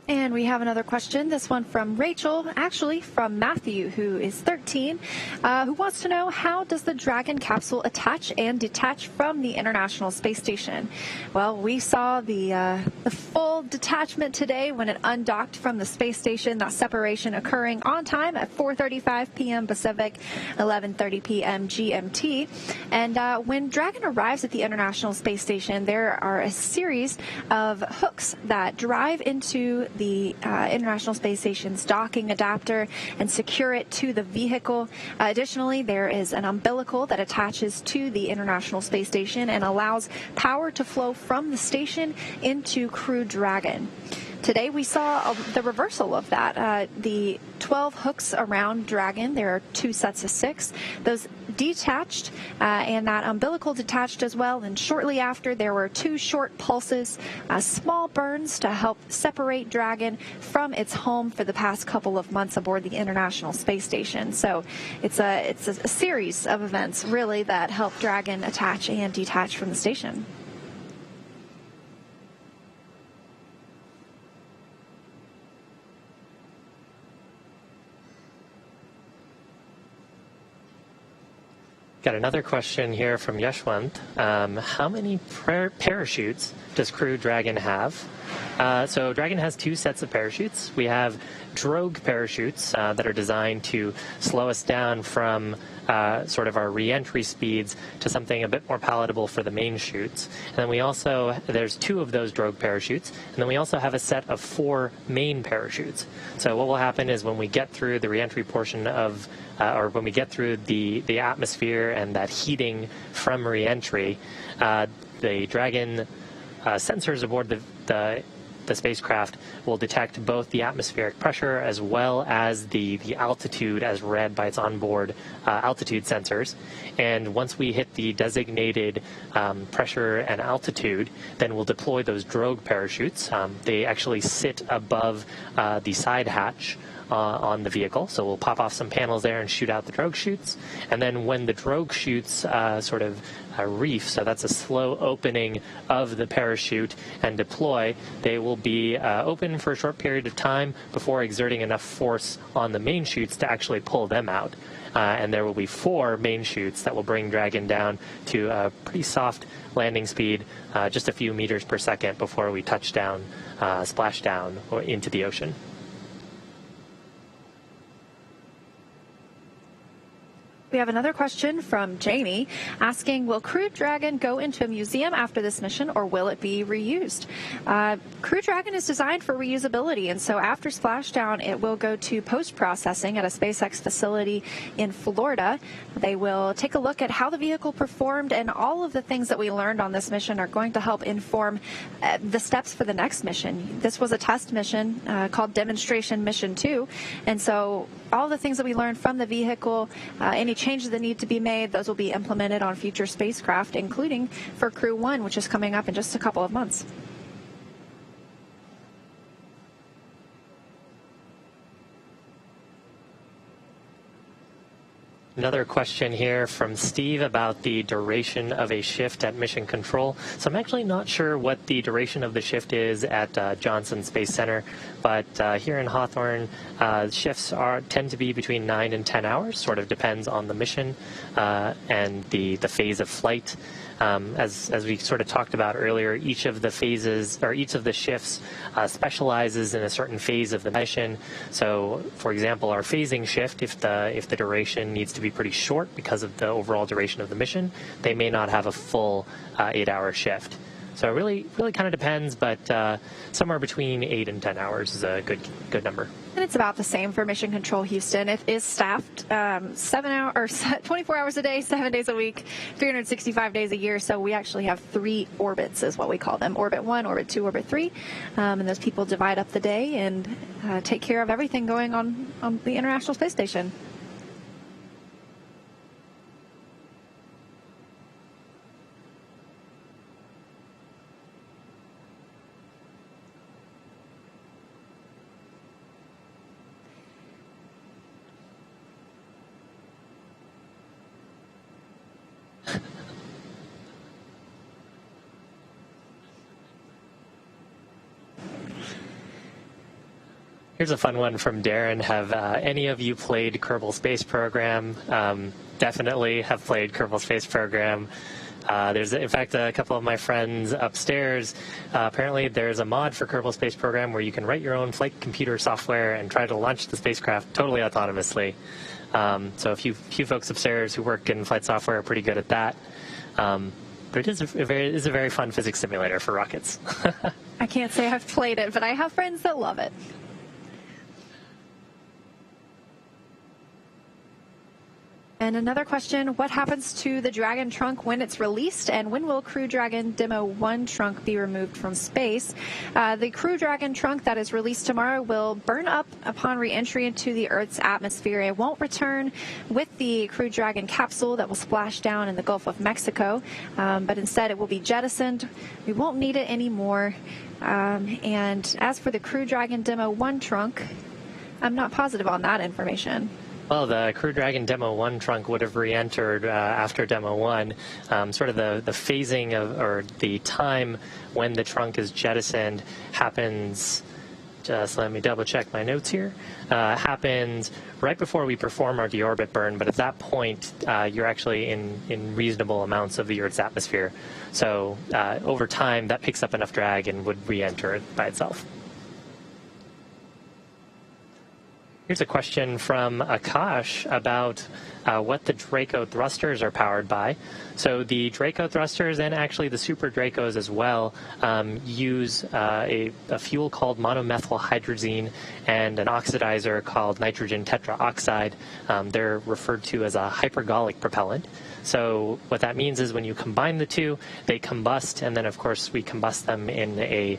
And we have another question, this one from Rachel, actually from Matthew, who is 13, who wants to know, how does the Dragon capsule attach and detach from the International Space Station? Well, we saw the full detachment today when it undocked from the space station, that separation occurring on time at 4:35 p.m. Pacific, 11:30 p.m. GMT. And when Dragon arrives at the International Space Station, there are a series of hooks that drive into the International Space Station's docking adapter and secure it to the vehicle. Additionally, there is an umbilical that attaches to the International Space Station and allows power to flow from the station into Crew Dragon. Today we saw the reversal of that. The 12 hooks around Dragon, there are 2 sets of 6. Those detached and that umbilical detached as well. And shortly after, there were 2 short pulses, small burns to help separate Dragon from its home for the past couple of months aboard the International Space Station. So it's a series of events, really, that help Dragon attach and detach from the station. Got another question here from Yeshwant. How many parachutes does Crew Dragon have? So Dragon has 2 sets of parachutes. We have drogue parachutes that are designed to slow us down from sort of our re-entry speeds to something a bit more palatable for the main chutes. And then we also, there's 2 of those drogue parachutes, and then we also have a set of 4 main parachutes. So what will happen is when we get through the re-entry portion of, or when we get through the atmosphere and that heating from re-entry, the Dragon sensors aboard the spacecraft will detect both the atmospheric pressure as well as the altitude as read by its onboard altitude sensors. And once we hit the designated pressure and altitude, then we'll deploy those drogue parachutes. They actually sit above the side hatch on the vehicle. So we'll pop off some panels there and shoot out the drogue chutes. And then when the drogue chutes sort of reef, so that's a slow opening of the parachute, and deploy, they will be open for a short period of time before exerting enough force on the main chutes to actually pull them out. And there will be 4 main chutes that will bring Dragon down to a pretty soft landing speed, just a few meters per second before we touch down, splash down into the ocean. We have another question from Jamie asking, will Crew Dragon go into a museum after this mission, or will it be reused? Crew Dragon is designed for reusability, and so after splashdown, it will go to post-processing at a SpaceX facility in Florida. They will take a look at how the vehicle performed, and all of the things that we learned on this mission are going to help inform the steps for the next mission. This was a test mission called Demonstration Mission 2, and so all the things that we learned from the vehicle, any changes that need to be made, those will be implemented on future spacecraft, including for Crew 1, which is coming up in just a couple of months. Another question here from Steve about the duration of a shift at Mission Control. So I'm actually not sure what the duration of the shift is at Johnson Space Center, but here in Hawthorne, shifts tend to be between 9 and 10 hours, sort of depends on the mission and the phase of flight. As we sort of talked about earlier, each of the phases, or each of the shifts specializes in a certain phase of the mission. So, for example, our phasing shift, if the duration needs to be pretty short because of the overall duration of the mission, they may not have a full 8-hour shift. So it really kind of depends, but somewhere between 8 and 10 hours is a good number. And it's about the same for Mission Control Houston. It is staffed 24 hours a day, 7 days a week, 365 days a year. So we actually have 3 orbits is what we call them. Orbit 1, Orbit 2, Orbit 3. And those people divide up the day and take care of everything going on the International Space Station. Here's a fun one from Darren. Have any of you played Kerbal Space Program? Definitely have played Kerbal Space Program. There's, in fact, a couple of my friends upstairs. Apparently, there's a mod for Kerbal Space Program where you can write your own flight computer software and try to launch the spacecraft totally autonomously. So a few folks upstairs who work in flight software are pretty good at that. But it is a very fun physics simulator for rockets. I can't say I've played it, but I have friends that love it. And another question, what happens to the Dragon trunk when it's released, and when will Crew Dragon Demo 1 trunk be removed from space? The Crew Dragon trunk that is released tomorrow will burn up upon re-entry into the Earth's atmosphere. It won't return with the Crew Dragon capsule that will splash down in the Gulf of Mexico, but instead it will be jettisoned. We won't need it anymore. And as for the Crew Dragon Demo 1 trunk, I'm not positive on that information. Well, the Crew Dragon Demo 1 trunk would have re-entered after Demo 1. Sort of the phasing of, or the time when the trunk is jettisoned happens, just let me double check my notes here, happens right before we perform our deorbit burn, but at that point you're actually in reasonable amounts of the Earth's atmosphere. So over time that picks up enough drag and would re-enter it by itself. Here's a question from Akash about what the Draco thrusters are powered by. So the Draco thrusters, and actually the Super Dracos as well, use a fuel called monomethylhydrazine and an oxidizer called nitrogen tetraoxide. They're referred to as a hypergolic propellant. So what that means is when you combine the two, they combust, and then of course we combust them in a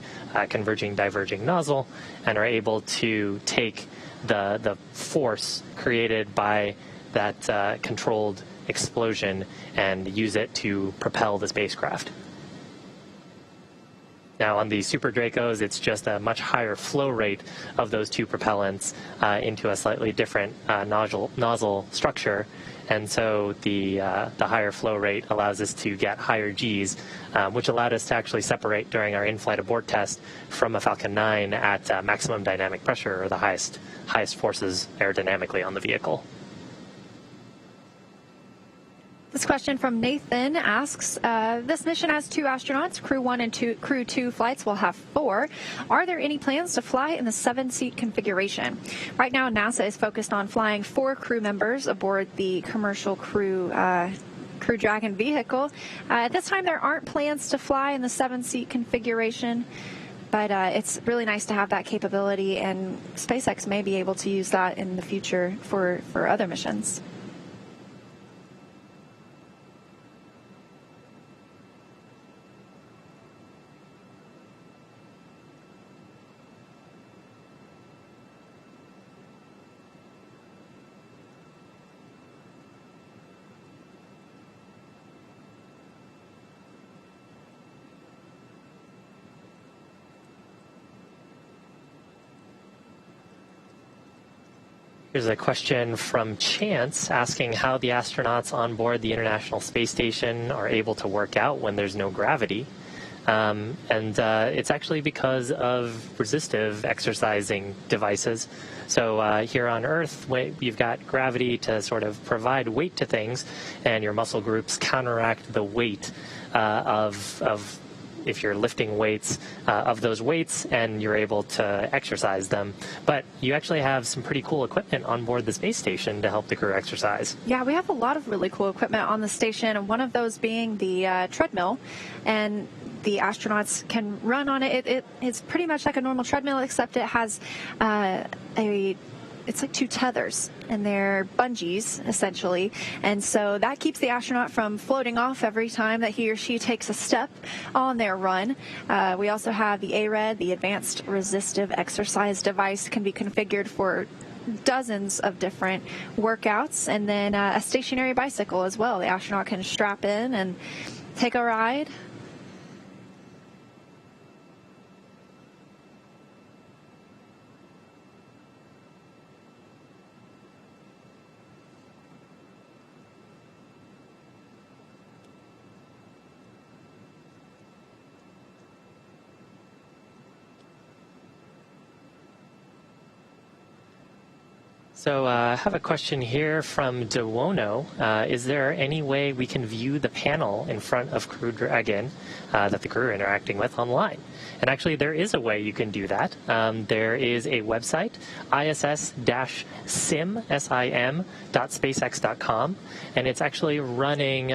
converging diverging nozzle and are able to take the force created by that controlled explosion and use it to propel the spacecraft. Now on the Super Dracos, it's just a much higher flow rate of those two propellants into a slightly different nozzle structure, and so the higher flow rate allows us to get higher Gs, which allowed us to actually separate during our in-flight abort test from a Falcon 9 at maximum dynamic pressure, or the highest forces aerodynamically on the vehicle. This question from Nathan asks, this mission has 2 astronauts. Crew 1 and Crew 2 flights will have 4. Are there any plans to fly in the 7-seat configuration? Right now, NASA is focused on flying 4 crew members aboard the commercial Crew Dragon vehicle. At this time, there aren't plans to fly in the 7-seat configuration, but it's really nice to have that capability, and SpaceX may be able to use that in the future for other missions. Here's a question from Chance asking how the astronauts on board the International Space Station are able to work out when there's no gravity. It's actually because of resistive exercising devices. So here on Earth, you've got gravity to sort of provide weight to things, and your muscle groups counteract the weight of if you're lifting weights, of those weights, and you're able to exercise them. But you actually have some pretty cool equipment on board the space station to help the crew exercise. Yeah, we have a lot of really cool equipment on the station, and one of those being the treadmill. And the astronauts can run on it. It's pretty much like a normal treadmill, except it has it's like 2 tethers, and they're bungees, essentially. And so that keeps the astronaut from floating off every time that he or she takes a step on their run. We also have the ARED, the Advanced Resistive Exercise Device, can be configured for dozens of different workouts, and then a stationary bicycle as well. The astronaut can strap in and take a ride. So I have a question here from Dewono. Is there any way we can view the panel in front of Crew Dragon that the crew are interacting with online? And actually, there is a way you can do that. There is a website, iss-sim.spacex.com, and it's actually running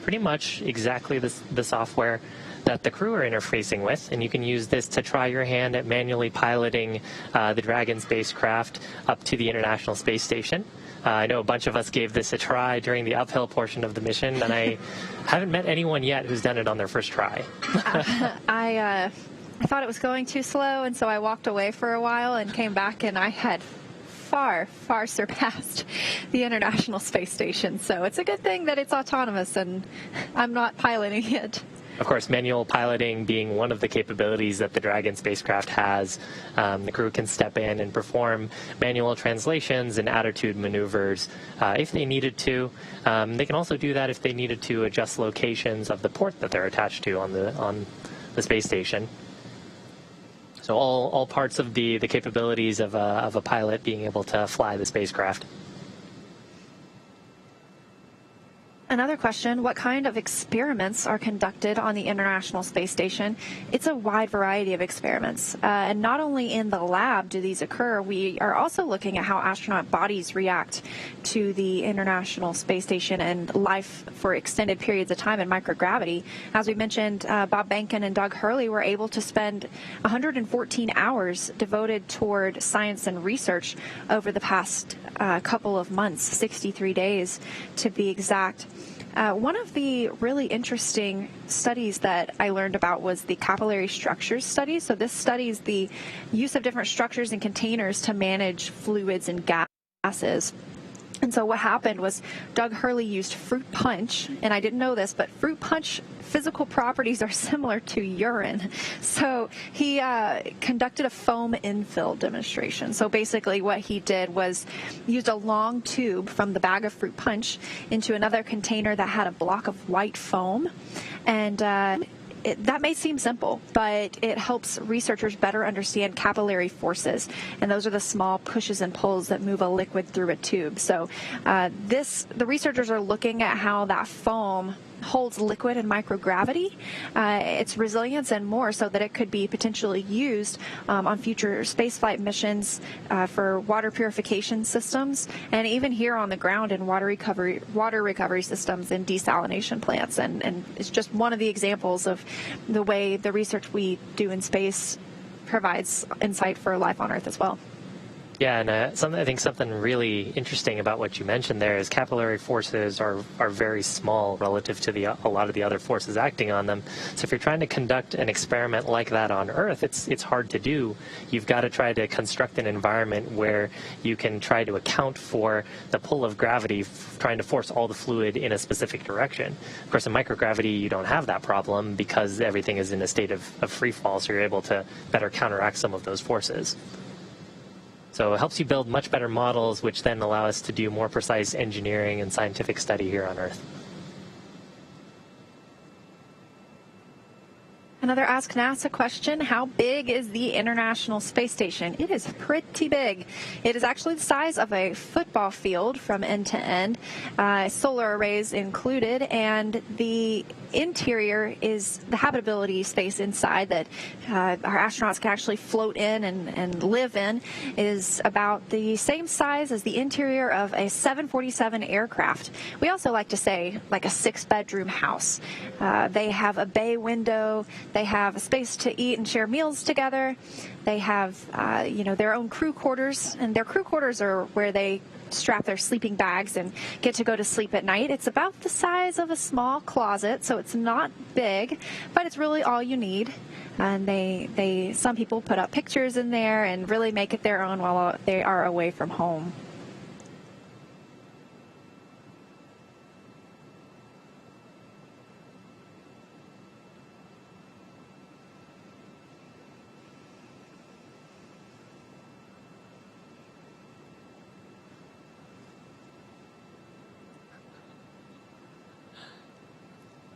pretty much exactly the software that the crew are interfacing with, and you can use this to try your hand at manually piloting the Dragon spacecraft up to the International Space Station. I know a bunch of us gave this a try during the uphill portion of the mission, and I haven't met anyone yet who's done it on their first try. I thought it was going too slow, and so I walked away for a while and came back, and I had far surpassed the International Space Station. So it's a good thing that it's autonomous and I'm not piloting it. Of course, manual piloting being one of the capabilities that the Dragon spacecraft has. The crew can step in and perform manual translations and attitude maneuvers if they needed to. They can also do that if they needed to adjust locations of the port that they're attached to on the space station. So all parts of the capabilities of a pilot being able to fly the spacecraft. Another question, what kind of experiments are conducted on the International Space Station? It's a wide variety of experiments. And not only in the lab do these occur, we are also looking at how astronaut bodies react to the International Space Station and life for extended periods of time in microgravity. As we mentioned, Bob Behnken and Doug Hurley were able to spend 114 hours devoted toward science and research over the past couple of months, 63 days to be exact. One of the really interesting studies that I learned about was the capillary structures study. So this studies the use of different structures and containers to manage fluids and gases. And so what happened was Doug Hurley used fruit punch, and I didn't know this, but fruit punch physical properties are similar to urine. So he conducted a foam infill demonstration. So basically what he did was used a long tube from the bag of fruit punch into another container that had a block of white foam, and that may seem simple, but it helps researchers better understand capillary forces, and those are the small pushes and pulls that move a liquid through a tube. So the researchers are looking at how that foam holds liquid in microgravity, its resilience, and more, so that it could be potentially used on future spaceflight missions for water purification systems, and even here on the ground in water recovery systems and desalination plants. And it's just one of the examples of the way the research we do in space provides insight for life on Earth as well. Yeah, and I think something really interesting about what you mentioned there is capillary forces are very small relative to a lot of the other forces acting on them. So if you're trying to conduct an experiment like that on Earth, it's hard to do. You've got to try to construct an environment where you can try to account for the pull of gravity, trying to force all the fluid in a specific direction. Of course, in microgravity, you don't have that problem because everything is in a state of free fall, so you're able to better counteract some of those forces. So it helps you build much better models, which then allow us to do more precise engineering and scientific study here on Earth. Another Ask NASA question, how big is the International Space Station? It is pretty big. It is actually the size of a football field from end to end, solar arrays included, and the interior is the habitability space inside that our astronauts can actually float in and live in. It is about the same size as the interior of a 747 aircraft. We also like to say like a 6-bedroom house. They have a bay window. They have a space to eat and share meals together. They have, their own crew quarters, and their crew quarters are where they strap their sleeping bags and get to go to sleep at night. It's about the size of a small closet, so it's not big, but it's really all you need. And some people put up pictures in there and really make it their own while they are away from home.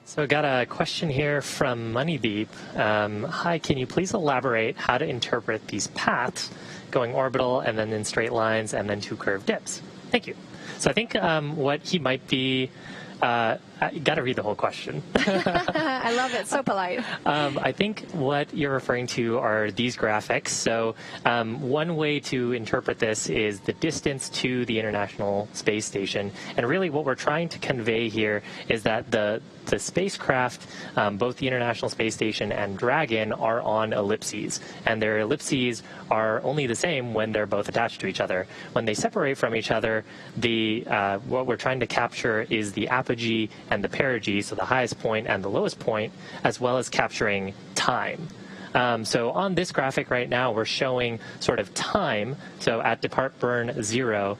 So I got a question here from Moneybeep. Hi, can you please elaborate how to interpret these paths, going orbital and then in straight lines and then 2 curved dips? Thank you. So I think what he might be got to read the whole question. I love it. So polite. I think what you're referring to are these graphics. So one way to interpret this is the distance to the International Space Station. And really what we're trying to convey here is that the spacecraft, both the International Space Station and Dragon, are on ellipses. And their ellipses are only the same when they're both attached to each other. When they separate from each other, what we're trying to capture is the apogee and the perigee, so the highest point and the lowest point, as well as capturing time. So on this graphic right now, we're showing sort of time. So at depart burn 0,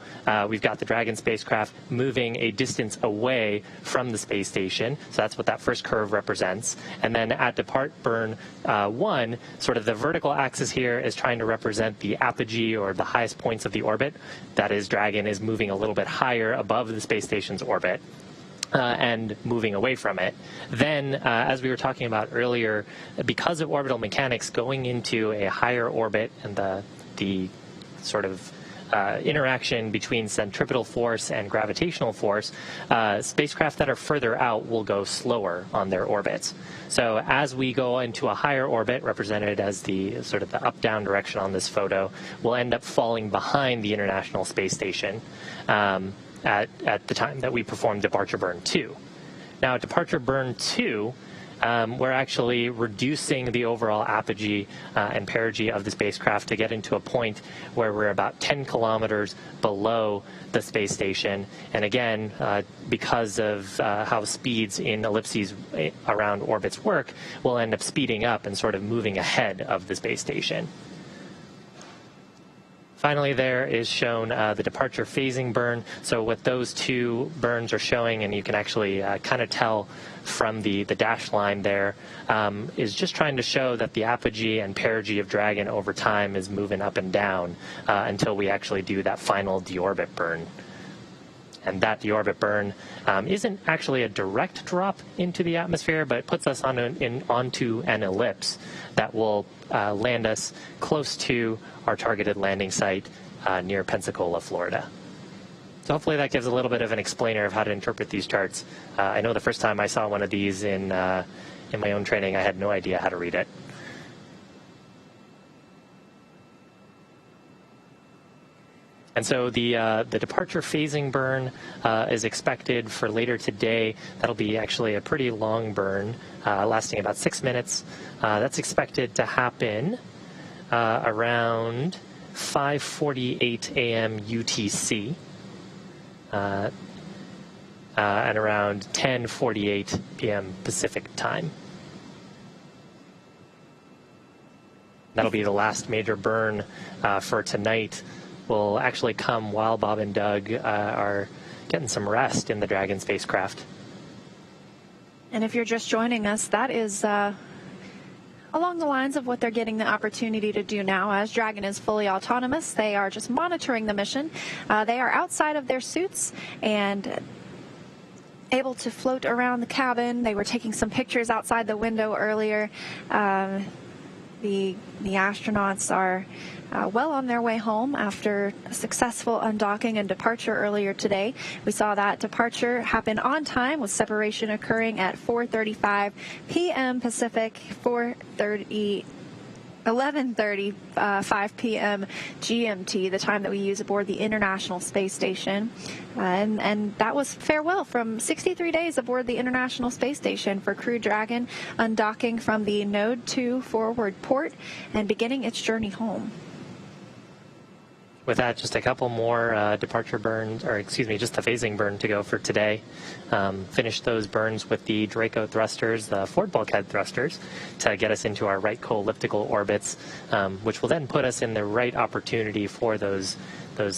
we've got the Dragon spacecraft moving a distance away from the space station. So that's what that first curve represents. And then at depart burn 1, sort of the vertical axis here is trying to represent the apogee or the highest points of the orbit. That is, Dragon is moving a little bit higher above the space station's orbit. And moving away from it. Then, as we were talking about earlier, because of orbital mechanics, going into a higher orbit and the sort of interaction between centripetal force and gravitational force, spacecraft that are further out will go slower on their orbits. So as we go into a higher orbit, represented as the sort of the up-down direction on this photo, we'll end up falling behind the International Space Station. At the time that we perform departure burn 2. Now, at departure burn 2, we're actually reducing the overall apogee and perigee of the spacecraft to get into a point where we're about 10 kilometers below the space station. And again, because of how speeds in ellipses around orbits work, we'll end up speeding up and sort of moving ahead of the space station. Finally, there is shown the departure phasing burn. So what those two burns are showing, and you can actually kind of tell from the dashed line there, is just trying to show that the apogee and perigee of Dragon over time is moving up and down until we actually do that final deorbit burn. And that deorbit burn isn't actually a direct drop into the atmosphere, but it puts us onto an ellipse that will land us close to our targeted landing site near Pensacola, Florida. So hopefully that gives a little bit of an explainer of how to interpret these charts. I know the first time I saw one of these in my own training, I had no idea how to read it. And so the departure phasing burn is expected for later today. That'll be actually a pretty long burn, lasting about 6 minutes. That's expected to happen around 5:48 a.m. UTC and around 10:48 p.m. Pacific time. That'll be the last major burn for tonight. Will actually come while Bob and Doug are getting some rest in the Dragon spacecraft. And if you're just joining us, that is along the lines of what they're getting the opportunity to do now. As Dragon is fully autonomous, they are just monitoring the mission. They are outside of their suits and able to float around the cabin. They were taking some pictures outside the window earlier. The astronauts are well on their way home after a successful undocking and departure earlier today. We saw that departure happen on time, with separation occurring at 4:35 p.m. Pacific, 11:35 p.m. GMT, the time that we use aboard the International Space Station. And that was farewell from 63 days aboard the International Space Station for Crew Dragon, undocking from the Node 2 forward port and beginning its journey home. With that, just a couple more departure burns, or excuse me, just the phasing burn to go for today. Finish those burns with the Draco thrusters, the forward bulkhead thrusters, to get us into our right co-elliptical orbits, which will then put us in the right opportunity for those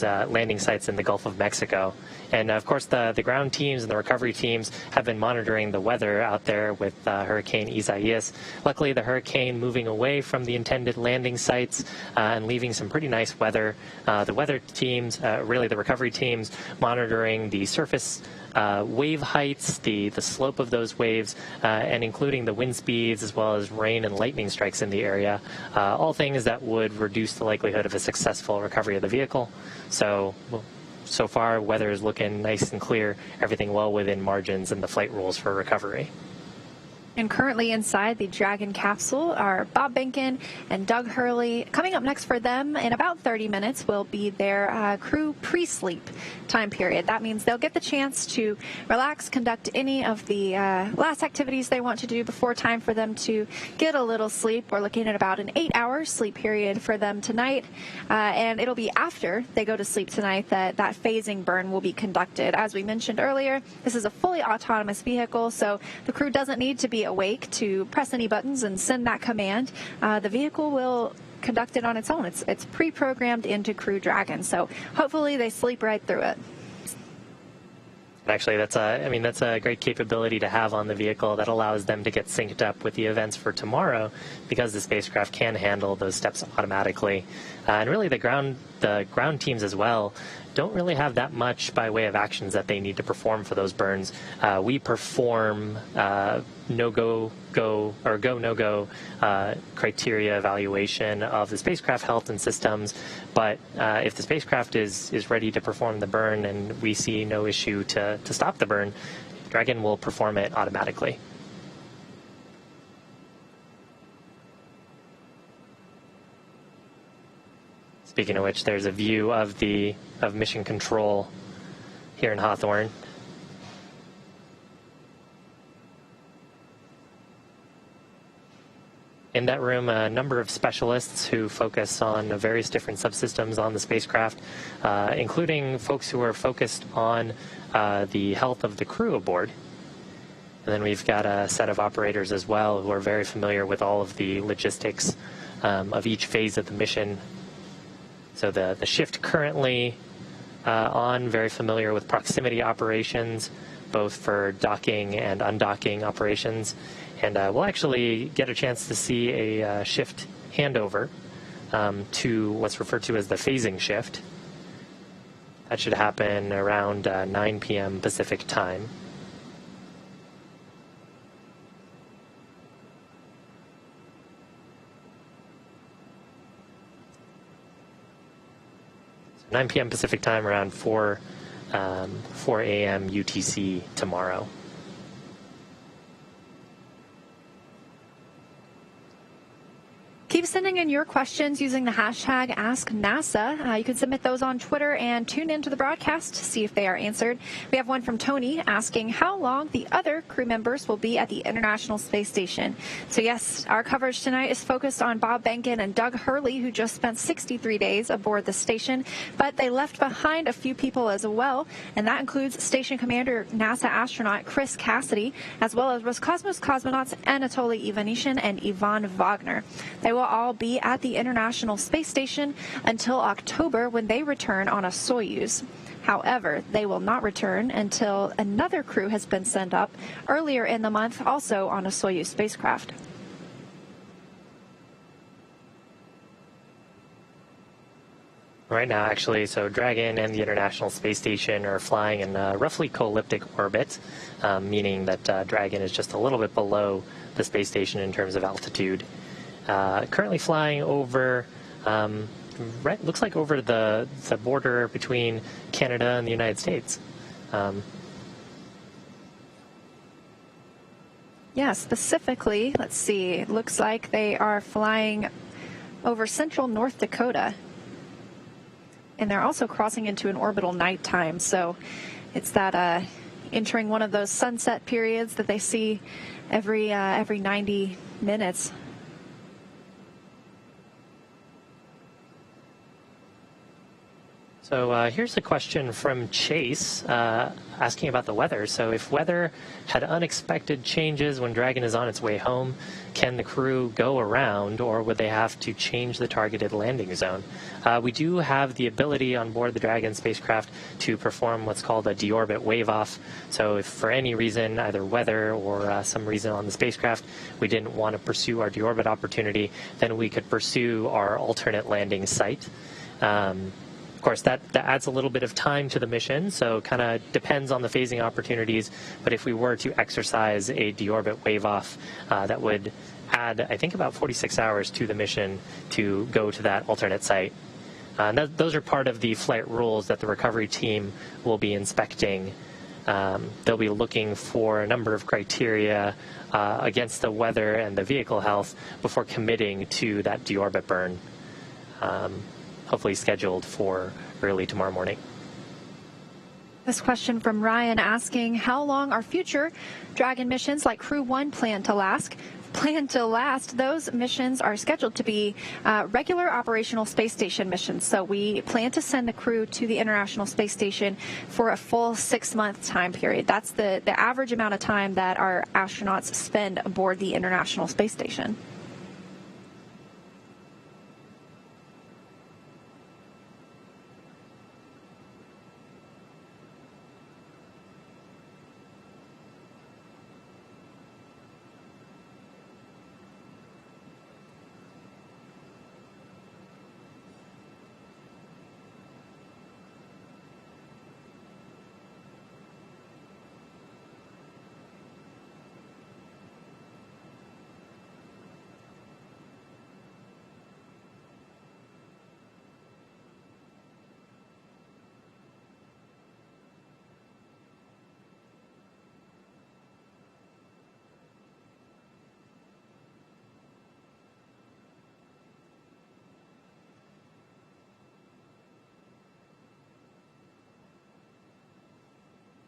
landing sites in the Gulf of Mexico. And of course, the ground teams and the recovery teams have been monitoring the weather out there with Hurricane Isaias. Luckily, the hurricane moving away from the intended landing sites and leaving some pretty nice weather. The weather teams, really the recovery teams, monitoring the surface wave heights, the slope of those waves, and including the wind speeds as well as rain and lightning strikes in the area, all things that would reduce the likelihood of a successful recovery of the vehicle. So so far, weather is looking nice and clear, everything well within margins and the flight rules for recovery. And currently inside the Dragon capsule are Bob Behnken and Doug Hurley. Coming up next for them in about 30 minutes will be their crew pre-sleep time period. That means they'll get the chance to relax, conduct any of the last activities they want to do before time for them to get a little sleep. We're looking at about an 8-hour sleep period for them tonight. And it'll be after they go to sleep tonight that that phasing burn will be conducted. As we mentioned earlier, this is a fully autonomous vehicle, so the crew doesn't need to be awake to press any buttons and send that command. The vehicle will conduct it on its own. It's pre-programmed into Crew Dragon, so hopefully they sleep right through it. Actually, that's a great capability to have on the vehicle that allows them to get synced up with the events for tomorrow, because the spacecraft can handle those steps automatically. And really, the ground teams as well don't really have that much by way of actions that they need to perform for those burns. We perform no-go, go, or go-no-go criteria evaluation of the spacecraft health and systems, but if the spacecraft is ready to perform the burn and we see no issue to stop the burn, Dragon will perform it automatically. Speaking of which, there's a view of mission control here in Hawthorne. In that room, a number of specialists who focus on various different subsystems on the spacecraft, including folks who are focused on the health of the crew aboard. And then we've got a set of operators as well who are very familiar with all of the logistics of each phase of the mission. So the shift currently on, very familiar with proximity operations, both for docking and undocking operations. And we'll actually get a chance to see a shift handover to what's referred to as the phasing shift. That should happen around 9 p.m. Pacific time. So 9 p.m. Pacific time, around 4 a.m. UTC tomorrow. Keep sending in your questions using the hashtag AskNASA. You can submit those on Twitter and tune into the broadcast to see if they are answered. We have one from Tony asking how long the other crew members will be at the International Space Station. So yes, our coverage tonight is focused on Bob Behnken and Doug Hurley, who just spent 63 days aboard the station, but they left behind a few people as well, and that includes Station Commander NASA astronaut Chris Cassidy, as well as Roscosmos cosmonauts Anatoly Ivanishin and Ivan Wagner. They will all be at the International Space Station until October, when they return on a Soyuz. However, they will not return until another crew has been sent up earlier in the month, also on a Soyuz spacecraft. Right now, actually, so Dragon and the International Space Station are flying in a roughly co-elliptic orbit, meaning that Dragon is just a little bit below the space station in terms of altitude. Currently flying over, looks like over the border between Canada and the United States. Yeah, specifically, let's see, it looks like they are flying over central North Dakota. And they're also crossing into an orbital nighttime, so it's that entering one of those sunset periods that they see every 90 minutes. So here's a question from Chase asking about the weather. So if weather had unexpected changes when Dragon is on its way home, can the crew go around, or would they have to change the targeted landing zone? We do have the ability on board the Dragon spacecraft to perform what's called a deorbit wave-off. So if for any reason, either weather or some reason on the spacecraft, we didn't want to pursue our deorbit opportunity, then we could pursue our alternate landing site. Of course, that adds a little bit of time to the mission, so kind of depends on the phasing opportunities. But if we were to exercise a deorbit wave-off, that would add, I think, about 46 hours to the mission to go to that alternate site. Those are part of the flight rules that the recovery team will be inspecting. They'll be looking for a number of criteria against the weather and the vehicle health before committing to that deorbit burn, hopefully scheduled for early tomorrow morning. This question from Ryan asking, how long are future Dragon missions like Crew 1 planned to last? Those missions are scheduled to be regular operational space station missions. So we plan to send the crew to the International Space Station for a full 6-month time period. That's the average amount of time that our astronauts spend aboard the International Space Station.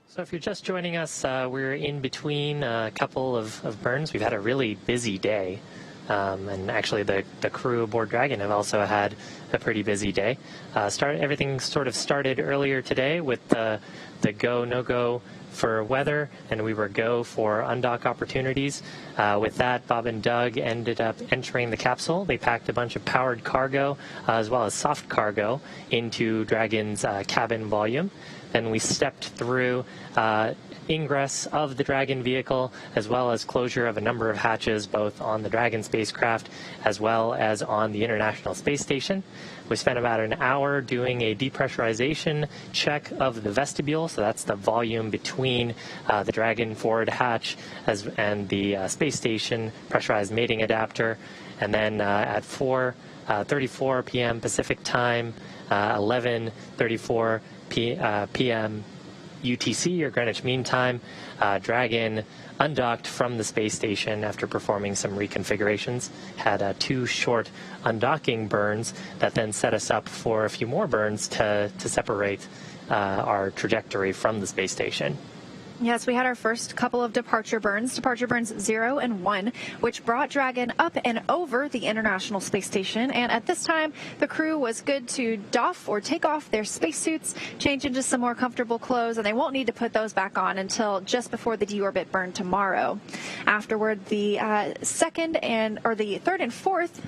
So if you're just joining us, we're in between a couple of burns. We've had a really busy day. And actually, the crew aboard Dragon have also had a pretty busy day. Everything sort of started earlier today with the go, no-go for weather, and we were go for undock opportunities. With that, Bob and Doug ended up entering the capsule. They packed a bunch of powered cargo as well as soft cargo into Dragon's cabin volume. Then we stepped through ingress of the Dragon vehicle, as well as closure of a number of hatches, both on the Dragon spacecraft as well as on the International Space Station. We spent about an hour doing a depressurization check of the vestibule, so that's the volume between the Dragon forward hatch and the space station pressurized mating adapter. And then at 4:34 p.m. Pacific time, 11:34 p.m. UTC, or Greenwich Mean Time, Dragon undocked from the space station after performing some reconfigurations, had 2 short undocking burns that then set us up for a few more burns to separate our trajectory from the space station. Yes, we had our first couple of departure burns 0 and 1, which brought Dragon up and over the International Space Station. And at this time, the crew was good to doff or take off their spacesuits, change into some more comfortable clothes, and they won't need to put those back on until just before the deorbit burn tomorrow. Afterward, the third and fourth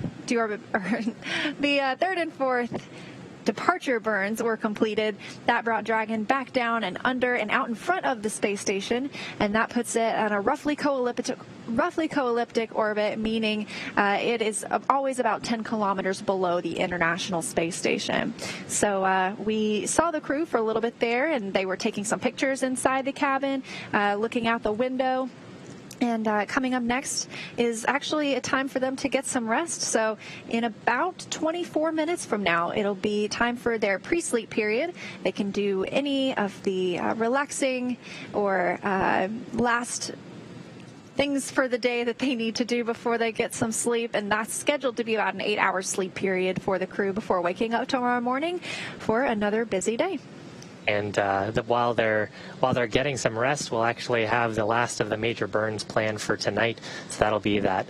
departure burns were completed. That brought Dragon back down and under and out in front of the space station, and that puts it on a roughly co-elliptic orbit, meaning it is always about 10 kilometers below the International Space Station. So we saw the crew for a little bit there, and they were taking some pictures inside the cabin, looking out the window. And coming up next is actually a time for them to get some rest. So in about 24 minutes from now, it'll be time for their pre-sleep period. They can do any of the relaxing or last things for the day that they need to do before they get some sleep, and that's scheduled to be about an 8-hour sleep period for the crew before waking up tomorrow morning for another busy day. And while they're getting some rest, we'll actually have the last of the major burns planned for tonight. So that'll be that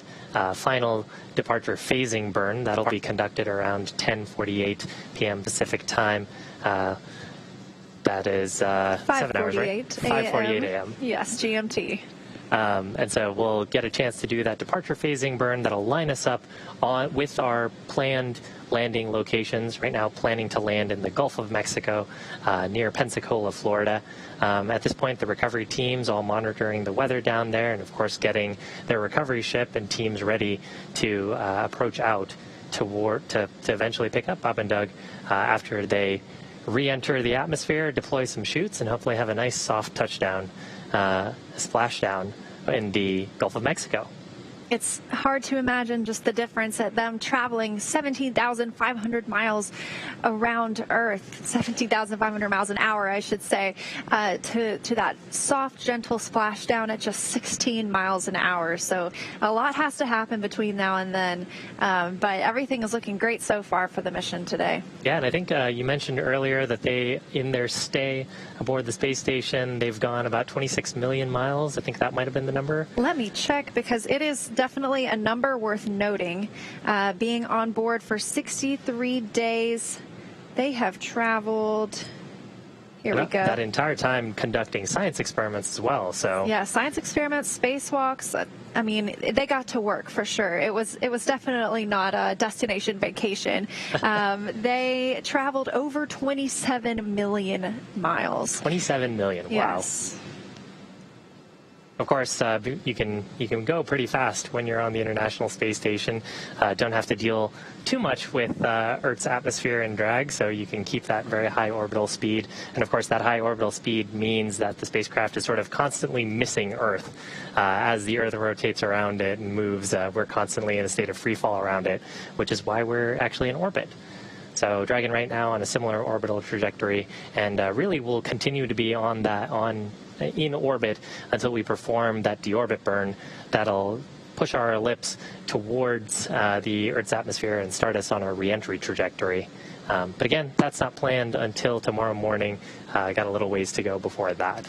final departure phasing burn. That'll be conducted around 10:48 p.m. Pacific time. That is 7 hours, right? 5:48 a.m. Yes, GMT. And so we'll get a chance to do that departure phasing burn that'll line us up with our planned landing locations. Right now, planning to land in the Gulf of Mexico near Pensacola, Florida. At this point, the recovery teams all monitoring the weather down there, and of course getting their recovery ship and teams ready to approach out to eventually pick up Bob and Doug after they re-enter the atmosphere, deploy some chutes, and hopefully have a nice soft touchdown, splashdown in the Gulf of Mexico. it's hard to imagine just the difference at them traveling 17,500 miles around Earth, 17,500 miles an hour, I should say, to that soft, gentle splashdown at just 16 miles an hour. So a lot has to happen between now and then, but everything is looking great so far for the mission today. Yeah, and I think you mentioned earlier that they, in their stay aboard the space station, they've gone about 26 million miles. I think that might have been the number. Let me check, because it is definitely a number worth noting. Being on board for 63 days, they have traveled... Here we go. That entire time conducting science experiments as well. So yeah, science experiments, spacewalks. I mean, they got to work for sure. It was definitely not a destination vacation. They traveled over 27 million miles. 27 million. Wow. Yes. Of course, you can go pretty fast when you're on the International Space Station. Don't have to deal too much with Earth's atmosphere and drag, so you can keep that very high orbital speed. And of course, that high orbital speed means that the spacecraft is sort of constantly missing Earth. As the Earth rotates around it and moves, we're constantly in a state of free fall around it, which is why we're actually in orbit. So Dragon right now on a similar orbital trajectory, and really will continue to be in orbit until we perform that deorbit burn that'll push our ellipse towards the Earth's atmosphere and start us on our reentry trajectory. But again, that's not planned until tomorrow morning. Got a little ways to go before that.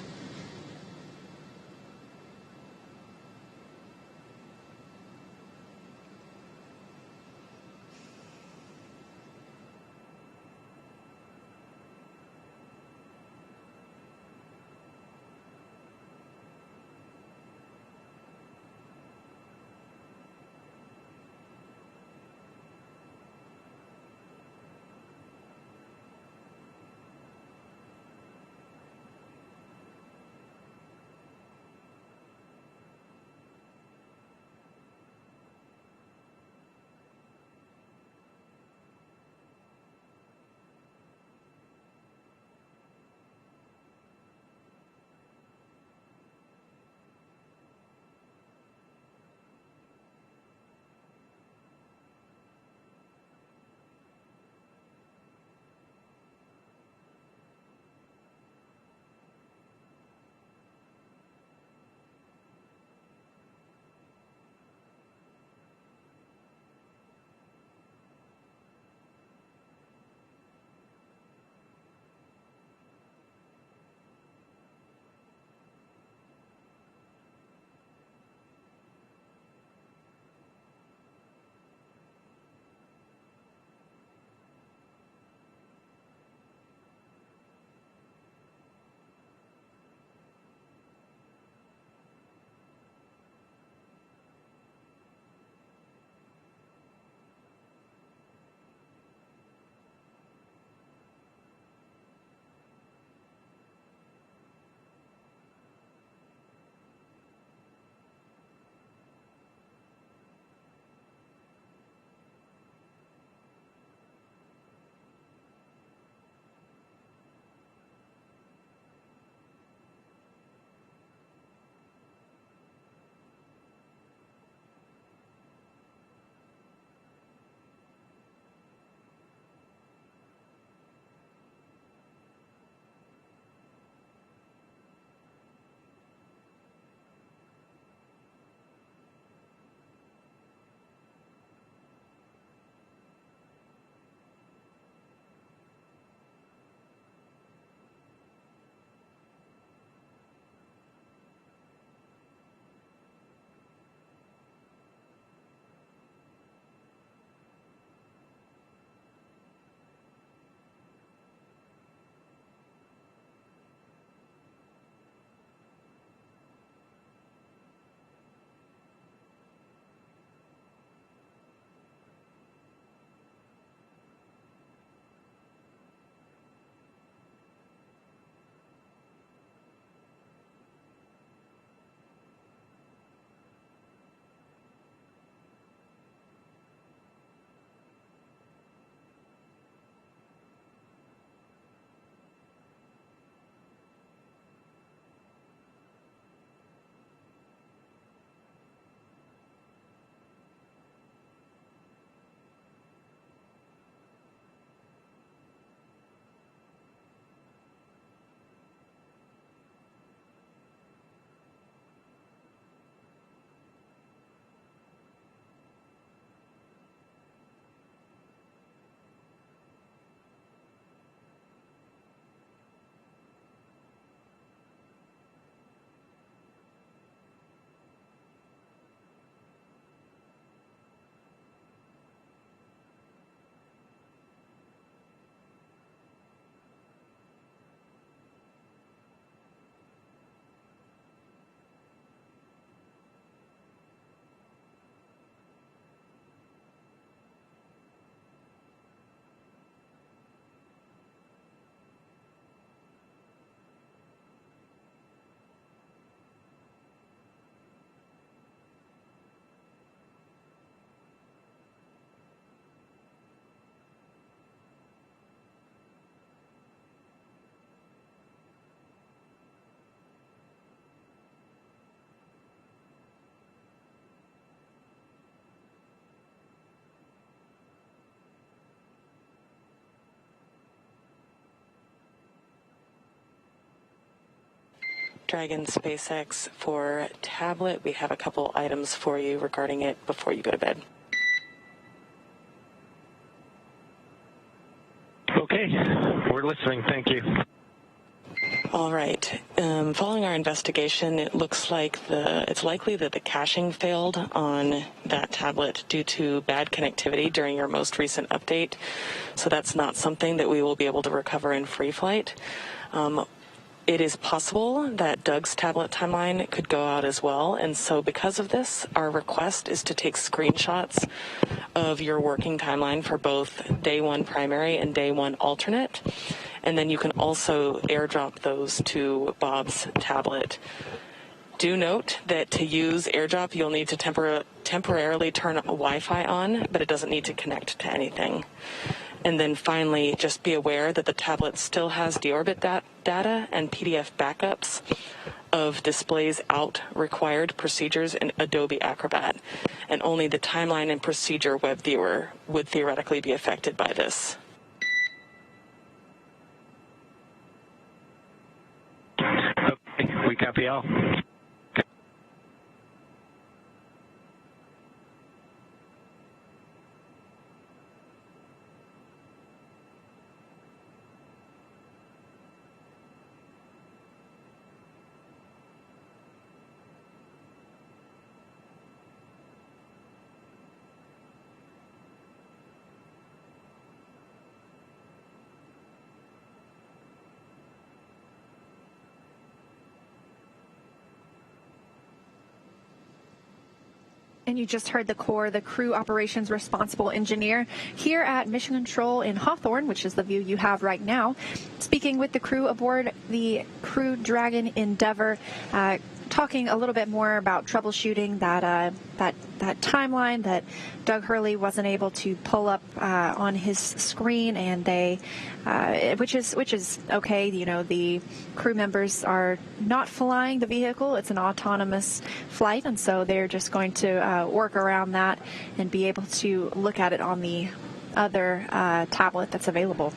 Dragon SpaceX for tablet. We have a couple items for you regarding it before you go to bed. Okay, we're listening. Thank you. All right. Following our investigation, it looks like it's likely that the caching failed on that tablet due to bad connectivity during your most recent update. So that's not something that we will be able to recover in free flight. It is possible that Doug's tablet timeline could go out as well, and so because of this, our request is to take screenshots of your working timeline for both day one primary and day one alternate, and then you can also airdrop those to Bob's tablet. Do note that to use airdrop, you'll need to temporarily turn Wi-Fi on, but it doesn't need to connect to anything. And then finally, just be aware that the tablet still has deorbit data and PDF backups of displays out required procedures in Adobe Acrobat. And only the timeline and procedure web viewer would theoretically be affected by this. Okay, we copy all. And you just heard the CORE, the Crew Operations Responsible Engineer, here at Mission Control in Hawthorne, which is the view you have right now, speaking with the crew aboard the Crew Dragon Endeavour, talking a little bit more about troubleshooting that timeline that Doug Hurley wasn't able to pull up on his screen, and which is okay. You know, the crew members are not flying the vehicle; it's an autonomous flight, and so they're just going to work around that and be able to look at it on the other tablet that's available.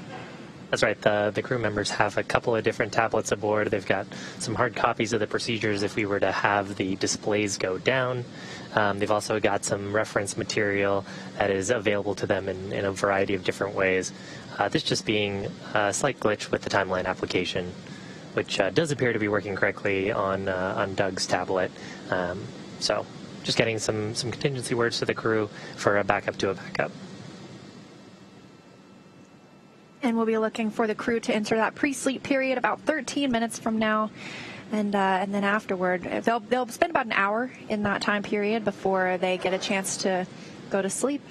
That's right. The crew members have a couple of different tablets aboard. They've got some hard copies of the procedures if we were to have the displays go down. They've also got some reference material that is available to them in a variety of different ways. This just being a slight glitch with the timeline application, which does appear to be working correctly on Doug's tablet. So just getting some contingency words to the crew for a backup to a backup. And we'll be looking for the crew to enter that pre-sleep period about 13 minutes from now. And then afterward, they'll spend about an hour in that time period before they get a chance to go to sleep.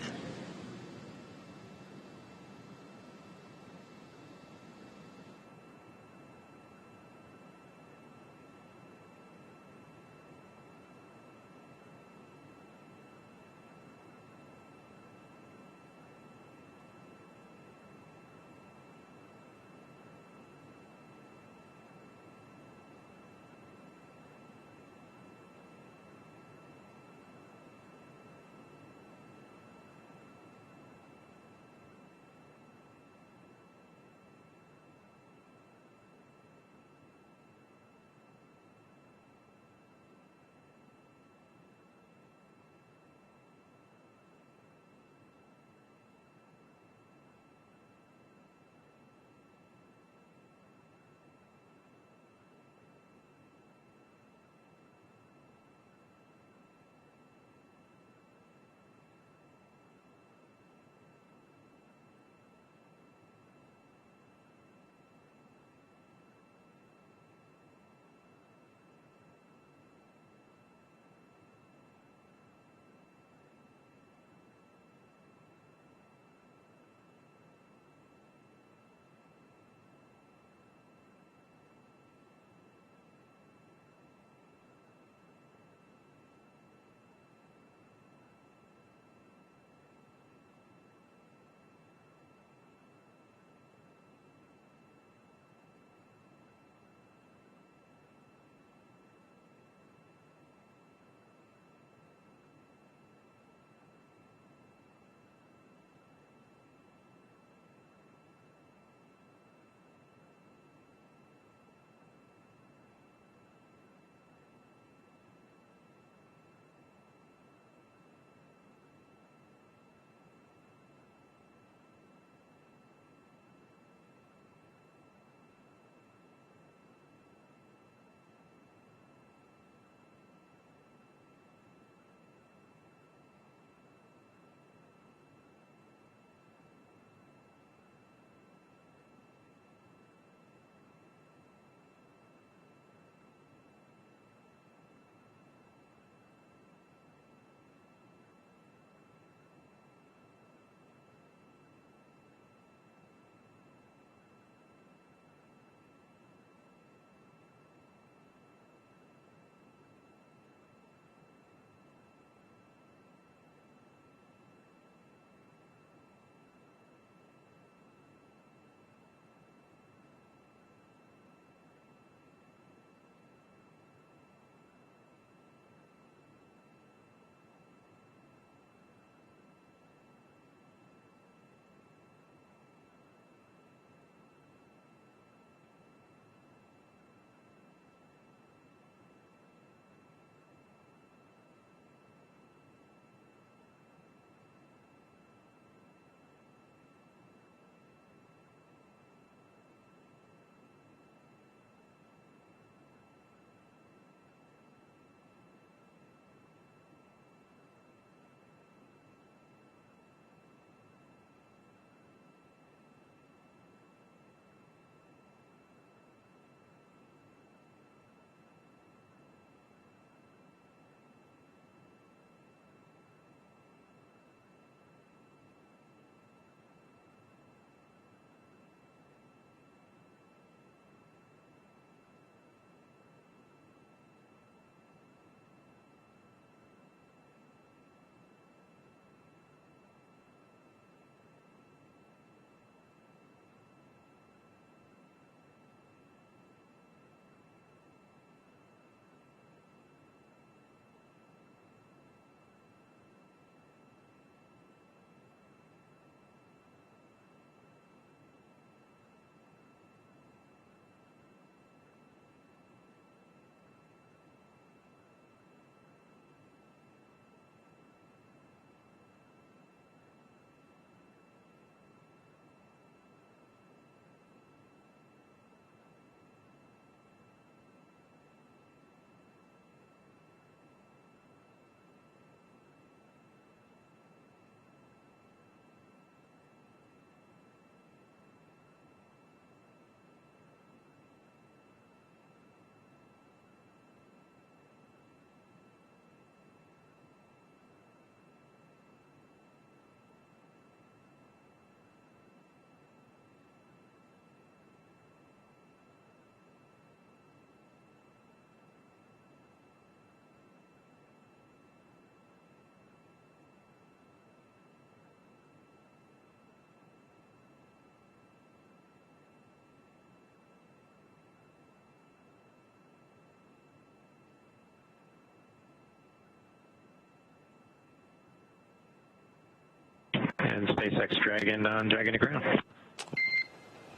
and SpaceX Dragon on Dragon to ground.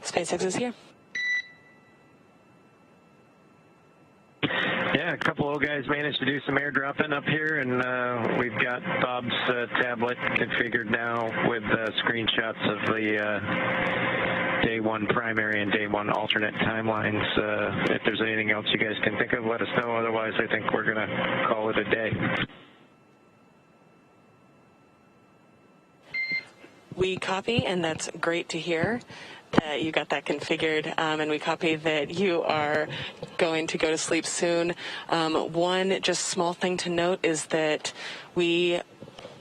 SpaceX is here. Yeah, a couple old guys managed to do some airdropping up here, and we've got Bob's tablet configured now with screenshots of the day one primary and day one alternate timelines. If there's anything else you guys can think of, let us know. Otherwise, I think we're going to call it a day. We copy, and that's great to hear that you got that configured, and we copy that you are going to go to sleep soon. One just small thing to note is that we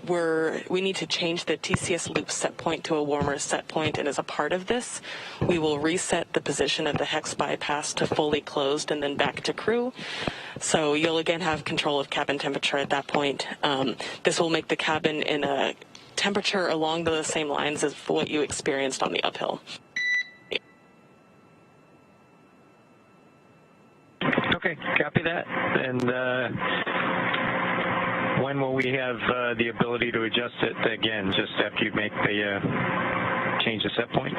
need to change the TCS loop set point to a warmer set point, and as a part of this, we will reset the position of the hex bypass to fully closed and then back to crew. So you'll again have control of cabin temperature at that point. This will make the cabin in a temperature along the same lines as what you experienced on the uphill. Okay, copy that. And when will we have the ability to adjust it again, just after you make the change the set point?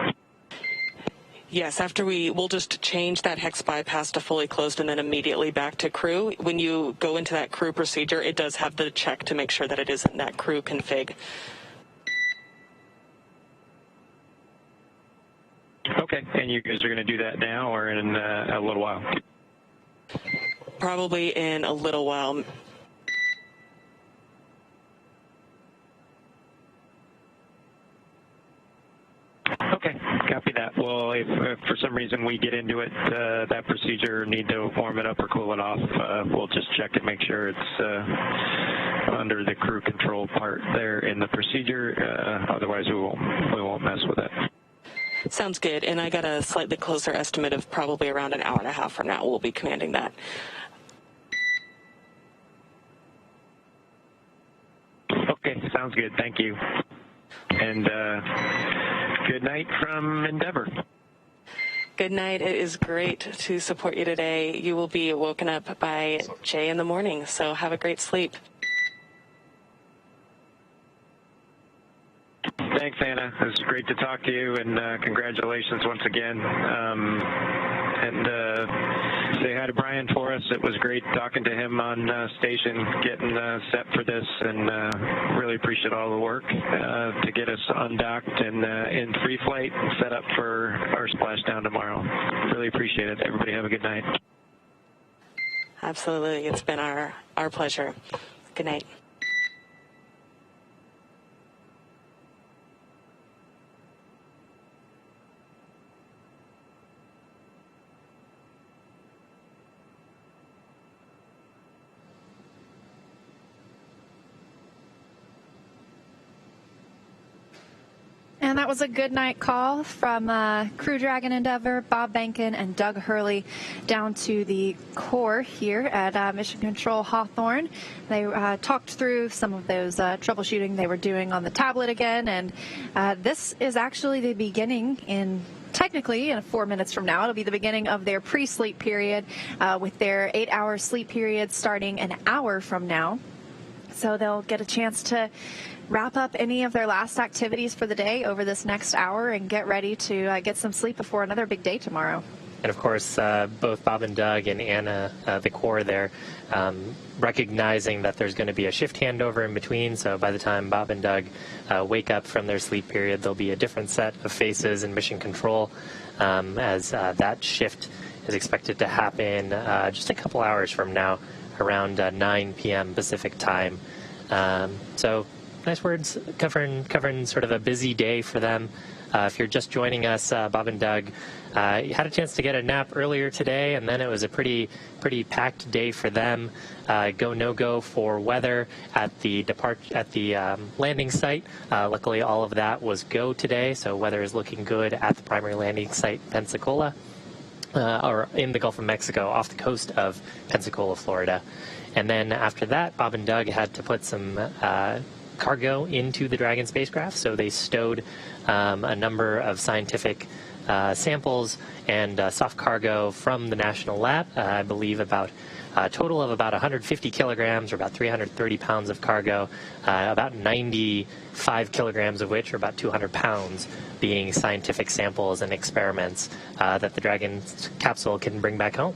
Yes, after we'll just change that hex bypass to fully closed and then immediately back to crew. When you go into that crew procedure, it does have the check to make sure that it is in that crew config. Okay, and you guys are going to do that now or in a little while? Probably in a little while. Okay, copy that. Well, if for some reason we get into it, that procedure, need to warm it up or cool it off, we'll just check and make sure it's under the crew control part there in the procedure. Otherwise, we won't mess with it. Sounds good. And I got a slightly closer estimate of probably around an hour and a half from now. We'll be commanding that. Okay, sounds good. Thank you. And good night from Endeavor. Good night. It is great to support you today. You will be woken up by Jay in the morning, so have a great sleep. Thanks, Anna. It was great to talk to you, and congratulations once again. And say hi to Brian for us. It was great talking to him on station, getting set for this, and really appreciate all the work to get us undocked and in free flight and set up for our splashdown tomorrow. Really appreciate it. Everybody have a good night. Absolutely. It's been our pleasure. Good night. And that was a good night call from Crew Dragon Endeavor, Bob Benkin, and Doug Hurley down to the core here at Mission Control Hawthorne. They talked through some of those troubleshooting they were doing on the tablet again, and this is actually the beginning technically, in 4 minutes from now, it'll be the beginning of their pre-sleep period with their 8-hour sleep period starting an hour from now. So they'll get a chance to wrap up any of their last activities for the day over this next hour and get ready to get some sleep before another big day tomorrow. And of course, both Bob and Doug and Anna, the core there, recognizing that there's going to be a shift handover in between. So by the time Bob and Doug wake up from their sleep period, there'll be a different set of faces in Mission Control as that shift is expected to happen just a couple hours from now, around 9 p.m. Pacific time. So nice words covering sort of a busy day for them. If you're just joining us, Bob and Doug had a chance to get a nap earlier today, and then it was a pretty packed day for them. Go no go for weather at the landing site. Luckily, all of that was go today, so weather is looking good at the primary landing site, Pensacola, or in the Gulf of Mexico, off the coast of Pensacola, Florida. And then after that, Bob and Doug had to put some cargo into the Dragon spacecraft, so they stowed a number of scientific samples and soft cargo from the National Lab. I believe about a total of about 150 kilograms, or about 330 pounds of cargo, about 95 kilograms of which, or about 200 pounds, being scientific samples and experiments that the Dragon capsule can bring back home.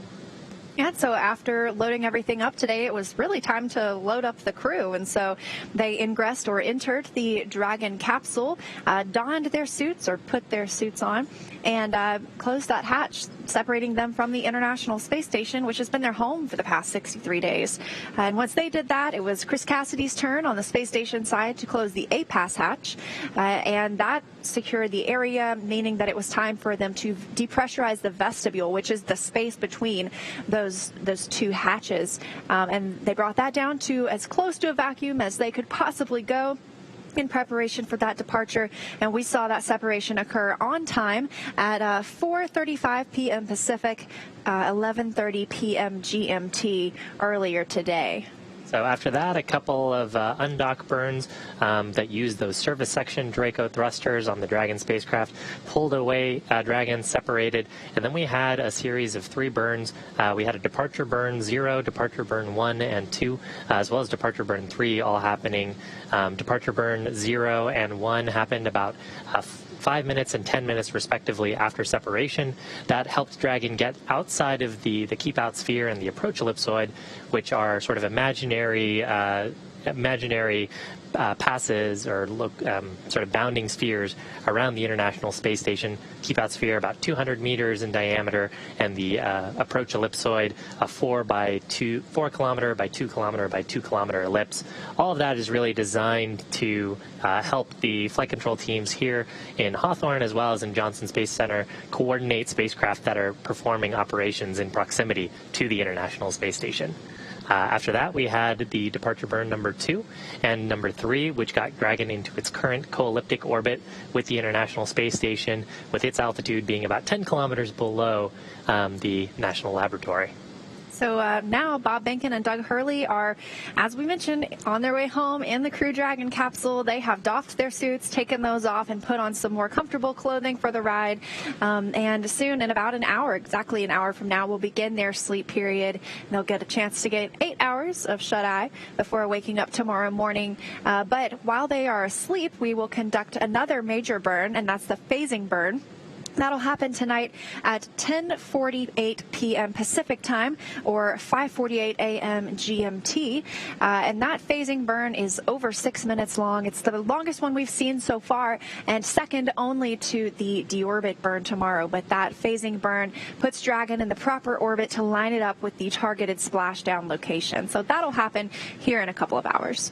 Yeah, so after loading everything up today, it was really time to load up the crew. And so they ingressed or entered the Dragon capsule, donned their suits or put their suits on, and closed that hatch, separating them from the International Space Station, which has been their home for the past 63 days. And once they did that, it was Chris Cassidy's turn on the space station side to close the A-Pass hatch, and that secured the area, meaning that it was time for them to depressurize the vestibule, which is the space between those two hatches. And they brought that down to as close to a vacuum as they could possibly go in preparation for that departure, and we saw that separation occur on time at 4:35 p.m. Pacific, 11:30 p.m. GMT earlier today. So after that, a couple of undock burns that used those service section Draco thrusters on the Dragon spacecraft, pulled away Dragon, separated, and then we had a series of 3 burns. We had a departure burn 0, departure burn 1 and 2, as well as departure burn 3 all happening. Departure burn 0 and 1 happened about 5 minutes and 10 minutes respectively after separation. That helped Dragon get outside of the keep out sphere and the approach ellipsoid, which are sort of imaginary passes or sort of bounding spheres around the International Space Station. Keep out sphere about 200 meters in diameter, and the approach ellipsoid a 4 kilometer by 2 kilometer by 2 kilometer ellipse. All of that is really designed to help the flight control teams here in Hawthorne as well as in Johnson Space Center coordinate spacecraft that are performing operations in proximity to the International Space Station. After that, we had the departure burn number 2 and number 3, which got Dragon into its current co-elliptic orbit with the International Space Station, with its altitude being about 10 kilometers below the National Laboratory. So now Bob Behnken and Doug Hurley are, as we mentioned, on their way home in the Crew Dragon capsule. They have doffed their suits, taken those off, and put on some more comfortable clothing for the ride. And soon, in about an hour, exactly an hour from now, will begin their sleep period. And they'll get a chance to get 8 hours of shut-eye before waking up tomorrow morning. But while they are asleep, we will conduct another major burn, and that's the phasing burn. That'll happen tonight at 10:48 p.m. Pacific time, or 5:48 a.m. GMT. And that phasing burn is over 6 minutes long. It's the longest one we've seen so far, and second only to the deorbit burn tomorrow. But that phasing burn puts Dragon in the proper orbit to line it up with the targeted splashdown location. So that'll happen here in a couple of hours.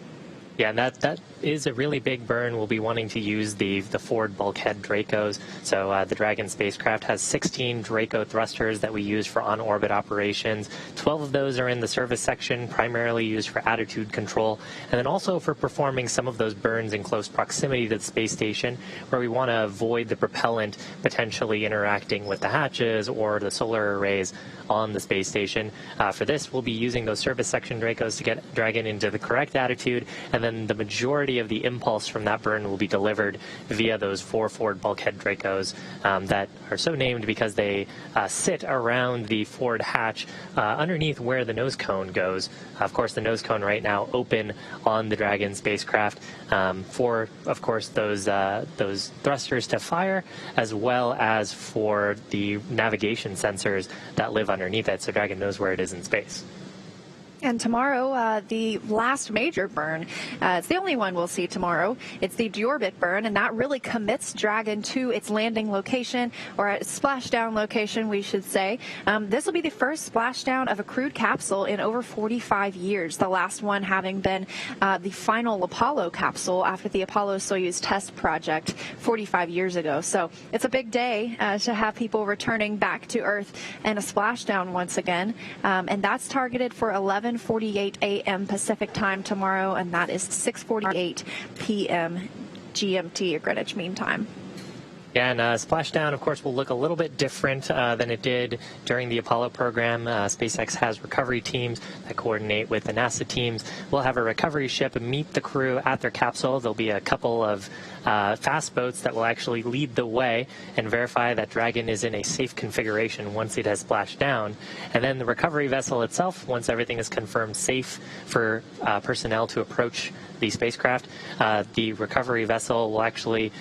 Yeah, and that is a really big burn. We'll be wanting to use the forward bulkhead Dracos. So the Dragon spacecraft has 16 Draco thrusters that we use for on-orbit operations. 12 of those are in the service section, primarily used for attitude control, and then also for performing some of those burns in close proximity to the space station, where we want to avoid the propellant potentially interacting with the hatches or the solar arrays on the space station. For this, we'll be using those service section Dracos to get Dragon into the correct attitude, and then the majority of the impulse from that burn will be delivered via those 4 forward bulkhead Dracos that are so named because they sit around the forward hatch underneath where the nose cone goes. Of course, the nose cone right now open on the Dragon spacecraft for, of course, those thrusters to fire, as well as for the navigation sensors that live underneath it, so Dragon knows where it is in space. And tomorrow, the last major burn, it's the only one we'll see tomorrow. It's the deorbit burn, and that really commits Dragon to its landing location, or its splashdown location, we should say. This will be the first splashdown of a crewed capsule in over 45 years, the last one having been the final Apollo capsule after the Apollo-Soyuz test project 45 years ago. So it's a big day to have people returning back to Earth and a splashdown once again. And that's targeted for 11:48 a.m. Pacific time tomorrow, and that is 6:48 p.m. GMT, or Greenwich Mean Time. Yeah, and splashdown, of course, will look a little bit different than it did during the Apollo program. SpaceX has recovery teams that coordinate with the NASA teams. We'll have a recovery ship meet the crew at their capsule. There'll be a couple of fast boats that will actually lead the way and verify that Dragon is in a safe configuration once it has splashed down. And then the recovery vessel itself, once everything is confirmed safe for personnel to approach the spacecraft, the recovery vessel will actually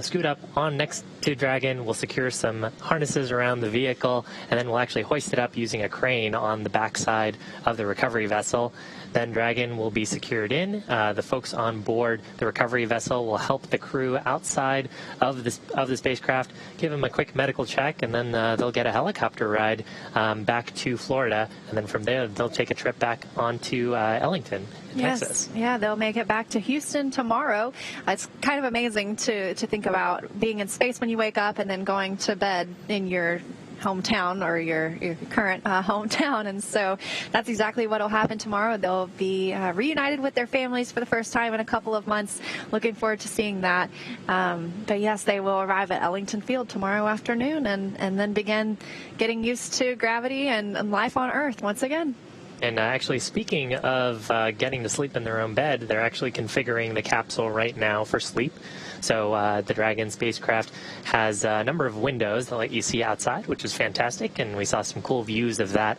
scoot up on next to Dragon. We'll secure some harnesses around the vehicle, and then we'll actually hoist it up using a crane on the backside of the recovery vessel. Then Dragon will be secured in. The folks on board the recovery vessel will help the crew outside of the spacecraft, give them a quick medical check, and then they'll get a helicopter ride back to Florida. And then from there, they'll take a trip back onto Ellington, Texas. Yeah, they'll make it back to Houston tomorrow. It's kind of amazing to think about being in space when you wake up and then going to bed in your hometown or your current hometown. And so that's exactly what will happen tomorrow. They'll be reunited with their families for the first time in a couple of months. Looking forward to seeing that. But yes, they will arrive at Ellington Field tomorrow afternoon and then begin getting used to gravity and life on Earth once again. And actually, speaking of getting to sleep in their own bed, they're actually configuring the capsule right now for sleep. So the Dragon spacecraft has a number of windows that let you see outside, which is fantastic, and we saw some cool views of that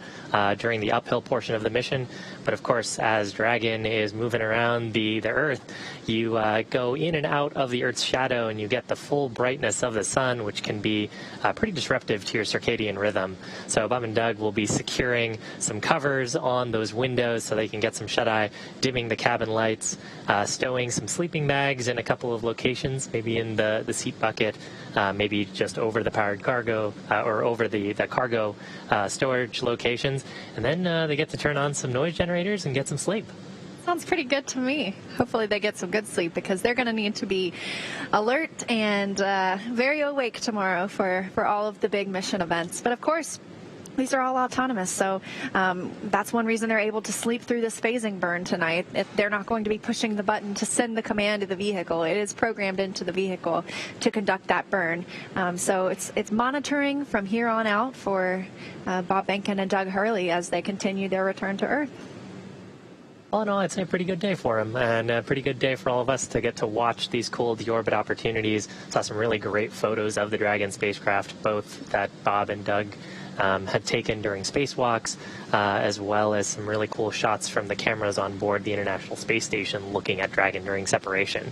during the uphill portion of the mission. But of course, as Dragon is moving around the Earth, you go in and out of the Earth's shadow, and you get the full brightness of the sun, which can be pretty disruptive to your circadian rhythm. So Bob and Doug will be securing some covers on those windows so they can get some shut-eye, dimming the cabin lights, stowing some sleeping bags in a couple of locations, maybe in the seat bucket, maybe just over the powered cargo or over the cargo storage locations. And then they get to turn on some noise generators and get some sleep. Sounds pretty good to me. Hopefully they get some good sleep because they're going to need to be alert and very awake tomorrow for all of the big mission events. But of course, these are all autonomous, so that's one reason they're able to sleep through this phasing burn tonight. They're not going to be pushing the button to send the command to the vehicle. It is programmed into the vehicle to conduct that burn. So it's monitoring from here on out for Bob Behnken and Doug Hurley as they continue their return to Earth. All in all, I'd say a pretty good day for him, and a pretty good day for all of us to get to watch these cool deorbit opportunities. Saw some really great photos of the Dragon spacecraft, both that Bob and Doug had taken during spacewalks, as well as some really cool shots from the cameras on board the International Space Station looking at Dragon during separation.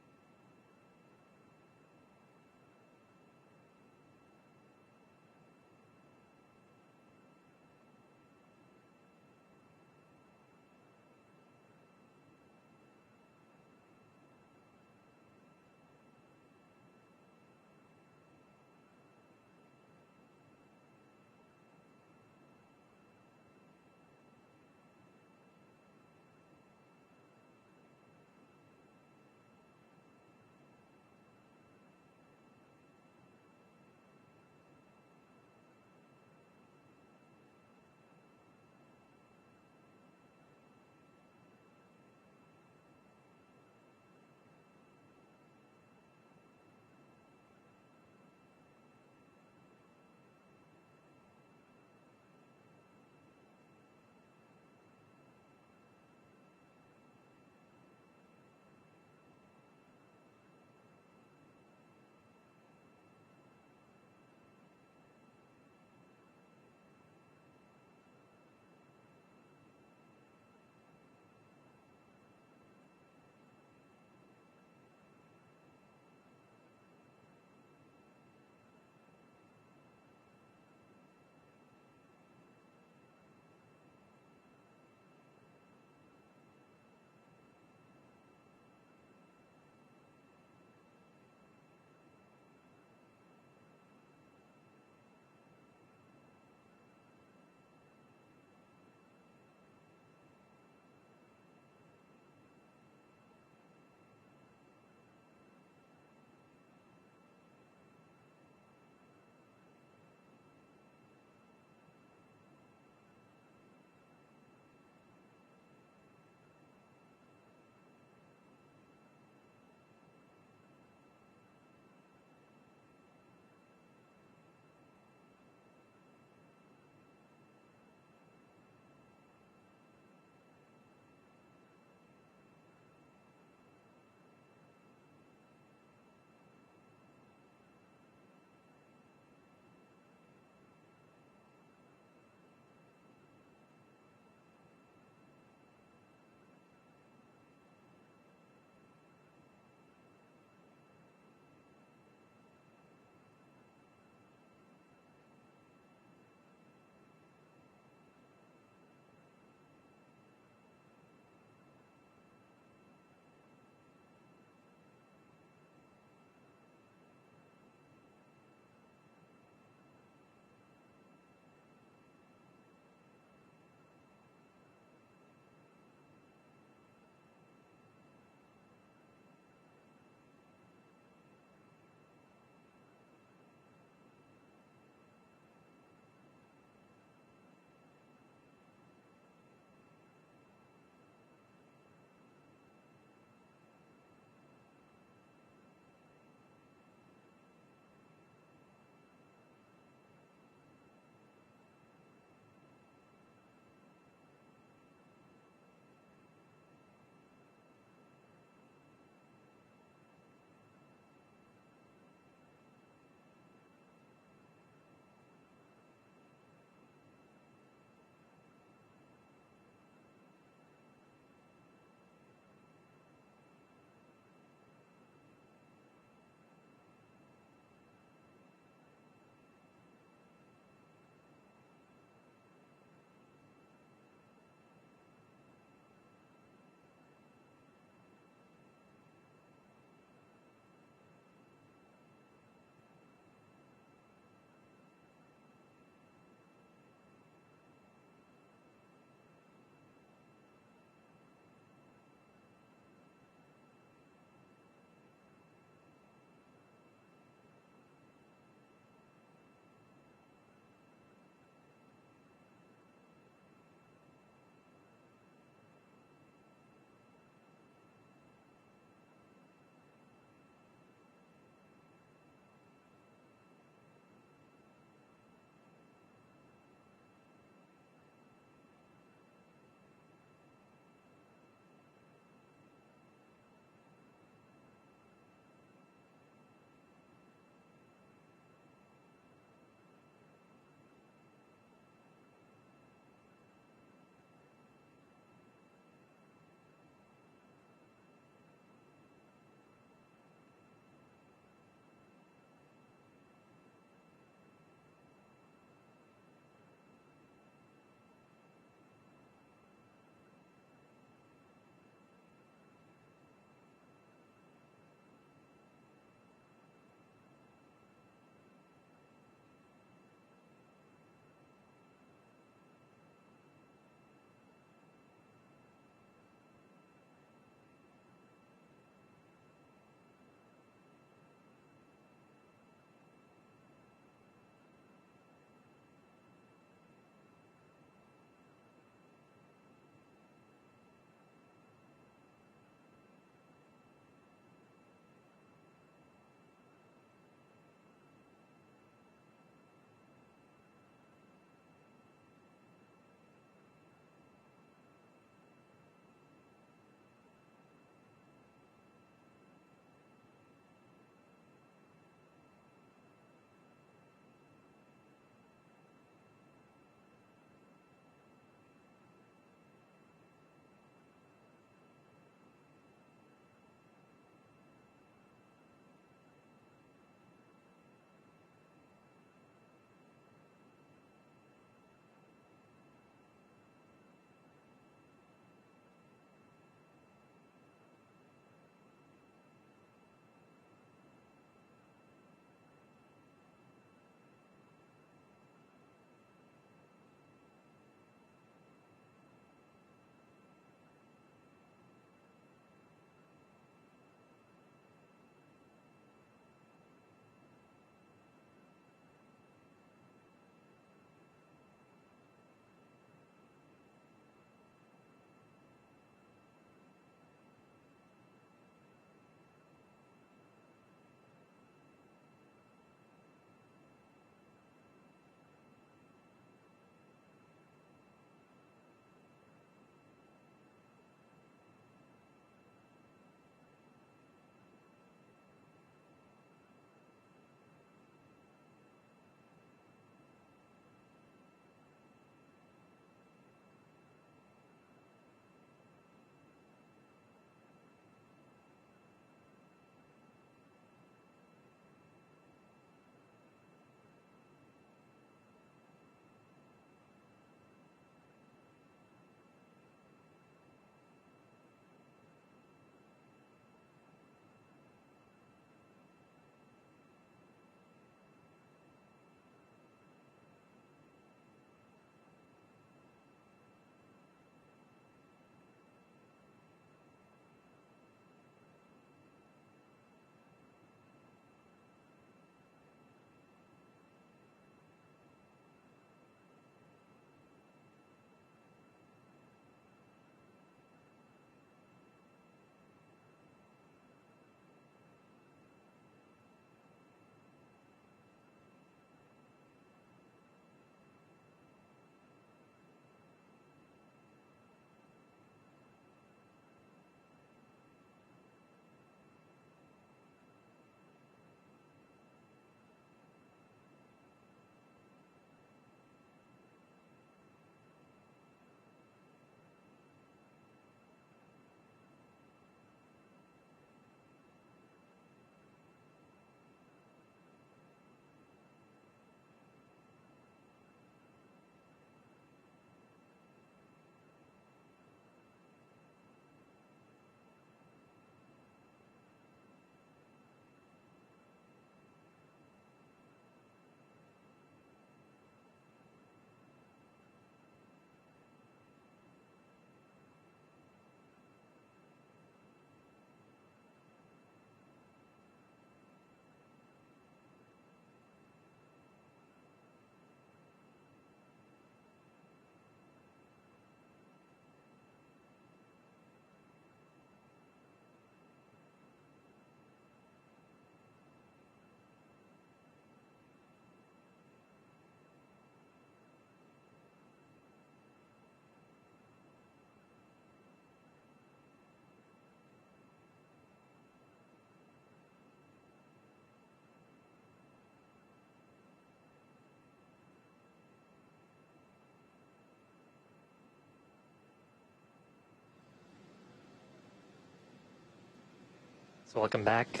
So welcome back.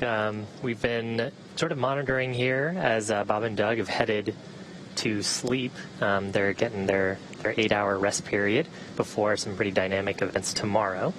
We've been sort of monitoring here as Bob and Doug have headed to sleep. They're getting their 8-hour rest period before some pretty dynamic events tomorrow.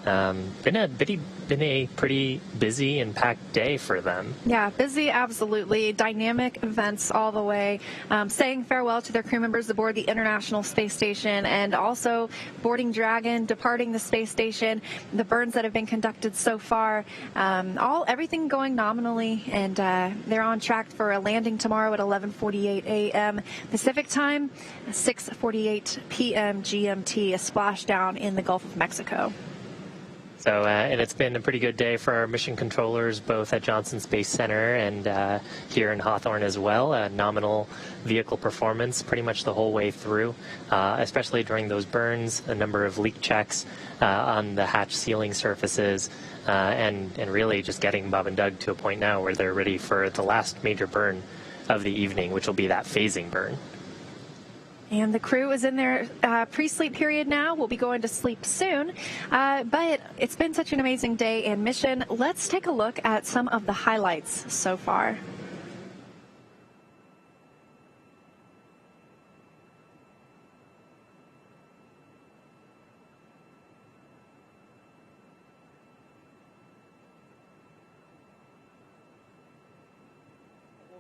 Been a pretty busy and packed day for them. Yeah, busy, absolutely. Dynamic events all the way. Saying farewell to their crew members aboard the International Space Station, and also boarding Dragon, departing the space station, the burns that have been conducted so far, everything going nominally, and they're on track for a landing tomorrow at 11:48 a.m. Pacific time, 6:48 p.m. GMT, a splashdown in the Gulf of Mexico. So, and it's been a pretty good day for our mission controllers, both at Johnson Space Center and here in Hawthorne as well. Nominal vehicle performance pretty much the whole way through, especially during those burns, a number of leak checks on the hatch sealing surfaces, and really just getting Bob and Doug to a point now where they're ready for the last major burn of the evening, which will be that phasing burn. And the crew is in their pre-sleep period now. We'll be going to sleep soon. But it's been such an amazing day and mission. Let's take a look at some of the highlights so far.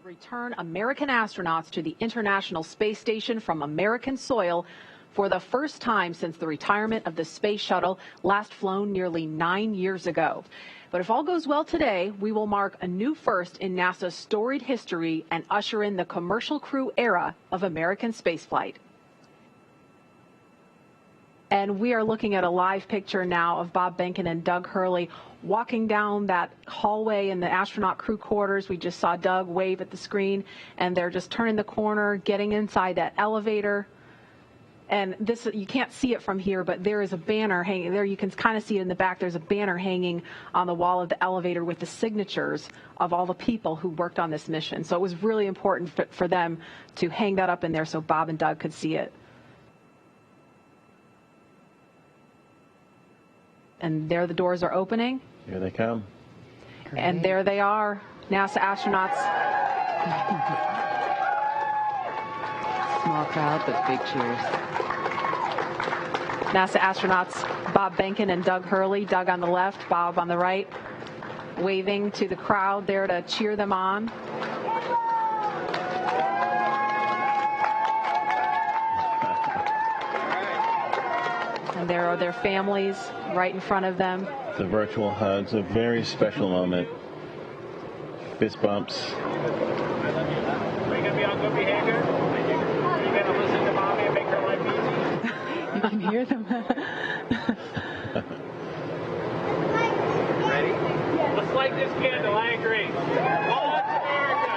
Return American astronauts to the International Space Station from American soil for the first time since the retirement of the space shuttle, last flown nearly 9 years ago. But if all goes well today, we will mark a new first in NASA's storied history and usher in the commercial crew era of American spaceflight. And we are looking at a live picture now of Bob Behnken and Doug Hurley walking down that hallway in the astronaut crew quarters. We just saw Doug wave at the screen, and they're just turning the corner, getting inside that elevator. And this, you can't see it from here, but there is a banner hanging there. You can kind of see it in the back. There's a banner hanging on the wall of the elevator with the signatures of all the people who worked on this mission. So it was really important for them to hang that up in there so Bob and Doug could see it. And there the doors are opening. Here they come. And there they are, NASA astronauts. Small crowd, but big cheers. NASA astronauts Bob Behnken and Doug Hurley, Doug on the left, Bob on the right, waving to the crowd there to cheer them on. And there are their families right in front of them. The virtual hugs, a very special moment. Fist bumps. Are you going to be on good behavior? Are you going to listen to mommy and make her life easy? You can hear them. Ready? Let's light this candle. I agree. All America.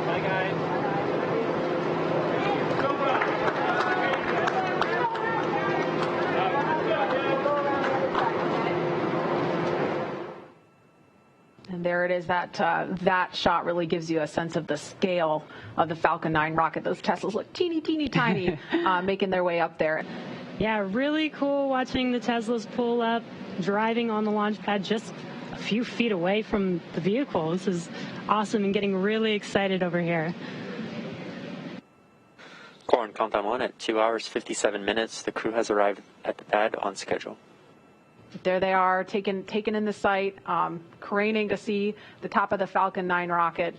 Bye, guys. And there it is. That shot really gives you a sense of the scale of the Falcon 9 rocket. Those Teslas look teeny, teeny, tiny, making their way up there. Yeah, really cool watching the Teslas pull up, driving on the launch pad just a few feet away from the vehicle. This is awesome and getting really excited over here. Core on countdown 1 at 2 hours, 57 minutes. The crew has arrived at the pad on schedule. There they are, taken in the sight, craning to see the top of the Falcon 9 rocket.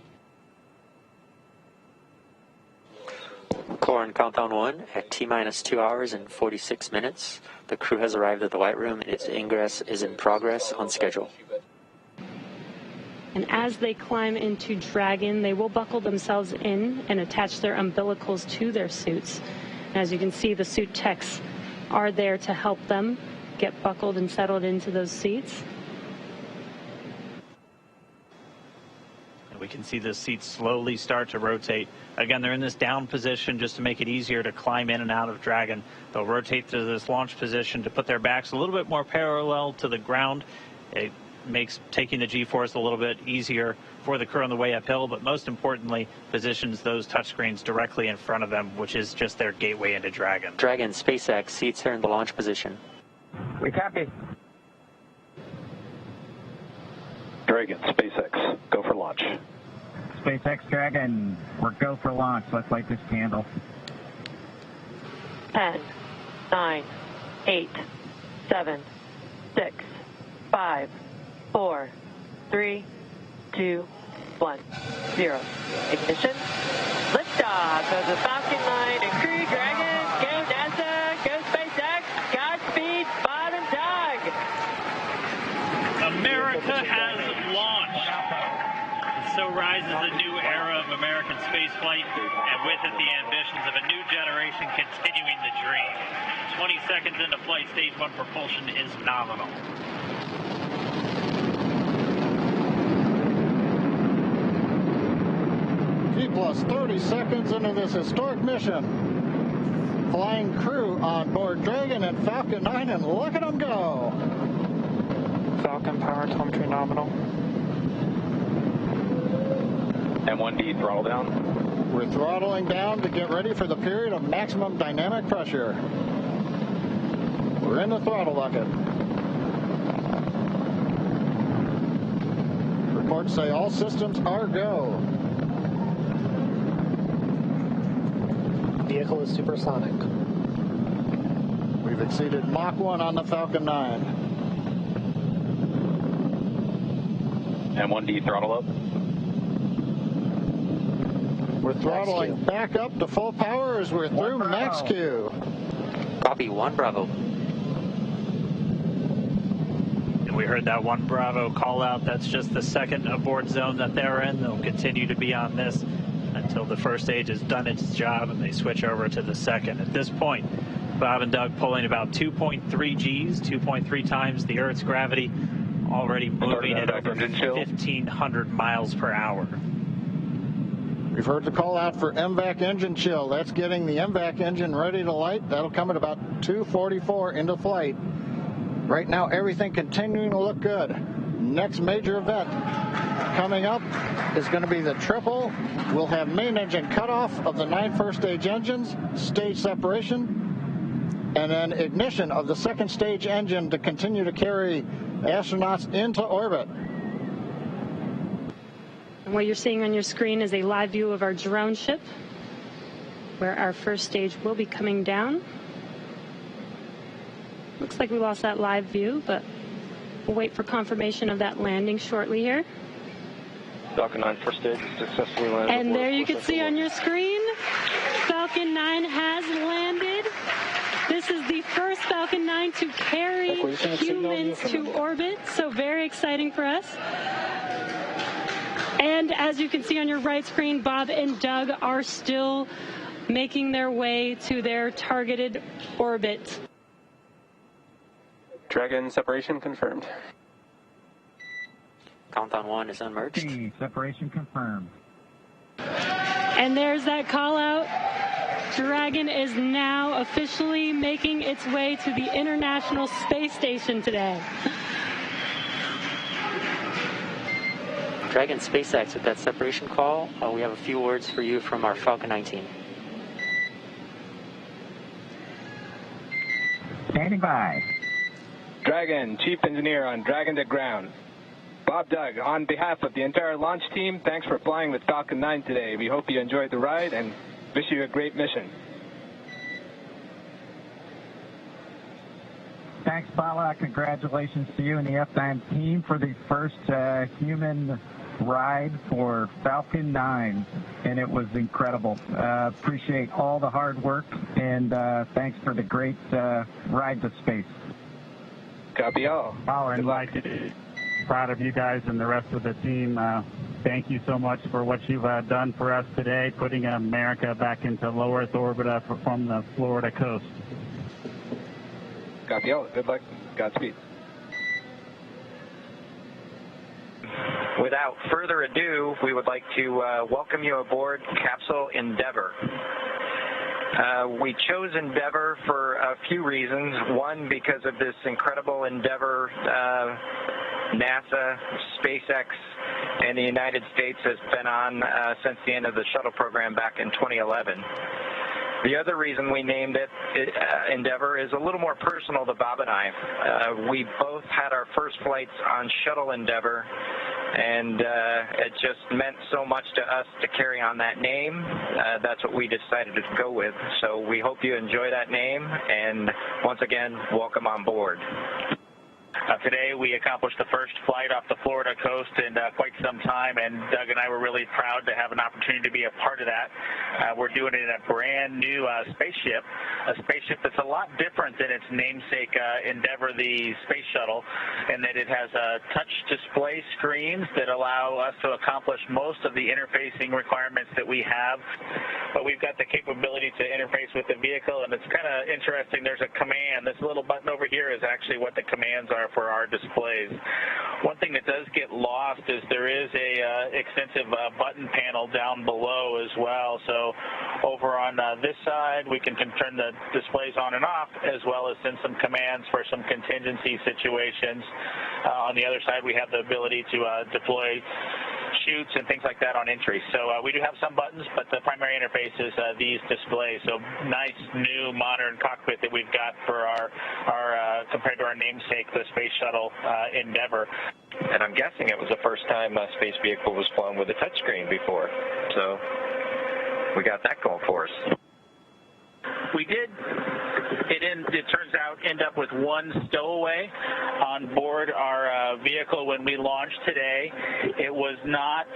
Core on countdown 1 at T-minus 2 hours and 46 minutes. The crew has arrived at the White Room and its ingress is in progress on schedule. And as they climb into Dragon, they will buckle themselves in and attach their umbilicals to their suits. And as you can see, the suit techs are there to help them get buckled and settled into those seats. And we can see the seats slowly start to rotate. Again, they're in this down position just to make it easier to climb in and out of Dragon. They'll rotate to this launch position to put their backs a little bit more parallel to the ground. It makes taking the G-force a little bit easier for the crew on the way uphill, but most importantly, positions those touchscreens directly in front of them, which is just their gateway into Dragon. Dragon SpaceX seats are in the launch position. We copy. Dragon, SpaceX, go for launch. SpaceX Dragon, we're go for launch. Let's light this candle. 10, 9, 8, 7, 6, 5, 4, 3, 2, 1, 0. Ignition. Liftoff of the Falcon 9 and Crew Dragon. Go NASA. Go SpaceX. Godspeed, Bob and Doug. America has launched. And so rises a new era of American spaceflight, and with it the ambitions of a new generation continuing the dream. 20 seconds into flight, stage 1 propulsion is nominal. T plus 30 seconds into this historic mission. Flying crew on board Dragon and Falcon 9, and look at them go. Falcon power telemetry nominal. M1D throttle down. We're throttling down to get ready for the period of maximum dynamic pressure. We're in the throttle bucket. Reports say all systems are go. Vehicle is supersonic. We've exceeded Mach 1 on the Falcon 9. M1D throttle up. We're throttling back up to full power as we're through max Q. Copy, 1 Bravo. And we heard that 1 Bravo call out. That's just the second abort zone that they're in. They'll continue to be on this until the first stage has done its job and they switch over to the second. At this point, Bob and Doug pulling about 2.3 Gs, 2.3 times the Earth's gravity, already moving at over 1,500 miles per hour. We've heard the call out for MVAC engine chill. That's getting the MVAC engine ready to light. That'll come at about 2:44 into flight. Right now, everything continuing to look good. Next major event coming up is going to be the triple. We'll have main engine cutoff of the 9 first stage engines, stage separation, and then ignition of the second stage engine to continue to carry astronauts into orbit. And what you're seeing on your screen is a live view of our drone ship, where our first stage will be coming down. Looks like we lost that live view, but we'll wait for confirmation of that landing shortly here. Falcon 9 first stage successfully landed. And there you can see on your screen, Falcon 9 has landed. This is the first Falcon 9 to carry humans to orbit, so very exciting for us. And as you can see on your right screen, Bob and Doug are still making their way to their targeted orbit. Dragon separation confirmed. Countdown 1 is unmerged. Separation confirmed. And there's that call out. Dragon is now officially making its way to the International Space Station today. Dragon SpaceX, with that separation call, we have a few words for you from our Falcon 9 team. Standing by. Dragon, Chief Engineer on Dragon to ground. Bob, Doug, on behalf of the entire launch team, thanks for flying with Falcon 9 today. We hope you enjoyed the ride and wish you a great mission. Thanks, Bala. Congratulations to you and the F9 team for the first human ride for Falcon 9, and it was incredible. Appreciate all the hard work, and thanks for the great ride to space. Copy all. Power and light. Proud of you guys and the rest of the team. Thank you so much for what you've done for us today, putting America back into low Earth orbit from the Florida coast. Copy all. Good luck. Godspeed. Without further ado, we would like to welcome you aboard Capsule Endeavour. We chose Endeavour for a few reasons. One, because of this incredible Endeavour NASA, SpaceX, and the United States has been on since the end of the shuttle program back in 2011. The other reason we named it Endeavour is a little more personal to Bob and I. We both had our first flights on Shuttle Endeavour, and it just meant so much to us to carry on that name. That's what we decided to go with. So we hope you enjoy that name, and once again, welcome on board. Today we accomplished the first flight off the Florida coast in quite some time, and Doug and I were really proud to have an opportunity to be a part of that. We're doing it in a brand new spaceship, a spaceship that's a lot different than its namesake Endeavour, the space shuttle, in that it has touch display screens that allow us to accomplish most of the interfacing requirements that we have, but we've got the capability to interface with the vehicle, and it's kind of interesting. There's a command. This little button over here is actually what the commands are for our displays. One thing that does get lost is there is a extensive button panel down below as well. So over on this side, we can turn the displays on and off, as well as send some commands for some contingency situations. On the other side, we have the ability to deploy chutes and things like that on entry. So we do have some buttons, but the primary interface is these displays. So nice, new, modern cockpit that we've got for our compared to our namesake, the Space Shuttle Endeavour. And I'm guessing it was the first time a space vehicle was flown with a touchscreen before. So we got that going for us. We did, it turns out, end up with one stowaway on board our vehicle when we launched today. It was not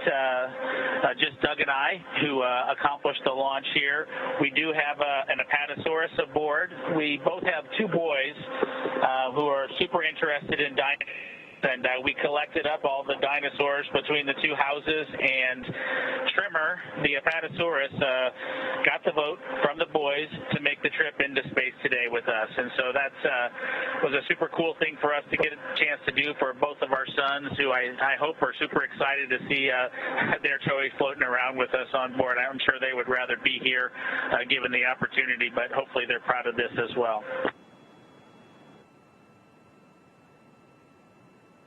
just Doug and I who accomplished the launch here. We do have an Apatosaurus aboard. We both have two boys who are super interested in dinosaurs. And we collected up all the dinosaurs between the two houses, and Trimmer, the Apatosaurus, got the vote from the boys to make the trip into space today with us. And so that was a super cool thing for us to get a chance to do for both of our sons, who I hope are super excited to see their toys floating around with us on board. I'm sure they would rather be here given the opportunity, but hopefully they're proud of this as well.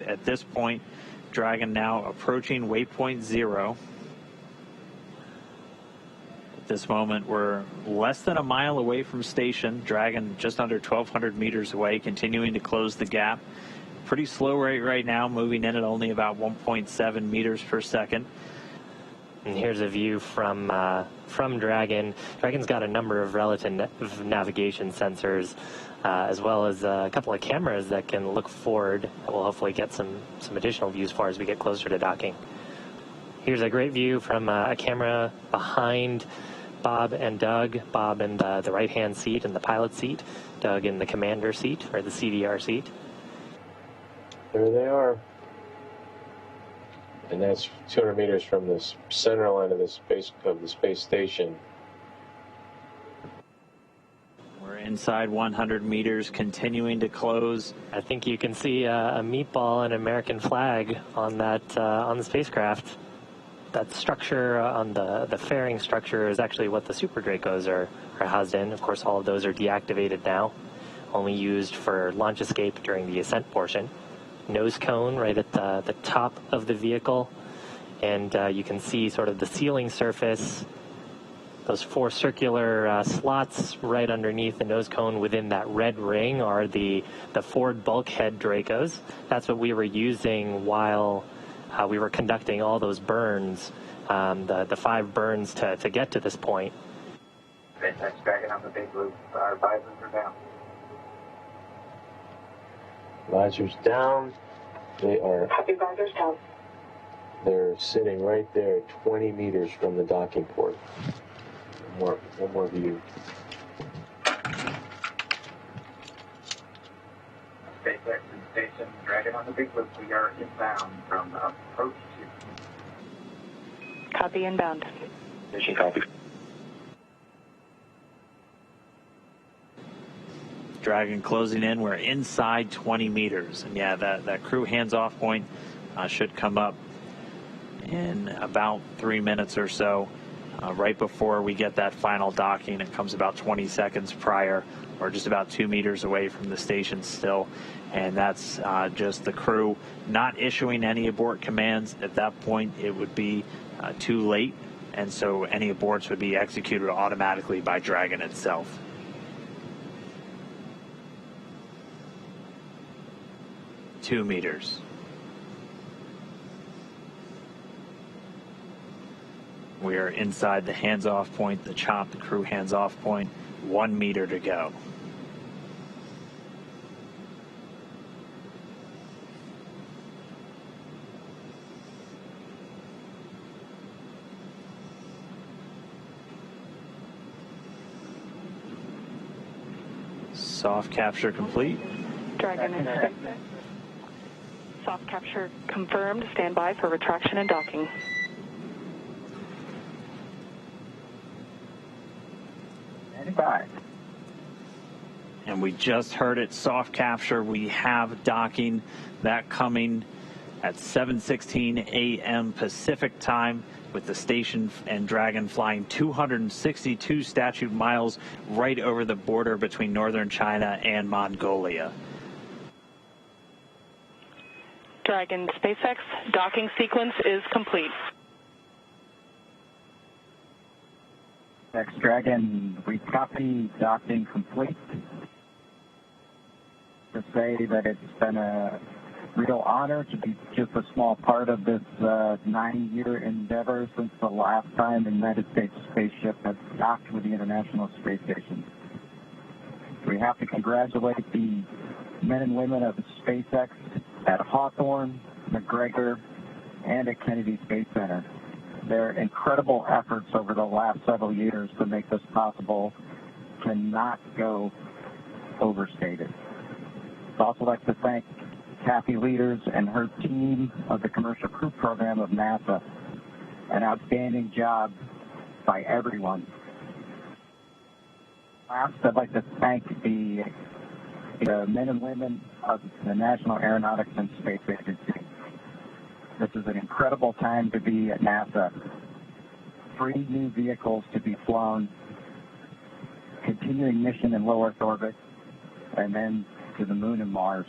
At this point, Dragon now approaching waypoint 0. At this moment, we're less than a mile away from station. Dragon just under 1,200 meters away, continuing to close the gap. Pretty slow rate right now, moving in at only about 1.7 meters per second. And here's a view from Dragon. Dragon's got a number of relative navigation sensors, as well as a couple of cameras that can look forward. We'll hopefully get some additional views for as we get closer to docking. Here's a great view from a camera behind Bob and Doug. Bob in the right-hand seat and the pilot seat. Doug in the commander seat, or the CDR seat. There they are. And that's 200 meters from the center line of the space station. We're inside 100 meters, continuing to close. I think you can see a meatball and American flag on that on the spacecraft. That structure on the fairing structure is actually what the Super Dracos are housed in. Of course, all of those are deactivated now, only used for launch escape during the ascent portion. Nose cone right at the top of the vehicle, and you can see sort of the ceiling surface. Those four circular slots right underneath the nose cone within that red ring are the forward bulkhead Dracos. That's what we were using while we were conducting all those burns, the 5 burns to get to this point. SpaceX Dragon on the big loop. Our visors are down. Visors down. They are. Copy, visors down. They're sitting right there, 20 meters from the docking port. One more view. SpaceX station Dragon on the big loop. We are inbound from approach 2. Copy, inbound. Mission copy. Dragon closing in. We're inside 20 meters. And yeah, that crew hands-off point should come up in about 3 minutes or so. Right before we get that final docking, it comes about 20 seconds prior. We're just about 2 meters away from the station still. And that's just the crew not issuing any abort commands. At that point, it would be too late and so any aborts would be executed automatically by Dragon itself. Two meters. We are inside the hands-off point, the chop, the crew hands-off point. 1 meter to go. Soft capture complete. Dragon soft capture confirmed. Stand by for retraction and docking. And we just heard it, soft capture. We have docking, that coming at 7:16 a.m. Pacific time, with the station and Dragon flying 262 statute miles right over the border between northern China and Mongolia. Dragon SpaceX docking sequence is complete. Dragon, we copy docking complete. To say that it's been a real honor to be just a small part of this 9-year endeavor since the last time the United States spaceship has docked with the International Space Station. We have to congratulate the men and women of SpaceX at Hawthorne, McGregor, and at Kennedy Space Center. Their incredible efforts over the last several years to make this possible cannot go overstated. I'd also like to thank Kathy Leaders and her team of the Commercial Crew Program of NASA. An outstanding job by everyone. Last, I'd like to thank the men and women of the National Aeronautics and Space Agency. This is an incredible time to be at NASA. 3 new vehicles to be flown, continuing mission in low Earth orbit, and then to the moon and Mars.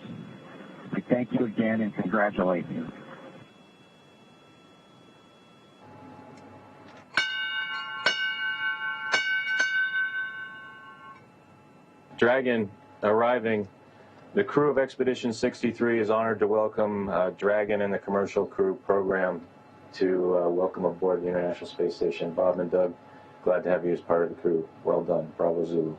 We thank you again and congratulate you. Dragon arriving. The crew of Expedition 63 is honored to welcome Dragon and the Commercial Crew Program to welcome aboard the International Space Station. Bob and Doug, glad to have you as part of the crew. Well done. Bravo Zulu.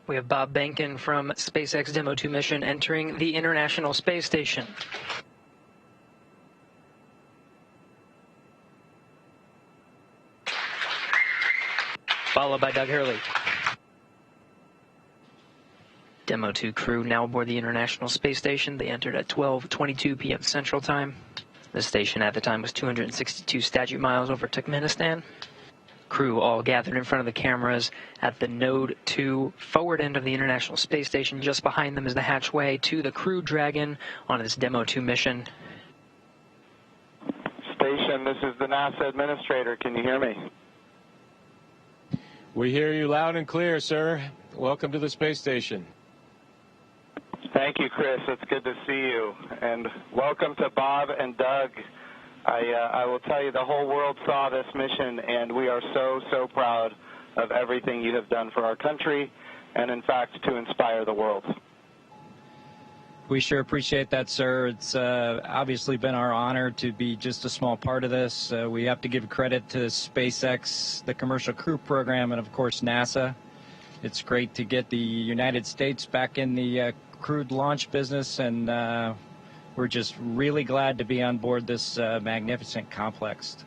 We have Bob Behnken from SpaceX Demo 2 mission entering the International Space Station. Followed by Doug Hurley. Demo 2 crew now aboard the International Space Station. They entered at 12:22 p.m. Central Time. The station at the time was 262 statute miles over Turkmenistan. Crew all gathered in front of the cameras at the Node 2 forward end of the International Space Station. Just behind them is the hatchway to the Crew Dragon on its Demo 2 mission. Station, this is the NASA administrator. Can you hear me? We hear you loud and clear, sir. Welcome to the space station. Thank you, Chris. It's good to see you. And welcome to Bob and Doug. I will tell you, the whole world saw this mission, and we are so proud of everything you have done for our country and, in fact, to inspire the world. We sure appreciate that, sir. It's obviously been our honor to be just a small part of this. We have to give credit to SpaceX, the Commercial Crew Program, and, of course, NASA. It's great to get the United States back in the crewed launch business, and we're just really glad to be on board this magnificent complex.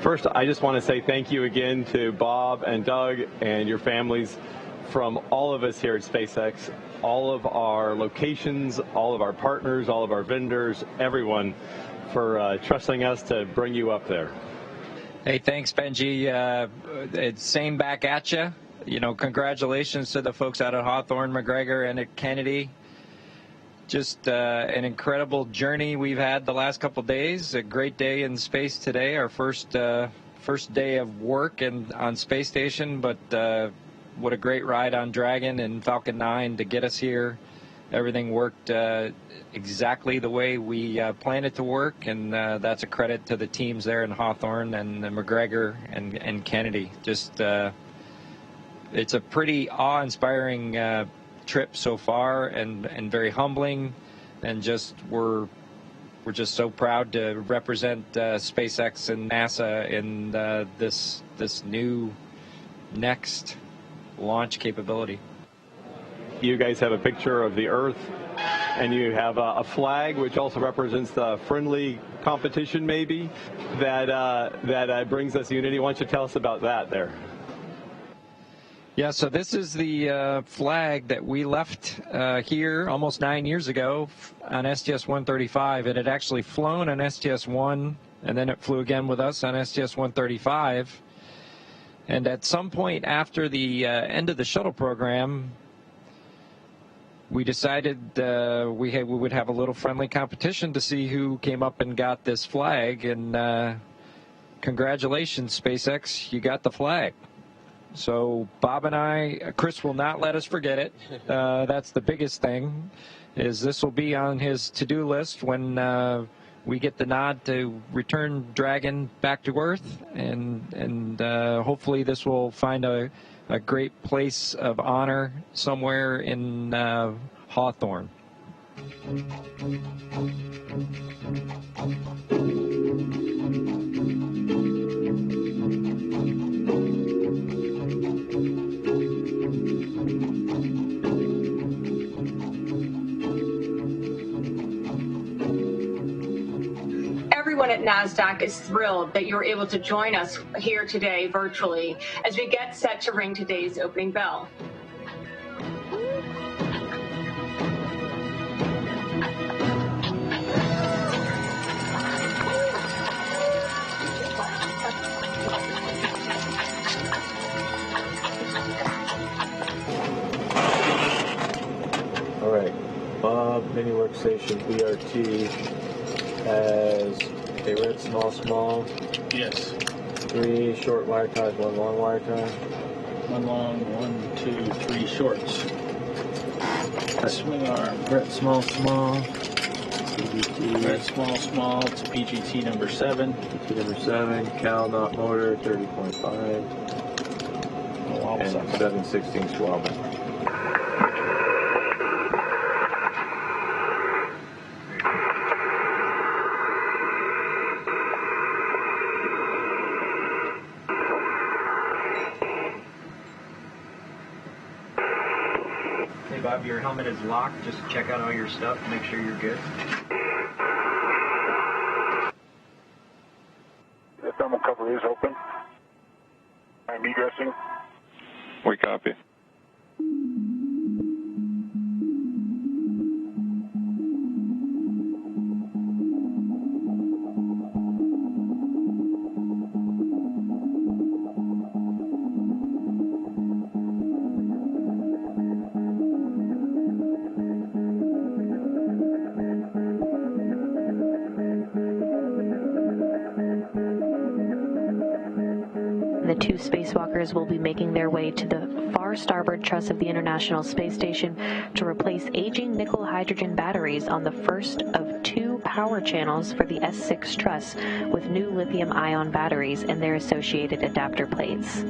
First, I just want to say thank you again to Bob and Doug and your families from all of us here at SpaceX, all of our locations, all of our partners, all of our vendors, everyone for trusting us to bring you up there. Hey, thanks, Benji. It's same back at you. You know, congratulations to the folks out at Hawthorne, McGregor, and at Kennedy. Just an incredible journey we've had the last couple days. A great day in space today, our first day of work on Space Station, but what a great ride on Dragon and Falcon 9 to get us here. Everything worked exactly the way we planned it to work, and that's a credit to the teams there in Hawthorne and McGregor and Kennedy. Just it's a pretty awe-inspiring trip so far, and very humbling, and just we're just so proud to represent SpaceX and NASA in this new next launch capability. You guys have a picture of the Earth, and you have a flag which also represents the friendly competition, maybe, that brings us unity. Why don't you tell us about that there? Yeah, so this is the flag that we left here almost 9 years ago on STS-135. It had actually flown on STS-1, and then it flew again with us on STS-135. And at some point after the end of the shuttle program, we decided we would have a little friendly competition to see who came up and got this flag. And congratulations, SpaceX, you got the flag. So Bob and I, Chris will not let us forget it. That's the biggest thing, is this will be on his to-do list when we get the nod to return Dragon back to Earth, and hopefully this will find a great place of honor somewhere in Hawthorne. Everyone at NASDAQ is thrilled that you're able to join us here today virtually as we get set to ring today's opening bell. All right, Bob, mini workstation BRT has a red small. Yes. 3 short wire ties, 1 long wire tie. 1 long, 1, 2, 3 shorts. Swing arm. Red small. Red small to PGT number 7. PGT number 7, Cal knot motor 30.5. And 7/16 squabble. Hey Bob, your helmet is locked. Just check out all your stuff, make sure you're good. The thermal cover is open. I'm egressing. We copy. The 2 spacewalkers will be making their way to the far starboard truss of the International Space Station to replace aging nickel-hydrogen batteries on the first of 2 power channels for the S6 truss with new lithium-ion batteries and their associated adapter plates.